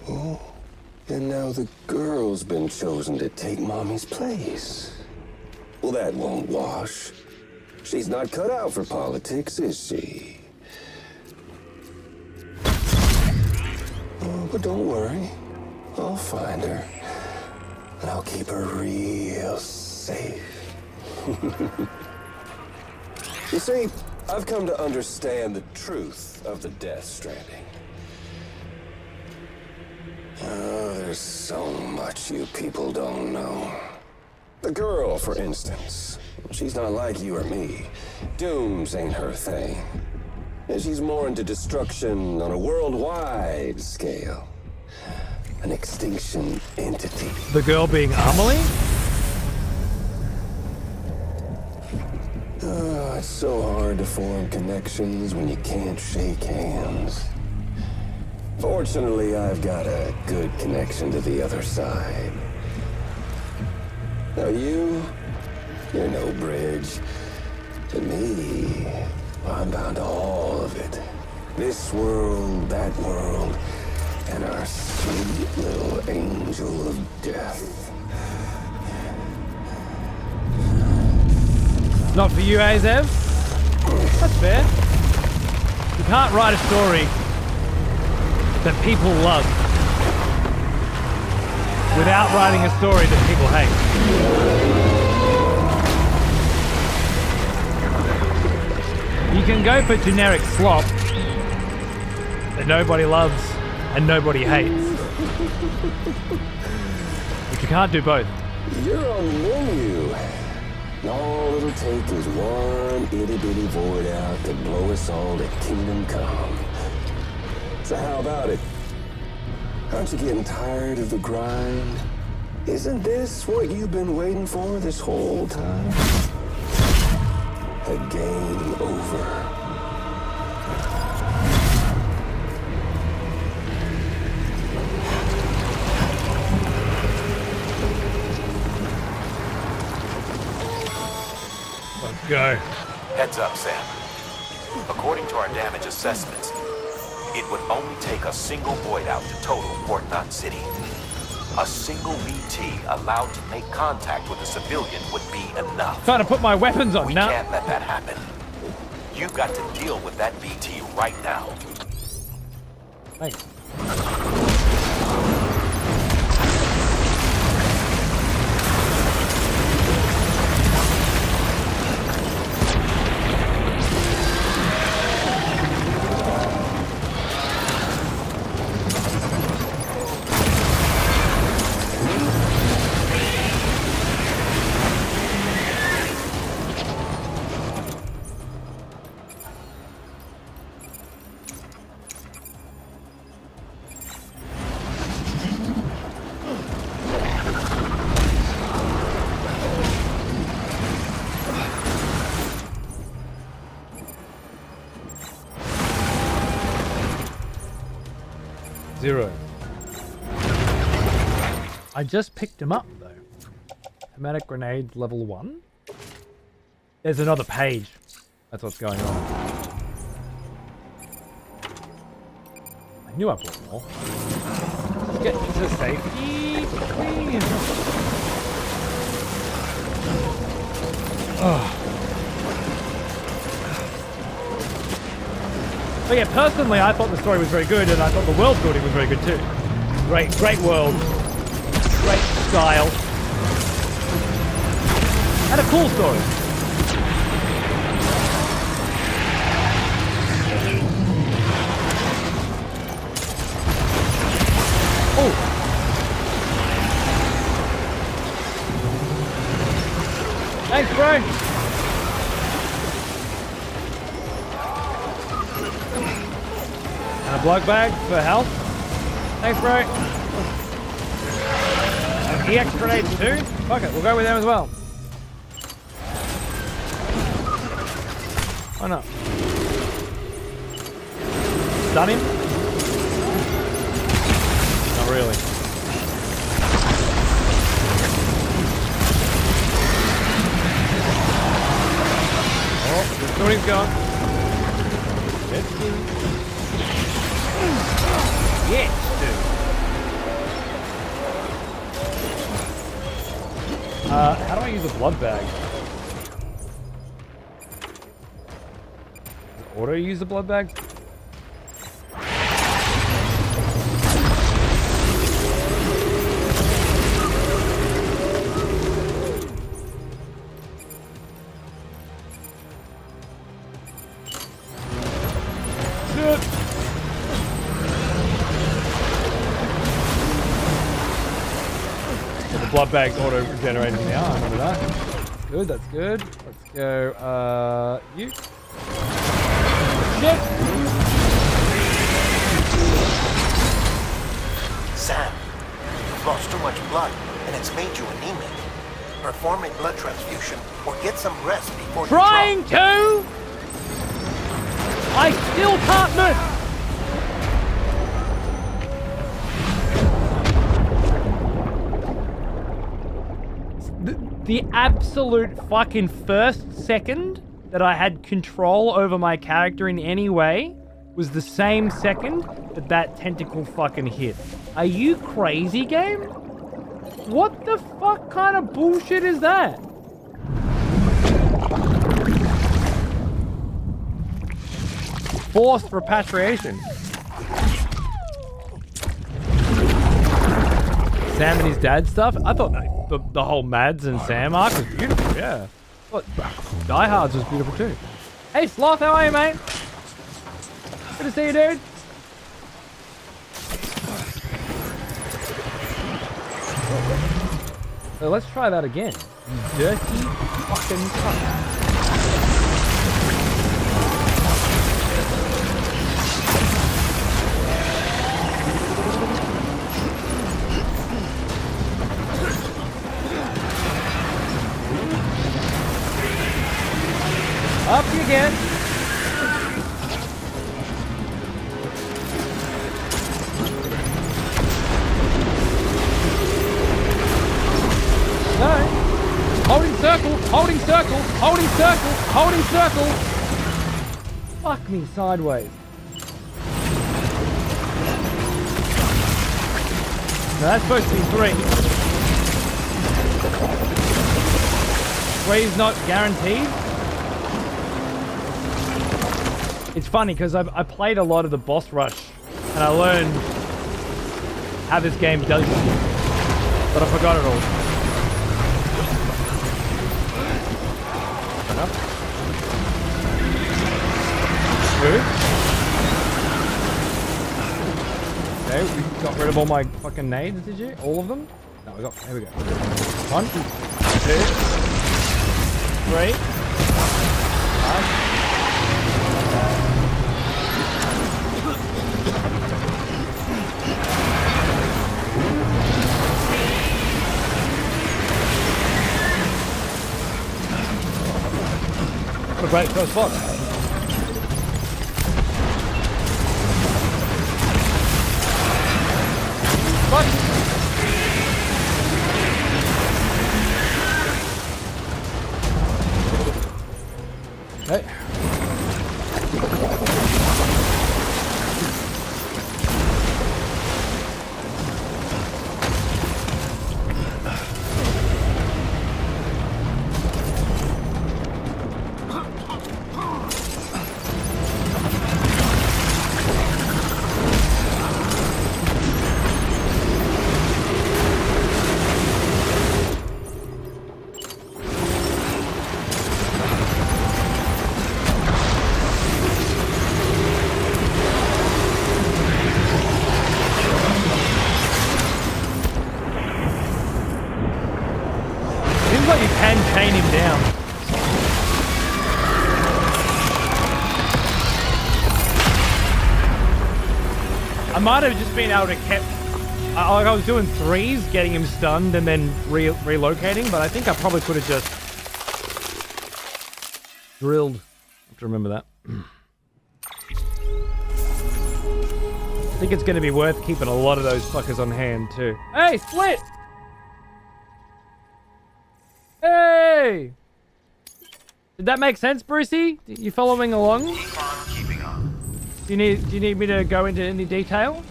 Oh, and now the girl's been chosen to take Mommy's place. Well, that won't wash. She's not cut out for politics, is she? Oh, but don't worry. I'll find her. And I'll keep her real safe. You see, I've come to understand the truth of the Death Stranding. Oh, there's so much you people don't know. The girl, for instance. She's not like you or me. Dooms ain't her thing. And she's more into destruction on a worldwide scale. An extinction entity. The girl being Amelie? Oh, it's so hard to form connections when you can't shake hands. Fortunately, I've got a good connection to the other side. Now you're no bridge. To me, I'm bound to all of it. This world, that world, and our sweet little angel of death. Not for you, Azev? That's fair. You can't write a story that people love without writing a story that people hate. You can go for generic slop that nobody loves and nobody hates. But you can't do both. You're on the menu. All it'll take is one itty-bitty void out to blow us all to kingdom come. So how about it? Aren't you getting tired of the grind? Isn't this what you've been waiting for this whole time? A game over. Let's go. Heads up, Sam. According to our damage assessments, it would only take a single void out to total Port Knot City. A single BT allowed to make contact with a civilian would be enough. Trying to put my weapons on now. We can't let that happen. You've got to deal with that BT right now. Thanks. 0. I just picked him up though. Hermetic grenade level 1. There's another page. That's what's going on. I knew I bought more. Let's get to safety, please. Oh. But yeah, personally, I thought the story was very good, and I thought the world building was very good too. Great world, great style, and a cool story. Oh. Thanks, bro. And a blood bag for health. Thanks, bro. And EX grenades too. Fuck it, we'll go with them as well. Why not? Stun him? Not really. Oh, the story's gone. Yes, dude. How do I use a blood bag? Does auto use the blood bag? Blood bag's auto-regenerating now, I remember that. Good, that's good. Let's go, you. Shit! Sam, you've lost too much blood, and it's made you anemic. Perform a blood transfusion, or get some rest before you Trying to! I still can't move! The absolute fucking first second that I had control over my character in any way was the same second that that tentacle fucking hit. Are you crazy, game? What the fuck kind of bullshit is that? Forced repatriation. Sam and his dad stuff. I thought the whole Mads and Sam arc was beautiful, yeah. But Die Hard's was beautiful too. Hey Sloth, how are you, mate? Good to see you, dude. So let's try that again. You dirty fucking cunt. Up you get. No. Holding circle, holding circle, holding circle, holding circle. Fuck me sideways. No, that's supposed to be 3. 3 is not guaranteed. It's funny because I played a lot of the boss rush and I learned how this game does shit, but I forgot it all. Good. Okay, we got rid of all my fucking nades, did you? All of them? No, we got, here we go. 1, 2, 3. 5. What a great first box. What? Okay. Like you can chain him down. I might have just been able to keep. I was doing 3s, getting him stunned, and then relocating. But I think I probably could have just drilled. I have to remember that. I think it's going to be worth keeping a lot of those fuckers on hand too. Hey, Split! Hey! Did that make sense, Brucey? You following along? Keep on keeping on. Do you need me to go into any detail?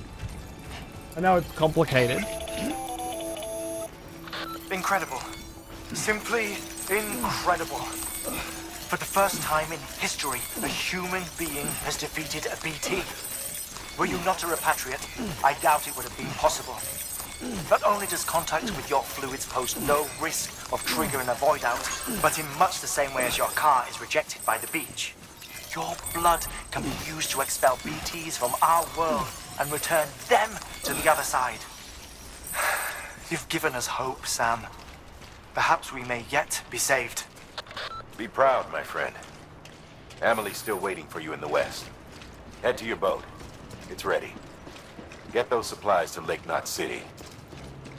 I know it's complicated. Incredible. Simply incredible. For the first time in history, a human being has defeated a BT. Were you not a repatriate, I doubt it would have been possible. Not only does contact with your fluids pose no risk of triggering a void out, but in much the same way as your car is rejected by the beach. Your blood can be used to expel BTs from our world and return them to the other side. You've given us hope, Sam. Perhaps we may yet be saved. Be proud, my friend. Amelie's still waiting for you in the west. Head to your boat. It's ready. Get those supplies to Lake Knot City.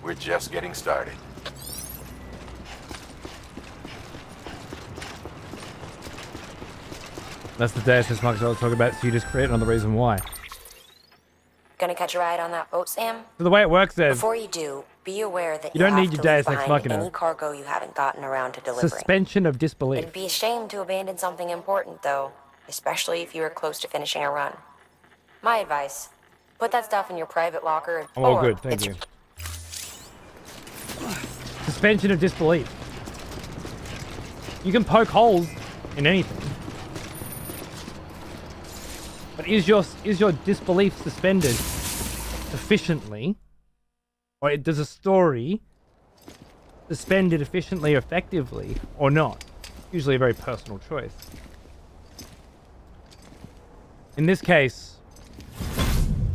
We're just getting started. That's the Deus Ex Machina I was talking about, so you just create another reason why. Gonna catch a ride on that boat, Sam? So the way it works is... Before you do, be aware that you don't have need your to leave Deus Ex behind Machina. any cargo you haven't gotten around to delivering. Suspension of disbelief. It'd be a shame to abandon something important, though, especially if you were close to finishing a run. My advice, put that stuff in your private locker. I'm all good, thank you. Suspension of disbelief. You can poke holes in anything. But is your disbelief suspended sufficiently Or does a story suspend it efficiently or effectively or not? Usually a very personal choice. In this case,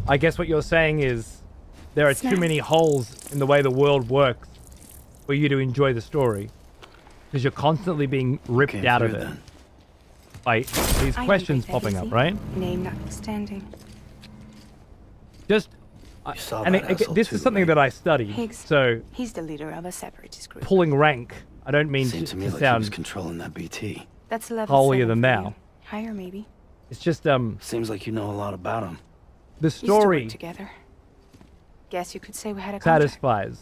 I guess what you're saying is there are too many holes in the way the world works for you to enjoy the story. Because you're constantly being ripped out of it by these questions popping up, right? Name notwithstanding. Just, this is something that I studied. Higgs. So He's the leader of a separatist group. pulling rank, I don't mean Seems to me to like sound he was controlling that BT. That's level holier 7 than for thou. you. Higher, maybe. It's just Seems like you know a lot about him. the Used to story work together. Guess you could say we had a contract. satisfies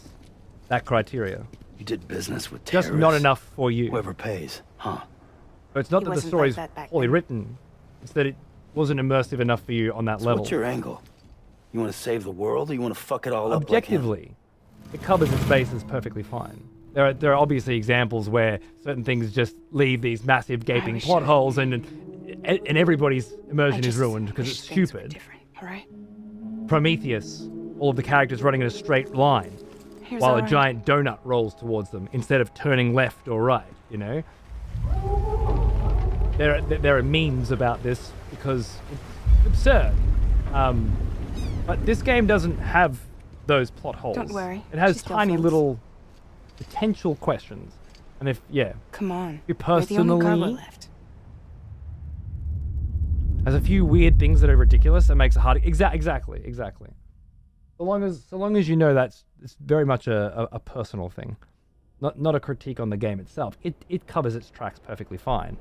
that criteria. You did business with Just terrorists. not enough for you. Whoever pays, huh? So it's not It that the wasn't story's like that back poorly then. written. It's that it wasn't immersive enough for you on that So level. what's your angle? You want to save the world, or you want to fuck it all up like him? Objectively, it covers its bases perfectly fine. There are obviously examples where certain things just leave these massive gaping wish plot I- holes and everybody's immersion is just ruined because wish it's things were stupid. All right. Prometheus, all of the characters running in a straight line Here's while all a right. giant donut rolls towards them instead of turning left or right, you know? There are memes about this because it's absurd. But this game doesn't have those plot holes. Don't worry, It has she still tiny floats. little potential questions. And if, Come on. you We're the only cargo personally left. has a few weird things that are ridiculous and makes it hard. Exactly. So long as you know it's very much a personal thing, not a critique on the game itself. It covers its tracks perfectly fine.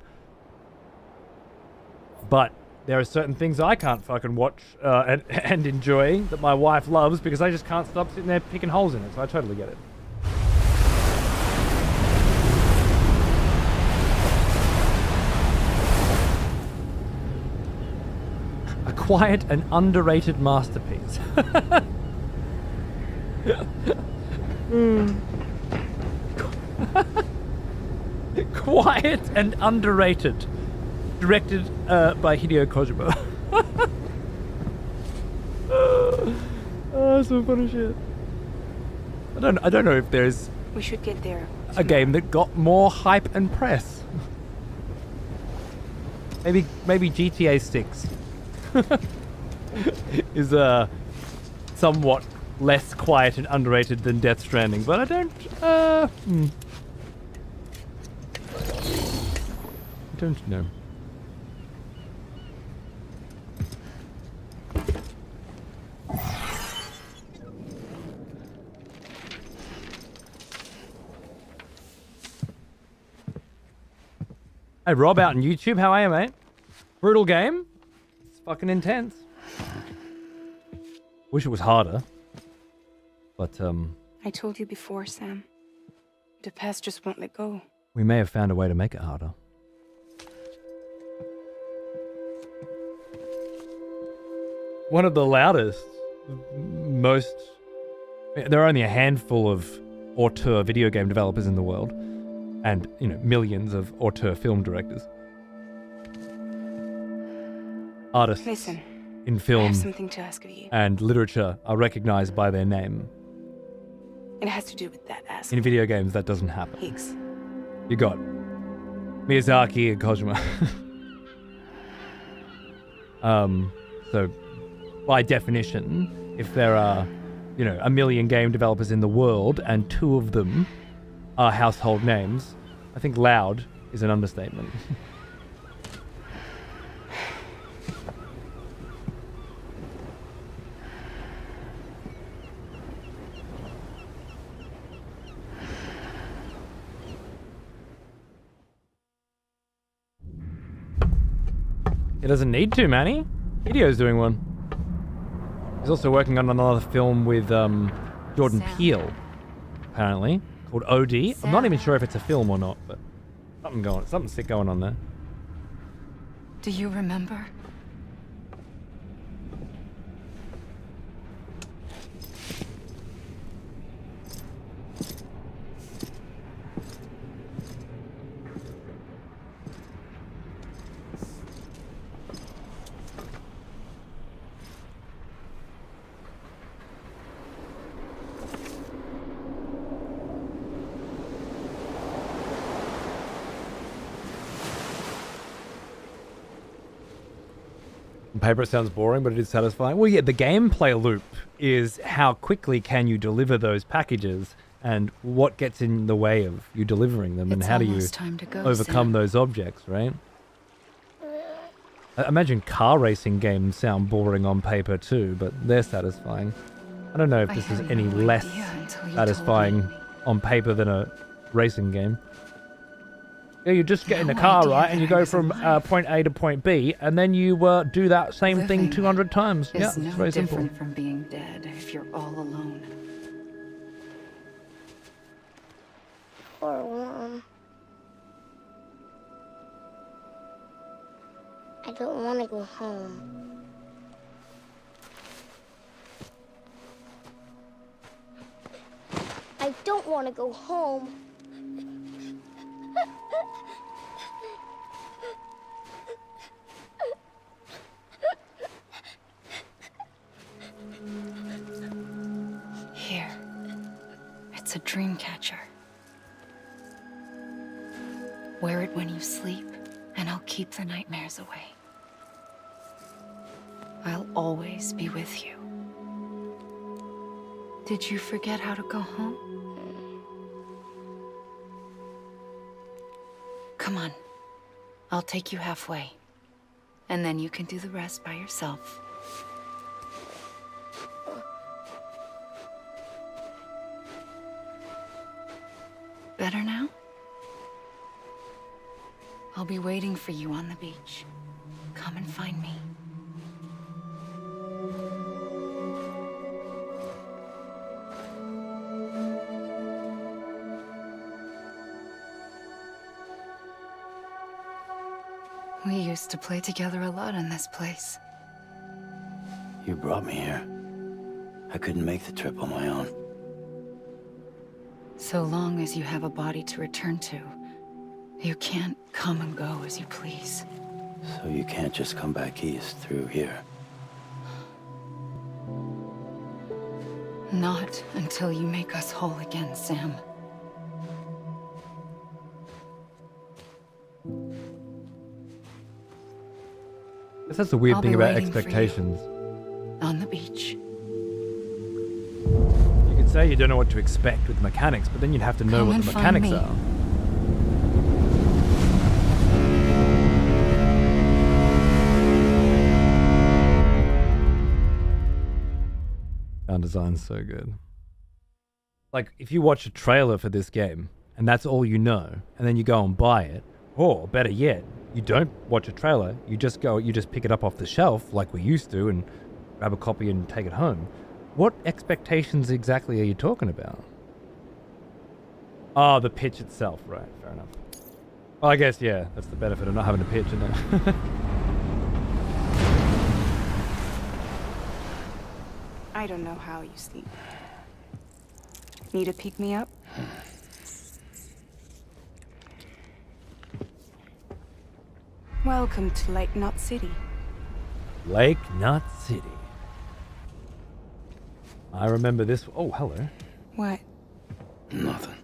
But there are certain things I can't fucking watch and enjoy that my wife loves because I just can't stop sitting there picking holes in it. So I totally get it. A quiet and underrated masterpiece. Quiet and underrated. Directed by Hideo Kojima. Some funny shit. I don't know if there's We should get there. a game that got more hype and press. Maybe GTA 6 is somewhat less quiet and underrated than Death Stranding, but I don't know. Hey Rob, out on YouTube, how are you, mate? Brutal game. It's fucking intense. Wish it was harder. But I told you before, Sam. The past just won't let go. we may have found a way to make it harder. One of the loudest, most... There are only a handful of auteur video game developers in the world. And, millions of auteur film directors. Artists Listen, in I film have something to ask of you. and literature are recognized by their name. It has to do with that asshole. In video games, that doesn't happen. Higgs. You got Miyazaki and Kojima. So, by definition, if there are, a million game developers in the world and 2 of them are household names, I think loud is an understatement. It doesn't need to, Manny. Hidio's doing one. He's also working on another film with Jordan Sam. Peele, apparently, called OD. I'm not even sure if it's a film or not, but something sick going on there. Do you remember? paper it sounds boring, but it is satisfying. Well, yeah, the gameplay loop is how quickly can you deliver those packages and what gets in the way of you delivering them, and how do you overcome those objects, right? I imagine car racing games sound boring on paper too, but they're satisfying. I don't know if this is any less satisfying on paper than a racing game. Yeah, you just get in a car, right, and you go from point A to point B, and then you do that same thing 200 times. Yeah, it's very simple. Different from being dead if you're all alone. Poor Worm. I don't want to go home. I don't want to go home. Here. It's a dream catcher. Wear it when you sleep, and I'll keep the nightmares away. I'll always be with you. Did you forget how to go home? Come on. I'll take you halfway. And then you can do the rest by yourself. Better now? I'll be waiting for you on the beach. Come and find me. We used to play together a lot in this place. You brought me here. I couldn't make the trip on my own. So long as you have a body to return to, you can't come and go as you please. So you can't just come back east through here? Not until you make us whole again, Sam. That's the weird thing about expectations. On the beach. You could say you don't know what to expect with mechanics, but then you'd have to know what the mechanics are. Sound design's so good. Like, if you watch a trailer for this game, and that's all you know, and then you go and buy it, or better yet, you don't watch a trailer, you just pick it up off the shelf like we used to and grab a copy and take it home. What expectations exactly are you talking about? Oh, the pitch itself, right, fair enough. Well, I guess, yeah, that's the benefit of not having a pitch, isn't it? I don't know how you sleep. Need to pick me up? Welcome to Lake Knot City. Lake Knot City. I remember this. Oh, hello. What? Nothing.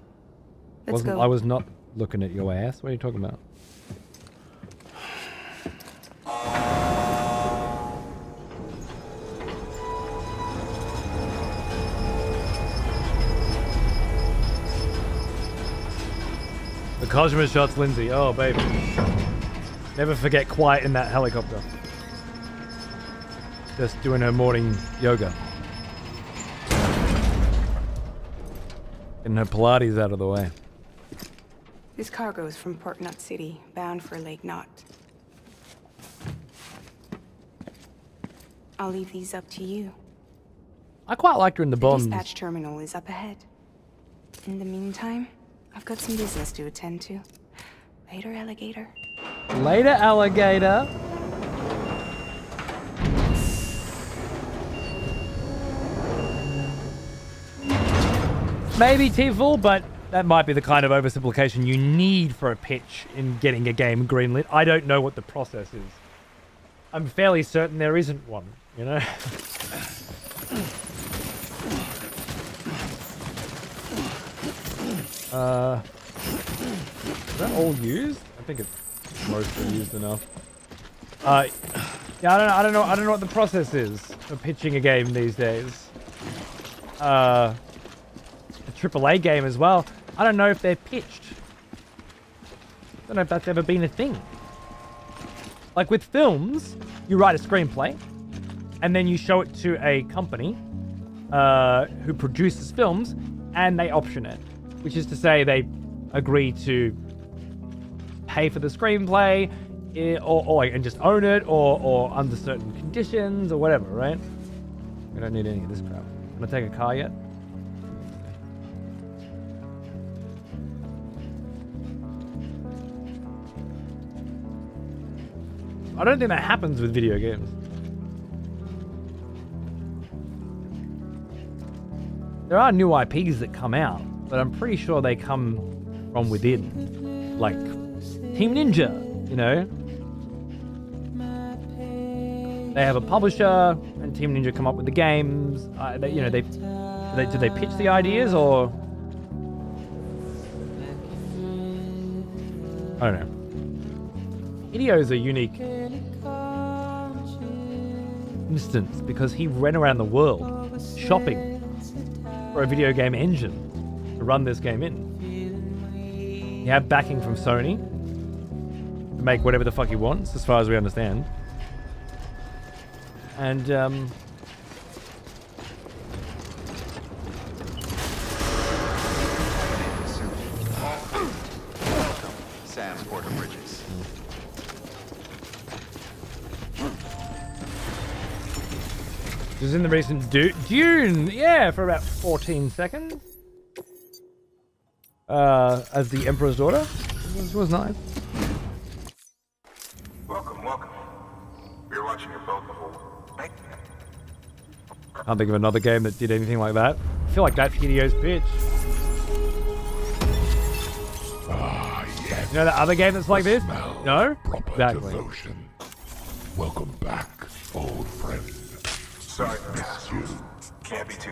Let's go. I was not looking at your ass. What are you talking about? The Cosmo shots Lindsay. Oh, baby. Never forget quiet in that helicopter. Just doing her morning yoga. Getting her Pilates out of the way. This cargo is from Port Knot City, bound for Lake Knot. I'll leave these up to you. I quite liked her in the bonds. The dispatch terminal is up ahead. In the meantime, I've got some business to attend to. Later, alligator. Later, alligator. Maybe Tifl, but that might be the kind of oversimplification you need for a pitch in getting a game greenlit. I don't know what the process is. I'm fairly certain there isn't one, you know? Is that all used? I think it's mostly used enough. Yeah, I don't know what the process is for pitching a game these days. A AAA game as well. I don't know if they're pitched. I don't know if that's ever been a thing. Like with films, you write a screenplay, and then you show it to a company who produces films, and they option it. Which is to say they agree to pay for the screenplay, or and just own it, or under certain conditions, or whatever, right? We don't need any of this crap. Can I take a car yet? I don't think that happens with video games. There are new IPs that come out, but I'm pretty sure they come from within. Like Team Ninja, you know? They have a publisher, and Team Ninja come up with the games. Do they pitch the ideas, or I don't know. Hidio's a unique instance because he ran around the world shopping for a video game engine to run this game in. He had backing from Sony to make whatever the fuck he wants, as far as we understand. And Sam's Porter Bridges. was in the recent Dune, yeah, for about 14 seconds. As the Emperor's daughter. It was nice. Welcome. We're watching your boat the whole night. Can't think of another game that did anything like that. I feel like that's Hidio's pitch. Yes. You know the other game that's like this? No? Proper Exactly. devotion. Welcome back, old friend. Sorry, Missed you. can't be too.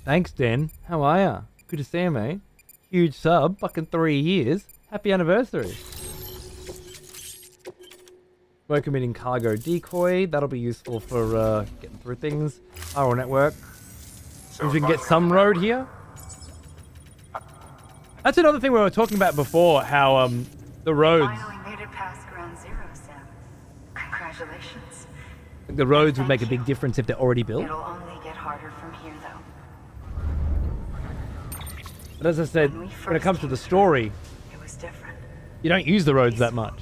Thanks, Den. How are ya? Good to see you, mate. Huge sub. Fucking 3 years. Happy anniversary. We're committing cargo decoy. That'll be useful for getting through things. Our network. If we can get some road here. That's another thing we were talking about before, how the roads... Finally made it past ground zero, Sam. Congratulations. The roads would make a big difference if they're already built. It'll only get harder from here, though. But as I said, when it comes to the story, It was different. you don't use the roads that much.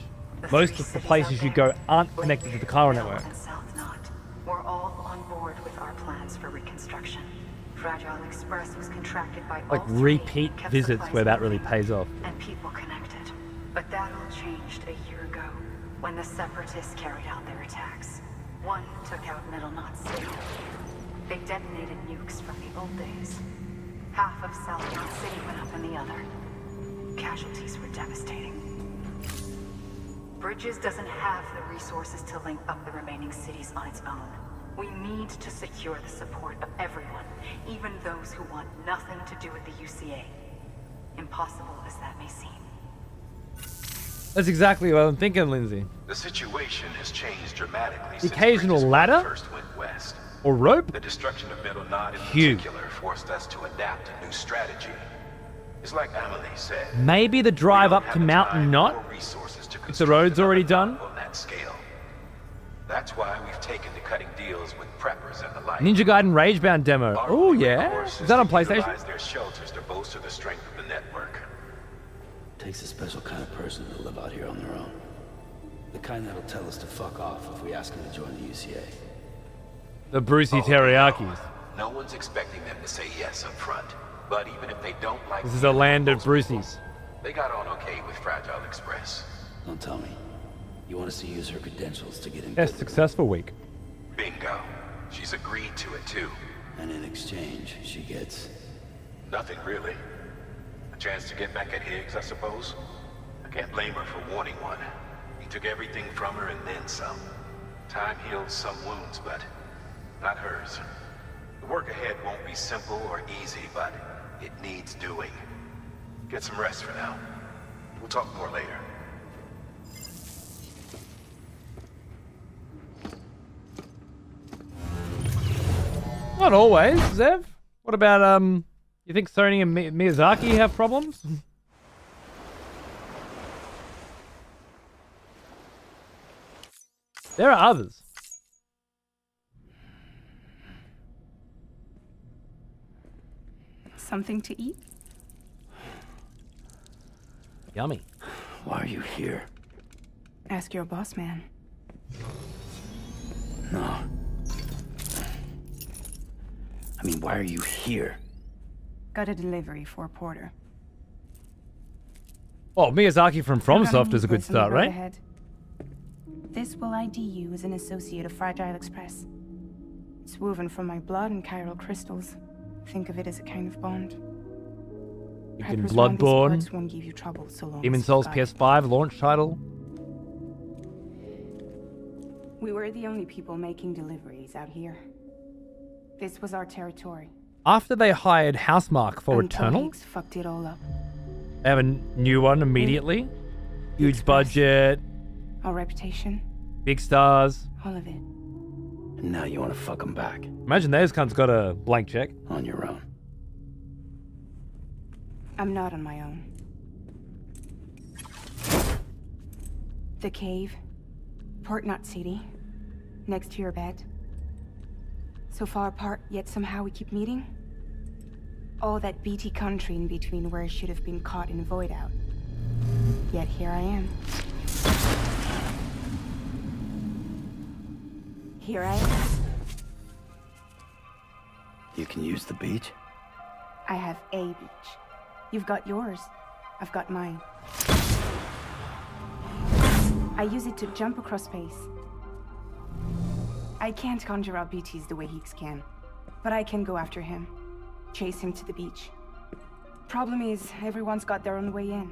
Most of the places you go aren't connected to the Cairo network. And South Knot. We're all on board with our plans for reconstruction. Fragile Express was contracted by Like all three, repeat kept visits supplies where that moving, really pays off. and people connected. But that all changed a year ago when the Separatists carried out their attacks. One took out Middle Knot City. They detonated nukes from the old days. Half of South Knot City went up in the other. Casualties were devastating. Bridges doesn't have the resources to link up the remaining cities on its own. We need to secure the support of everyone, even those who want nothing to do with the UCA. Impossible as that may seem. That's exactly what I'm thinking, Lindsay. The situation has changed dramatically The since occasional Bridges ladder first went west. or rope. The destruction of Middle Knot in Huge. particular forced us to adapt a new strategy. It's like Amelie said. Maybe the drive up to Mountain Knot, resources to if the road's already done. on that scale. That's why we've taken to cutting deals with preppers and the like. Ninja Gaiden Ragebound demo. Oh yeah, Course is that on to PlayStation? utilize their shelters to bolster the strength of the network. Takes a special kind of person to live out here on their own. The kind that'll tell us to fuck off if we ask him to join the UCA. The Brucey Teriyakis. No one's expecting them to say yes up front. But even if they don't like This is a land of Bruceys. they got on okay with Fragile Express. Don't tell me. You want us to use her credentials to get in? Yes, successful week. Bingo. She's agreed to it too. And in exchange, she gets... Nothing really. A chance to get back at Higgs, I suppose. I can't blame her for wanting one. He took everything from her and then some. Time heals some wounds, but not hers. The work ahead won't be simple or easy, but It needs doing. Get some rest for now. We'll talk more later. Not always, Zev. What about, you think Sony and Miyazaki have problems? There are others. Something to eat? Yummy. Why are you here? Ask your boss man. No. I mean, why are you here? Got a delivery for Porter. Oh, Miyazaki from FromSoft is a good start, right? Ahead. This will ID you as an associate of Fragile Express. It's woven from my blood and chiral crystals. Think of it as a kind of bond. You can Preppers around these Bloodborne. parts won't give you trouble so long Demon as Souls you've got it. PS5 launch title. We were the only people making deliveries out here. This was our territory. After they hired Housemark for Until Returnal, Higgs fucked it all up. they have a new one immediately. Huge budget, Our reputation, big stars. all of it. And now you want to fuck them back. Imagine those cunts got a blank check. On your own. I'm not on my own. The cave, Port Knot City, next to your bed. So far apart, yet somehow we keep meeting. All that BT country in between where I should have been caught in Void Out. Yet here I am. Here I am. You can use the beach? I have a beach. You've got yours. I've got mine. I use it to jump across space. I can't conjure up BTs the way Higgs can, but I can go after him. Chase him to the beach. Problem is, everyone's got their own way in.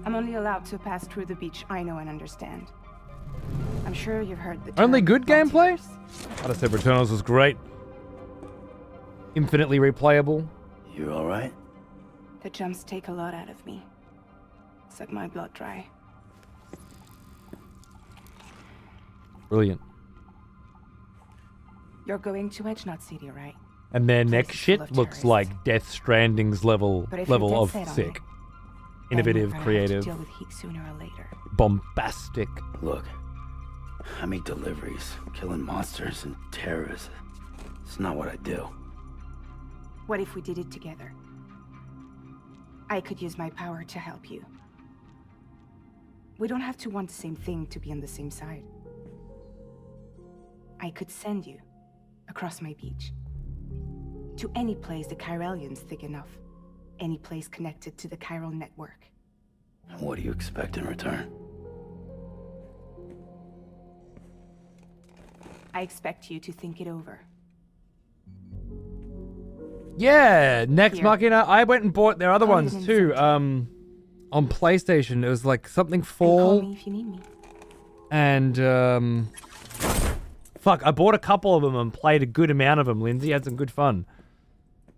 I'm only allowed to pass through the beach I know and understand. I'm sure you've heard the term Only good gameplay? multiverse. I said Returnals was great. Infinitely replayable. You alright? The jumps take a lot out of me. Suck my blood dry. Brilliant. You're going to Edge Knot City, right? And their next Place is shit full of looks terrorists. like Death Stranding's level But if you're dead of set on sick. it, Innovative, then we're gonna have creative, to deal with Higgs sooner or later. bombastic. Look, I make deliveries, killing monsters and terrorists. It's not what I do. What if we did it together? I could use my power to help you. We don't have to want the same thing to be on the same side. I could send you across my beach. To any place the Chiralian's thick enough. Any place connected to the chiral network. What do you expect in return? I expect you to think it over. Yeah, Next Here. Machina. I went and bought their other Call it ones an too. On PlayStation, it was like something Call Fall me if you need me. and fuck, I bought a couple of them and played a good amount of them. Lindsay had some good fun.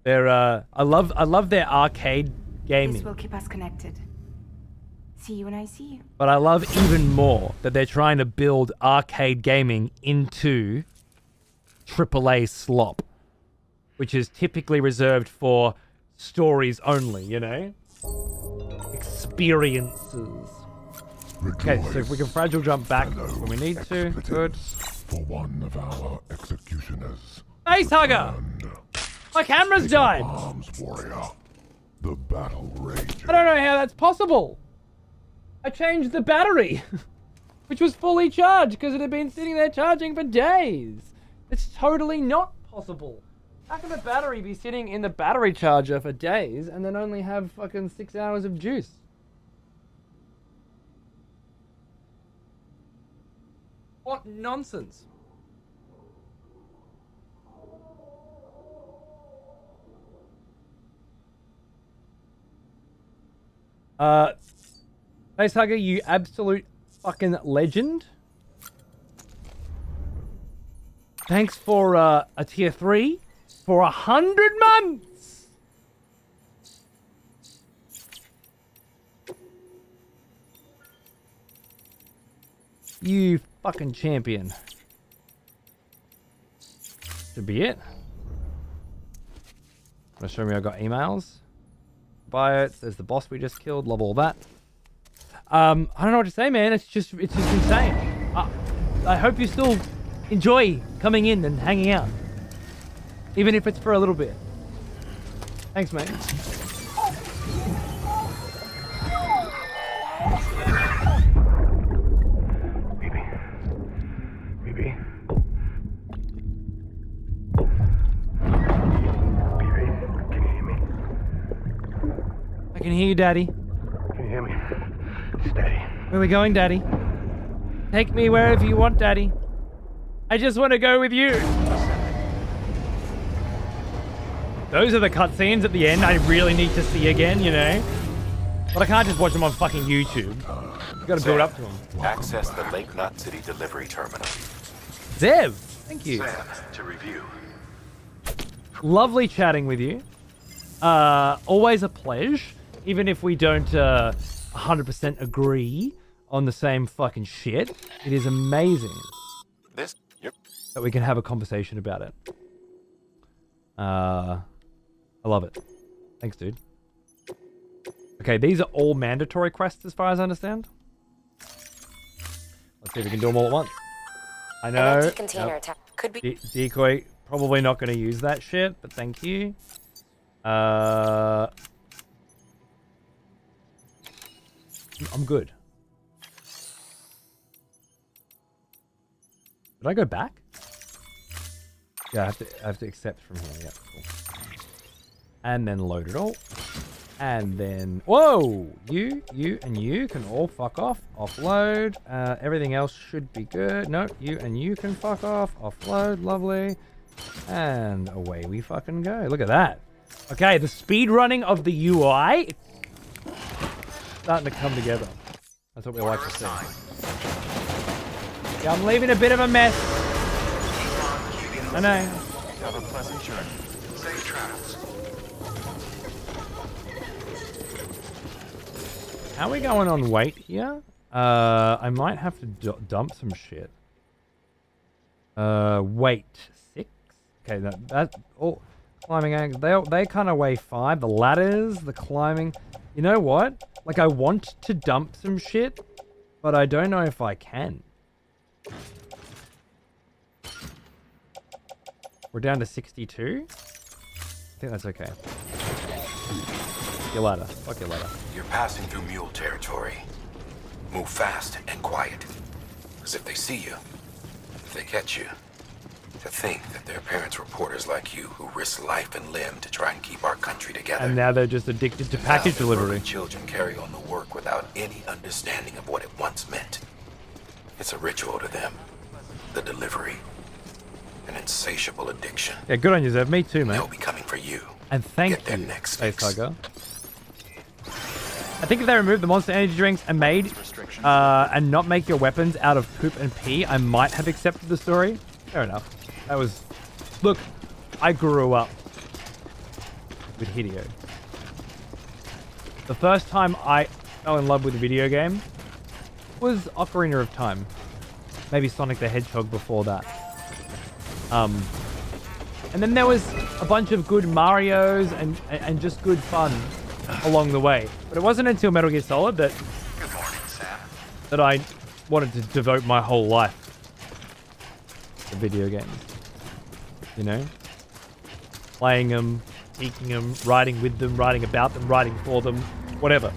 They're I love their arcade This gaming, will keep us connected. See you when I see you. but I love even more that they're trying to build arcade gaming into AAA slop, which is typically reserved for stories only, you know? Experiences. Okay, so if we can fragile jump back when we need to, good. For one of our executioners. Face hugger! My camera's died! Arms warrior. The battle rage. I don't know how that's possible. I changed the battery, which was fully charged because it had been sitting there charging for days. It's totally not possible. How can a battery be sitting in the battery charger for days and then only have fucking 6 hours of juice? What nonsense. Facehugger, you absolute fucking legend. Thanks for a tier 3 for 100 months. You fucking champion. Should be it. Gonna show me I got emails. Biotes, there's the boss we just killed. Love all that. I don't know what to say, man. It's just insane. I hope you still enjoy coming in and hanging out, even if it's for a little bit. Thanks, mate. I can hear you, Daddy. Can you hear me? Steady. Where are we going, Daddy? Take me wherever you want, Daddy. I just want to go with you. Those are the cutscenes at the end I really need to see again, you know? But I can't just watch them on fucking YouTube. You gotta build up to them. Access the Lake Knot City delivery terminal. Zev, thank you. Sam, to review. Lovely chatting with you. Always a pleasure. Even if we don't 100% agree on the same fucking shit, it is amazing that we can have a conversation about it. I love it. Thanks, dude. Okay, these are all mandatory quests as far as I understand. Let's see if we can do them all at once. I know. An empty container could be Decoy, probably not going to use that shit, but thank you. I'm good. Did I go back? Yeah, I have to accept from here. Yeah, cool. And then load it all. And then, whoa! You, and you can all fuck off. Offload. Everything else should be good. No, you and you can fuck off. Offload. Lovely. And away we fucking go. Look at that. Okay, the speed running of the UI starting to come together. That's what we like to see. Yeah, I'm leaving a bit of a mess. I know. Have a pleasant journey. Safe travels. How are we going on weight here? I might have to dump some shit. Weight 6. Okay, that all climbing angles. They kind of weigh 5. The ladders, the climbing. You know what? Like, I want to dump some shit, but I don't know if I can. We're down to 62. I think that's okay. Your ladder. Fuck your ladder. You're passing through mule territory. Move fast and quiet. Because if they see you, if they catch you, to think that their parents were porters like you who risk life and limb to try and keep our country together. And now they're just addicted to package delivery. Children carry on the work without any understanding of what it once meant. It's a ritual to them. The delivery. An insatiable addiction. Yeah, good on you, Zev. Me too, mate. They'll be coming for you. And thank you, Space Tiger. I think if they remove the monster energy drinks and and not make your weapons out of poop and pee, I might have accepted the story. Fair enough. That was... Look, I grew up with Hideo. The first time I fell in love with a video game was Ocarina of Time. Maybe Sonic the Hedgehog before that. And then there was a bunch of good Marios and just good fun along the way. But it wasn't until Metal Gear Solid that I wanted to devote my whole life to video games. You know? Playing them, seeking them, writing with them, writing about them, writing for them, whatever.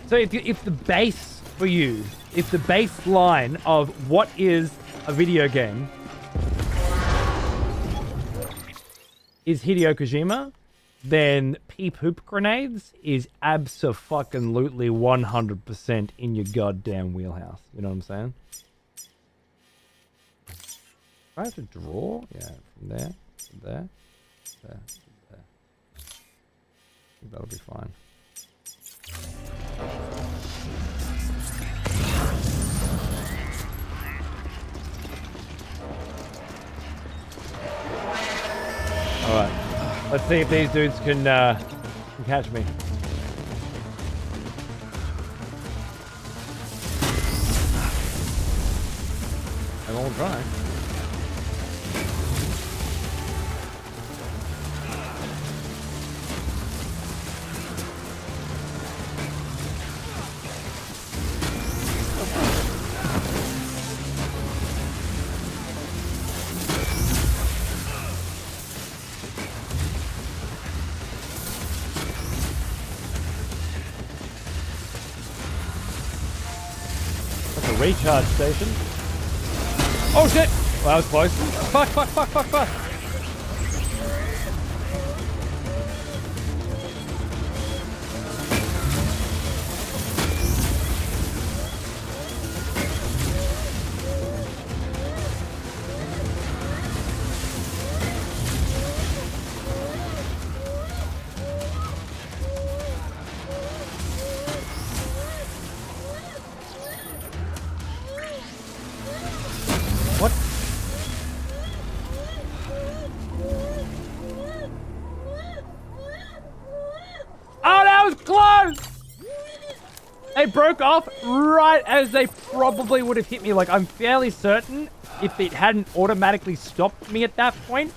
So if the base for you, if the baseline of what is a video game is Hideo Kojima, then pee poop grenades is abso-fucking-lutely 100% in your goddamn wheelhouse. You know what I'm saying? Do I have to draw? Yeah, from there, to there, there, there. I think that'll be fine. Alright. Let's see if these dudes can catch me. I won't try. Recharge station. Oh shit! Well, that was close. Fuck, fuck, fuck, fuck, fuck. Broke off right as they probably would have hit me. Like, I'm fairly certain if it hadn't automatically stopped me at that point.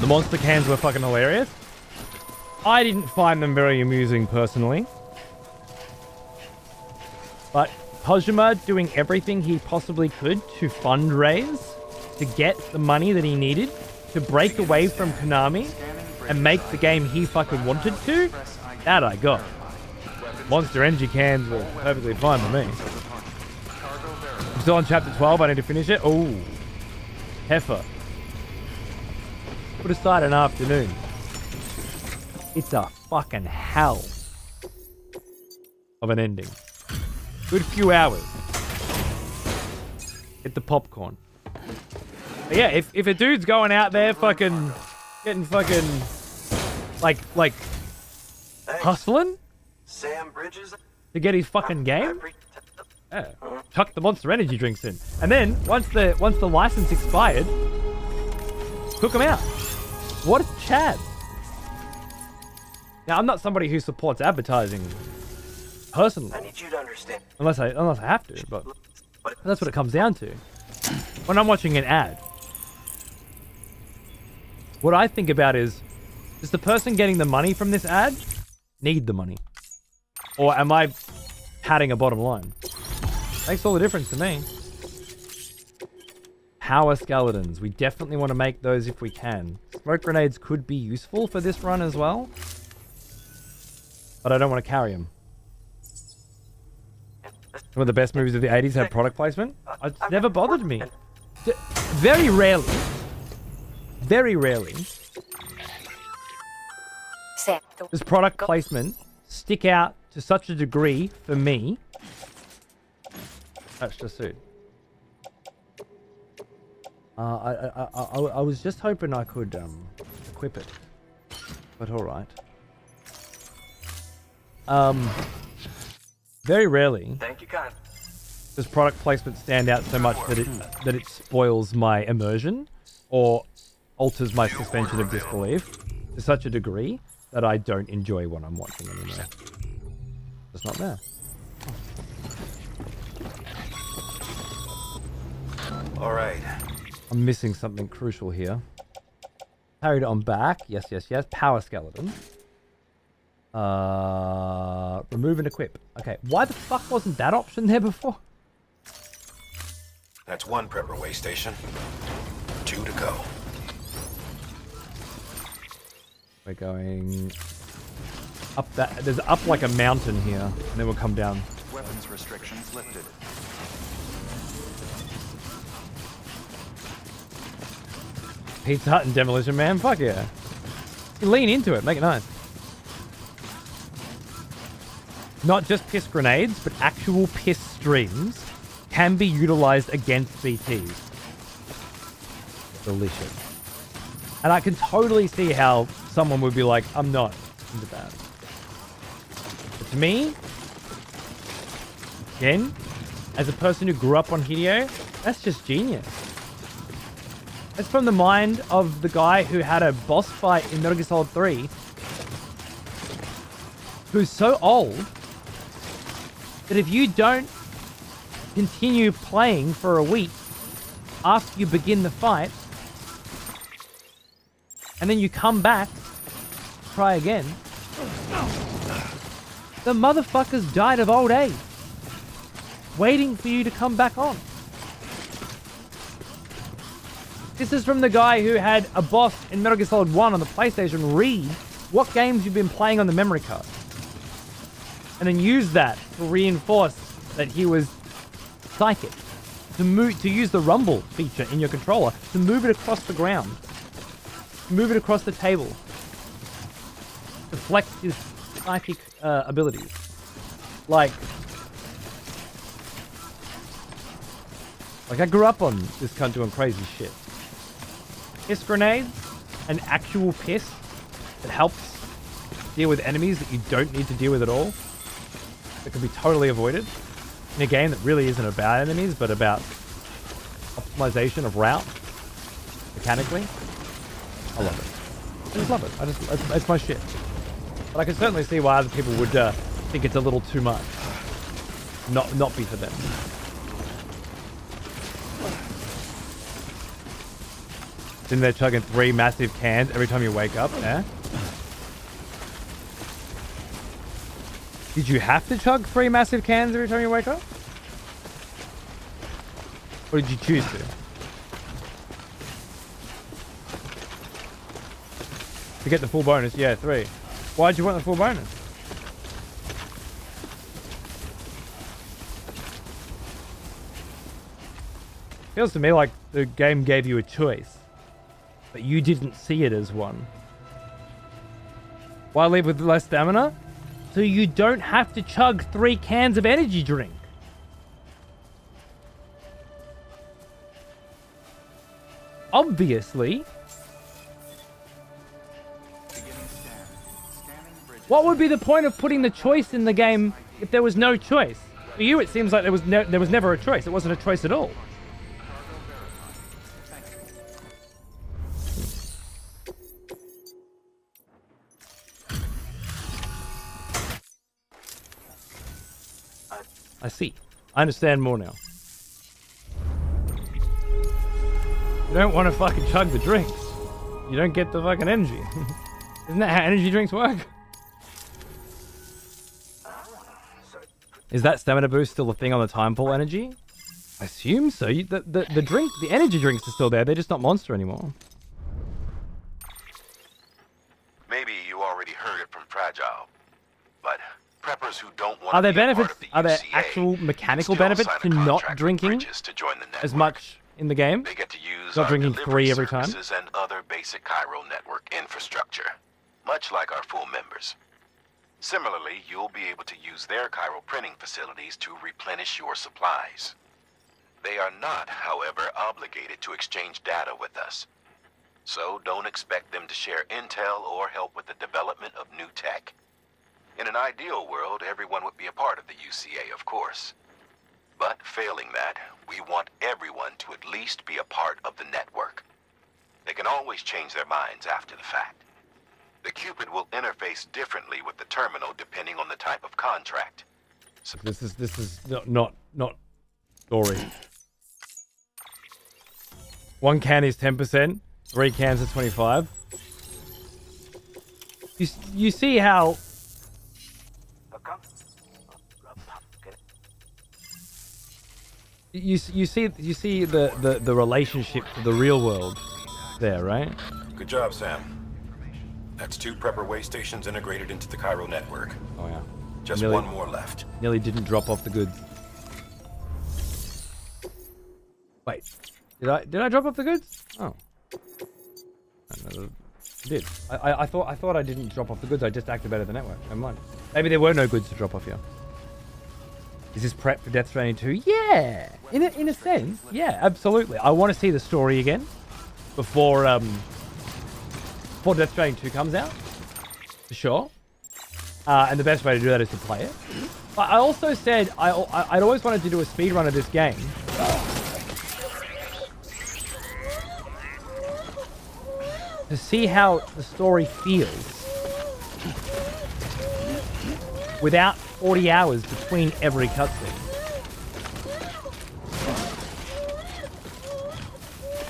The monster cans were fucking hilarious. I didn't find them very amusing personally. But Kojima doing everything he possibly could to fundraise, to get the money that he needed, to break away from Konami, and make the game he fucking wanted to, that I got. Monster Energy cans were perfectly fine for me. I'm still on chapter 12, I need to finish it. Oh, heifer. Put aside an afternoon. It's a fucking hell of an ending. Good few hours. Hit the popcorn. But yeah, if a dude's going out there fucking getting fucking like hustling Sam Bridges to get his fucking game, yeah, chuck the Monster Energy drinks in, and then once the license expired, took them out. What a Chad. Now, I'm not somebody who supports advertising personally. I need you to understand. Unless I have to, but that's what it comes down to. When I'm watching an ad, what I think about is, does the person getting the money from this ad need the money? Or am I padding a bottom line? Makes all the difference to me. Power skeletons. We definitely want to make those if we can. Smoke grenades could be useful for this run as well. But I don't want to carry them. Some of the best movies of the 80s had product placement. It's never bothered me. Very rarely does product placement stick out to such a degree for me. That's just it. I was just hoping I could equip it, but all right. Very rarely Thank you, kind. does product placement stand out so much that it spoils my immersion or alters my suspension of disbelief to such a degree that I don't enjoy what I'm watching anymore. It's not there. All right. I'm missing something crucial here. Carried on back. Yes, yes, yes. Power skeleton. Remove and equip. Okay, why the fuck wasn't that option there before? That's one prepper way station. 2 to go. We're going up that. There's up like a mountain here, and then we'll come down. Weapons restrictions lifted. Pizza Hut and Demolition Man. Fuck yeah. You lean into it. Make it nice. Not just piss grenades, but actual piss streams can be utilized against BTs. Delicious. And I can totally see how someone would be like, I'm not into that. But to me, again, as a person who grew up on Hideo, that's just genius. It's from the mind of the guy who had a boss fight in Metal Gear Solid 3 who's so old that if you don't continue playing for a week after you begin the fight, and then you come back, try again, the motherfuckers died of old age, waiting for you to come back on. This is from the guy who had a boss in Metal Gear Solid 1 on the PlayStation read what games you've been playing on the memory card, and then use that to reinforce that he was psychic, to use the rumble feature in your controller to move it across the ground, move it across the table, to flex his psychic abilities. Like I grew up on this cunt doing crazy shit. Piss grenades, an actual piss that helps deal with enemies that you don't need to deal with at all, that can be totally avoided in a game that really isn't about enemies but about optimization of route mechanically. I love it. I just love it. It's my shit. But I can certainly see why other people would think it's a little too much. Not be for them. Sitting there chugging 3 massive cans every time you wake up, eh? Did you have to chug 3 massive cans every time you wake up? Or did you choose to? To get the full bonus? Yeah, 3. Why'd you want the full bonus? Feels to me like the game gave you a choice, but you didn't see it as one. Why leave with less stamina? So you don't have to chug 3 cans of energy drink. Obviously. What would be the point of putting the choice in the game if there was no choice? For you, it seems like there was never a choice. It wasn't a choice at all. I see. I understand more now. You don't want to fucking chug the drinks. You don't get the fucking energy. Isn't that how energy drinks work? Is that stamina boost still a thing on the time pool energy? I assume so. The energy drinks are still there. They're just not Monster anymore. Maybe you already heard it from Fragile, but preppers who don't want Are there to be a part benefits? of the Are there UCA actual mechanical still benefits sign a to not contract with drinking Bridges to join the network. as much in the game? They get to use Not our drinking delivery 3 every time? services and other basic Chiral network infrastructure, much like our full members. Similarly, you'll be able to use their Chiral printing facilities to replenish your supplies. They are not, however, obligated to exchange data with us. So don't expect them to share intel or help with the development of new tech. In an ideal world, everyone would be a part of the UCA, of course. But failing that, we want everyone to at least be a part of the network. They can always change their minds after the fact. The Cupid will interface differently with the terminal depending on the type of contract. So This is not story. 1 can is 10%. 3 cans is 25. You see how you see the relationship to the real world there, right? Good job, Sam. That's 2 prepper way stations integrated into the Chiral network. Oh yeah. Just Nearly- 1 more left. Nearly didn't drop off the goods. Wait, did I drop off the goods? Oh, I did. I thought I didn't drop off the goods. I just activated the network. Never mind. Maybe there were no goods to drop off here. Is this prep for Death Stranding 2? Yeah, in a sense, yeah, absolutely. I want to see the story again before Death Stranding 2 comes out, for sure. And the best way to do that is to play it. But I also said I'd always wanted to do a speedrun of this game. To see how the story feels without 40 hours between every cutscene.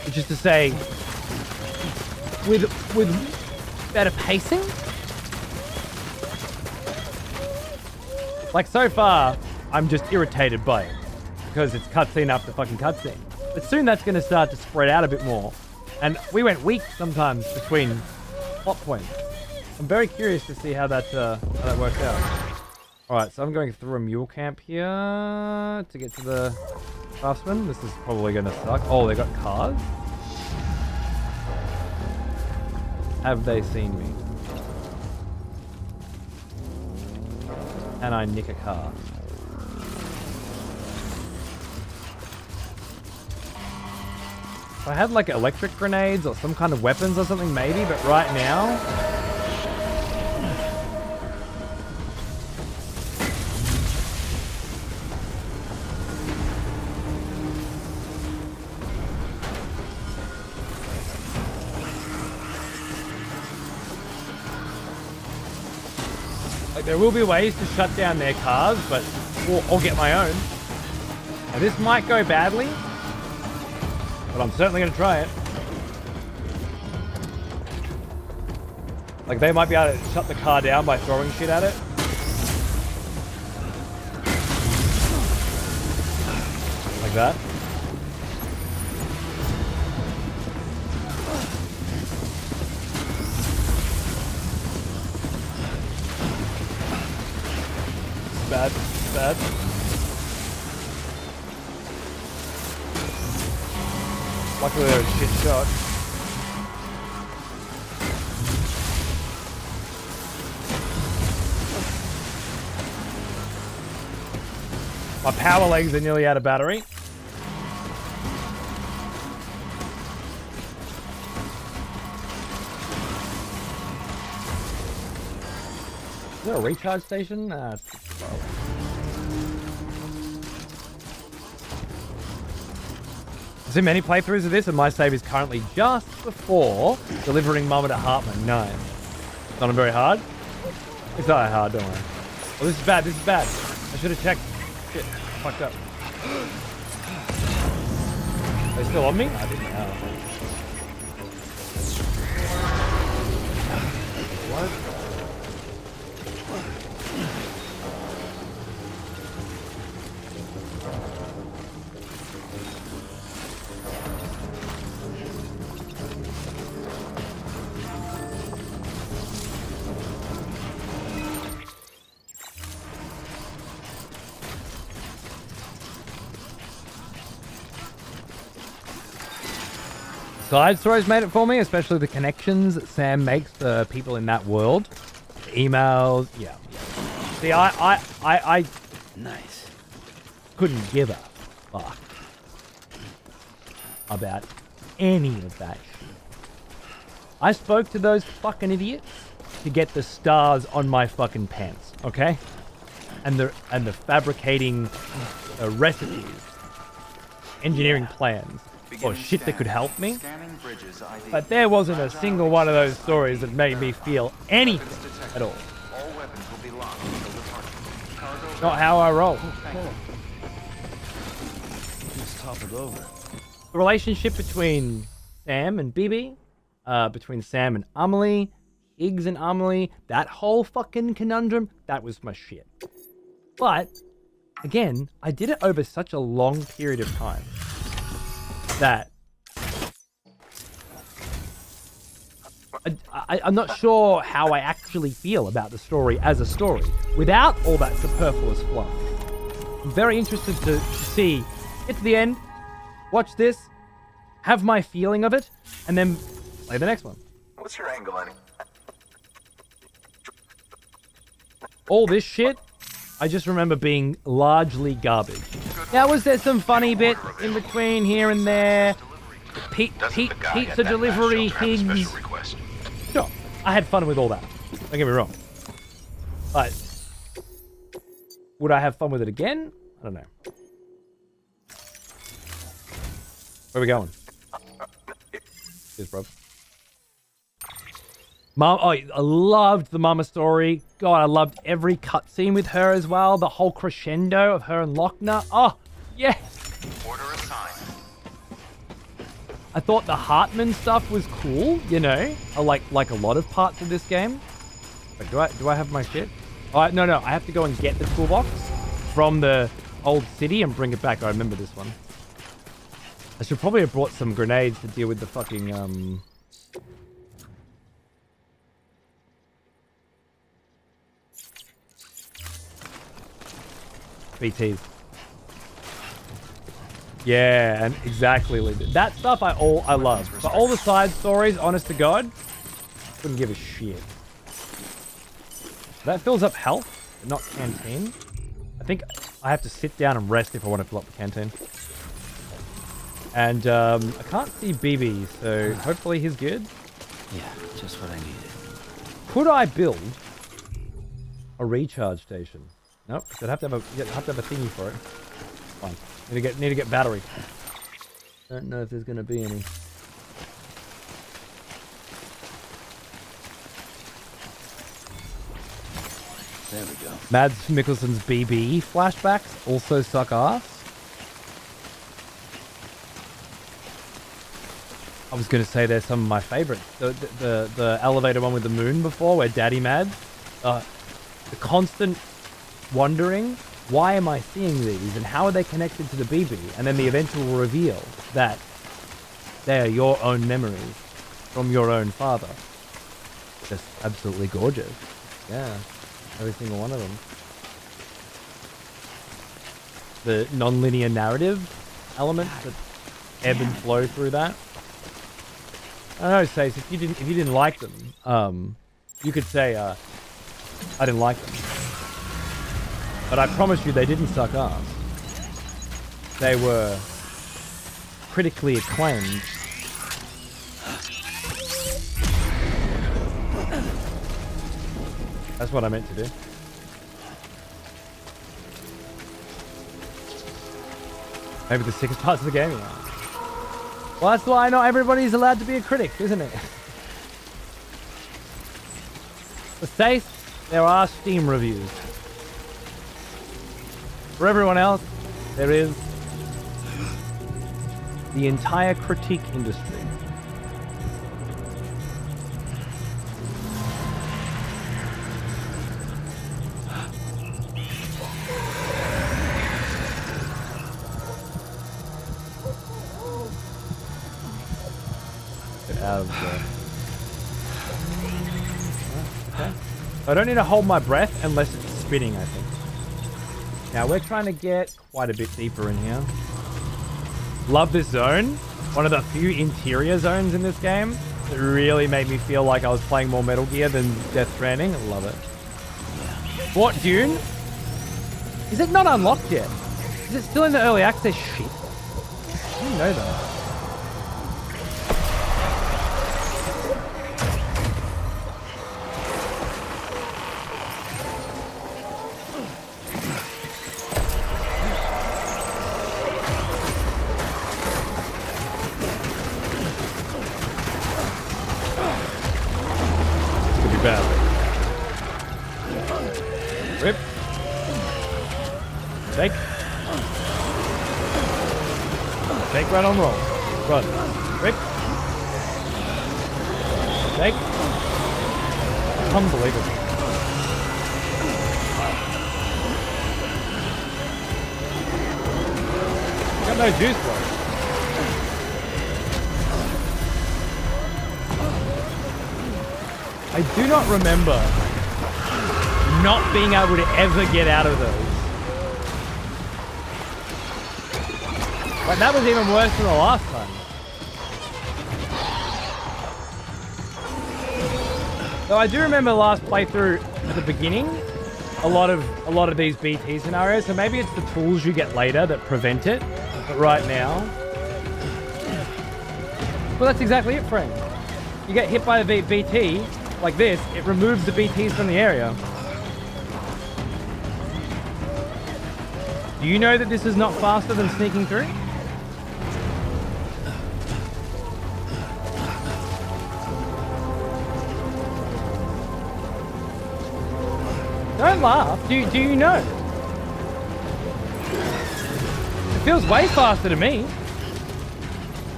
Which is to say, with better pacing. Like so far, I'm just irritated by it because it's cutscene after fucking cutscene. But soon that's going to start to spread out a bit more. And we went weeks sometimes between plot points. I'm very curious to see how that works out. Alright, so I'm going through a mule camp here to get to the craftsman. This is probably going to suck. Oh, they got cars? Have they seen me? Can I nick a car? If I had like electric grenades or some kind of weapons or something maybe, but right now... Like, there will be ways to shut down their cars, but or get my own. Now, this might go badly, but I'm certainly going to try it. Like, they might be able to shut the car down by throwing shit at it. Like that. Bad, bad. Luckily they're a shit shot. My power legs are nearly out of battery. Is there a recharge station? It's far away. I've seen many playthroughs of this, and my save is currently just before delivering Mama to Hartman. No. Not very hard? It's not that hard, don't worry. Oh, this is bad, this is bad. I should have checked. Shit, fucked up. Are they still on me? I didn't know. What? Side stories made it for me, especially the connections that Sam makes to people in that world. The emails, yeah. See, I Nice. couldn't give a fuck about any of that shit. I spoke to those fucking idiots to get the stars on my fucking pants, okay? And the fabricating recipes, engineering plans. Or shit that could help me. But there wasn't a single one of those stories that made me feel anything at all. Not how I roll. Just toppled over. The relationship between Sam and Bibi, between Sam and Amelie, Higgs and Amelie, that whole fucking conundrum, that was my shit. But, again, I did it over such a long period of time that I'm not sure how I actually feel about the story as a story without all that superfluous fluff. I'm very interested to see, get to the end, watch this, have my feeling of it, and then play the next one. What's your angle on it? All this shit, I just remember being largely garbage. Now, was there some funny bit in between here and there? Pizza delivery, Higgs. Sure, I had fun with all that. Don't get me wrong. But would I have fun with it again? I don't know. Where are we going? Cheers, bro. Mom, oh, I loved the mama story. God, I loved every cutscene with her as well. The whole crescendo of her and Lochner. Oh, yes. Order assigned. I thought the Hartman stuff was cool, you know, like a lot of parts of this game. Wait, do I have my shit? Oh, no, I have to go and get the toolbox from the old city and bring it back. I remember this one. I should probably have brought some grenades to deal with the fucking BTs. Yeah, and exactly. That stuff I love. But all the side stories, honest to God, couldn't give a shit. That fills up health, but not canteen. I think I have to sit down and rest if I want to fill up the canteen. And I can't see BB, so hopefully he's good. Yeah, just what I needed. Could I build a recharge station? Nope. I'd have to have a thingy for it. Fine. Need to get battery. Don't know if there's gonna be any. There we go. Mads Mikkelsen's BB flashbacks also suck ass. I was gonna say they're some of my favorites. The elevator one with the moon before, where Daddy Mads, the constant wondering, why am I seeing these and how are they connected to the BB? And then the eventual reveal that they are your own memories from your own father. Just absolutely gorgeous. Yeah, every single one of them. The non-linear narrative elements that ebb and flow through that. I don't know, Stace, if you didn't like them, you could say, I didn't like them. But I promise you they didn't suck ass. They were critically acclaimed. That's what I meant to do. Maybe the sickest parts of the game, yeah. Well, that's why not everybody's allowed to be a critic, isn't it? For Stace, there are Steam reviews. For everyone else, there is the entire critique industry. Get out of the... Okay. I don't need to hold my breath unless it's spinning, I think. Now we're trying to get quite a bit deeper in here. Love this zone. One of the few interior zones in this game that really made me feel like I was playing more Metal Gear than Death Stranding. I love it. What, Dune? Is it not unlocked yet? Is it still in the early access shit? I didn't know that. Rip. Take. Take right on roll. Run. Rip. Take. Unbelievable. Got no juice left. I do not remember not being able to ever get out of those. Like, that was even worse than the last time. So I do remember last playthrough at the beginning, a lot of these BT scenarios. So maybe it's the tools you get later that prevent it. But right now, well, that's exactly it, friend. You get hit by the BT like this, it removes the BTs from the area. Do you know that this is not faster than sneaking through? Don't laugh. Do you know? It feels way faster to me.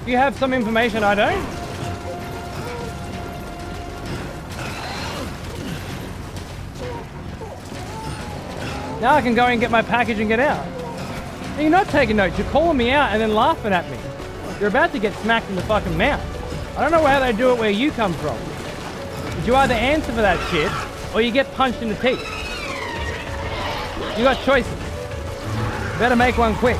Do you have some information I don't? Now I can go and get my package and get out. And you're not taking notes. You're calling me out and then laughing at me. You're about to get smacked in the fucking mouth. I don't know how they do it where you come from. But you either answer for that shit or you get punched in the teeth. You got choices. Better make one quick.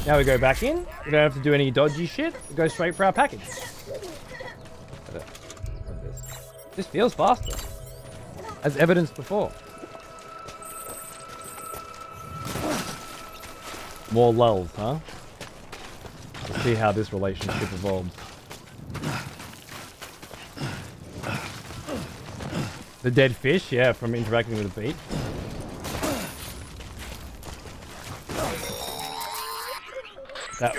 Now we go back in. We don't have to do any dodgy shit. We go straight for our package. This feels faster. As evidenced before. More lulls, huh? Let's see how this relationship evolves. The dead fish, yeah, from interacting with the beach. That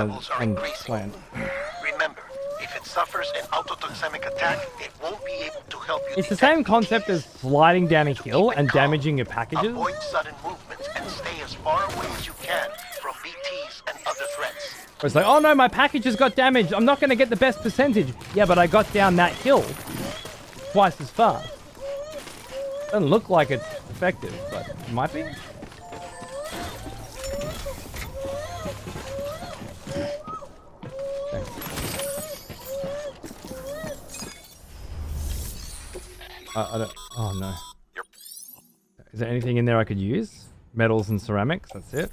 was unplanned. Remember, if it suffers an autotoxemic attack, it won't be able to help you. It's the same concept as sliding down a hill and damaging your packages. Avoid sudden movements and stay as far away as you can from BTs and other threats. Where it's like, oh no, my packages got damaged. I'm not going to get the best percentage. Yeah, but I got down that hill twice as fast. Doesn't look like it's effective, but it might be. I don't. Oh no. Is there anything in there I could use? Metals and ceramics. That's it.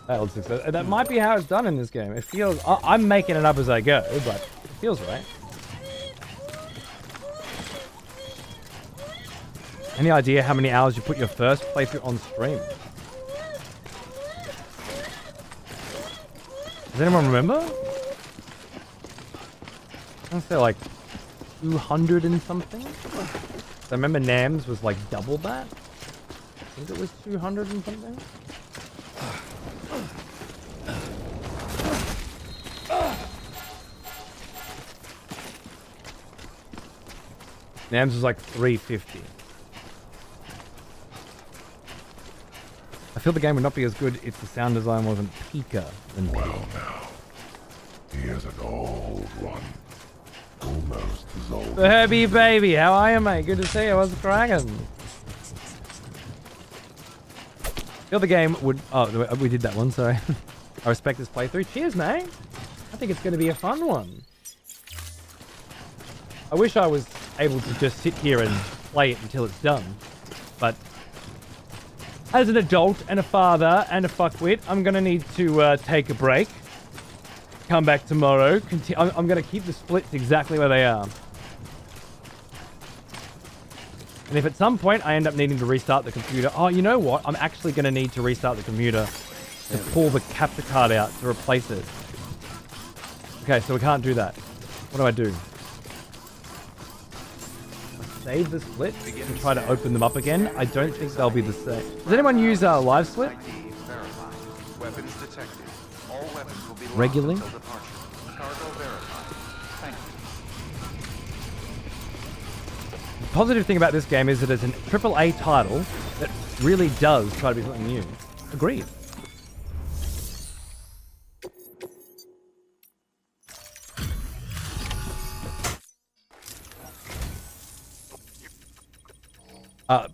That might be how it's done in this game. It feels. I'm making it up as I go, but it feels right. Any idea how many hours you put your first playthrough on stream? Does anyone remember? I want to say like 200 and something. So I remember Nam's was like double that. I think it was 200 and something. Nam's was like 350. I feel the game would not be as good if the sound design wasn't peaker than Well now, here's an old one. Almost as old. The Herbie baby, how are you, mate? Good to see you. What's cracking? Feel the game would. Oh, we did that one. Sorry. I respect this playthrough. Cheers, mate. I think it's going to be a fun one. I wish I was able to just sit here and play it until it's done, but as an adult and a father and a fuckwit, I'm going to need to take a break. Come back tomorrow. I'm going to keep the splits exactly where they are. And if at some point I end up needing to restart the computer... Oh, you know what? I'm actually going to need to restart the computer to pull the capture card out to replace it. Okay, so we can't do that. What do I do? Save the split and try to open them up again? I don't think they'll be the same. Does anyone use live split? Weapons detected. All weapons will be locked Regularly? until departure. Cargo verified. Thank you. The positive thing about this game is that it's an AAA title that really does try to be something new. Agreed.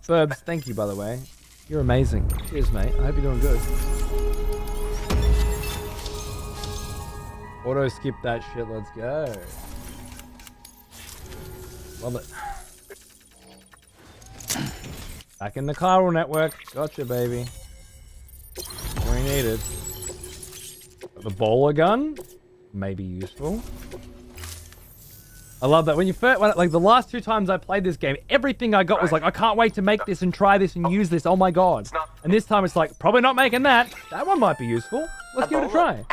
Burbs, thank you, by the way. You're amazing. Cheers, mate. I hope you're doing good. Auto skip that shit. Let's go. Love it. Back in the chiral network. Gotcha, baby. We needed. The bowler gun may be useful. I love that. When you first, like the last 2 times I played this game, everything I got was like, I can't wait to make this and try this and use this. Oh my god. And this time it's like, probably not making that. That one might be useful. Let's give it a try.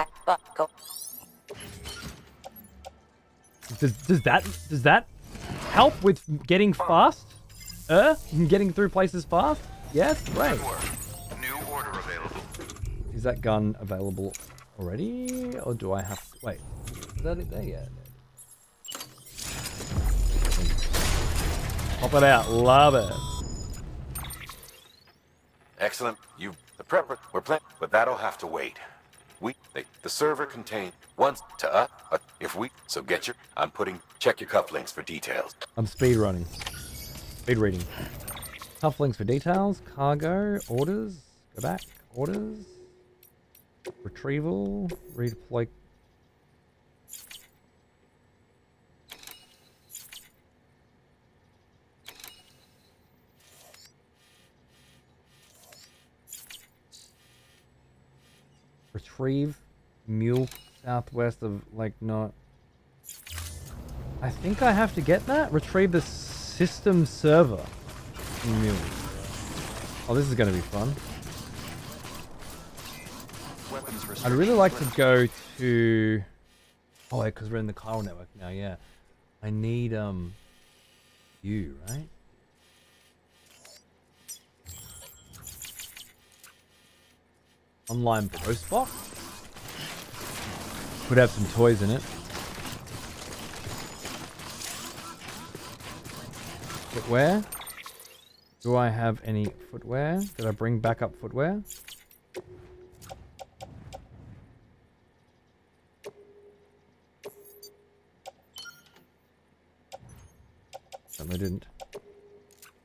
Does that help with getting fast? Getting through places fast? Yes? Great. New order available. Is that gun available already? Or do I have to... Wait. Is that it there yet? Pop it out. Love it. Excellent. The prep, we're playing, but that'll have to wait. The server contained once to if we, so check your cufflinks for details. I'm speed running. Speed reading. Cufflinks for details. Cargo. Orders. Go back. Orders. Retrieval. Redeploy. Retrieve mule southwest of Lake Knot. I think I have to get that? Retrieve the system server. Mule. Oh, this is going to be fun. I'd really like to go to... Oh, because we're in the chiral network now, yeah. I need, you, right? Online post box? Would have some toys in it. Footwear? Do I have any footwear? Did I bring backup footwear? I didn't.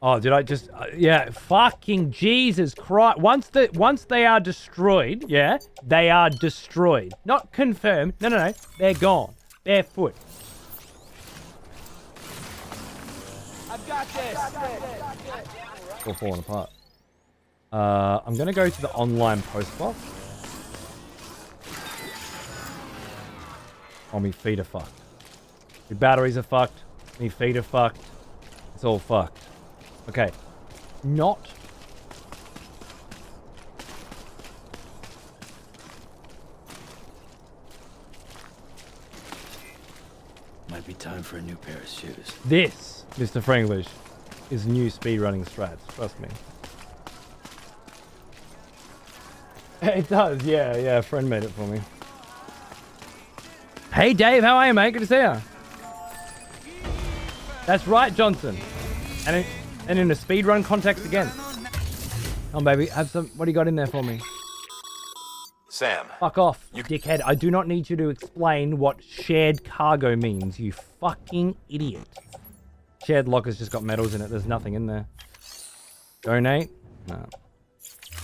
Oh, did I just... yeah, fucking Jesus Christ. Once they are destroyed, yeah, they are destroyed. Not confirmed. No. They're gone. Barefoot. I've got this. All falling apart. I'm going to go to the online post box. Oh, me feet are fucked. Your batteries are fucked. Me feet are fucked. It's all fucked. Okay. Not... Might be time for a new pair of shoes. This, Mr. Franglish, is new speedrunning strats. Trust me. It does, yeah. A friend made it for me. Hey, Dave, how are you, mate? Good to see you. That's right, Johnson. And in a speedrun context again. Come on, baby. Have some... What do you got in there for me? Sam. Fuck off, you dickhead. I do not need you to explain what shared cargo means, you fucking idiot. Shared locker's just got metals in it. There's nothing in there. Donate? No.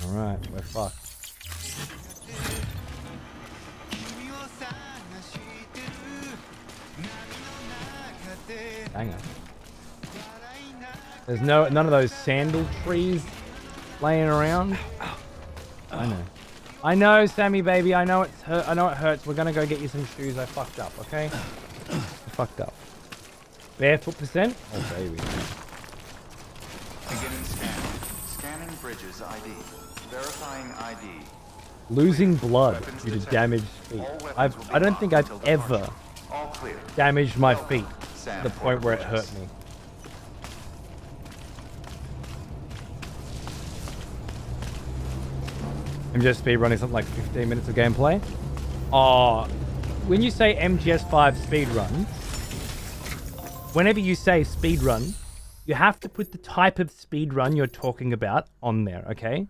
Alright, we're fucked. Hang on. There's none of those sandal trees laying around. I know, Sammy baby. I know it's hurt. I know it hurts. We're gonna go get you some shoes. I fucked up. Okay. I fucked up. Barefoot percent. Oh baby. Beginning scan. Scanning bridges ID. Verifying ID. Losing blood due to damaged feet. I don't think I've ever damaged my feet to the point where it hurt me. I'm just speedrunning something like 15 minutes of gameplay. Oh, when you say MGS5 speedrun, whenever you say speedrun, you have to put the type of speedrun you're talking about on there, okay?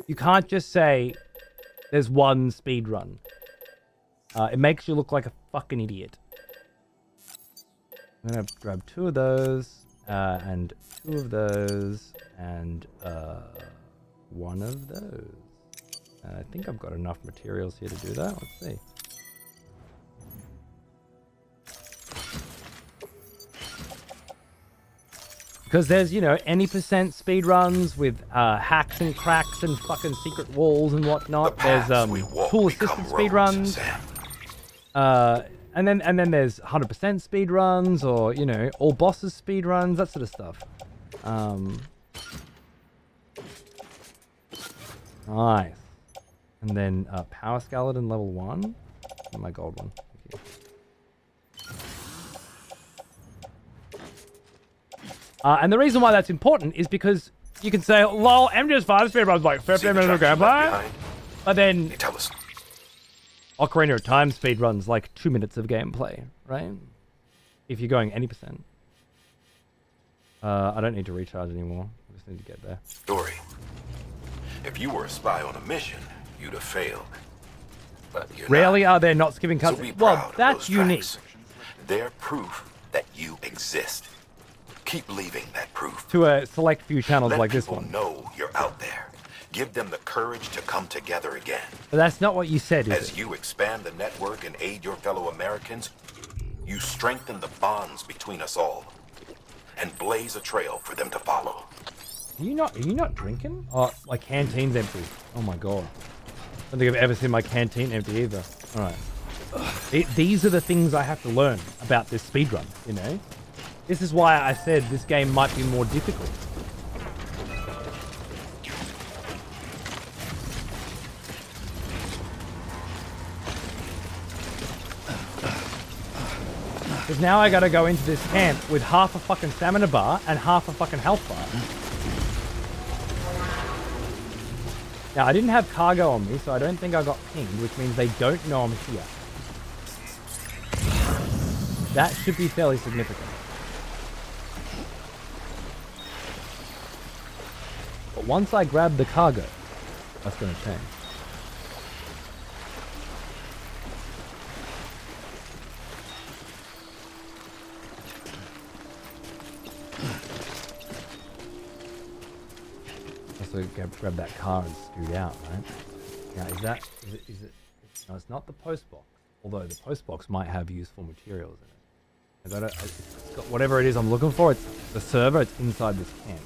You can't just say there's one speedrun. It makes you look like a fucking idiot. I'm gonna grab 2 of those, and 2 of those, and 1 of those. I think I've got enough materials here to do that. Let's see. Because there's, you know, any percent speedruns with hacks and cracks and fucking secret walls and whatnot. There's tool assisted speedruns. And then there's 100% speedruns, or, you know, all bosses speedruns, that sort of stuff. Nice. And then Power Skeleton level 1. And my gold one. Thank you. And the reason why that's important is because you can say, lol, MGS5 speedruns like 15 minutes of gameplay. But then Ocarina of Time speedruns like 2 minutes of gameplay, right? If you're going any percent. I don't need to recharge anymore. I just need to get there. Story. If you were a spy on a mission, you'd have failed. But you're Rarely not. are there not skipping So cuts. be Well, proud of that's those unique. tracks. They're proof that you exist. Keep leaving that proof. To a select few channels Let like this people one. know you're out there. Give them the courage to come together again. But that's not what you said, is As it? you expand the network and aid your fellow Americans, you strengthen the bonds between us all and blaze a trail for them to follow. Are you not drinking? Oh, my canteen's empty. Oh my god. I don't think I've ever seen my canteen empty either. Alright. These are the things I have to learn about this speedrun, you know? This is why I said this game might be more difficult. Because now I gotta go into this camp with half a fucking stamina bar and half a fucking health bar. Now, I didn't have cargo on me, so I don't think I got pinged, which means they don't know I'm here. That should be fairly significant. But once I grab the cargo, that's gonna change. Also grab that car and scoot out, right? Now is it no, it's not the post box. Although the post box might have useful materials in it. It's got whatever it is I'm looking for, it's the server, it's inside this camp.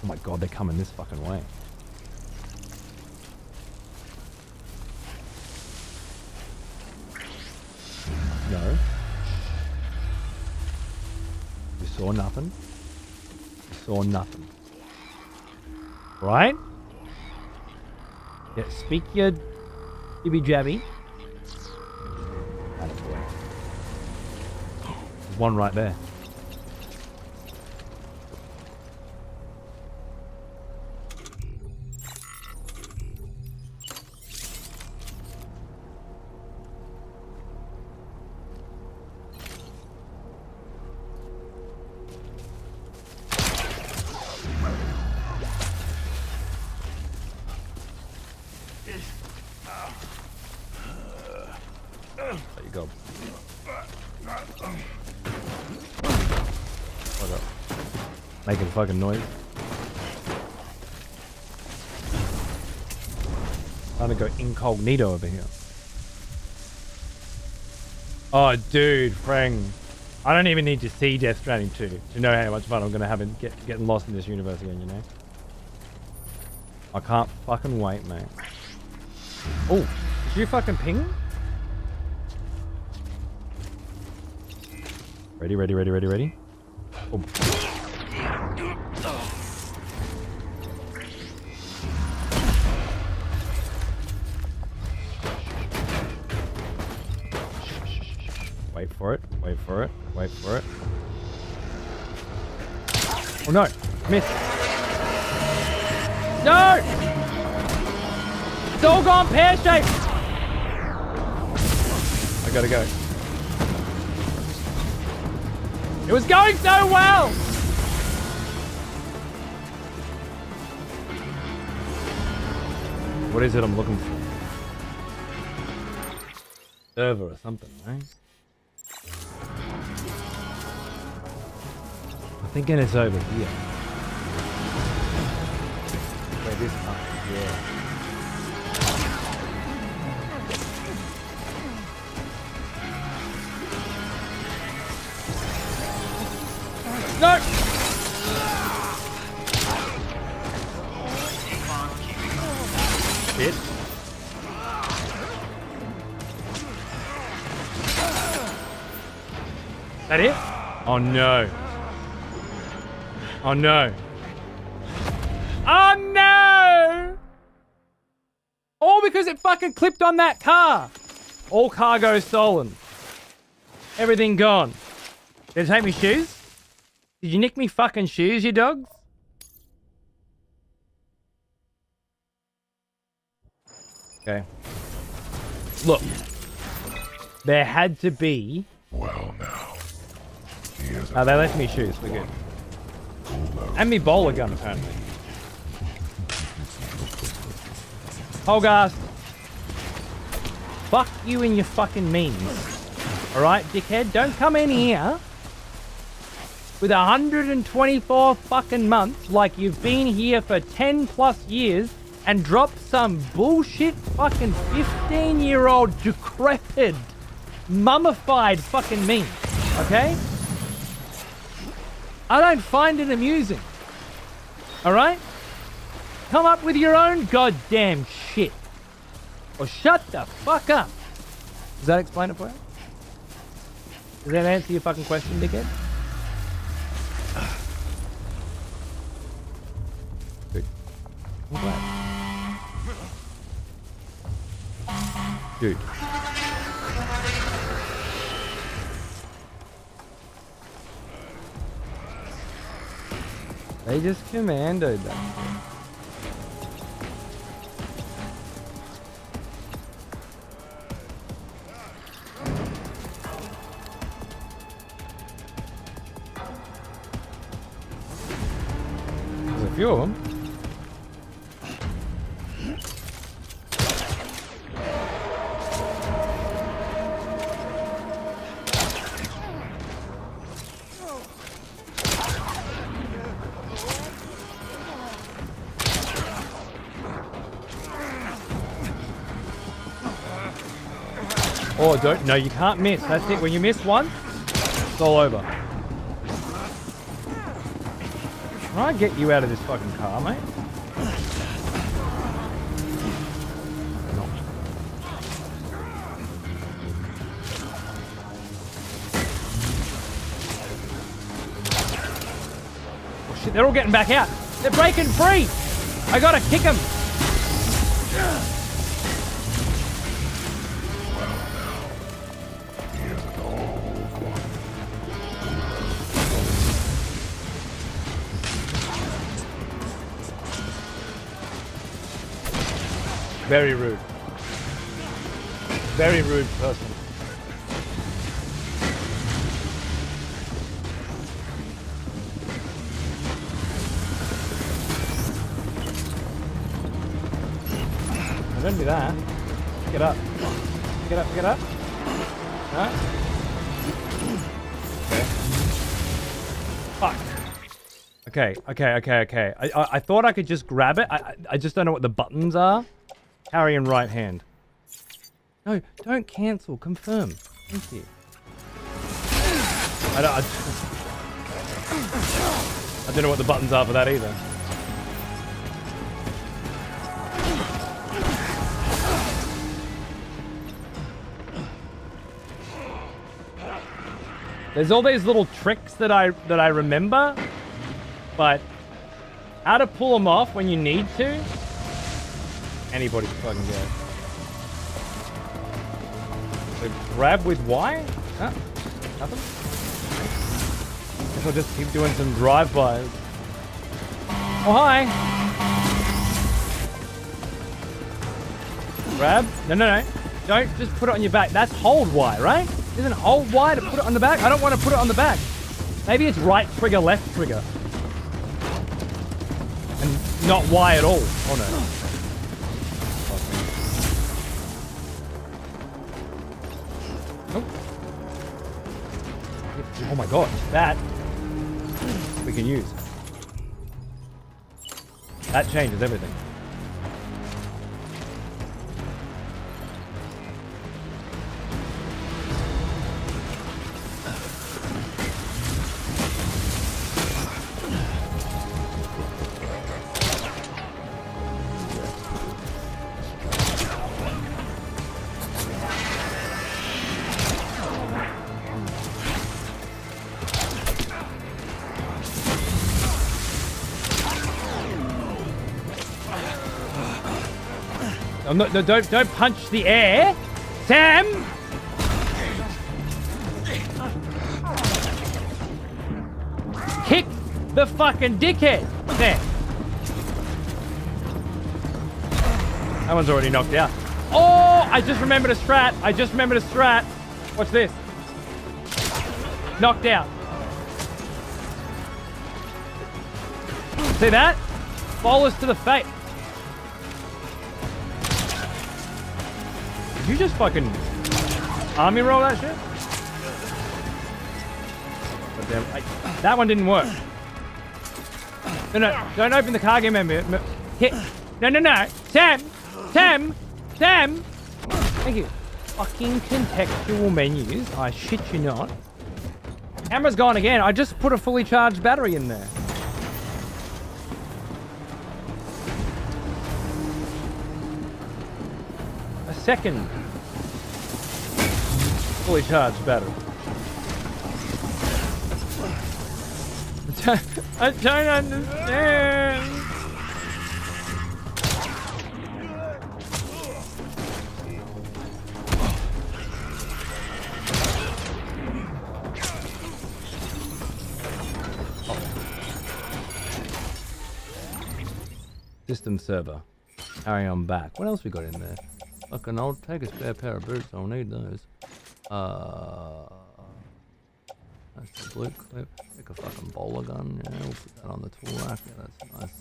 Oh my god, they're coming this fucking way. No. You saw nothing? You saw nothing. Right? Yeah, speak your jibby jabby. Attaboy. There's one right there. There you go. What up? Making fucking noise. Trying to go incognito over here. Oh, dude, Frang. I don't even need to see Death Stranding 2 to know how much fun I'm gonna have in getting lost in this universe again, you know? I can't fucking wait, mate. Oh, did you fucking ping? Ready, ready, ready, ready, ready. Oh. Wait for it, wait for it, wait for it. Oh no, missed. No! It's all gone pear-shaped! I gotta go. It was going so well! What is it I'm looking for? Server or something, right? I'm thinking it's over here. Wait, this time, yeah. No! Shit. That it? Oh no. Oh no. Oh no! All because it fucking clipped on that car. All cargo stolen. Everything gone. Did it take me shoes? Did you nick me fucking shoes, you dogs? Okay. Look. There had to be... Well now. Oh, they left me shoes. We're good. And me bowler gun, apparently. Holgast. Fuck you and your fucking memes. Alright, dickhead? Don't come in here with 124 fucking months like you've been here for 10 plus years and drop some bullshit fucking 15-year-old decrepit, mummified fucking meme. Okay? I don't find it amusing. Alright? Come up with your own goddamn shit. Or shut the fuck up. Does that explain it for you? Does that answer your fucking question, dickhead? Good. I'm glad. Dude. They just commandoed that shit. There's a few of them. Oh, don't. No, you can't miss. That's it. When you miss one, it's all over. Can I get you out of this fucking car, mate? Oh shit, they're all getting back out. They're breaking free. I gotta kick them. Very rude. Very rude person. Don't do that. Get up. Get up, get up. Huh? Okay. Fuck. Okay. I thought I could just grab it. I just don't know what the buttons are. Carry in right hand. No, don't cancel. Confirm. Thank you. I don't know what the buttons are for that either. There's all these little tricks that I remember, but how to pull them off when you need to, anybody can fucking get it. So grab with Y? Huh? Nothing? Guess I'll just keep doing some drive-bys. Oh, hi! Grab? No. Don't just put it on your back. That's hold Y, right? Isn't hold Y to put it on the back? I don't want to put it on the back. Maybe it's right trigger, left trigger. And not Y at all. Oh no. Oh my god, that we can use. That changes everything. No, don't punch the air, Sam. Kick the fucking dickhead. There. That one's already knocked out. Oh, I just remembered a strat. Watch this. Knocked out. See that? Bowlers to the face. Did you just fucking army roll that shit? God damn, that one didn't work. No, don't open the car game menu. Hit. No. Sam. Thank you. Fucking contextual menus. I shit you not. Camera's gone again. I just put a fully charged battery in there. A second fully charged battery. I don't understand. System server. Carry on back. What else we got in there? Fucking, I'll take a spare pair of boots. I'll need those. That's the blue clip. Take a fucking bowler gun. Yeah, we'll put that on the tool rack. Yeah, that's nice.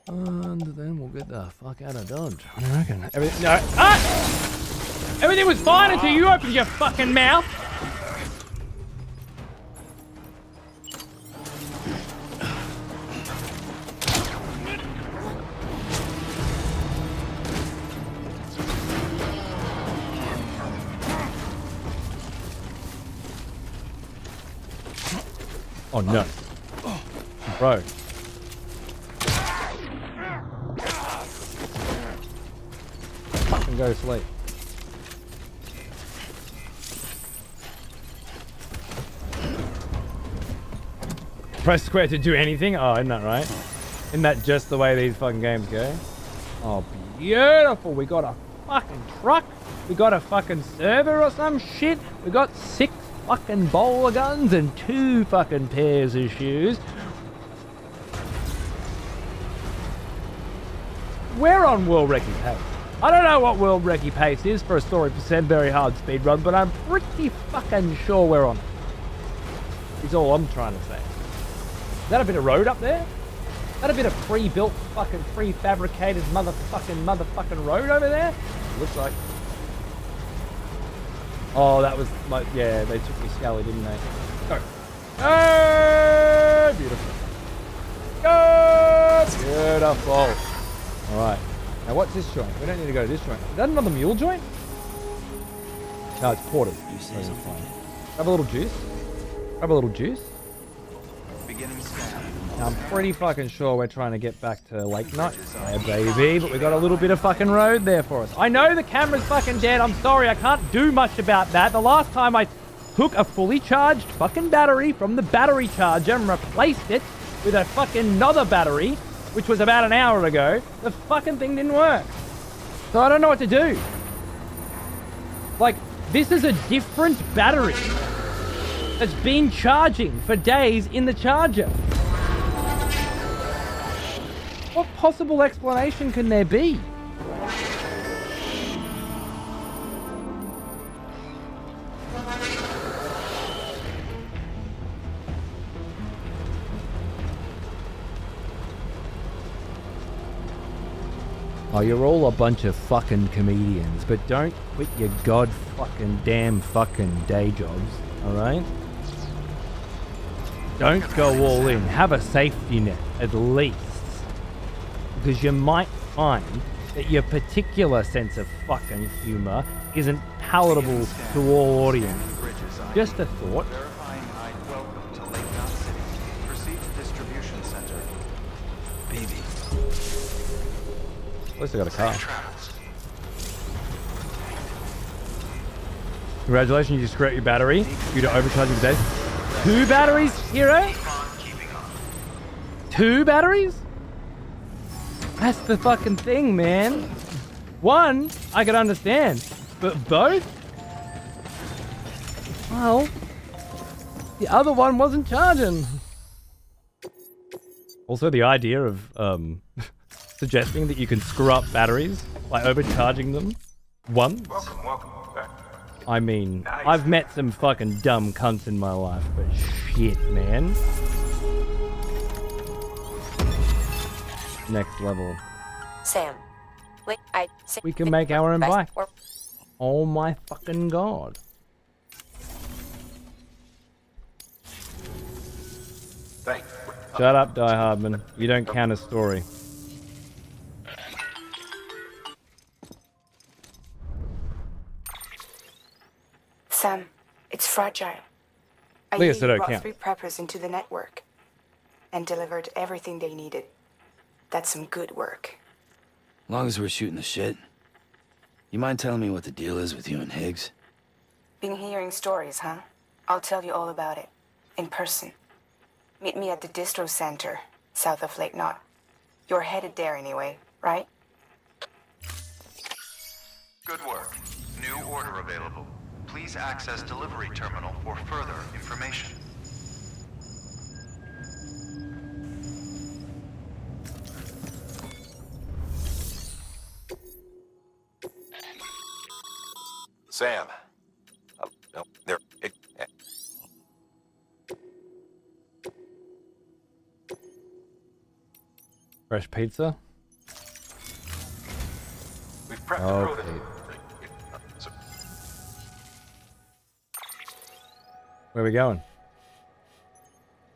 And then we'll get the fuck out of Dodge. I reckon. Everything. No. Ah! Everything was fine until you opened your fucking mouth. Oh no. Bro. Fucking go to sleep. Press square to do anything? Oh, isn't that right? Isn't that just the way these fucking games go? Oh, beautiful. We got a fucking truck. We got a fucking server or some shit. We got 6 fucking bowler guns and 2 fucking pairs of shoes. We're on World Recce Pace. I don't know what World Recce Pace is for a story percent very hard speedrun, but I'm pretty fucking sure we're on it. Is all I'm trying to say. Is that a bit of road up there? Is that a bit of pre-built fucking prefabricated motherfucking road over there? Looks like. Oh, that was like, yeah, they took me scally, didn't they? Go. Oh, beautiful. Go. Beautiful. All right. Now, what's this joint? We don't need to go to this joint. Is that another mule joint? No, it's porters. You see something? Grab a little juice. Grab a little juice. Beginning scan. Now, I'm pretty fucking sure we're trying to get back to Lake Night. Yeah, baby, but we got a little bit of fucking road there for us. I know the camera's fucking dead. I'm sorry, I can't do much about that. The last time I took a fully charged fucking battery from the battery charger and replaced it with a fucking another battery, which was about an hour ago, the fucking thing didn't work. So I don't know what to do. Like, this is a different battery that's been charging for days in the charger. What possible explanation can there be? Oh, you're all a bunch of fucking comedians, but don't quit your god fucking damn fucking day jobs, alright? Don't go all in. Have a safety net, at least. Because you might find that your particular sense of fucking humor isn't palatable to all audience. Just a thought. Welcome to Lake Knot City. Proceed to distribution center. Baby. At least I got a car. Congratulations, you just create your battery due to overcharging today. 2 batteries, hero? 2 batteries? That's the fucking thing, man. 1, I could understand. But both? Well, the other one wasn't charging. Also, the idea of suggesting that you can screw up batteries by overcharging them once. Welcome back. I mean, I've met some fucking dumb cunts in my life, but shit, man. Next level. Sam, wait, We can make our own bike. Oh my fucking god. Thanks. Shut up, Die Hardman. You don't count a story. Sam, it's fragile. I Like I said, I brought can't. 3 preppers into the network and delivered everything they needed. That's some good work. As long as we're shooting the shit. You mind telling me what the deal is with you and Higgs? Been hearing stories, huh? I'll tell you all about it. In person. Meet me at the distro center, south of Lake Knot. You're headed there anyway, right? Good work. New order available. Please access delivery terminal for further information. Sam. No, there. Fresh pizza? We've prepped Okay. the prototype. Where are we going?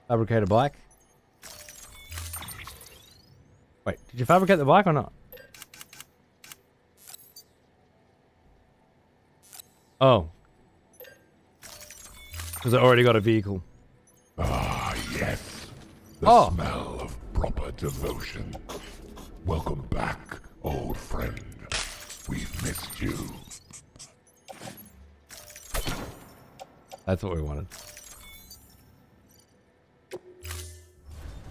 Fabricate a bike? Wait, did you fabricate the bike or not? Oh. Because I already got a vehicle. Ah, yes. The Oh. smell of proper devotion. Welcome back, old friend. We've missed you. That's what we wanted.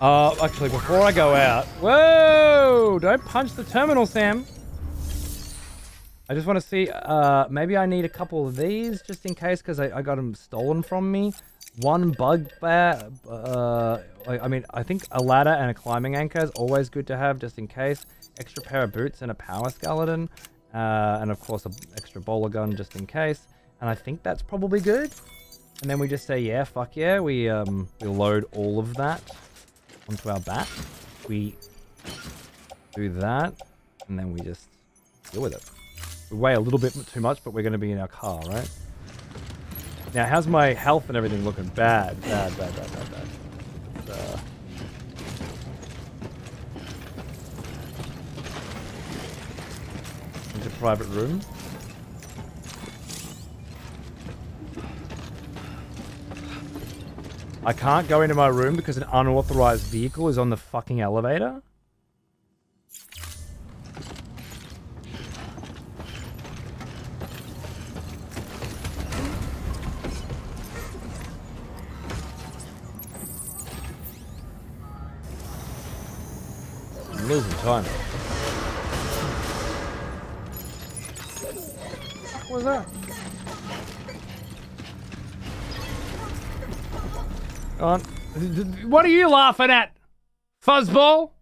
Actually, before I go out... Whoa! Don't punch the terminal, Sam! I just want to see... maybe I need a couple of these, just in case, because I got them stolen from me. One bugbear... I mean, I think a ladder and a climbing anchor is always good to have, just in case. Extra pair of boots and a power skeleton. And of course, an extra bowler gun, just in case. And I think that's probably good. And then we just say, yeah, fuck yeah. We load all of that onto our bat. We do that, and then we just deal with it. We weigh a little bit too much, but we're going to be in our car, right? Now, how's my health and everything looking? Bad. Into private room. I can't go into my room because an unauthorized vehicle is on the fucking elevator. I'm losing time. What was that? Go on. What are you laughing at, fuzzball?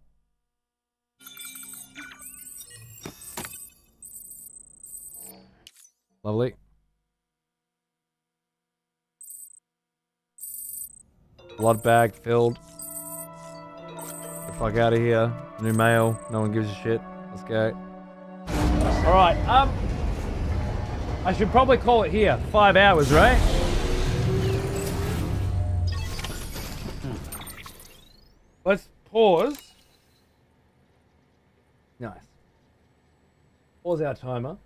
Lovely. Blood bag filled. Get the fuck out of here. New mail. No one gives a shit. Let's go. Alright, I should probably call it here. 5 hours, right? Let's pause. Nice. Pause our timer.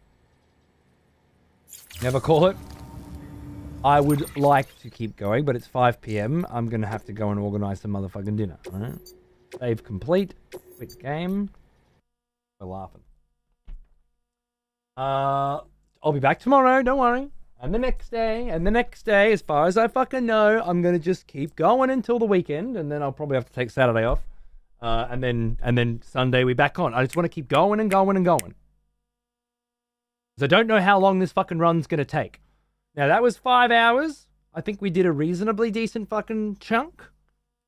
Never call it. I would like to keep going, but it's 5 p.m. I'm going to have to go and organize some motherfucking dinner. All right? Save complete. Quit game. We're laughing. I'll be back tomorrow. Don't worry. And the next day, and the next day, as far as I fucking know, I'm going to just keep going until the weekend, and then I'll probably have to take Saturday off. And then Sunday we back on. I just want to keep going and going and going. Because I don't know how long this fucking run's going to take. Now, that was 5 hours. I think we did a reasonably decent fucking chunk.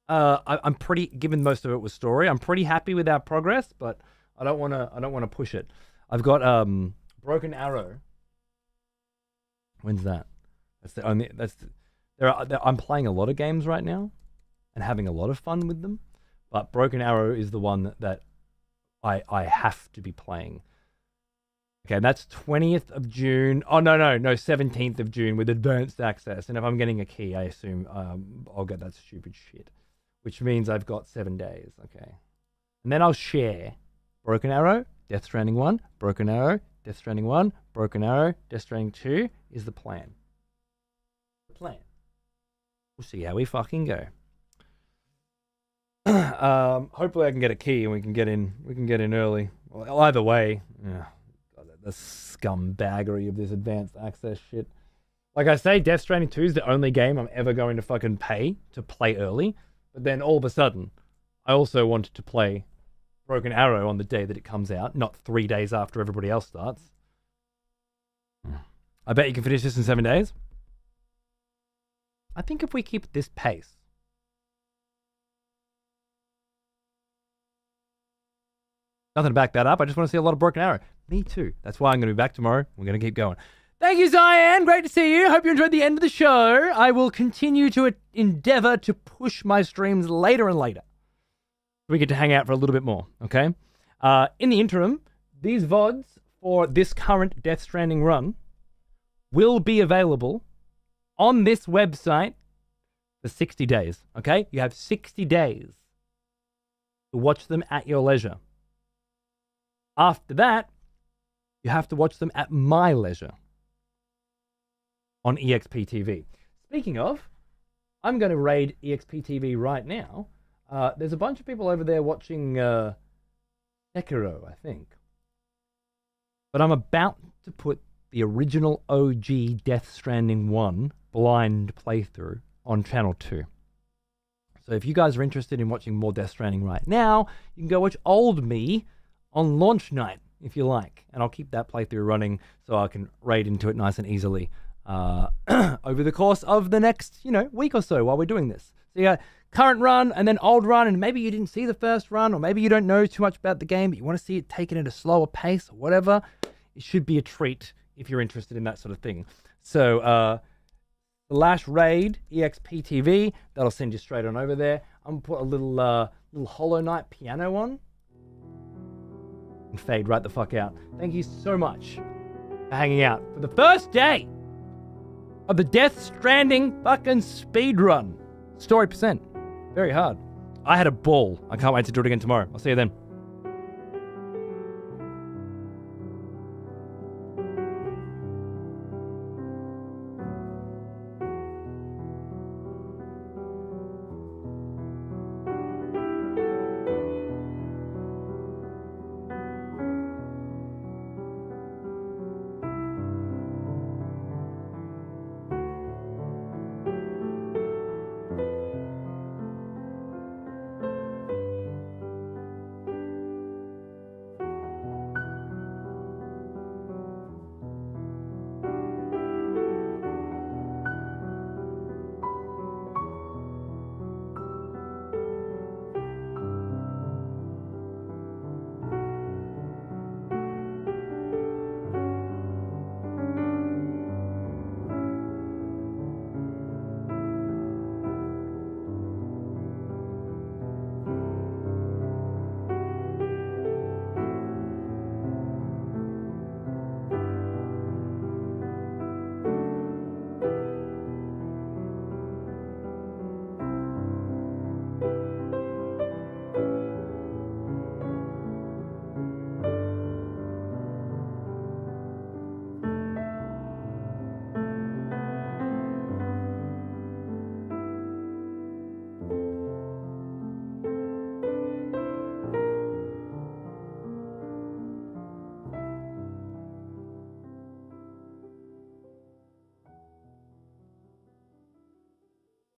I'm pretty, given most of it was story, I'm pretty happy with our progress, but I don't want to push it. I've got Broken Arrow. When's that? That's the only. I'm playing a lot of games right now, and having a lot of fun with them. But Broken Arrow is the one that I have to be playing. Okay, that's 20th of June. Oh, no, 17th of June with advanced access. And if I'm getting a key, I assume I'll get that stupid shit. Which means I've got 7 days, okay. And then I'll share Broken Arrow, Death Stranding 1, Broken Arrow, Death Stranding 1, Broken Arrow, Death Stranding 2 is the plan. The plan. We'll see how we fucking go. Hopefully I can get a key and we can get in early. Well, either way, yeah. The scumbaggery of this advanced access shit. Like I say, Death Stranding 2 is the only game I'm ever going to fucking pay to play early. But then all of a sudden, I also wanted to play Broken Arrow on the day that it comes out, not 3 days after everybody else starts. I bet you can finish this in 7 days. I think if we keep this pace, nothing to back that up. I just want to see a lot of Broken Arrow. Me too. That's why I'm going to be back tomorrow. We're going to keep going. Thank you, Cyan. Great to see you. Hope you enjoyed the end of the show. I will continue to endeavor to push my streams later and later. We get to hang out for a little bit more, okay? In the interim, these VODs for this current Death Stranding run will be available on this website for 60 days, okay? You have 60 days to watch them at your leisure. After that, you have to watch them at my leisure on EXPTV. Speaking of, I'm going to raid EXPTV right now. There's a bunch of people over there watching Sekiro, I think. But I'm about to put the original OG Death Stranding 1 blind playthrough on Channel 2. So if you guys are interested in watching more Death Stranding right now, you can go watch old me on launch night, if you like. And I'll keep that playthrough running so I can raid into it nice and easily over the course of the next, week or so while we're doing this. So yeah, current run and then old run, and maybe you didn't see the first run, or maybe you don't know too much about the game, but you want to see it taken at a slower pace or whatever. It should be a treat if you're interested in that sort of thing. So, / raid EXPTV, that'll send you straight on over there. I'm gonna put a little Hollow Knight piano on and fade right the fuck out. Thank you so much for hanging out for the first day of the Death Stranding fucking speedrun. Story %. Very hard. I had a ball. I can't wait to do it again tomorrow. I'll see you then.